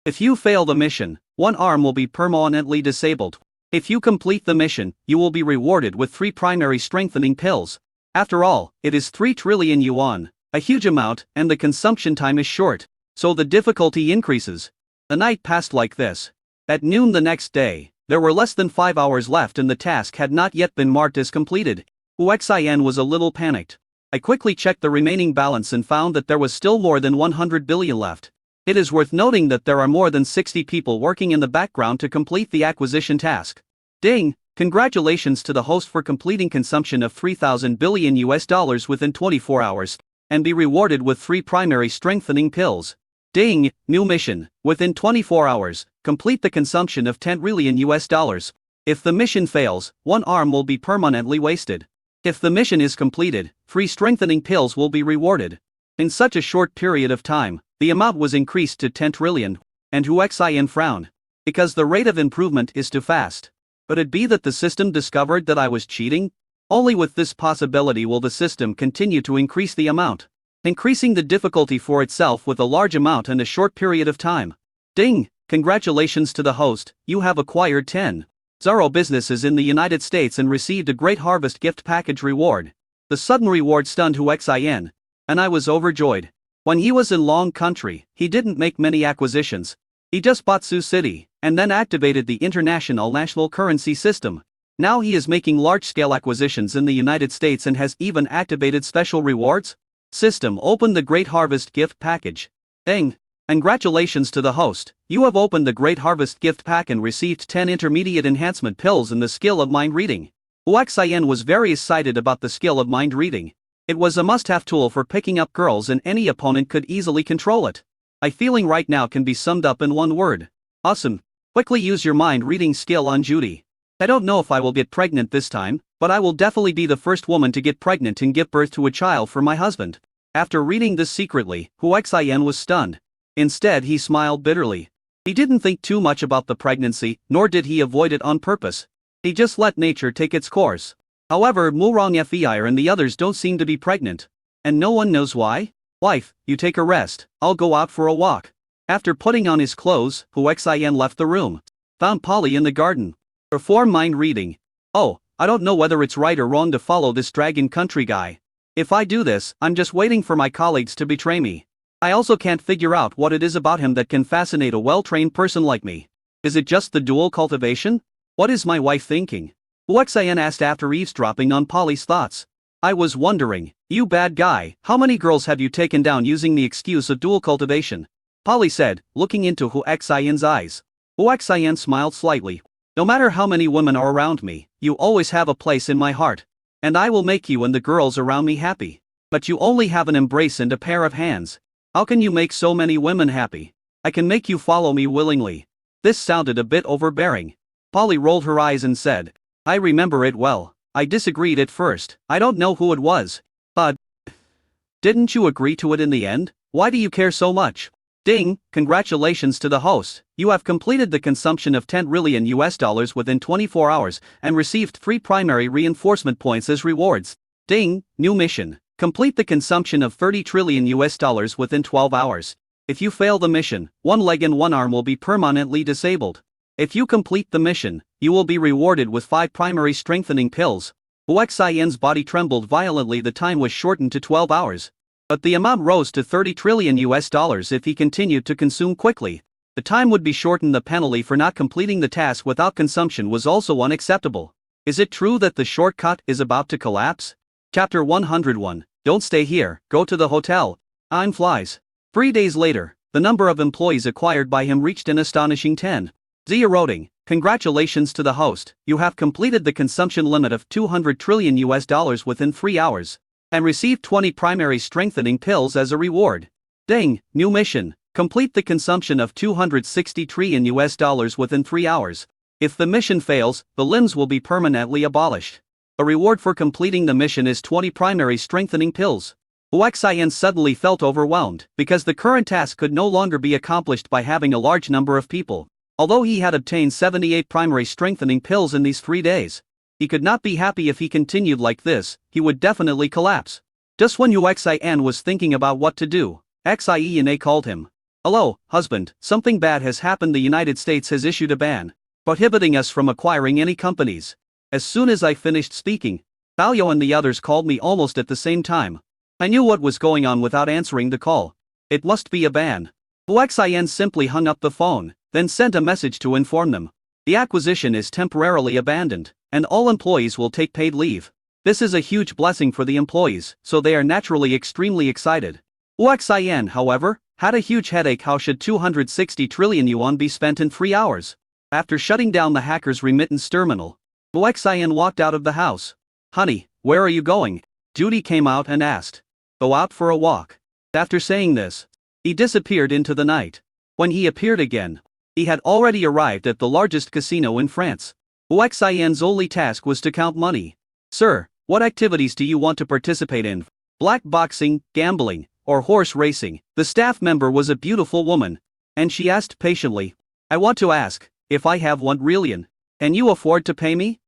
A: If you fail the mission, 1 arm will be permanently disabled. If you complete the mission, you will be rewarded with 3 primary strengthening pills. After all, it is 3 trillion yuan, a huge amount, and the consumption time is short, so the difficulty increases. The night passed like this. At noon the next day, there were less than 5 hours left and the task had not yet been marked as completed. Huixin was a little panicked. I quickly checked the remaining balance and found that there was still more than 100 billion left. It is worth noting that there are more than 60 people working in the background to complete the acquisition task. Ding! Congratulations to the host for completing consumption of $3,000 billion within 24 hours, and be rewarded with 3 primary strengthening pills. Ding! New mission. Within 24 hours, complete the consumption of $10 trillion. If the mission fails, 1 arm will be permanently wasted. If the mission is completed, 3 strengthening pills will be rewarded. In such a short period of time, the amount was increased to 10 trillion, and Huixin frowned. Because the rate of improvement is too fast. Could it be that the system discovered that I was cheating? Only with this possibility will the system continue to increase the amount, increasing the difficulty for itself with a large amount in a short period of time. Ding! Congratulations to the host, you have acquired 10 Zaro businesses in the United States and received a great harvest gift package reward. The sudden reward stunned Huixin. and I was overjoyed. When he was in Long Country, he didn't make many acquisitions. He just bought Sioux City, and then activated the international national currency system. Now he is making large-scale acquisitions in the United States and has even activated special rewards system. Open the Great Harvest gift package. Ding! Congratulations to the host, you have opened the Great Harvest gift pack and received 10 intermediate enhancement pills in the skill of mind reading. Huaxian was very excited about the skill of mind reading. It was a must-have tool for picking up girls and any opponent could easily control it. My feeling right now can be summed up in one word. Awesome. Quickly use your mind reading skill on Judy. I don't know if I will get pregnant this time, but I will definitely be the first woman to get pregnant and give birth to a child for my husband. After reading this secretly, Huaxian was stunned. Instead he smiled bitterly. He didn't think too much about the pregnancy, nor did he avoid it on purpose. He just let nature take its course. However, Murong Feir and the others don't seem to be pregnant. And no one knows why? Wife, you take a rest, I'll go out for a walk. After putting on his clothes, Huaxian left the room. Found Polly in the garden. Perform mind reading. Oh, I don't know whether it's right or wrong to follow this Dragon Country guy. If I do this, I'm just waiting for my colleagues to betray me. I also can't figure out what it is about him that can fascinate a well-trained person like me. Is it just the dual cultivation? What is my wife thinking? Huaxian asked after eavesdropping on Polly's thoughts. I was wondering, you bad guy, how many girls have you taken down using the excuse of dual cultivation? Polly said, looking into Huaxian's eyes. Huaxian smiled slightly. No matter how many women are around me, you always have a place in my heart. And I will make you and the girls around me happy. But you only have an embrace and a pair of hands. How can you make so many women happy? I can make you follow me willingly. This sounded a bit overbearing. Polly rolled her eyes and said, I remember it well. I disagreed at first. I don't know who it was. But didn't you agree to it in the end? Why do you care so much? Ding, congratulations to the host. You have completed the consumption of $10 trillion within 24 hours and received 3 primary reinforcement points as rewards. Ding, new mission. Complete the consumption of $30 trillion within 12 hours. If you fail the mission, one leg and one arm will be permanently disabled. If you complete the mission, you will be rewarded with 5 primary strengthening pills. Huaxian's body trembled violently. The time was shortened to 12 hours. But the amount rose to $30 trillion if he continued to consume quickly. The time would be shortened. The penalty for not completing the task without consumption was also unacceptable. Is it true that the shortcut is about to collapse? Chapter 101. Don't stay here, go to the hotel. Time flies. 3 days later, the number of employees acquired by him reached an astonishing 10. Zia. Congratulations to the host, you have completed the consumption limit of $200 trillion within 3 hours. And received 20 primary strengthening pills as a reward. Ding, new mission. Complete the consumption of $260 trillion within 3 hours. If the mission fails, the limbs will be permanently abolished. The reward for completing the mission is 20 primary strengthening pills. Huaxian suddenly felt overwhelmed, because the current task could no longer be accomplished by having a large number of people. Although he had obtained 78 primary strengthening pills in these 3 days. He could not be happy. If he continued like this, he would definitely collapse. Just when Huaxian was thinking about what to do, Xian called him. Hello, husband, something bad has happened. The United States has issued a ban, prohibiting us from acquiring any companies. As soon as I finished speaking, Baoyou and the others called me almost at the same time. I knew what was going on without answering the call. It must be a ban. Huaxian simply hung up the phone, then sent a message to inform them. The acquisition is temporarily abandoned, and all employees will take paid leave. This is a huge blessing for the employees, so they are naturally extremely excited. Huaxian, however, had a huge headache. How should 260 trillion yuan be spent in 3 hours? After shutting down the hacker's remittance terminal, Huaxian walked out of the house. Honey, where are you going? Judy came out and asked. Go out for a walk. After saying this, he disappeared into the night. When he appeared again, he had already arrived at the largest casino in France. Huaxian's only task was to count money. Sir, what activities do you want to participate in? Black boxing, gambling, or horse racing? The staff member was a beautiful woman, and she asked patiently. I want to ask, if I have 1 trillion, can you afford to pay me?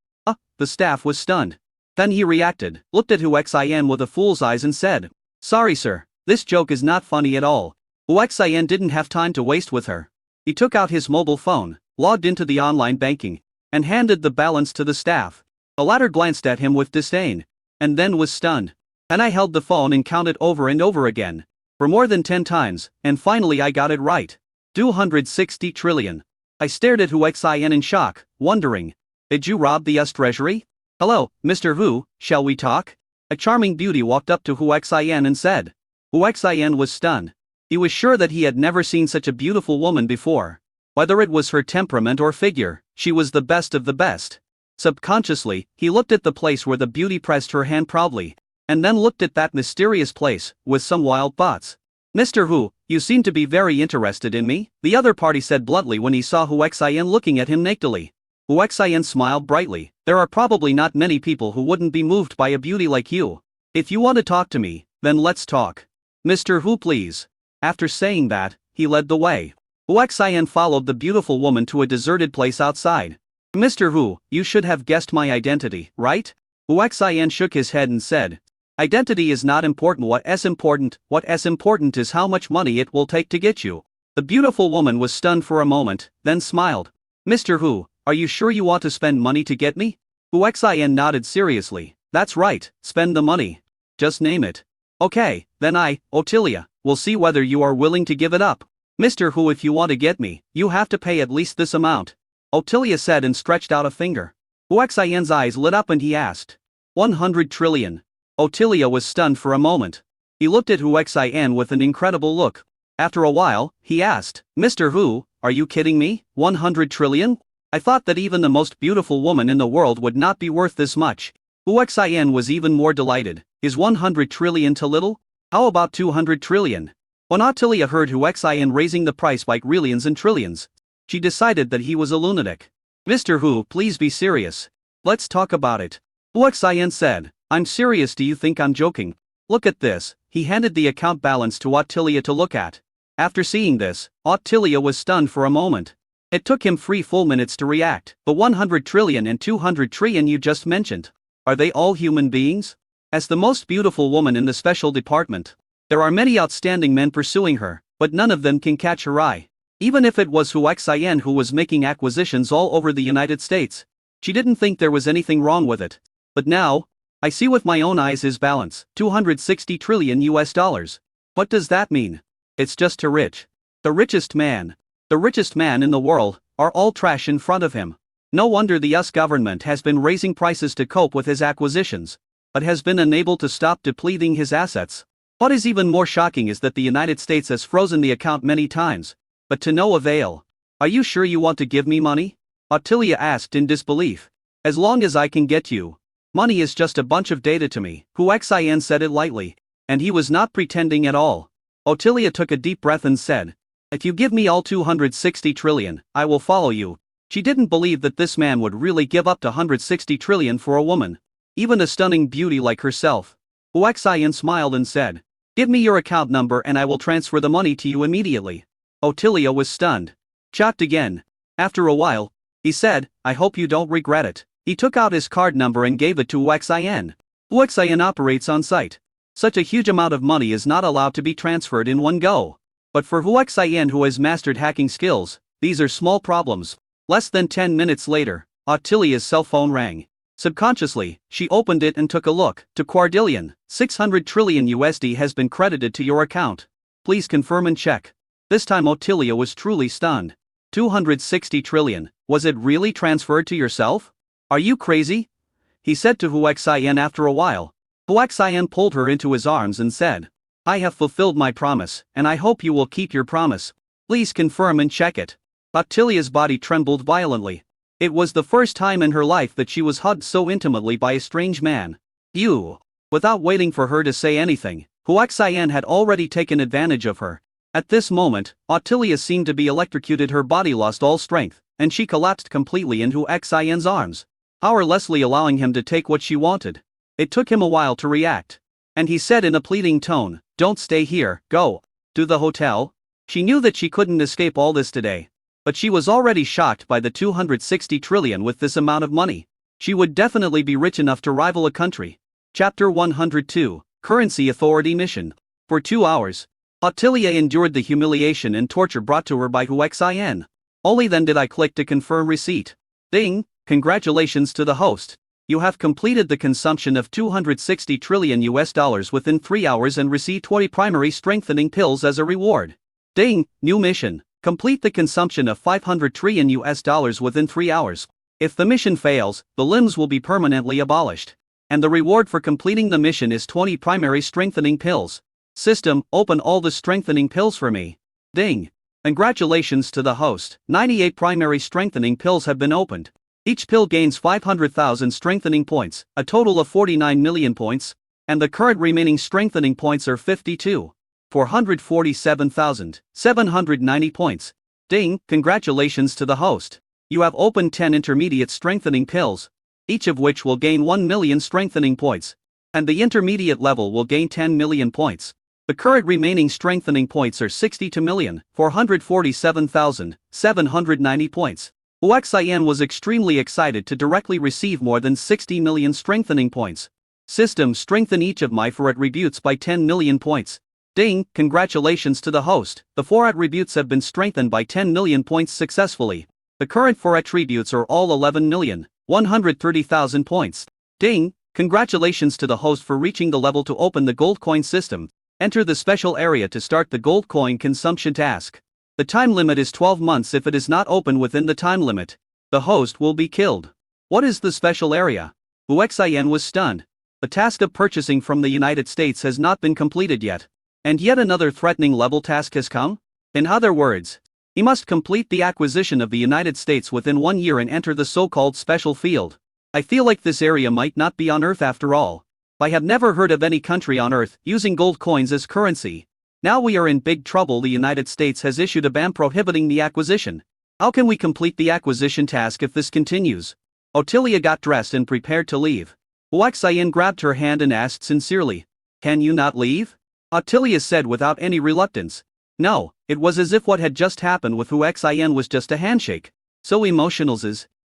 A: The staff was stunned. Then he reacted, looked at Huaxian with a fool's eyes and said, sorry sir, this joke is not funny at all. Huaxian didn't have time to waste with her. He took out his mobile phone, logged into the online banking, and handed the balance to the staff. The latter glanced at him with disdain, and then was stunned. And I held the phone and counted over and over again. For more than 10 times, and finally I got it right. 260 trillion. I stared at Hu Xian in shock, wondering. Did you rob the US Treasury? Hello, Mr. Hu, shall we talk? A charming beauty walked up to Hu Xian and said. Hu Xian was stunned. He was sure that he had never seen such a beautiful woman before. Whether it was her temperament or figure, she was the best of the best. Subconsciously, he looked at the place where the beauty pressed her hand proudly, and then looked at that mysterious place, with some wild thoughts. Mr. Hu, you seem to be very interested in me, the other party said bluntly when he saw Hu Xian looking at him nakedly. Hu Xian smiled brightly. There are probably not many people who wouldn't be moved by a beauty like you. If you want to talk to me, then let's talk. Mr. Hu, please. After saying that, he led the way. Hu Xian followed the beautiful woman to a deserted place outside. Mr. Hu, you should have guessed my identity, right? Hu Xian shook his head and said. Identity is not important. What's important is how much money it will take to get you. The beautiful woman was stunned for a moment, then smiled. Mr. Hu, are you sure you want to spend money to get me? Hu Xian nodded seriously. That's right, spend the money. Just name it. Okay, then Ottilia, will see whether you are willing to give it up. Mr. Hu, if you want to get me, you have to pay at least this amount. Ottilia said and stretched out a finger. Hu Xian's eyes lit up and he asked. 100 trillion. Ottilia was stunned for a moment. He looked at Hu Xian with an incredible look. After a while, he asked, Mr. Hu, are you kidding me? 100 trillion? I thought that even the most beautiful woman in the world would not be worth this much. Hu Xian was even more delighted. Is 100 trillion too little? How about 200 trillion? When Ottilia heard Hu Xian raising the price by trillions and trillions, she decided that he was a lunatic. Mr. Hu, please be serious. Let's talk about it. Hu Xian said. I'm serious. Do you think I'm joking? Look at this. He handed the account balance to Ottilia to look at. After seeing this, Ottilia was stunned for a moment. It took him 3 full minutes to react. The 100 trillion and 200 trillion you just mentioned, are they all human beings? As the most beautiful woman in the special department, there are many outstanding men pursuing her, but none of them can catch her eye. Even if it was Hu Xian who was making acquisitions all over the United States, she didn't think there was anything wrong with it. But now, I see with my own eyes his balance, 260 trillion US dollars. What does that mean? It's just too rich. The richest man in the world, are all trash in front of him. No wonder the US government has been raising prices to cope with his acquisitions, but has been unable to stop depleting his assets. What is even more shocking is that the United States has frozen the account many times, but to no avail. Are you sure you want to give me money? Ottilia asked in disbelief. As long as I can get you. Money is just a bunch of data to me. Hu Xian said it lightly, and he was not pretending at all. Ottilia took a deep breath and said, if you give me all 260 trillion, I will follow you. She didn't believe that this man would really give up to 160 trillion for a woman, even a stunning beauty like herself. Hu Xian smiled and said, give me your account number and I will transfer the money to you immediately. Ottilia was stunned. Shocked again. After a while, he said, I hope you don't regret it. He took out his card number and gave it to Hu Xian. Hu Xian operates on site. Such a huge amount of money is not allowed to be transferred in one go. But for Hu Xian, who has mastered hacking skills, these are small problems. Less than 10 minutes later, Ottilia's cell phone rang. Subconsciously, she opened it and took a look. To quadrillion, 600 trillion USD has been credited to your account. Please confirm and check. This time Ottilia was truly stunned. 260 trillion, was it really transferred to yourself? Are you crazy? He said to Hu Xian after a while. Hu Xian pulled her into his arms and said, I have fulfilled my promise, and I hope you will keep your promise. Please confirm and check it. Ottilia's body trembled violently. It was the first time in her life that she was hugged so intimately by a strange man. You. Without waiting for her to say anything, Hu Xian had already taken advantage of her. At this moment, Ottilia seemed to be electrocuted. Her body lost all strength, and she collapsed completely into Hu Xian's arms, powerlessly allowing him to take what she wanted. It took him a while to react. And he said in a pleading tone, don't stay here, go. To the hotel? She knew that she couldn't escape all this today. But she was already shocked by the 260 trillion. With this amount of money, she would definitely be rich enough to rival a country. Chapter 102, Currency Authority Mission. For 2 hours, Ottilia endured the humiliation and torture brought to her by Hu Xian. Only then did I click to confirm receipt. Ding, congratulations to the host. You have completed the consumption of 260 trillion US dollars within 3 hours and received 20 primary strengthening pills as a reward. Ding, new mission. Complete the consumption of 500 trillion US dollars within 3 hours. If the mission fails, the limbs will be permanently abolished. And the reward for completing the mission is 20 primary strengthening pills. System, open all the strengthening pills for me. Ding. Congratulations to the host. 98 primary strengthening pills have been opened. Each pill gains 500,000 strengthening points, a total of 49 million points, and the current remaining strengthening points are 447,790 points. Ding, congratulations to the host. You have opened 10 intermediate strengthening pills, each of which will gain 1 million strengthening points, and the intermediate level will gain 10 million points. The current remaining strengthening points are 62,447,790 points. Huaxian was extremely excited to directly receive more than 60 million strengthening points. System, strengthen each of my 4 attributes by 10 million points. Ding, congratulations to the host. The 4 attributes have been strengthened by 10 million points successfully. The current 4 attributes are all 11,130,000 points. Ding, congratulations to the host for reaching the level to open the gold coin system. Enter the special area to start the gold coin consumption task. The time limit is 12 months. If it is not open within the time limit, the host will be killed. What is the special area? Huaxian was stunned. The task of purchasing from the United States has not been completed yet. And yet another threatening level task has come? In other words, he must complete the acquisition of the United States within 1 year and enter the so-called special field. I feel like this area might not be on Earth after all. I have never heard of any country on Earth using gold coins as currency. Now we are in big trouble. The United States has issued a ban prohibiting the acquisition. How can we complete the acquisition task if this continues? Ottilia got dressed and prepared to leave. Huaxian grabbed her hand and asked sincerely, "Can you not leave?" Ottilia said without any reluctance. No, it was as if what had just happened with Huaxian was just a handshake. So emotional.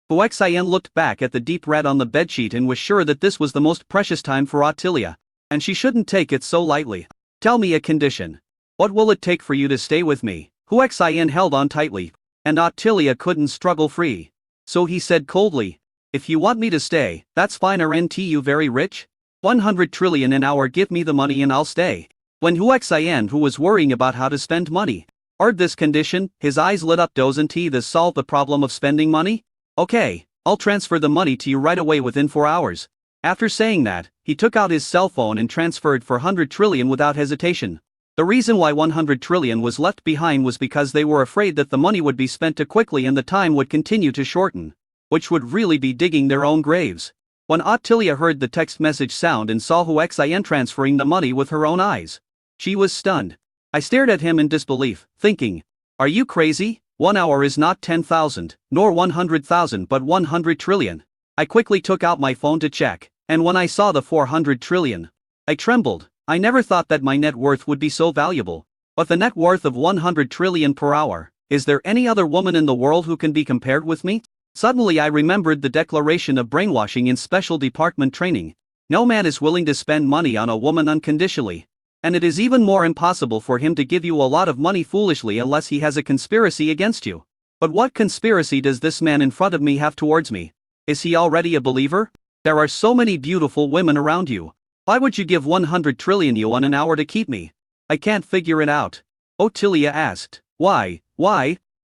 A: Huaxian looked back at the deep red on the bedsheet and was sure that this was the most precious time for Ottilia, and she shouldn't take it so lightly. Tell me a condition. What will it take for you to stay with me? Huaxian held on tightly, and Ottilia couldn't struggle free. So he said coldly, "If you want me to stay, that's fine. Aren't you very rich? 100 trillion an hour, give me the money and I'll stay." When Huaxian, who was worrying about how to spend money, heard this condition, his eyes lit up. Doesn't this solve the problem of spending money? Okay, I'll transfer the money to you right away within 4 hours. After saying that, he took out his cell phone and transferred 400 trillion without hesitation. The reason why 100 trillion was left behind was because they were afraid that the money would be spent too quickly and the time would continue to shorten, which would really be digging their own graves. When Ottilia heard the text message sound and saw Huaxian transferring the money with her own eyes, she was stunned. I stared at him in disbelief, thinking, "Are you crazy? 1 hour is not 10,000, nor 100,000 but 100 trillion. I quickly took out my phone to check, and when I saw the 400 trillion, I trembled. I never thought that my net worth would be so valuable. But the net worth of 100 trillion per hour, is there any other woman in the world who can be compared with me? Suddenly I remembered the declaration of brainwashing in special department training. No man is willing to spend money on a woman unconditionally. And it is even more impossible for him to give you a lot of money foolishly unless he has a conspiracy against you. But what conspiracy does this man in front of me have towards me? Is he already a believer? There are so many beautiful women around you. Why would you give 100 trillion yuan an hour to keep me? I can't figure it out. Ottilia asked. Why?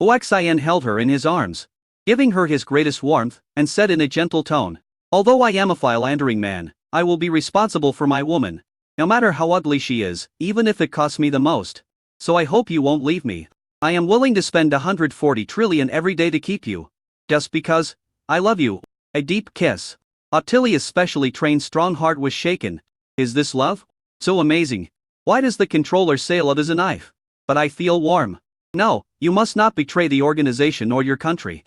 A: Huaxian held her in his arms, giving her his greatest warmth, and said in a gentle tone, "Although I am a philandering man, I will be responsible for my woman. No matter how ugly she is, even if it costs me the most. So I hope you won't leave me. I am willing to spend 140 trillion every day to keep you. Just because I love you." A deep kiss. Ottilia's specially trained strong heart was shaken. Is this love? So amazing. Why does the controller say love is a knife? But I feel warm. No, you must not betray the organization or your country.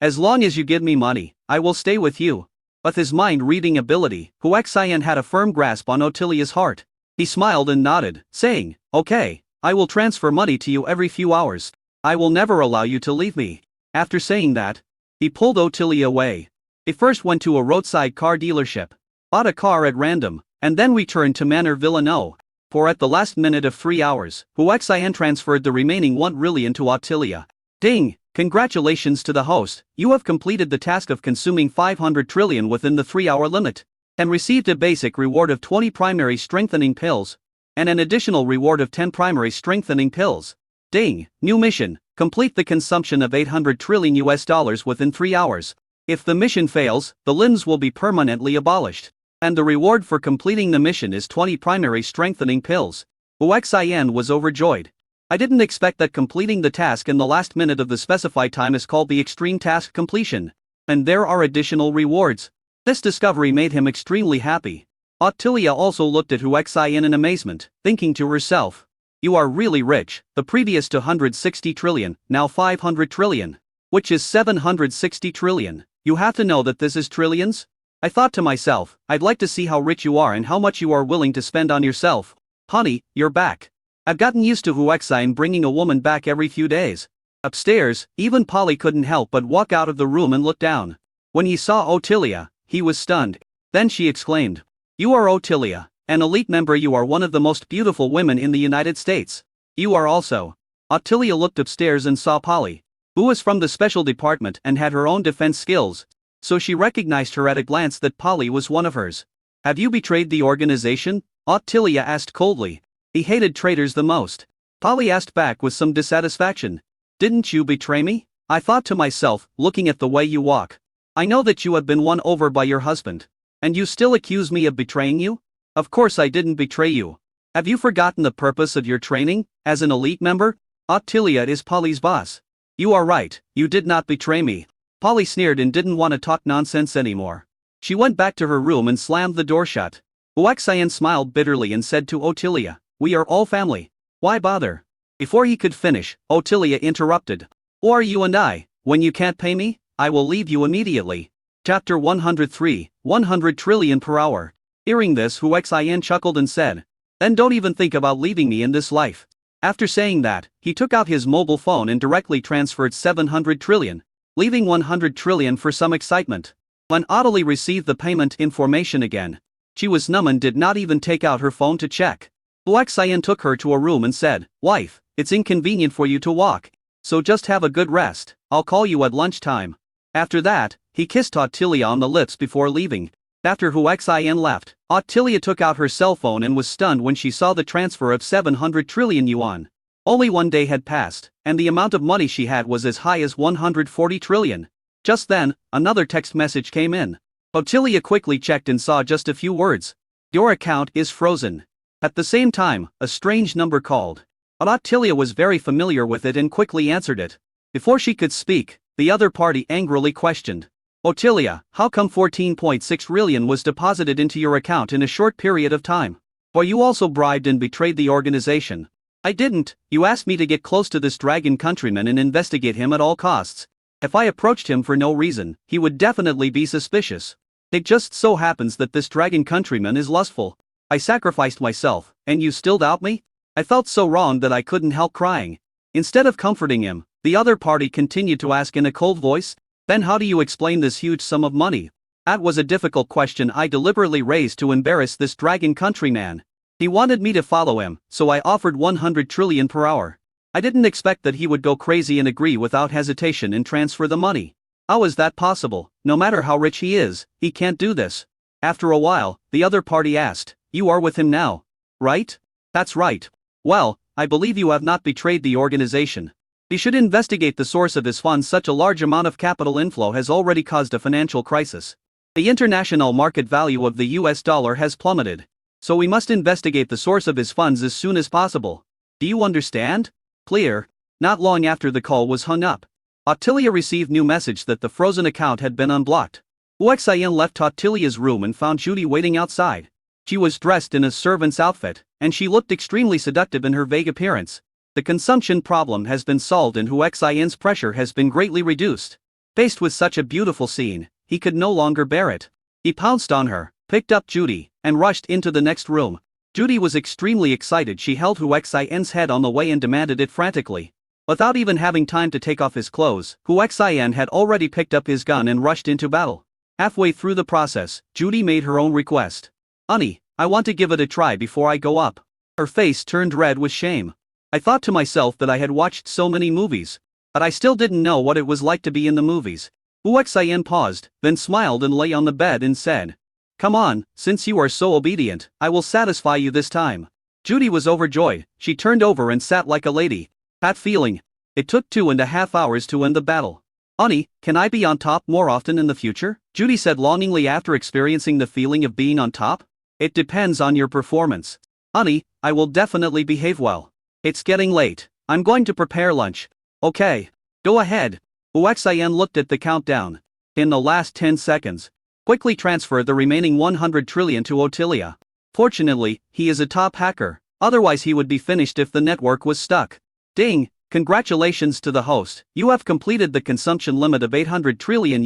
A: As long as you give me money, I will stay with you. With his mind-reading ability, Huaxian had a firm grasp on Ottilia's heart. He smiled and nodded, saying, "Okay, I will transfer money to you every few hours. I will never allow you to leave me." After saying that, he pulled Ottilia away. They first went to a roadside car dealership, bought a car at random, and then returned to Manor Villano. For at the last minute of 3 hours, Huaxian transferred the remaining 1 trillion to Ottilia. Ding! Congratulations to the host, you have completed the task of consuming 500 trillion within the 3-hour limit, and received a basic reward of 20 primary strengthening pills, and an additional reward of 10 primary strengthening pills. Ding, new mission, complete the consumption of 800 trillion US dollars within 3 hours. If the mission fails, the limbs will be permanently abolished. And the reward for completing the mission is 20 primary strengthening pills. Huaxian was overjoyed. I didn't expect that completing the task in the last minute of the specified time is called the extreme task completion. And there are additional rewards. This discovery made him extremely happy. Ottilia also looked at Huaxian in amazement, thinking to herself, "You are really rich, the previous 260 trillion, now 500 trillion. Which is 760 trillion. You have to know that this is trillions?" I thought to myself, I'd like to see how rich you are and how much you are willing to spend on yourself. Honey, you're back. I've gotten used to Huaxian bringing a woman back every few days. Upstairs, even Polly couldn't help but walk out of the room and look down. When he saw Ottilia, he was stunned. Then she exclaimed, "You are Ottilia, an elite member. You are one of the most beautiful women in the United States. You are also." Ottilia looked upstairs and saw Polly, who was from the special department and had her own defense skills, so she recognized her at a glance that Polly was one of hers. "Have you betrayed the organization?" Ottilia asked coldly. He hated traitors the most. Polly asked back with some dissatisfaction. "Didn't you betray me?" I thought to myself, looking at the way you walk. "I know that you have been won over by your husband. And you still accuse me of betraying you?" "Of course I didn't betray you. Have you forgotten the purpose of your training, as an elite member? Ottilia is Polly's boss." "You are right, you did not betray me." Polly sneered and didn't want to talk nonsense anymore. She went back to her room and slammed the door shut. Huaxian smiled bitterly and said to Ottilia, "We are all family. Why bother?" Before he could finish, Ottilia interrupted. "Who are you and I? When you can't pay me, I will leave you immediately." Chapter 103, 100 trillion per hour. Hearing this, Huaxian chuckled and said, "Then don't even think about leaving me in this life." After saying that, he took out his mobile phone and directly transferred 700 trillion, leaving 100 trillion for some excitement. When Ottilia received the payment information again, she was numb and did not even take out her phone to check. Huaxian took her to a room and said, "Wife, it's inconvenient for you to walk, so just have a good rest. I'll call you at lunchtime." After that, he kissed Ottilia on the lips before leaving. After Huaxian left, Ottilia took out her cell phone and was stunned when she saw the transfer of 700 trillion yuan. Only one day had passed, and the amount of money she had was as high as 140 trillion. Just then, another text message came in. Ottilia quickly checked and saw just a few words. "Your account is frozen." At the same time, a strange number called. Ottilia was very familiar with it and quickly answered it. Before she could speak, the other party angrily questioned, "Ottilia, how come 14.6 trillion was deposited into your account in a short period of time? Or you also bribed and betrayed the organization?" "I didn't. You asked me to get close to this dragon countryman and investigate him at all costs. If I approached him for no reason, he would definitely be suspicious. It just so happens that this dragon countryman is lustful. I sacrificed myself, and you still doubt me?" I felt so wrong that I couldn't help crying. Instead of comforting him, the other party continued to ask in a cold voice, "Then how do you explain this huge sum of money?" That was a difficult question I deliberately raised to embarrass this dragon countryman. He wanted me to follow him, so I offered 100 trillion per hour. I didn't expect that he would go crazy and agree without hesitation and transfer the money. How is that possible? No matter how rich he is, he can't do this. After a while, the other party asked, "You are with him now, right?" "That's right." "Well, I believe you have not betrayed the organization. He should investigate the source of his funds. Such a large amount of capital inflow has already caused a financial crisis. The international market value of the US dollar has plummeted. So we must investigate the source of his funds as soon as possible. Do you understand?" "Clear." Not long after the call was hung up, Ottilia received new message that the frozen account had been unblocked. Huaxian left Ottilia's room and found Judy waiting outside. She was dressed in a servant's outfit, and she looked extremely seductive in her vague appearance. The consumption problem has been solved and Huaxian's pressure has been greatly reduced. Faced with such a beautiful scene, he could no longer bear it. He pounced on her, picked up Judy, and rushed into the next room. Judy was extremely excited. She held Huaxian's head on the way and demanded it frantically. Without even having time to take off his clothes, Huaxian had already picked up his gun and rushed into battle. Halfway through the process, Judy made her own request. "Honey, I want to give it a try before I go up." Her face turned red with shame. I thought to myself that I had watched so many movies. But I still didn't know what it was like to be in the movies. Uexin paused, then smiled and lay on the bed and said, "Come on, since you are so obedient, I will satisfy you this time." Judy was overjoyed. She turned over and sat like a lady. That feeling. It took 2.5 hours to end the battle. "Honey, can I be on top more often in the future?" Judy said longingly after experiencing the feeling of being on top. "It depends on your performance. Honey, I will definitely behave well. It's getting late. I'm going to prepare lunch." "Okay. Go ahead." Uexin looked at the countdown. "In the last 10 seconds. Quickly transfer the remaining 100 trillion to Otilia." Fortunately, he is a top hacker, otherwise he would be finished if the network was stuck. Ding! Congratulations to the host, you have completed the consumption limit of $800 trillion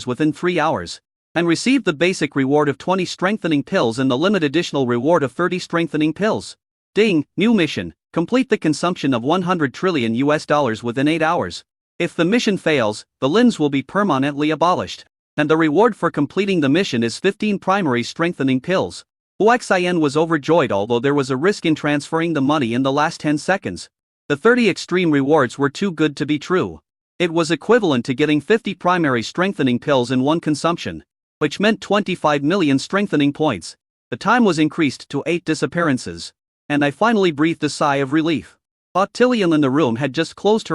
A: within 3 hours. And received the basic reward of 20 strengthening pills and the limit additional reward of 30 strengthening pills. Ding! New mission, complete the consumption of $100 trillion within 8 hours. If the mission fails, the LINs will be permanently abolished. And the reward for completing the mission is 15 primary strengthening pills. Uexin was overjoyed although there was a risk in transferring the money in the last 10 seconds. The 30 extreme rewards were too good to be true. It was equivalent to getting 50 primary strengthening pills in one consumption, which meant 25 million strengthening points. The time was increased to 8 disappearances. And I finally breathed a sigh of relief. Otillian in the room had just closed her